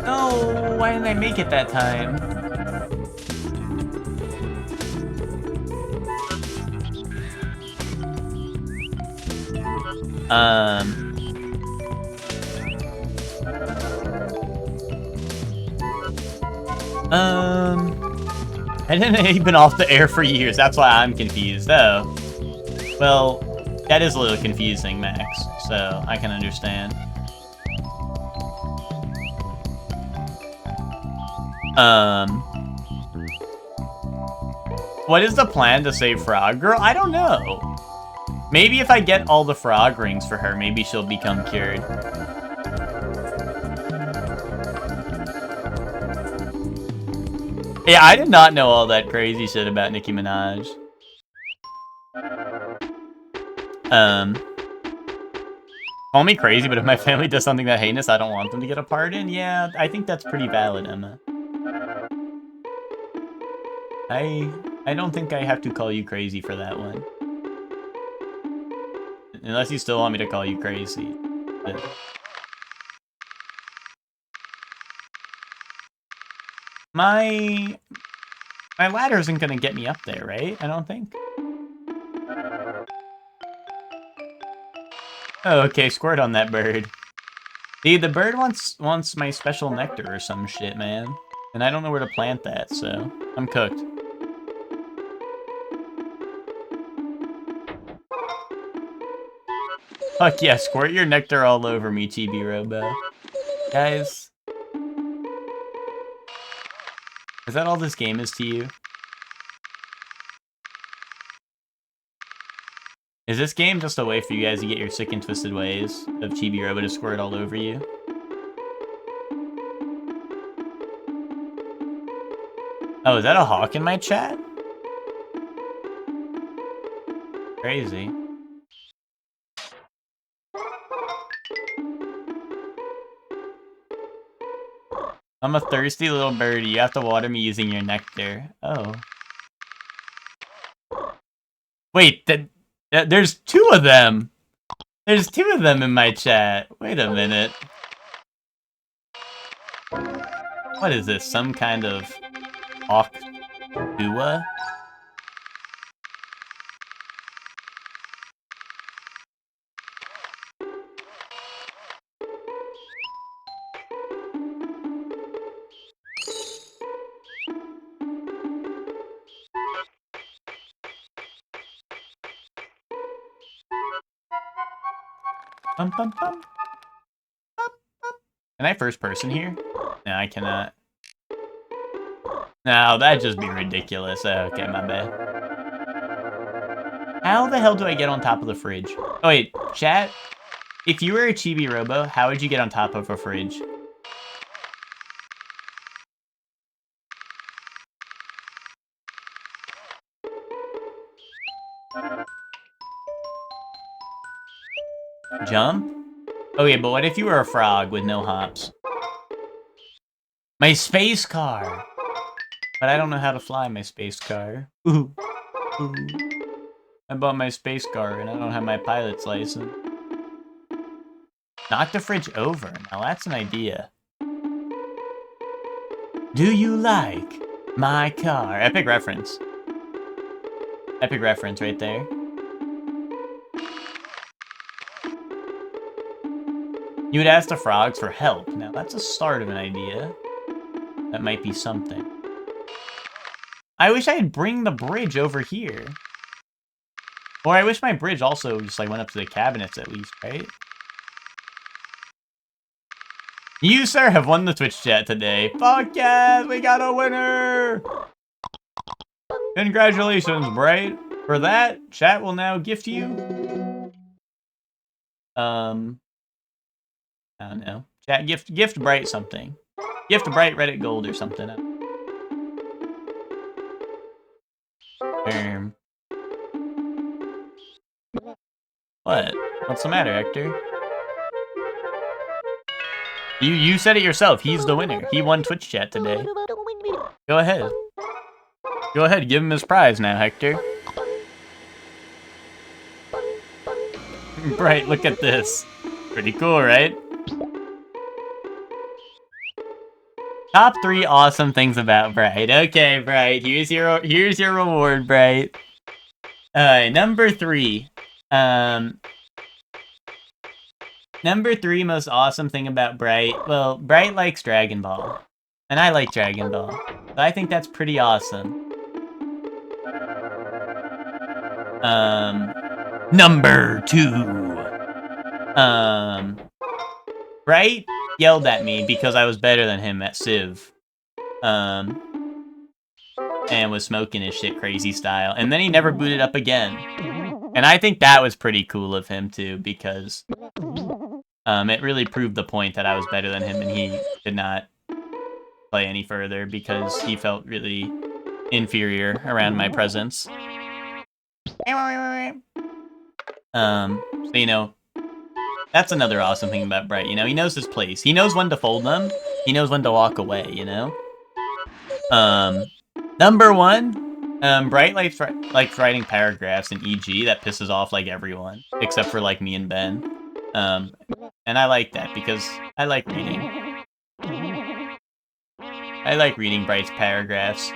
No, why didn't I make it that time? I didn't been off the air for years. That's why I'm confused. Oh, well, that is a little confusing, Max. So I can understand. What is the plan to save Frog Girl? I don't know. Maybe if I get all the frog rings for her, maybe she'll become cured. Yeah, I did not know all that crazy shit about Nicki Minaj. Call me crazy, but if my family does something that heinous, I don't want them to get a pardon. Yeah, I think that's pretty valid, Emma. I don't think I have to call you crazy for that one. Unless you still want me to call you crazy. But... My ladder isn't gonna get me up there, right? I don't think. Oh, okay, squirt on that bird. Dude, the bird wants my special nectar or some shit, man. And I don't know where to plant that, so I'm cooked. Fuck yeah, squirt your nectar all over me, Chibi-Robo. Guys. Is that all this game is to you? Is this game just a way for you guys to get your sick and twisted ways of Chibi-Robo to squirt all over you? Oh, is that a hawk in my chat? Crazy. I'm a thirsty little birdie. You have to water me using your nectar. Oh. Wait, there's two of them! There's two of them in my chat. Wait a minute. What is this? Some kind of hawk dua? Bum, bum, bum. Can I first person here? No, I cannot. No, that'd just be ridiculous. Okay, my bad. How the hell do I get on top of the fridge? Oh wait, chat? If you were a Chibi-Robo, how would you get on top of a fridge? Jump? Okay, but what if you were a frog with no hops? My space car! But I don't know how to fly my space car. Ooh. Ooh. I bought my space car and I don't have my pilot's license. Knock the fridge over. Now that's an idea. Do you like my car? Epic reference. Epic reference right there. You would ask the frogs for help. Now that's a start of an idea. That might be something. I wish I'd bring the bridge over here. Or I wish my bridge also just like went up to the cabinets at least, right? You, sir, have won the Twitch chat today. Fuck yes, we got a winner! Congratulations, Bright. For that, chat will now gift you... I don't know. Chat, gift Bright something. Gift Bright Reddit Gold or something. What? What's the matter, Hector? You said it yourself. He's the winner. He won Twitch chat today. Go ahead. Go ahead, give him his prize now, Hector. Bright, look at this. Pretty cool, right? Top 3 awesome things about Bright. Okay, Bright, here's your reward, Bright. Alright, number 3. Number 3 most awesome thing about Bright. Well, Bright likes Dragon Ball. And I like Dragon Ball. So I think that's pretty awesome. Number 2. Bright yelled at me because I was better than him at Civ. And was smoking his shit crazy style. And then he never booted up again. And I think that was pretty cool of him, too, because it really proved the point that I was better than him and he did not play any further because he felt really inferior around my presence. So, you know, that's another awesome thing about Bright. You know, he knows his place. He knows when to fold them. He knows when to walk away, you know? Number one, Bright likes writing paragraphs in EG that pisses off, like, everyone. Except for, like, me and Ben. And I like that because I like reading. I like reading Bright's paragraphs.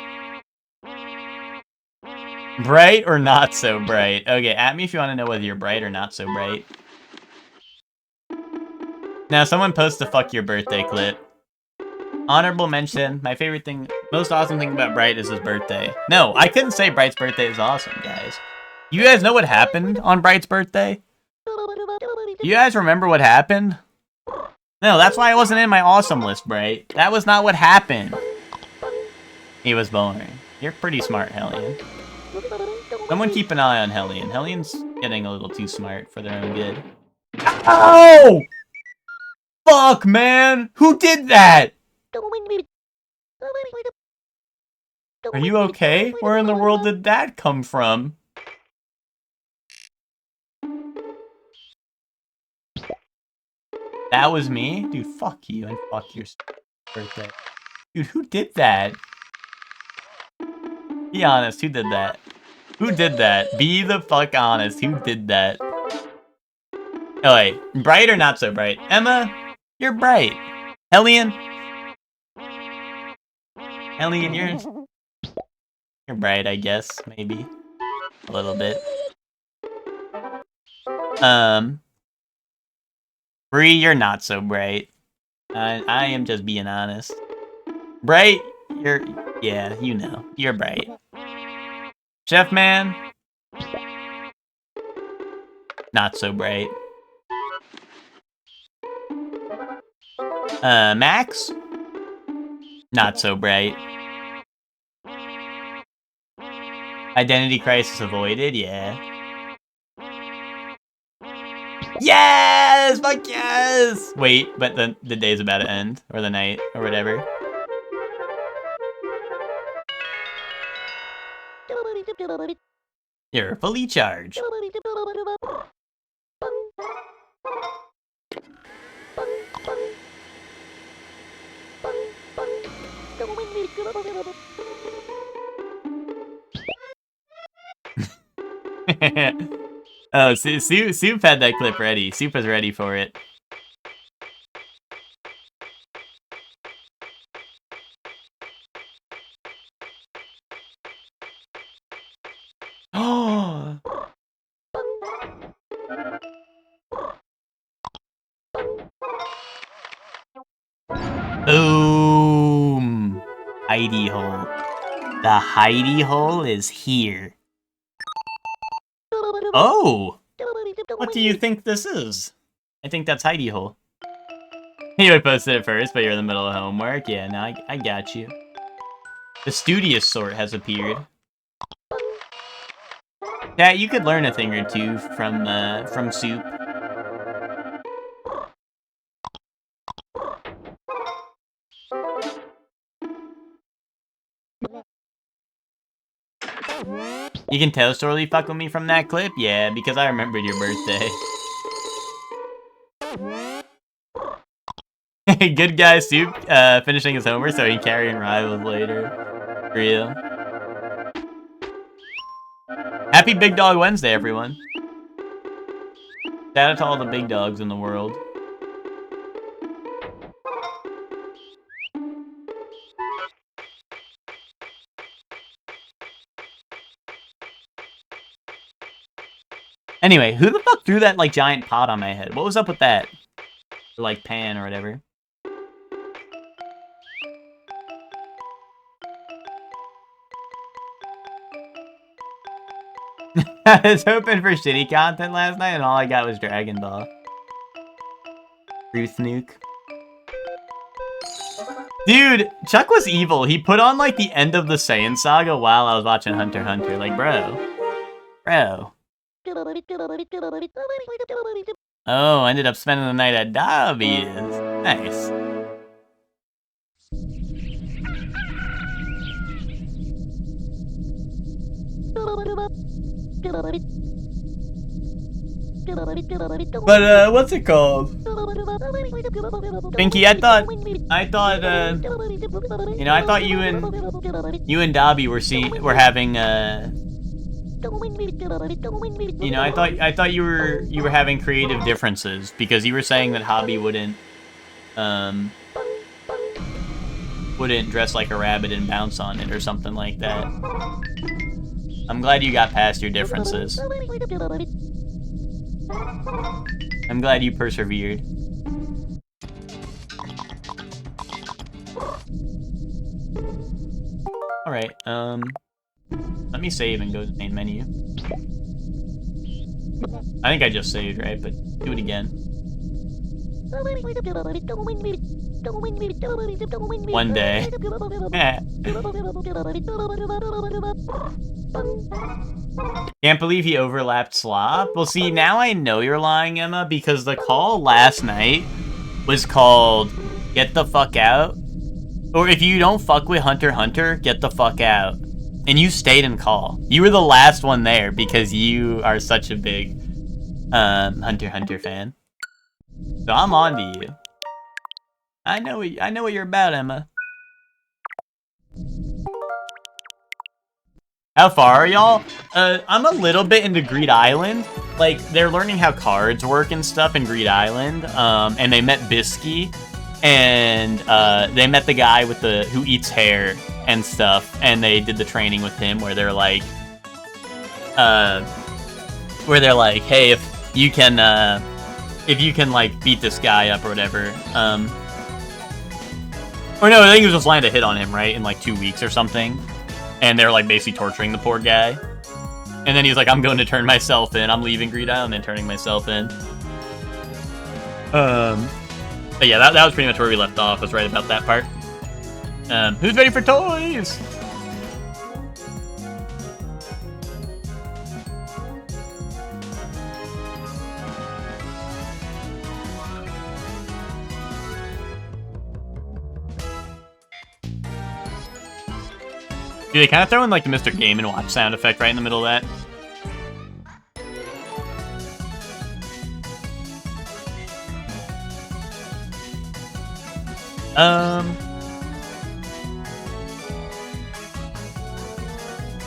Bright or not so bright? Okay, at me if you want to know whether you're bright or not so bright. Now, someone post the fuck your birthday clip. Honorable mention, my favorite thing, most awesome thing about Bright is his birthday. No, I couldn't say Bright's birthday is awesome, guys. You guys know what happened on Bright's birthday? You guys remember what happened? No, that's why I wasn't in my awesome list, Bright. That was not what happened. He was boring. You're pretty smart, Hellion. Someone keep an eye on Hellion. Hellion's getting a little too smart for their own good. Oh! Fuck, man! Who did that? Are you okay? Where in the world did that come from? That was me? Dude, fuck you and fuck your birthday. Dude, who did that? Be honest, who did that? Who did that? Be the fuck honest, who did that? Oh wait, bright or not so bright? Emma, you're bright. Hellion? Hellion, you're bright, I guess, maybe. A little bit. Bree, you're not so bright. I am just being honest. Bright, yeah, you know, you're bright. Chef Man, not so bright. Max, not so bright. Identity crisis avoided, yeah. Yes! Fuck yes! Wait, but the day's about to end, or the night, or whatever. You're fully charged. Oh, Soup had that clip ready. Soup was ready for it. Oh! Boom! Hidey hole. The hidey hole is here. Oh! What do you think this is? I think that's hidey hole. You would posted it first, but you're in the middle of homework. Yeah, no, I got you. The studious sort has appeared. Yeah, you could learn a thing or two from Soup. You can tell Sorely fuck with me from that clip? Yeah, because I remembered your birthday. Good guy Soup finishing his homework so he can carry in rivals later. Real. Happy Big Dog Wednesday, everyone. Shout out to all the big dogs in the world. Anyway, who the fuck threw that, like, giant pot on my head? What was up with that? Or, like, pan or whatever. I was hoping for shitty content last night, and all I got was Dragon Ball. Ruth Nuke. Dude, Chuck was evil. He put on, like, the end of the Saiyan saga while I was watching Hunter x Hunter. Like, bro. Bro. Oh, I ended up spending the night at Dobby's. Nice. But, what's it called? Pinky, I thought, you know, I thought you and Dobby were having, you know, I thought you were having creative differences because you were saying that Hobby wouldn't dress like a rabbit and bounce on it or something like that. I'm glad you got past your differences. I'm glad you persevered. Alright, let me save and go to the main menu. I think I just saved, right? But do it again. One day. Can't believe he overlapped Slop. Well, see, now I know you're lying, Emma, because the call last night was called Get the Fuck Out. Or if you don't fuck with Hunter x Hunter, get the fuck out. And you stayed in call. You were the last one there because you are such a big Hunter x Hunter fan. So I'm on to you. I know what you're about, Emma. How far are y'all? I'm a little bit into Greed Island. Like, they're learning how cards work and stuff in Greed Island. And they met Bisky. And they met the guy with who eats hair and stuff. And they did the training with him where they're like, hey, if you can like beat this guy up or whatever. Or no, I think it was just land a hit on him, right? In like 2 weeks or something. And they're like basically torturing the poor guy. And then he's like, I'm going to turn myself in. I'm leaving Greed Island and turning myself in. But yeah, that was pretty much where we left off, was right about that part. Who's ready for toys? Dude, they kind of throw in like the Mr. Game & Watch sound effect right in the middle of that.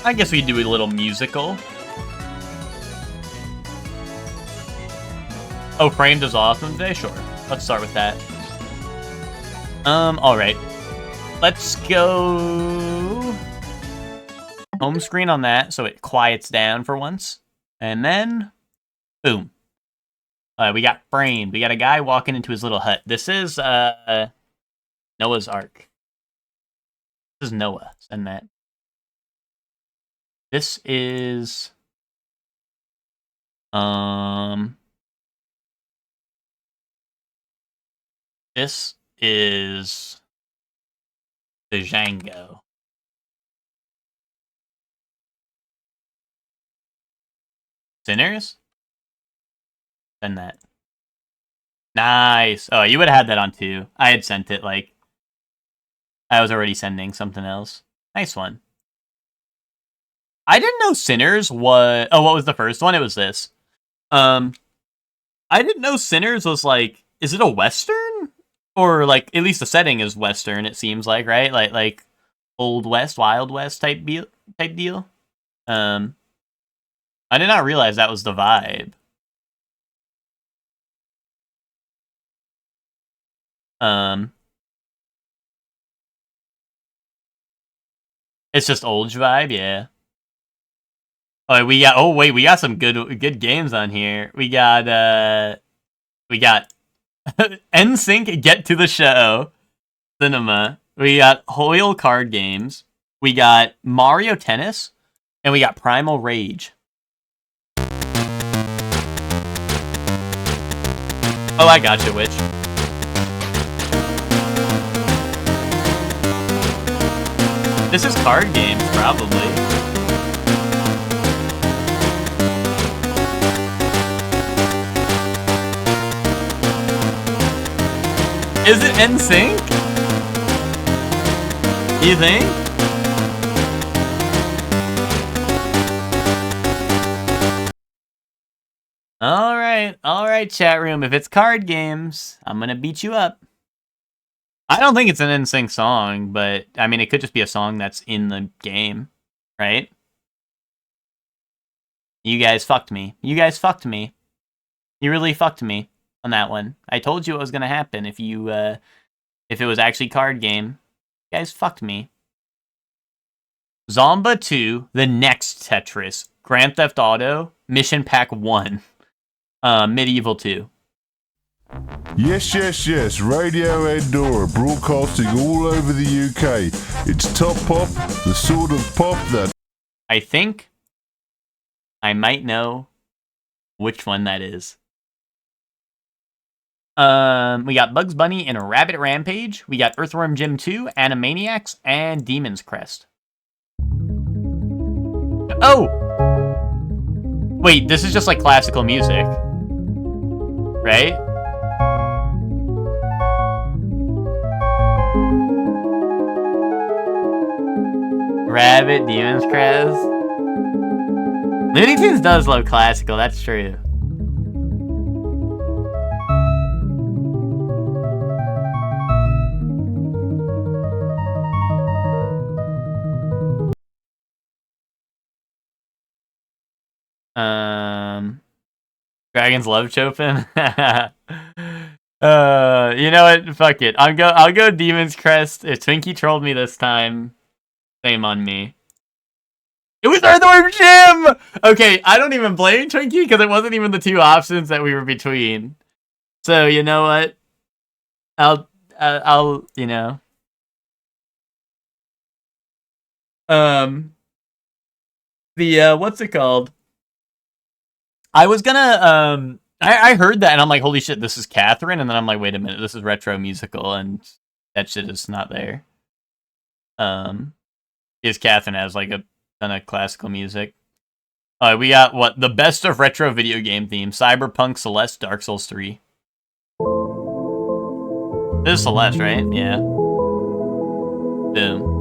I guess we do a little musical. Oh, Framed is awesome today? Sure. Let's start with that. Alright. Let's go home screen on that so it quiets down for once. And then, boom. We got Framed. We got a guy walking into his little hut. This is, Noah's Ark. This is Noah. Send that. This is, this is the Django. Sinners? Send that. Nice. Oh, you would have had that on too. I had sent it, like, I was already sending something else. Nice one. I didn't know Sinners was... Oh, what was the first one? It was this. I didn't know Sinners was, like... Is it a Western? Or, like, at least the setting is Western, it seems like, right? Like Old West, Wild West type deal. I did not realize that was the vibe. It's just old vibe, yeah. Oh, we got some good games on here. We got NSYNC Get to the Show Cinema. We got Hoyle card games. We got Mario Tennis, and we got Primal Rage. Oh, I gotcha, Witch. This is card games, probably. Is it NSYNC? You think? Alright, chat room. If it's card games, I'm gonna beat you up. I don't think it's an NSYNC song, but, I mean, it could just be a song that's in the game, right? You guys fucked me. You guys fucked me. You really fucked me on that one. I told you what was gonna happen if you, if it was actually card game. You guys fucked me. Zomba 2, the next Tetris, Grand Theft Auto, Mission Pack 1, Medieval 2. Yes, Radio Andorra, broadcasting all over the UK. It's top pop, the sort of pop that... I think I might know which one that is. We got Bugs Bunny and Rabbit Rampage. We got Earthworm Jim 2, Animaniacs, and Demon's Crest. Oh! Wait, this is just like classical music. Right? Rabbit, Demon's Crest. Looney Tunes does love classical, that's true. Dragons love Chopin. You know what? Fuck it. I'll go Demon's Crest. If Twinkie trolled me this time, shame on me. It was Earthworm Jim! Okay, I don't even blame Twinkie because it wasn't even the two options that we were between. So, you know what? I'll, you know. What's it called? I was gonna, I heard that and I'm like, holy shit, this is Catherine. And then I'm like, wait a minute, this is retro musical and that shit is not there. Because Catherine has like a ton of classical music. We got what? The best of retro video game themes. Cyberpunk, Celeste, Dark Souls 3. This is Celeste, right? Yeah. Boom.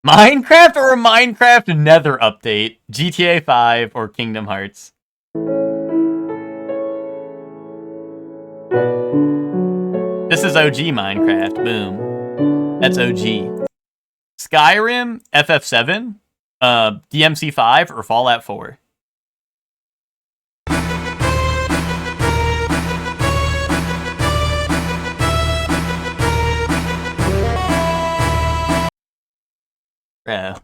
Minecraft or a Minecraft Nether update? GTA 5 or Kingdom Hearts? This is OG Minecraft. Boom. That's OG. Skyrim, FF7, DMC5, or Fallout 4? Bro.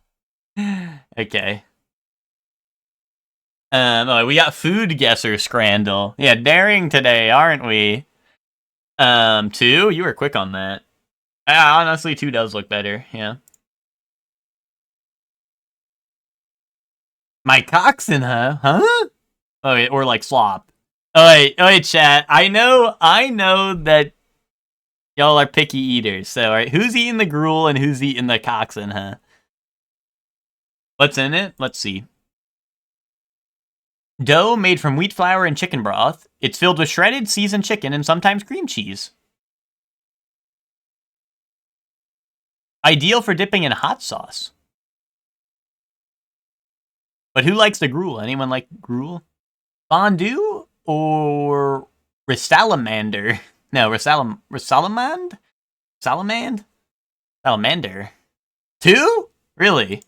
Okay. Oh, we got Food Guesser Scrandle. Yeah, daring today, aren't we? 2? You were quick on that. Honestly, 2 does look better, yeah. My coxswain, huh? Huh? Oh, wait, or like slop. Oh wait, chat. I know that y'all are picky eaters. So, alright, who's eating the gruel and who's eating the coxswain, huh? What's in it? Let's see. Dough made from wheat flour and chicken broth. It's filled with shredded, seasoned chicken and sometimes cream cheese. Ideal for dipping in hot sauce. But who likes the gruel? Anyone like gruel? Fondue or Salamander? No, Salamand? Salamander. 2? Really?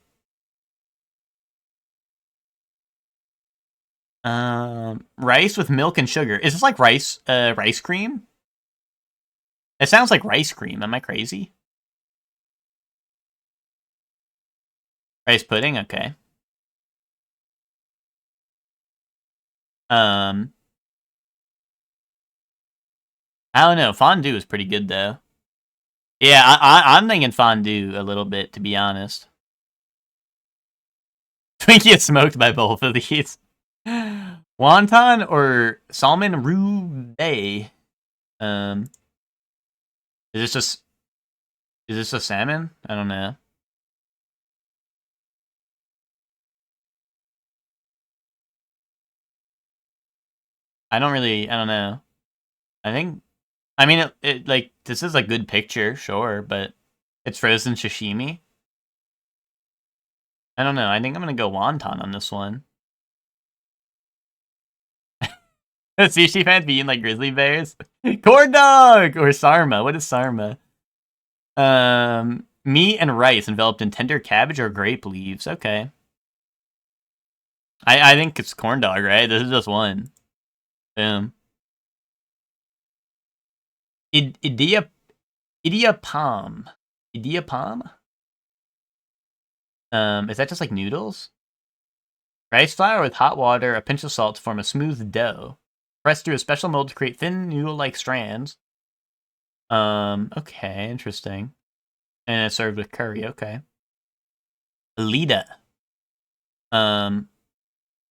Rice with milk and sugar. Is this like rice cream? It sounds like rice cream. Am I crazy? Rice pudding? Okay. I don't know. Fondue is pretty good, though. Yeah, I'm thinking fondue a little bit, to be honest. Twinkie is smoked by both of these. Wonton or salmon roux? Is this just... Is this a salmon? I don't know. I don't know. I think, I mean, like, this is a good picture, sure, but it's frozen sashimi. I don't know. I think I'm gonna go wonton on this one. Sushi fans be eating like grizzly bears. Corn dog or sarma. What is sarma? Meat and rice enveloped in tender cabbage or grape leaves. Okay. I think it's corn dog, right? This is just one. Boom. Idiapam. Idiapam? Is that just like noodles? Rice flour with hot water, a pinch of salt to form a smooth dough. Pressed through a special mold to create thin noodle-like strands. Okay, interesting. And it's served with curry, okay. Lita.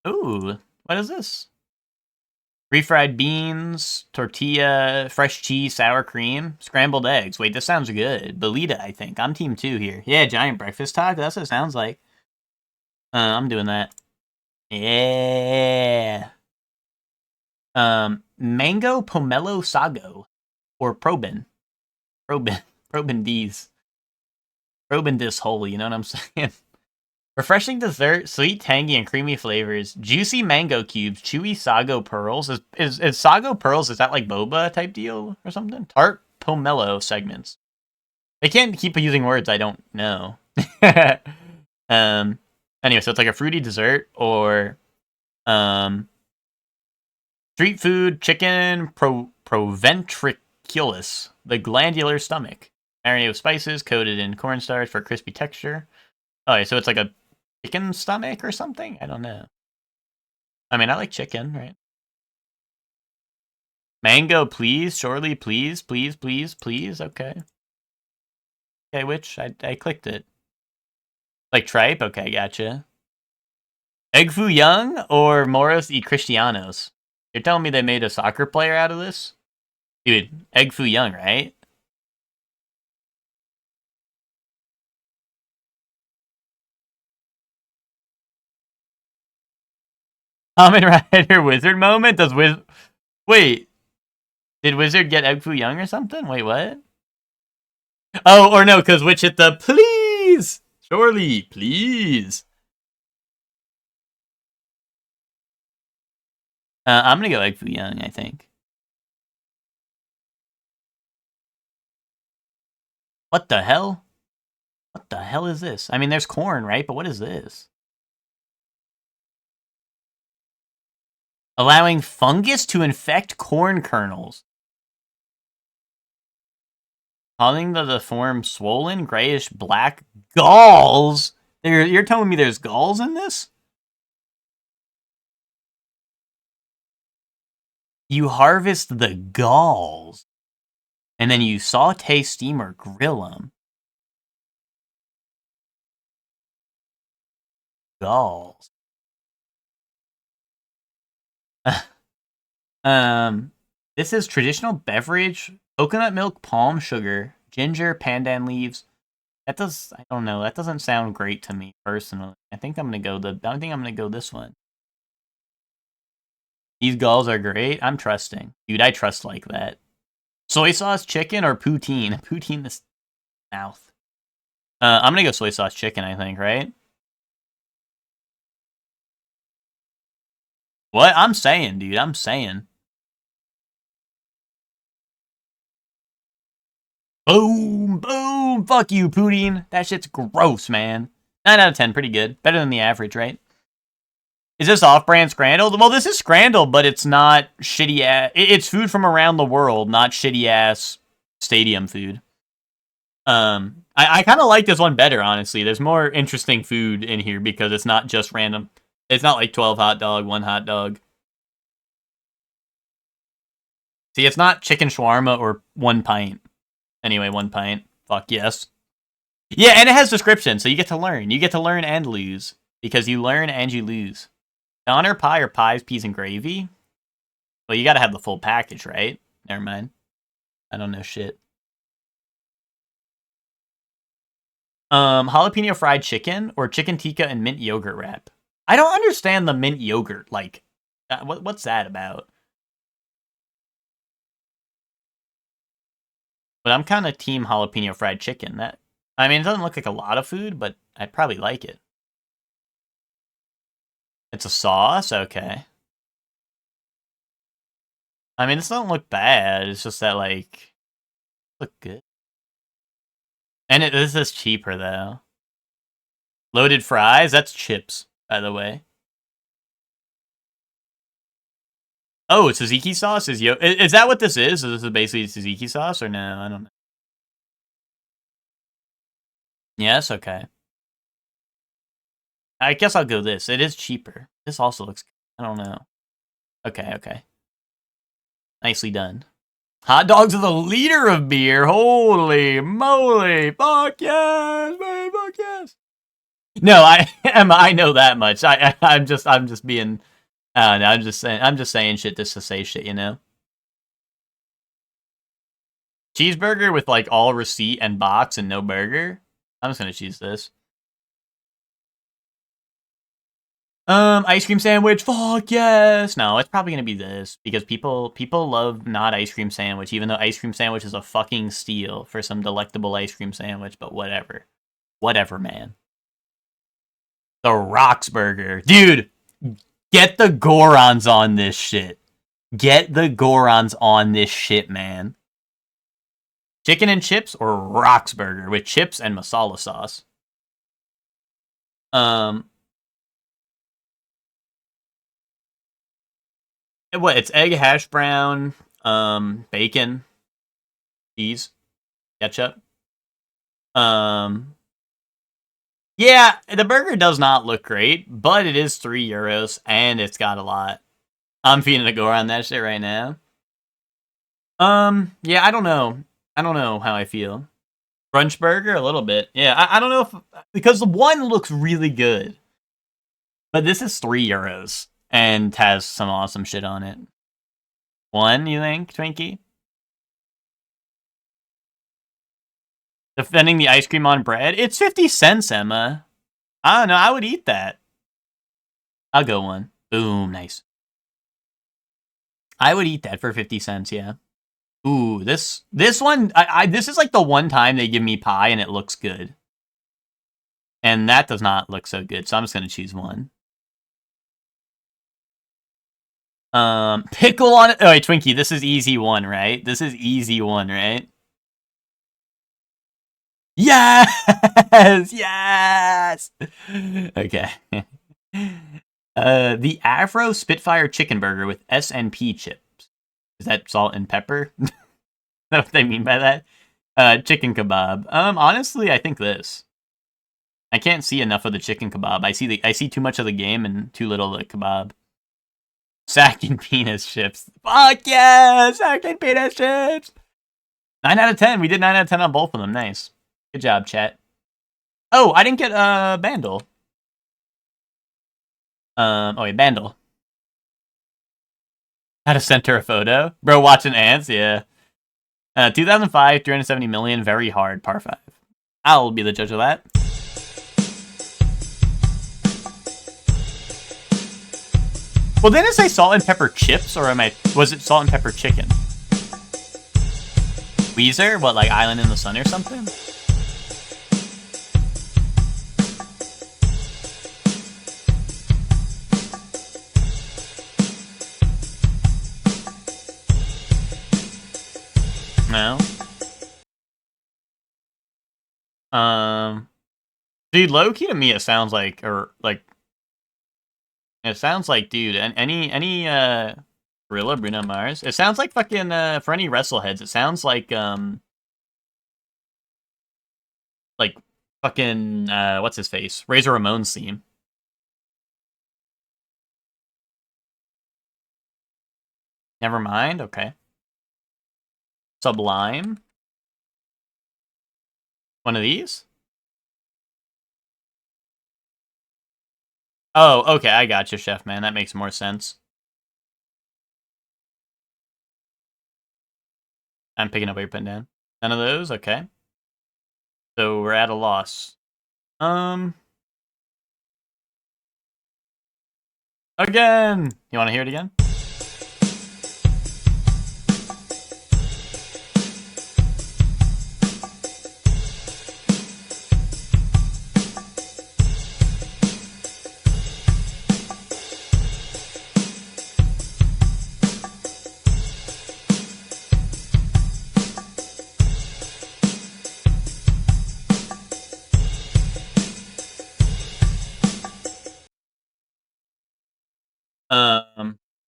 Ooh, what is this? Refried beans, tortilla, fresh cheese, sour cream, scrambled eggs. Wait, this sounds good. Belita, I think. I'm team 2 here. Yeah, giant breakfast taco. That's what it sounds like. I'm doing that. Yeah. Mango pomelo sago. Or probin. Probin D's. Probin this whole, you know what I'm saying? Refreshing dessert, sweet, tangy, and creamy flavors. Juicy mango cubes, chewy sago pearls. Is sago pearls, is that like boba type deal or something? Tart pomelo segments. They can't keep using words I don't know. Anyway, so it's like a fruity dessert or street food, chicken proventriculus, the glandular stomach. Marinated with spices, coated in cornstarch for crispy texture. Oh, so it's like a chicken stomach or something? I don't know. I mean, I like chicken, right? Mango, please. Surely, please, please, please, please. Okay. Okay, which? I clicked it. Like tripe? Okay, gotcha. Egg Foo Young or Moros y Cristianos? You're telling me they made a soccer player out of this? Dude, Egg Foo Young, right? Kamen Rider Wizard moment? Wait, did Wizard get Egg Foo Young or something? Wait, what? Oh, or no, because Witch hit the please! Surely, please. I'm gonna go Egg Foo Young, I think. What the hell? What the hell is this? I mean, there's corn, right? But what is this? Allowing fungus to infect corn kernels. Causing the form swollen, grayish black galls. You're telling me there's galls in this? You harvest the galls, and then you saute, steam, or grill them. Galls. This is traditional beverage: coconut milk, palm sugar, ginger, pandan leaves. I don't know. That doesn't sound great to me personally. I think I'm gonna go this one. These galls are great. I'm trusting. Dude, I trust like that. Soy sauce chicken or poutine? Poutine this mouth. I'm gonna go soy sauce chicken, I think, right? What? I'm saying, dude. I'm saying. Boom, boom. Fuck you, poutine. That shit's gross, man. 9 out of 10, pretty good. Better than the average, right? Is this off-brand scrambled? Well, this is scrambled, but it's not shitty ass. It's food from around the world, not shitty ass stadium food. I kind of like this one better, honestly. There's more interesting food in here because it's not just random. It's not like 12 hot dog, 1 hot dog. See, it's not chicken shawarma or 1 pint. Anyway, 1 pint. Fuck yes. Yeah, and it has description, so you get to learn. You get to learn and lose because you learn and you lose. Donner pie or pies, peas, and gravy? Well, you gotta have the full package, right? Never mind. I don't know shit. Jalapeno fried chicken or chicken tikka and mint yogurt wrap. I don't understand the mint yogurt. Like, what's that about? But I'm kind of team jalapeno fried chicken. I mean, it doesn't look like a lot of food, but I'd probably like it. It's a sauce? Okay. I mean, this doesn't look bad. It's just that, like, look good. And this is cheaper, though. Loaded fries? That's chips, by the way. Oh, it's tzatziki sauce? Is that what this is? Is this basically tzatziki sauce, or no? I don't know. Yes, okay. I guess I'll go this. It is cheaper. This also looks good. I don't know. Okay. Nicely done. Hot dogs are the leader of beer. Holy moly. Fuck yes, man, fuck yes. No, I know that much. I'm just being I don't know, I'm just saying shit just to say shit, you know? Cheeseburger with like all receipt and box and no burger? I'm just gonna choose this. Ice cream sandwich, fuck yes! No, it's probably gonna be this, because people love not ice cream sandwich, even though ice cream sandwich is a fucking steal for some delectable ice cream sandwich, but whatever. Whatever, man. The Rocks Burger. Dude, get the Gorons on this shit. Get the Gorons on this shit, man. Chicken and chips or Rocks Burger with chips and masala sauce? What? It's egg, hash brown, bacon, cheese, ketchup. Yeah, the burger does not look great, but it is €3 and it's got a lot. I'm feeding a go on that shit right now. Yeah, I don't know. I don't know how I feel. Brunch burger, a little bit. Yeah, I don't know if because the one looks really good, but this is €3 and has some awesome shit on it. One, you think, Twinkie? Defending the ice cream on bread? It's 50 cents, Emma. I don't know, I would eat that. I'll go one. Boom, nice. I would eat that for 50 cents, yeah. Ooh, this one, this is like the one time they give me pie and it looks good. And that does not look so good, so I'm just gonna choose one. Pickle on it. Oh, wait, Twinkie, this is easy one, right? This is easy one, right? Yes! Yes! Okay. The Afro Spitfire Chicken Burger with S&P chips. Is that salt and pepper? Is that what they mean by that? Chicken kebab. Honestly, I think this. I can't see enough of the chicken kebab. I see too much of the game and too little of the kebab. Sack and penis chips. Fuck yeah! Sack and penis chips! 9 out of 10. We did 9 out of 10 on both of them. Nice. Good job, chat. Oh, I didn't get Bandle. Oh wait, Bandle. How to center a photo? Bro, watching ants? Yeah. 2005, 370 million, very hard, par 5. I'll be the judge of that. Well, didn't it say salt and pepper chips, or was it salt and pepper chicken? Weezer? What, like Island in the Sun or something? No. Dude, low-key to me it sounds like, it sounds like, dude, any Gorilla, Bruno Mars? It sounds like fucking, for any wrestleheads, it sounds like fucking, what's his face? Razor Ramon's theme. Never mind, okay. Sublime? One of these? Oh, okay, I got you, Chef Man. That makes more sense. I'm picking up what you're putting down. None of those? Okay. So we're at a loss. Again! You want to hear it again?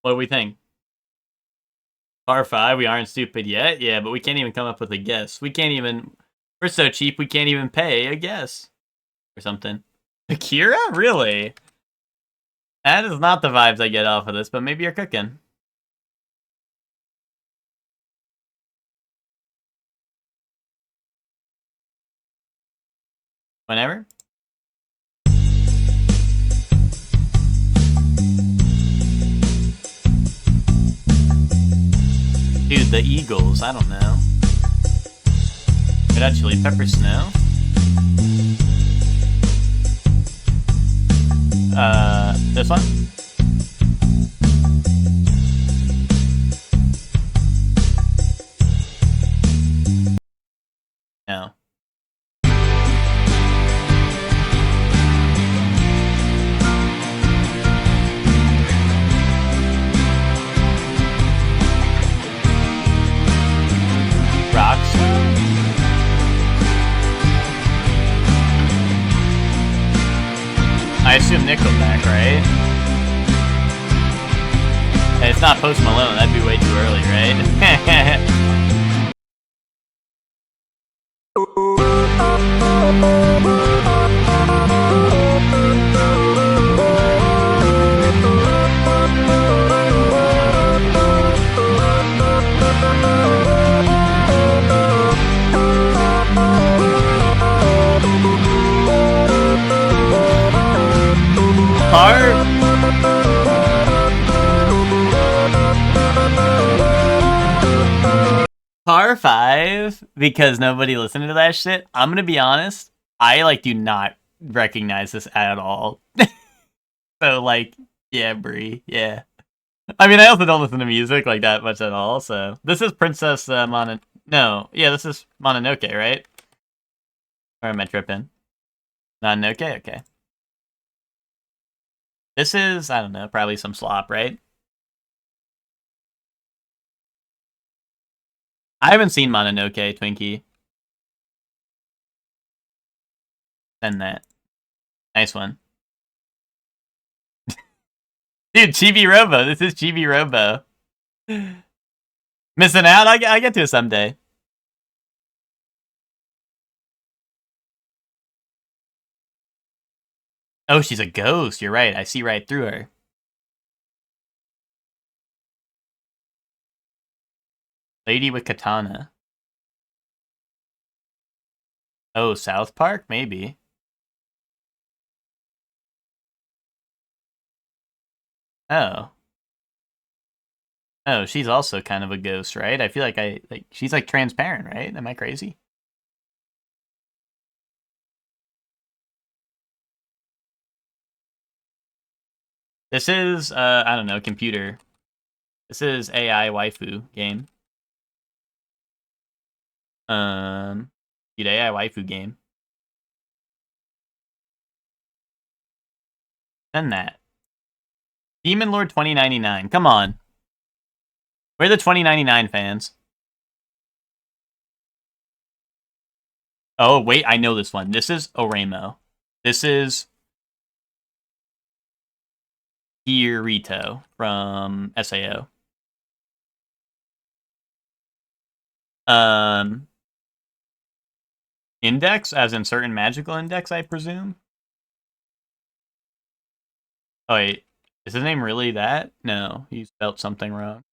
What do we think? Par 5, we aren't stupid yet? Yeah, but we can't even come up with a guess. We can't even... We're so cheap, we can't even pay a guess. Or something. Akira? Really? That is not the vibes I get off of this, but maybe you're cooking. Whenever? Dude, the Eagles, I don't know. Red Hot Chili Pepper Snow? This one? No. Rockstar? I assume Nickelback, right? Hey, it's not Post Malone, that'd be way too early, right? Par 5, because nobody listened to that shit. I'm gonna be honest, I like do not recognize this at all. So like, yeah, Brie, yeah. I mean, I also don't listen to music like that much at all. So this is Princess No, yeah, this is Mononoke, right? Or am I tripping? Mononoke, okay. This is, I don't know, probably some slop, right? I haven't seen Mononoke, Twinkie. Send that. Nice one. Dude, Chibi-Robo. This is Chibi-Robo. Missing out? I get to it someday. Oh, she's a ghost. You're right. I see right through her. Lady with katana. Oh, South Park? Maybe. Oh. Oh, she's also kind of a ghost, right? I feel like she's like transparent, right? Am I crazy? This is I don't know, computer. This is AI waifu game. Dude, AI waifu game. Send that. Demon Lord 2099. Come on. We're the 2099 fans. Oh, wait, I know this one. This is Oremo. This is Kirito from SAO. Index, as in certain magical index, I presume? Oh, wait. Is his name really that? No, he spelled something wrong.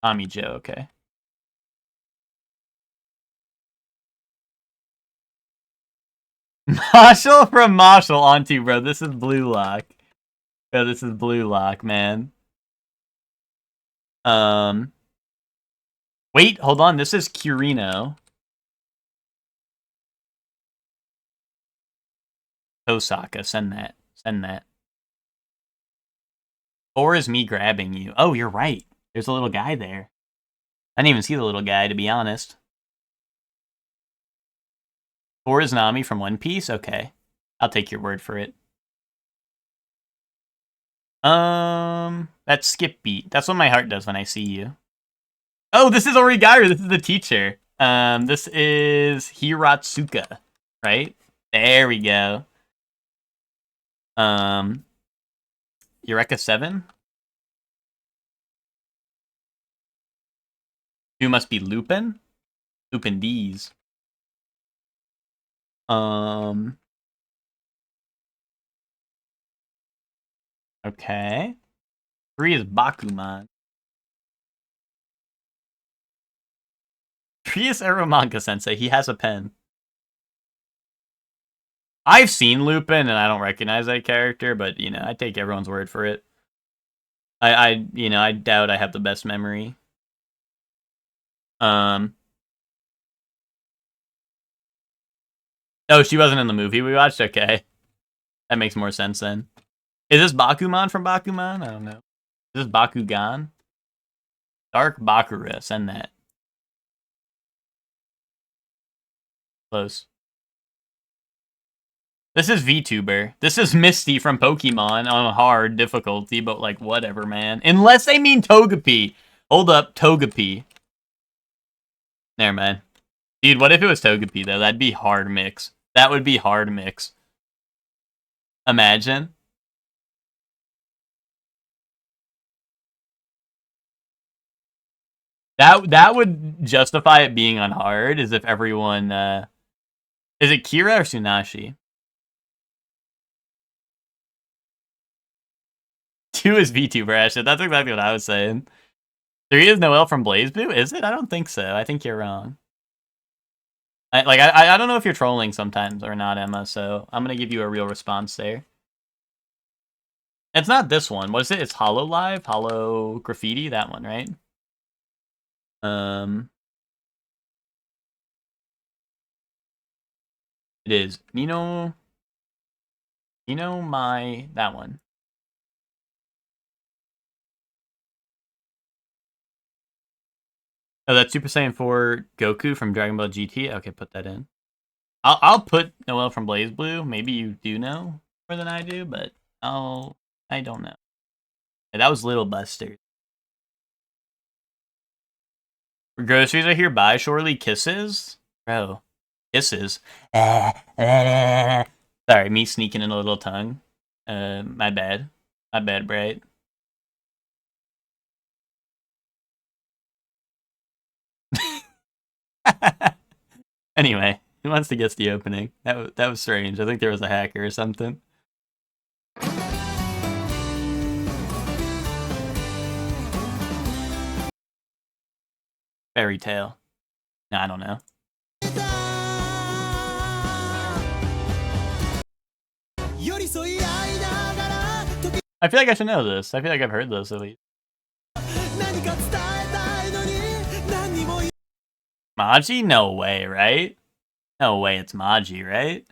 Tommy Joe, okay. Marshall from Marshall onto, bro. This is Blue Lock. Bro, this is Blue Lock, man. Wait, hold on. This is Kirino. Osaka, send that. Send that. Or is me grabbing you? Oh, you're right. There's a little guy there. I didn't even see the little guy, to be honest. Or is Nami from One Piece? Okay. I'll take your word for it. That's skip beat. That's what my heart does when I see you. Oh, this is Origaru. This is the teacher. This is Hiratsuka, right? There we go. Eureka 7? 2 must be Lupin? Lupin D's. Okay. 3 is Bakuman. 3 is Eromanga Sensei. He has a pen. I've seen Lupin and I don't recognize that character, but you know, I take everyone's word for it. I doubt I have the best memory. Oh, she wasn't in the movie we watched? Okay. That makes more sense then. Is this Bakuman from Bakuman? I don't know. Is this Bakugan? Dark Bakura, send that. Close. This is VTuber. This is Misty from Pokemon on a hard difficulty, but like, whatever, man. Unless they mean Togepi. Hold up, Togepi. Never mind. Dude, what if it was Togepi, though? That'd be hard mix. That would be hard mix. Imagine. That would justify it being on hard, as if everyone, Is it Kira or Tsunashi? 2 is VTuber, Ashton. That's exactly what I was saying. 3 is Noelle from BlazBlue? Is it? I don't think so. I think you're wrong. I don't know if you're trolling sometimes or not, Emma, so I'm gonna give you a real response there. It's not this one. What is it? It's Hollow Live? Hollow Graffiti? That one, right? It is. That one. Oh, that's Super Saiyan 4 Goku from Dragon Ball GT? Okay, put that in. I'll put Noelle from BlazBlue. Maybe you do know more than I do, but I don't know. Yeah, that was Little Buster. Groceries are here. Bye, Shorely. Kisses? Bro. Kisses. Sorry, me sneaking in a little tongue. My bad. My bad, Bright. Anyway, who wants to guess the opening? That was strange. I think there was a hacker or something. Fairy tale. No, I don't know. I feel like I should know this. I feel like I've heard this at least. Maji? No way, right? No way it's Maji, right?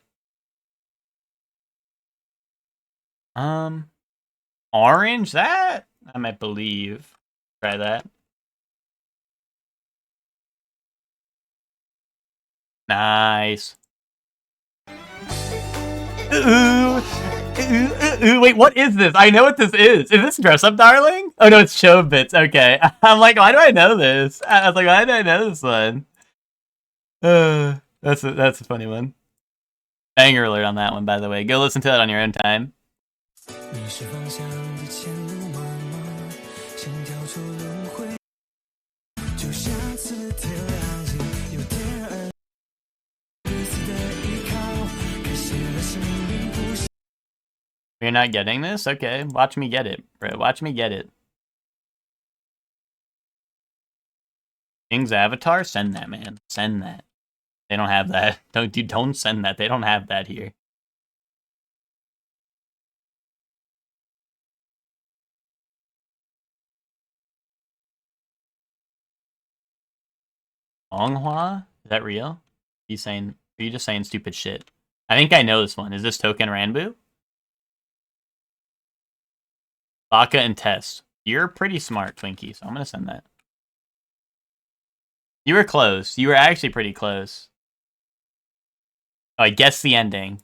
Orange? That? I might believe. Try that. Nice. Wait, what is this? I know what this is. Is this Dress Up Darling? Oh no, it's Chobits. Okay. I'm like, why do I know this? I was like, why do I know this one? That's a funny one. Banger alert on that one, by the way. Go listen to that on your own time. You're not getting this? Okay, watch me get it, bro. Watch me get it. King's Avatar? Send that, man. Send that. They don't have that. Don't send that. They don't have that here. Onghua? Is that real? Are you just saying stupid shit? I think I know this one. Is this Token Ranbu? Baka and Test. You're pretty smart, Twinkie, so I'm gonna send that. You were close. You were actually pretty close. Oh, I guess the ending.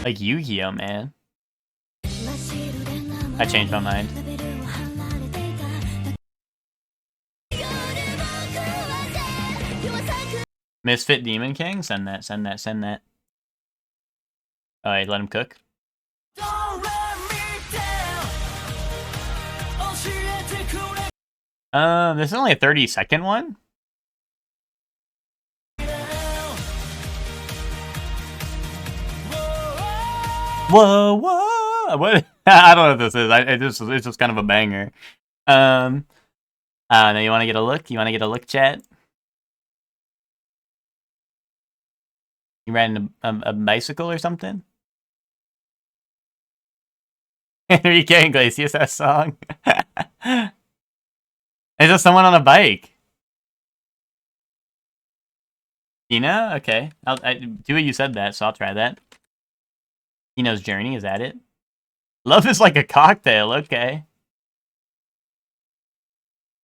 Like Yu-Gi-Oh, man. I changed my mind. Misfit Demon King? Send that, send that, send that. Alright, let him cook. This is only a 30-second one? Whoa, whoa! What? I don't know what this is. It's just kind of a banger. Now you want to get a look? You want to get a look, chat? You riding a bicycle or something? Enrique Iglesias, that song. Is there someone on a bike? Tina? Okay. I do what you said that, so I'll try that. Tina's Journey, is that it? Love is like a cocktail, okay.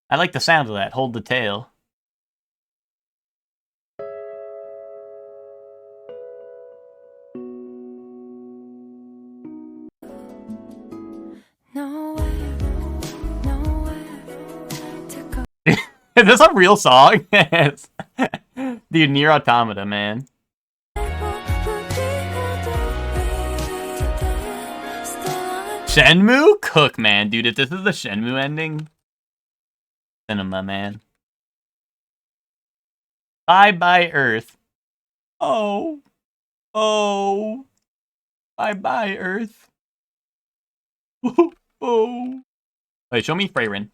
I like the sound of that. Hold the tail. Is this a real song? Dude, Nier Automata, man. Shenmue? Cook, man. Dude, if this is the Shenmue ending... Cinema, man. Bye-bye, Earth. Oh. Oh. Bye-bye, Earth. Oh. Wait, show me Freyrin.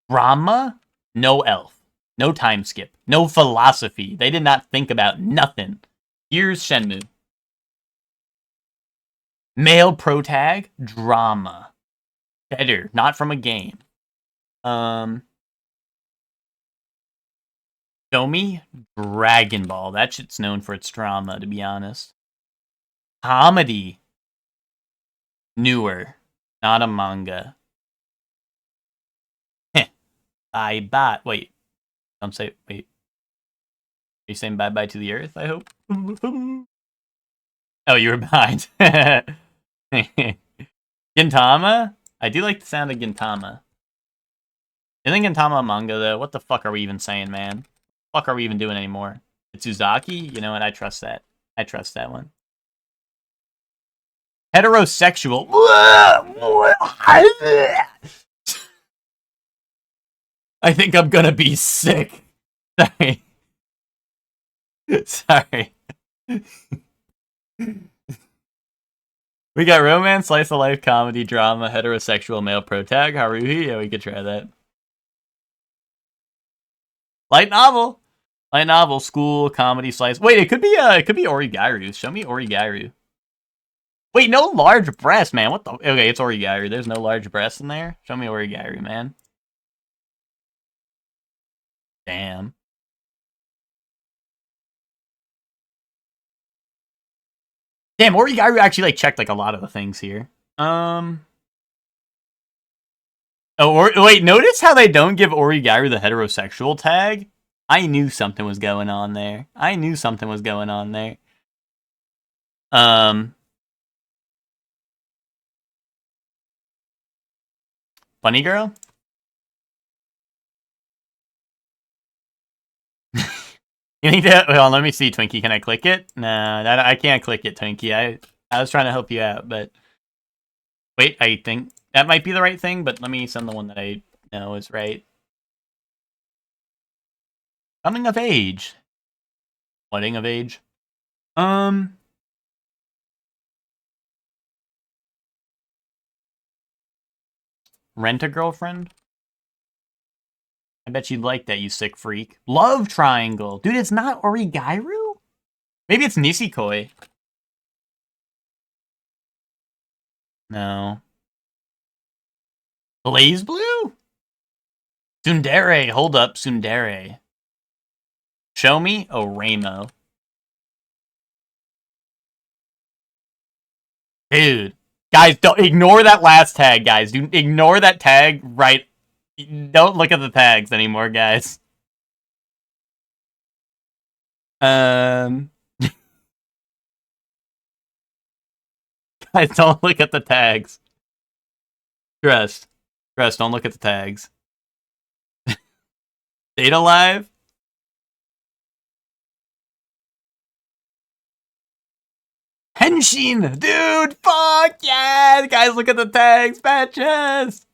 Brahma? No elf. No time skip. No philosophy. They did not think about nothing. Here's Shenmue. Male protag? Drama. Better. Not from a game. Show me Dragon Ball. That shit's known for its drama, to be honest. Comedy. Newer. Not a manga. I bought. Wait. Don't say. Wait. Are you saying bye bye to the earth, I hope? Oh, you were behind. Gintama? I do like the sound of Gintama. Isn't Gintama a manga, though? What the fuck are we even saying, man? What the fuck are we even doing anymore? Itsuzaki? You know what? I trust that. I trust that one. Heterosexual. I think I'm gonna be sick. Sorry. Sorry. We got romance, slice of life, comedy, drama, heterosexual, male protag, Haruhi. Yeah, we could try that. Light novel. Light novel, school, comedy, slice. Wait, it could be Origairu. Show me Origairu. Wait, no large breasts, man. What the? Okay, it's Origairu. There's no large breasts in there. Show me Origairu, man. Damn. Damn, Origairu actually like checked like a lot of the things here. Oh, wait, notice how they don't give Origairu the heterosexual tag? I knew something was going on there. I knew something was going on there. Bunny girl? You think that? Well, let me see, Twinkie. Can I click it? Nah, I can't click it, Twinkie. I was trying to help you out, but wait, I think that might be the right thing. But let me send the one that I know is right. Coming of age. Wedding of age. Rent a girlfriend. I bet you'd like that, you sick freak. Love triangle. Dude, it's not Origairu? Maybe it's Nisekoi. No. Blaze Blue? Tsundere. Hold up, Tsundere. Show me? Oh, Ramo. Dude. Guys, don't ignore that last tag, guys. Do ignore that tag right. Don't look at the tags anymore, guys. Guys, don't look at the tags. Dressed, don't look at the tags. Data Live? Henshin! Dude, fuck yeah! Guys, look at the tags, patches!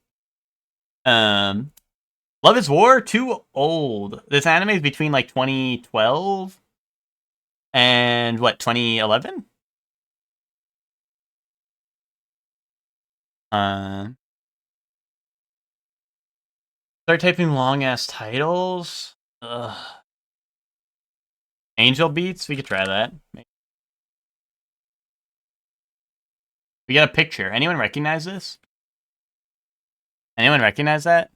Love is War? Too old. This anime is between, like, 2012 and, what, 2011? Start typing long-ass titles? Ugh. Angel Beats? We could try that. We got a picture. Anyone recognize this? Anyone recognize that?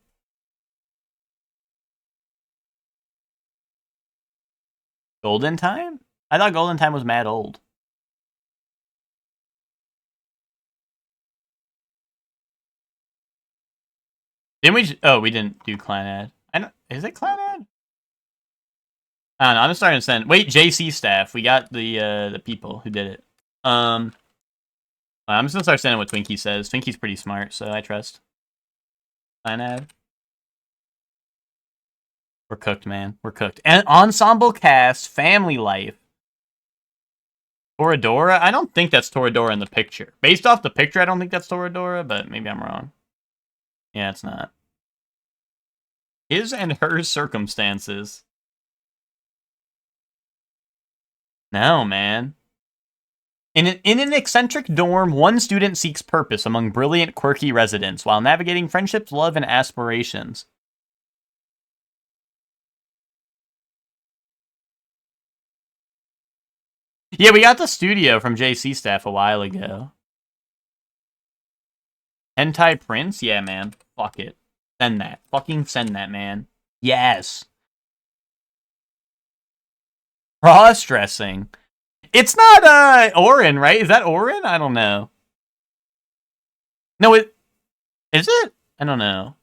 Golden Time? I thought Golden Time was mad old. Didn't we? Oh, we didn't do clan ad. I don't. Is it clan ad? I don't know. I'm starting to send. Wait, JC staff. We got the people who did it. I'm just gonna start sending what Twinkie says. Twinkie's pretty smart, so I trust. Clan ad. We're cooked, man. We're cooked. And ensemble cast, family life. Toradora? I don't think that's Toradora in the picture. Based off the picture, I don't think that's Toradora, but maybe I'm wrong. Yeah, it's not. His and her circumstances. No, man. In an eccentric dorm, one student seeks purpose among brilliant, quirky residents while navigating friendships, love, and aspirations. Yeah, we got the studio from JC staff a while ago. Hentai Prince? Yeah, man. Fuck it. Send that. Fucking send that, man. Yes. Cross-dressing. It's not, Orin, right? Is that Orin? I don't know. No, it... Is it? I don't know.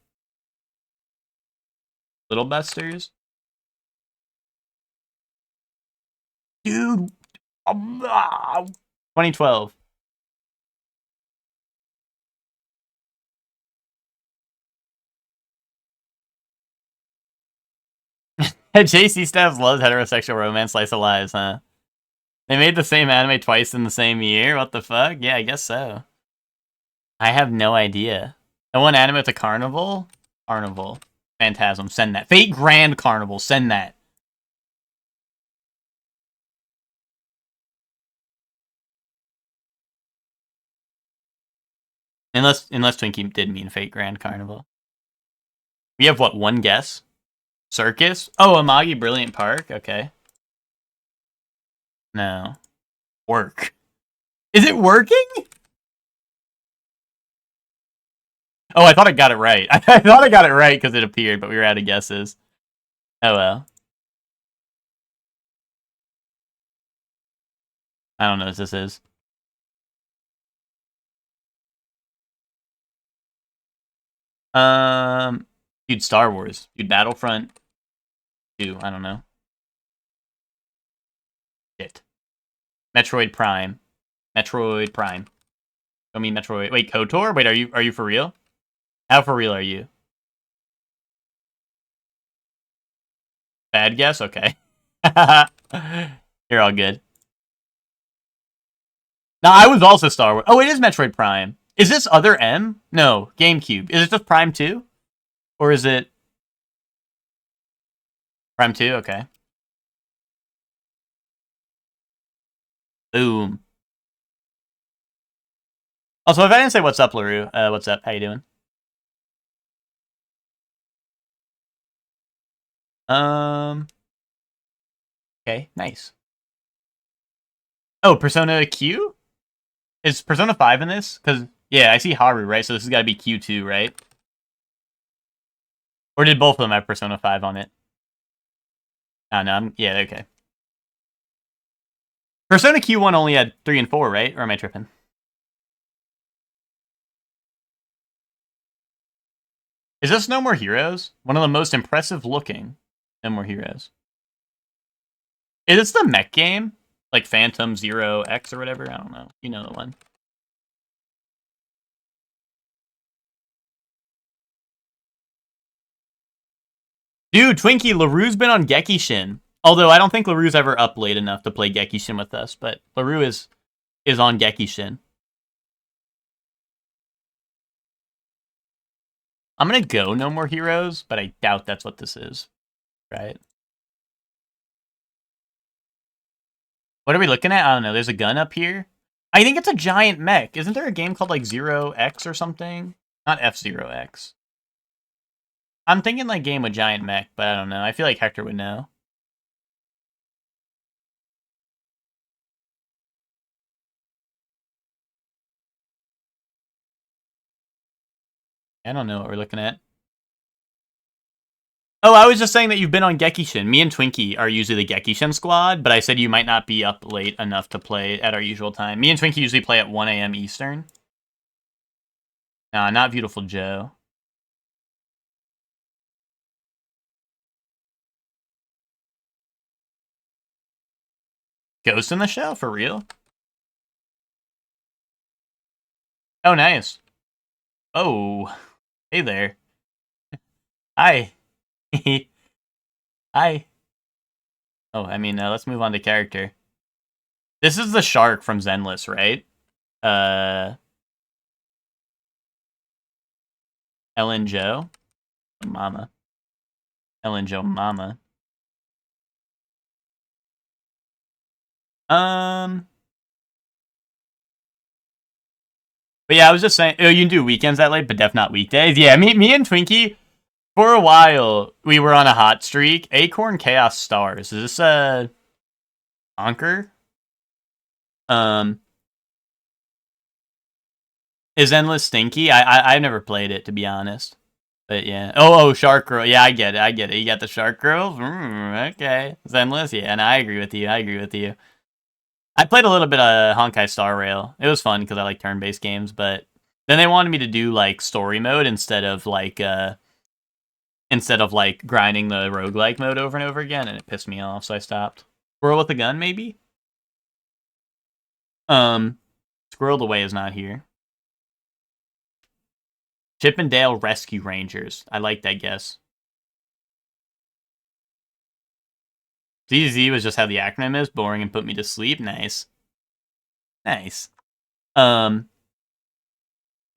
Little Busters? Dude. 2012. JC staff loves heterosexual romance slice of lives, huh? They made the same anime twice in the same year? What the fuck? Yeah, I guess so. I have no idea. I want anime with a carnival? Carnival. Phantasm, send that. Fate Grand Carnival, send that. Unless Twinkie did mean Fate Grand Carnival. We have, what, one guess? Circus? Oh, Amagi Brilliant Park? Okay. No. Work. Is it working? Oh, I thought I got it right. I thought I got it right because it appeared, but we were out of guesses. Oh, well. I don't know what this is. Dude, Star Wars. Dude, Battlefront 2. I don't know. Shit. Metroid Prime. Metroid Prime. I mean Metroid. Wait, KOTOR? Wait, are you for real? How for real are you? Bad guess? Okay. You're all good. No, I was also Star Wars. Oh, it is Metroid Prime. Is this other M? No, GameCube. Is it just Prime 2? Or is it... Prime 2? Okay. Boom. Also, if I didn't say what's up, LaRue, what's up? How you doing? Okay, nice. Oh, Persona Q? Is Persona 5 in this? Because Yeah, I see Haru, right? So this has got to be Q2, right? Or did both of them have Persona 5 on it? Oh, no, yeah, okay. Persona Q1 only had 3 and 4, right? Or am I tripping? Is this No More Heroes? One of the most impressive looking No More Heroes. Is this the mech game? Like Phantom Zero X or whatever? I don't know. You know the one. Dude, Twinkie, LaRue's been on Gekishin. Although I don't think LaRue's ever up late enough to play Gekishin with us, but LaRue is on Gekishin. I'm gonna go No More Heroes, but I doubt that's what this is. Right? What are we looking at? I don't know. There's a gun up here. I think it's a giant mech. Isn't there a game called like Zero X or something? Not F-Zero X. I'm thinking like game with giant mech, but I don't know. I feel like Hector would know. I don't know what we're looking at. Oh, I was just saying that you've been on Gekishin. Me and Twinkie are usually the Gekishin squad, but I said you might not be up late enough to play at our usual time. Me and Twinkie usually play at 1 a.m. Eastern. Nah, not Beautiful Joe. Ghost in the Shell? For real? Oh, nice. Oh, hey there. Hi. Hi. Oh, I mean, let's move on to character. This is the shark from Zenless, right? Ellen Joe? Mama. Ellen Joe Mama. But yeah, I was just saying, oh, you can do weekends that late, but def not weekdays. Yeah, me and Twinkie, for a while, we were on a hot streak. Acorn Chaos Stars. Is this a Conquer? Is Endless Stinky? I've never played it, to be honest. But yeah. Oh, Shark Girl. Yeah, I get it. You got the Shark Girls? Okay. Zenless? Yeah, and I agree with you. I played a little bit of Honkai Star Rail. It was fun because I like turn-based games, but then they wanted me to do like story mode instead of like grinding the roguelike mode over and over again, and it pissed me off, so I stopped. Squirrel with a gun, maybe? Um, Squirreled Away is not here. Chippendale Rescue Rangers. I like that guess. ZZ was just how the acronym is. Boring and put me to sleep. Nice. Nice. But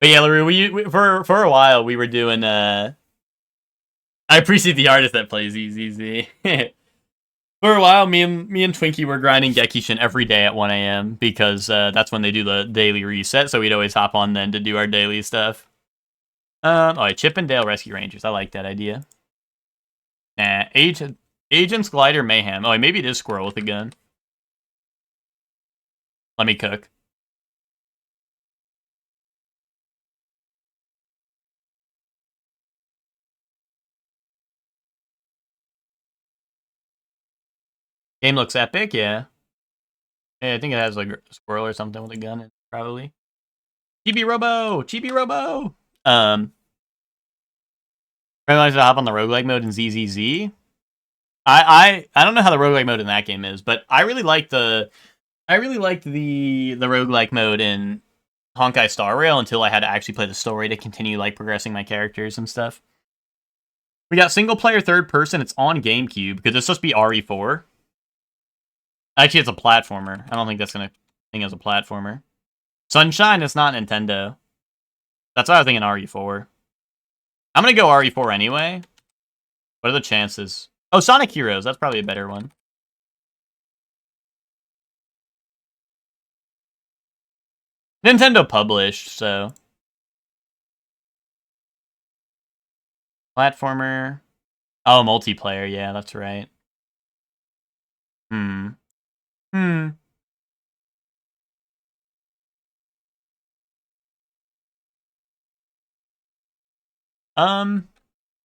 yeah, LaRue, for a while we were doing I appreciate the artist that plays ZZZ. For a while, me and Twinkie were grinding Gekishin every day at 1 a.m. because that's when they do the daily reset, so we'd always hop on then to do our daily stuff. Chippendale Rescue Rangers. I like that idea. Nah, Agents Glider Mayhem. Oh, maybe it is Squirrel with a gun. Let me cook. Game looks epic, yeah. Yeah, I think it has like a squirrel or something with a gun in it, probably. Chibi-Robo! Chibi-Robo! Realized to hop on the roguelike mode in ZZZ. I don't know how the roguelike mode in that game is, but I really liked the roguelike mode in Honkai Star Rail until I had to actually play the story to continue like progressing my characters and stuff. We got single player third person. It's on GameCube. Could this just be RE4? Actually, it's a platformer. I don't think that's gonna thing as a platformer. Sunshine is not Nintendo. That's why I was thinking RE4. I'm gonna go RE4 anyway. What are the chances? Oh, Sonic Heroes. That's probably a better one. Nintendo published, so. Platformer. Oh, multiplayer. Yeah, that's right. Hmm.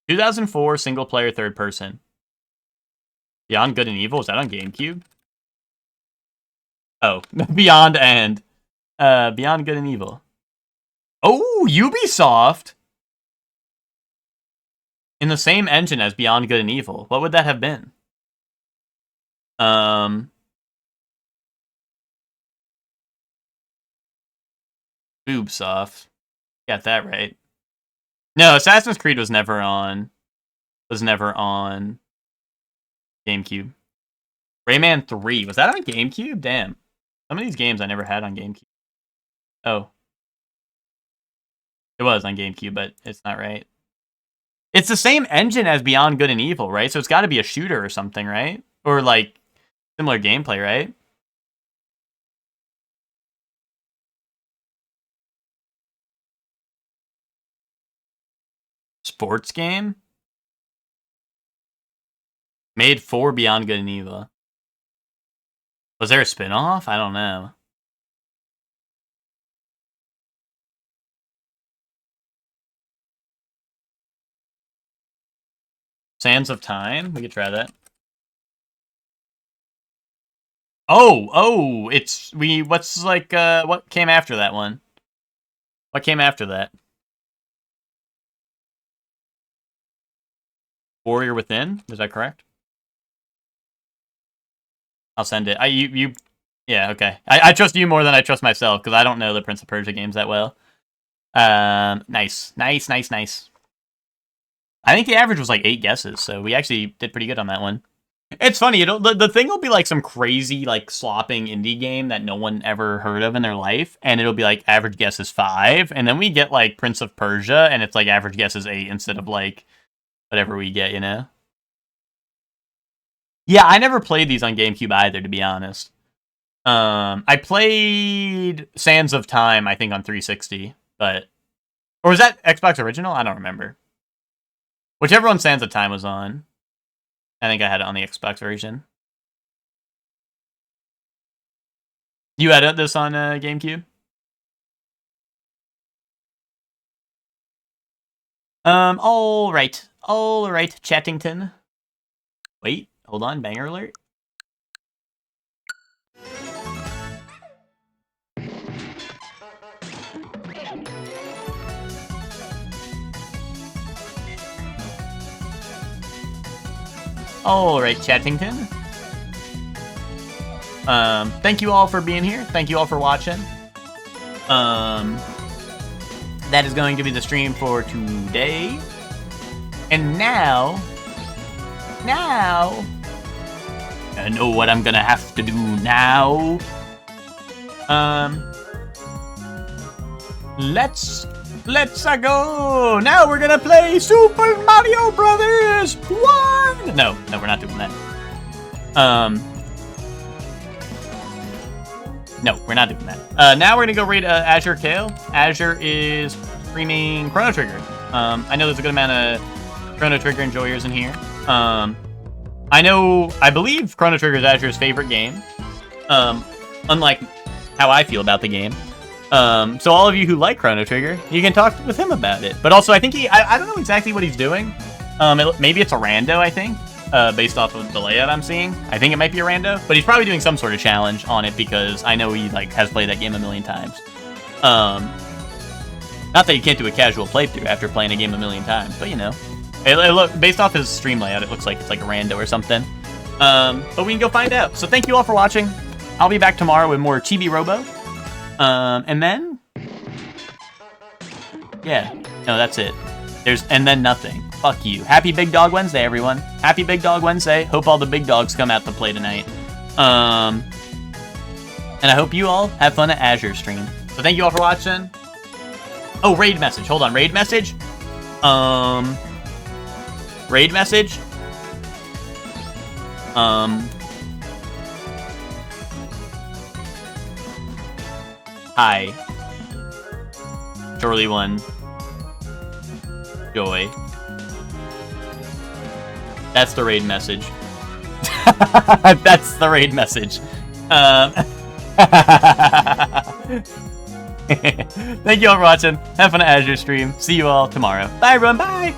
2004 single player third person. Beyond Good and Evil, is that on GameCube? Oh, Beyond Good and Evil. Oh, Ubisoft! In the same engine as Beyond Good and Evil. What would that have been? Ubisoft. Got that right. No, Assassin's Creed was never on GameCube. Rayman 3, was that on GameCube? Damn. Some of these games I never had on GameCube. Oh. It was on GameCube, but it's not right. It's the same engine as Beyond Good and Evil, right? So it's got to be a shooter or something, right? Or, like, similar gameplay, right? Sports game? Made for Beyond Good and Evil. Was there a spin-off? I don't know. Sands of Time? We could try that. Oh, what came after that one? What came after that? Warrior Within? Is that correct? I'll send it. Yeah, okay. I trust you more than I trust myself, because I don't know the Prince of Persia games that well. Nice. I think the average was like 8 guesses, so we actually did pretty good on that one. It's funny, the thing will be like some crazy, like, slopping indie game that no one ever heard of in their life, and it'll be like, average guess is 5, and then we get, like, Prince of Persia, and it's like, average guess is 8 instead of, like, whatever we get, you know? Yeah, I never played these on GameCube either, to be honest. I played Sands of Time, I think, on 360, but... Or was that Xbox Original? I don't remember. Whichever one Sands of Time was on. I think I had it on the Xbox version. You had this on GameCube? All right, Chattington. Wait, hold on, banger alert. Alright, Chattington. Thank you all for being here. Thank you all for watching. That is going to be the stream for today. And now, I know what I'm gonna have to do now. Let's go! Now we're gonna play Super Mario Brothers 1! No, we're not doing that. No, we're not doing that. Now we're gonna go raid Azure Kale. Azure is streaming Chrono Trigger. I know there's a good amount of Chrono Trigger enjoyers in here. I believe Chrono Trigger is Azure's favorite game. Unlike how I feel about the game. So all of you who like Chrono Trigger, you can talk with him about it. But also, I think I don't know exactly what he's doing. Maybe it's a rando, I think, based off of the layout I'm seeing. I think it might be a rando, but he's probably doing some sort of challenge on it because I know he has played that game a million times. Not that you can't do a casual playthrough after playing a game a million times, but you know, based off his stream layout, it looks like it's like a rando or something. But we can go find out. So thank you all for watching. I'll be back tomorrow with more Chibi-Robo. And then... Yeah. No, that's it. And then nothing. Fuck you. Happy Big Dog Wednesday, everyone. Happy Big Dog Wednesday. Hope all the big dogs come out to play tonight. And I hope you all have fun at Azure stream. So thank you all for watching. Oh, raid message. Hold on. Raid message? Raid message? Hi. Surely one. Joy. That's the raid message. That's the raid message. Thank you all for watching. Have fun at Azure stream. See you all tomorrow. Bye, everyone. Bye.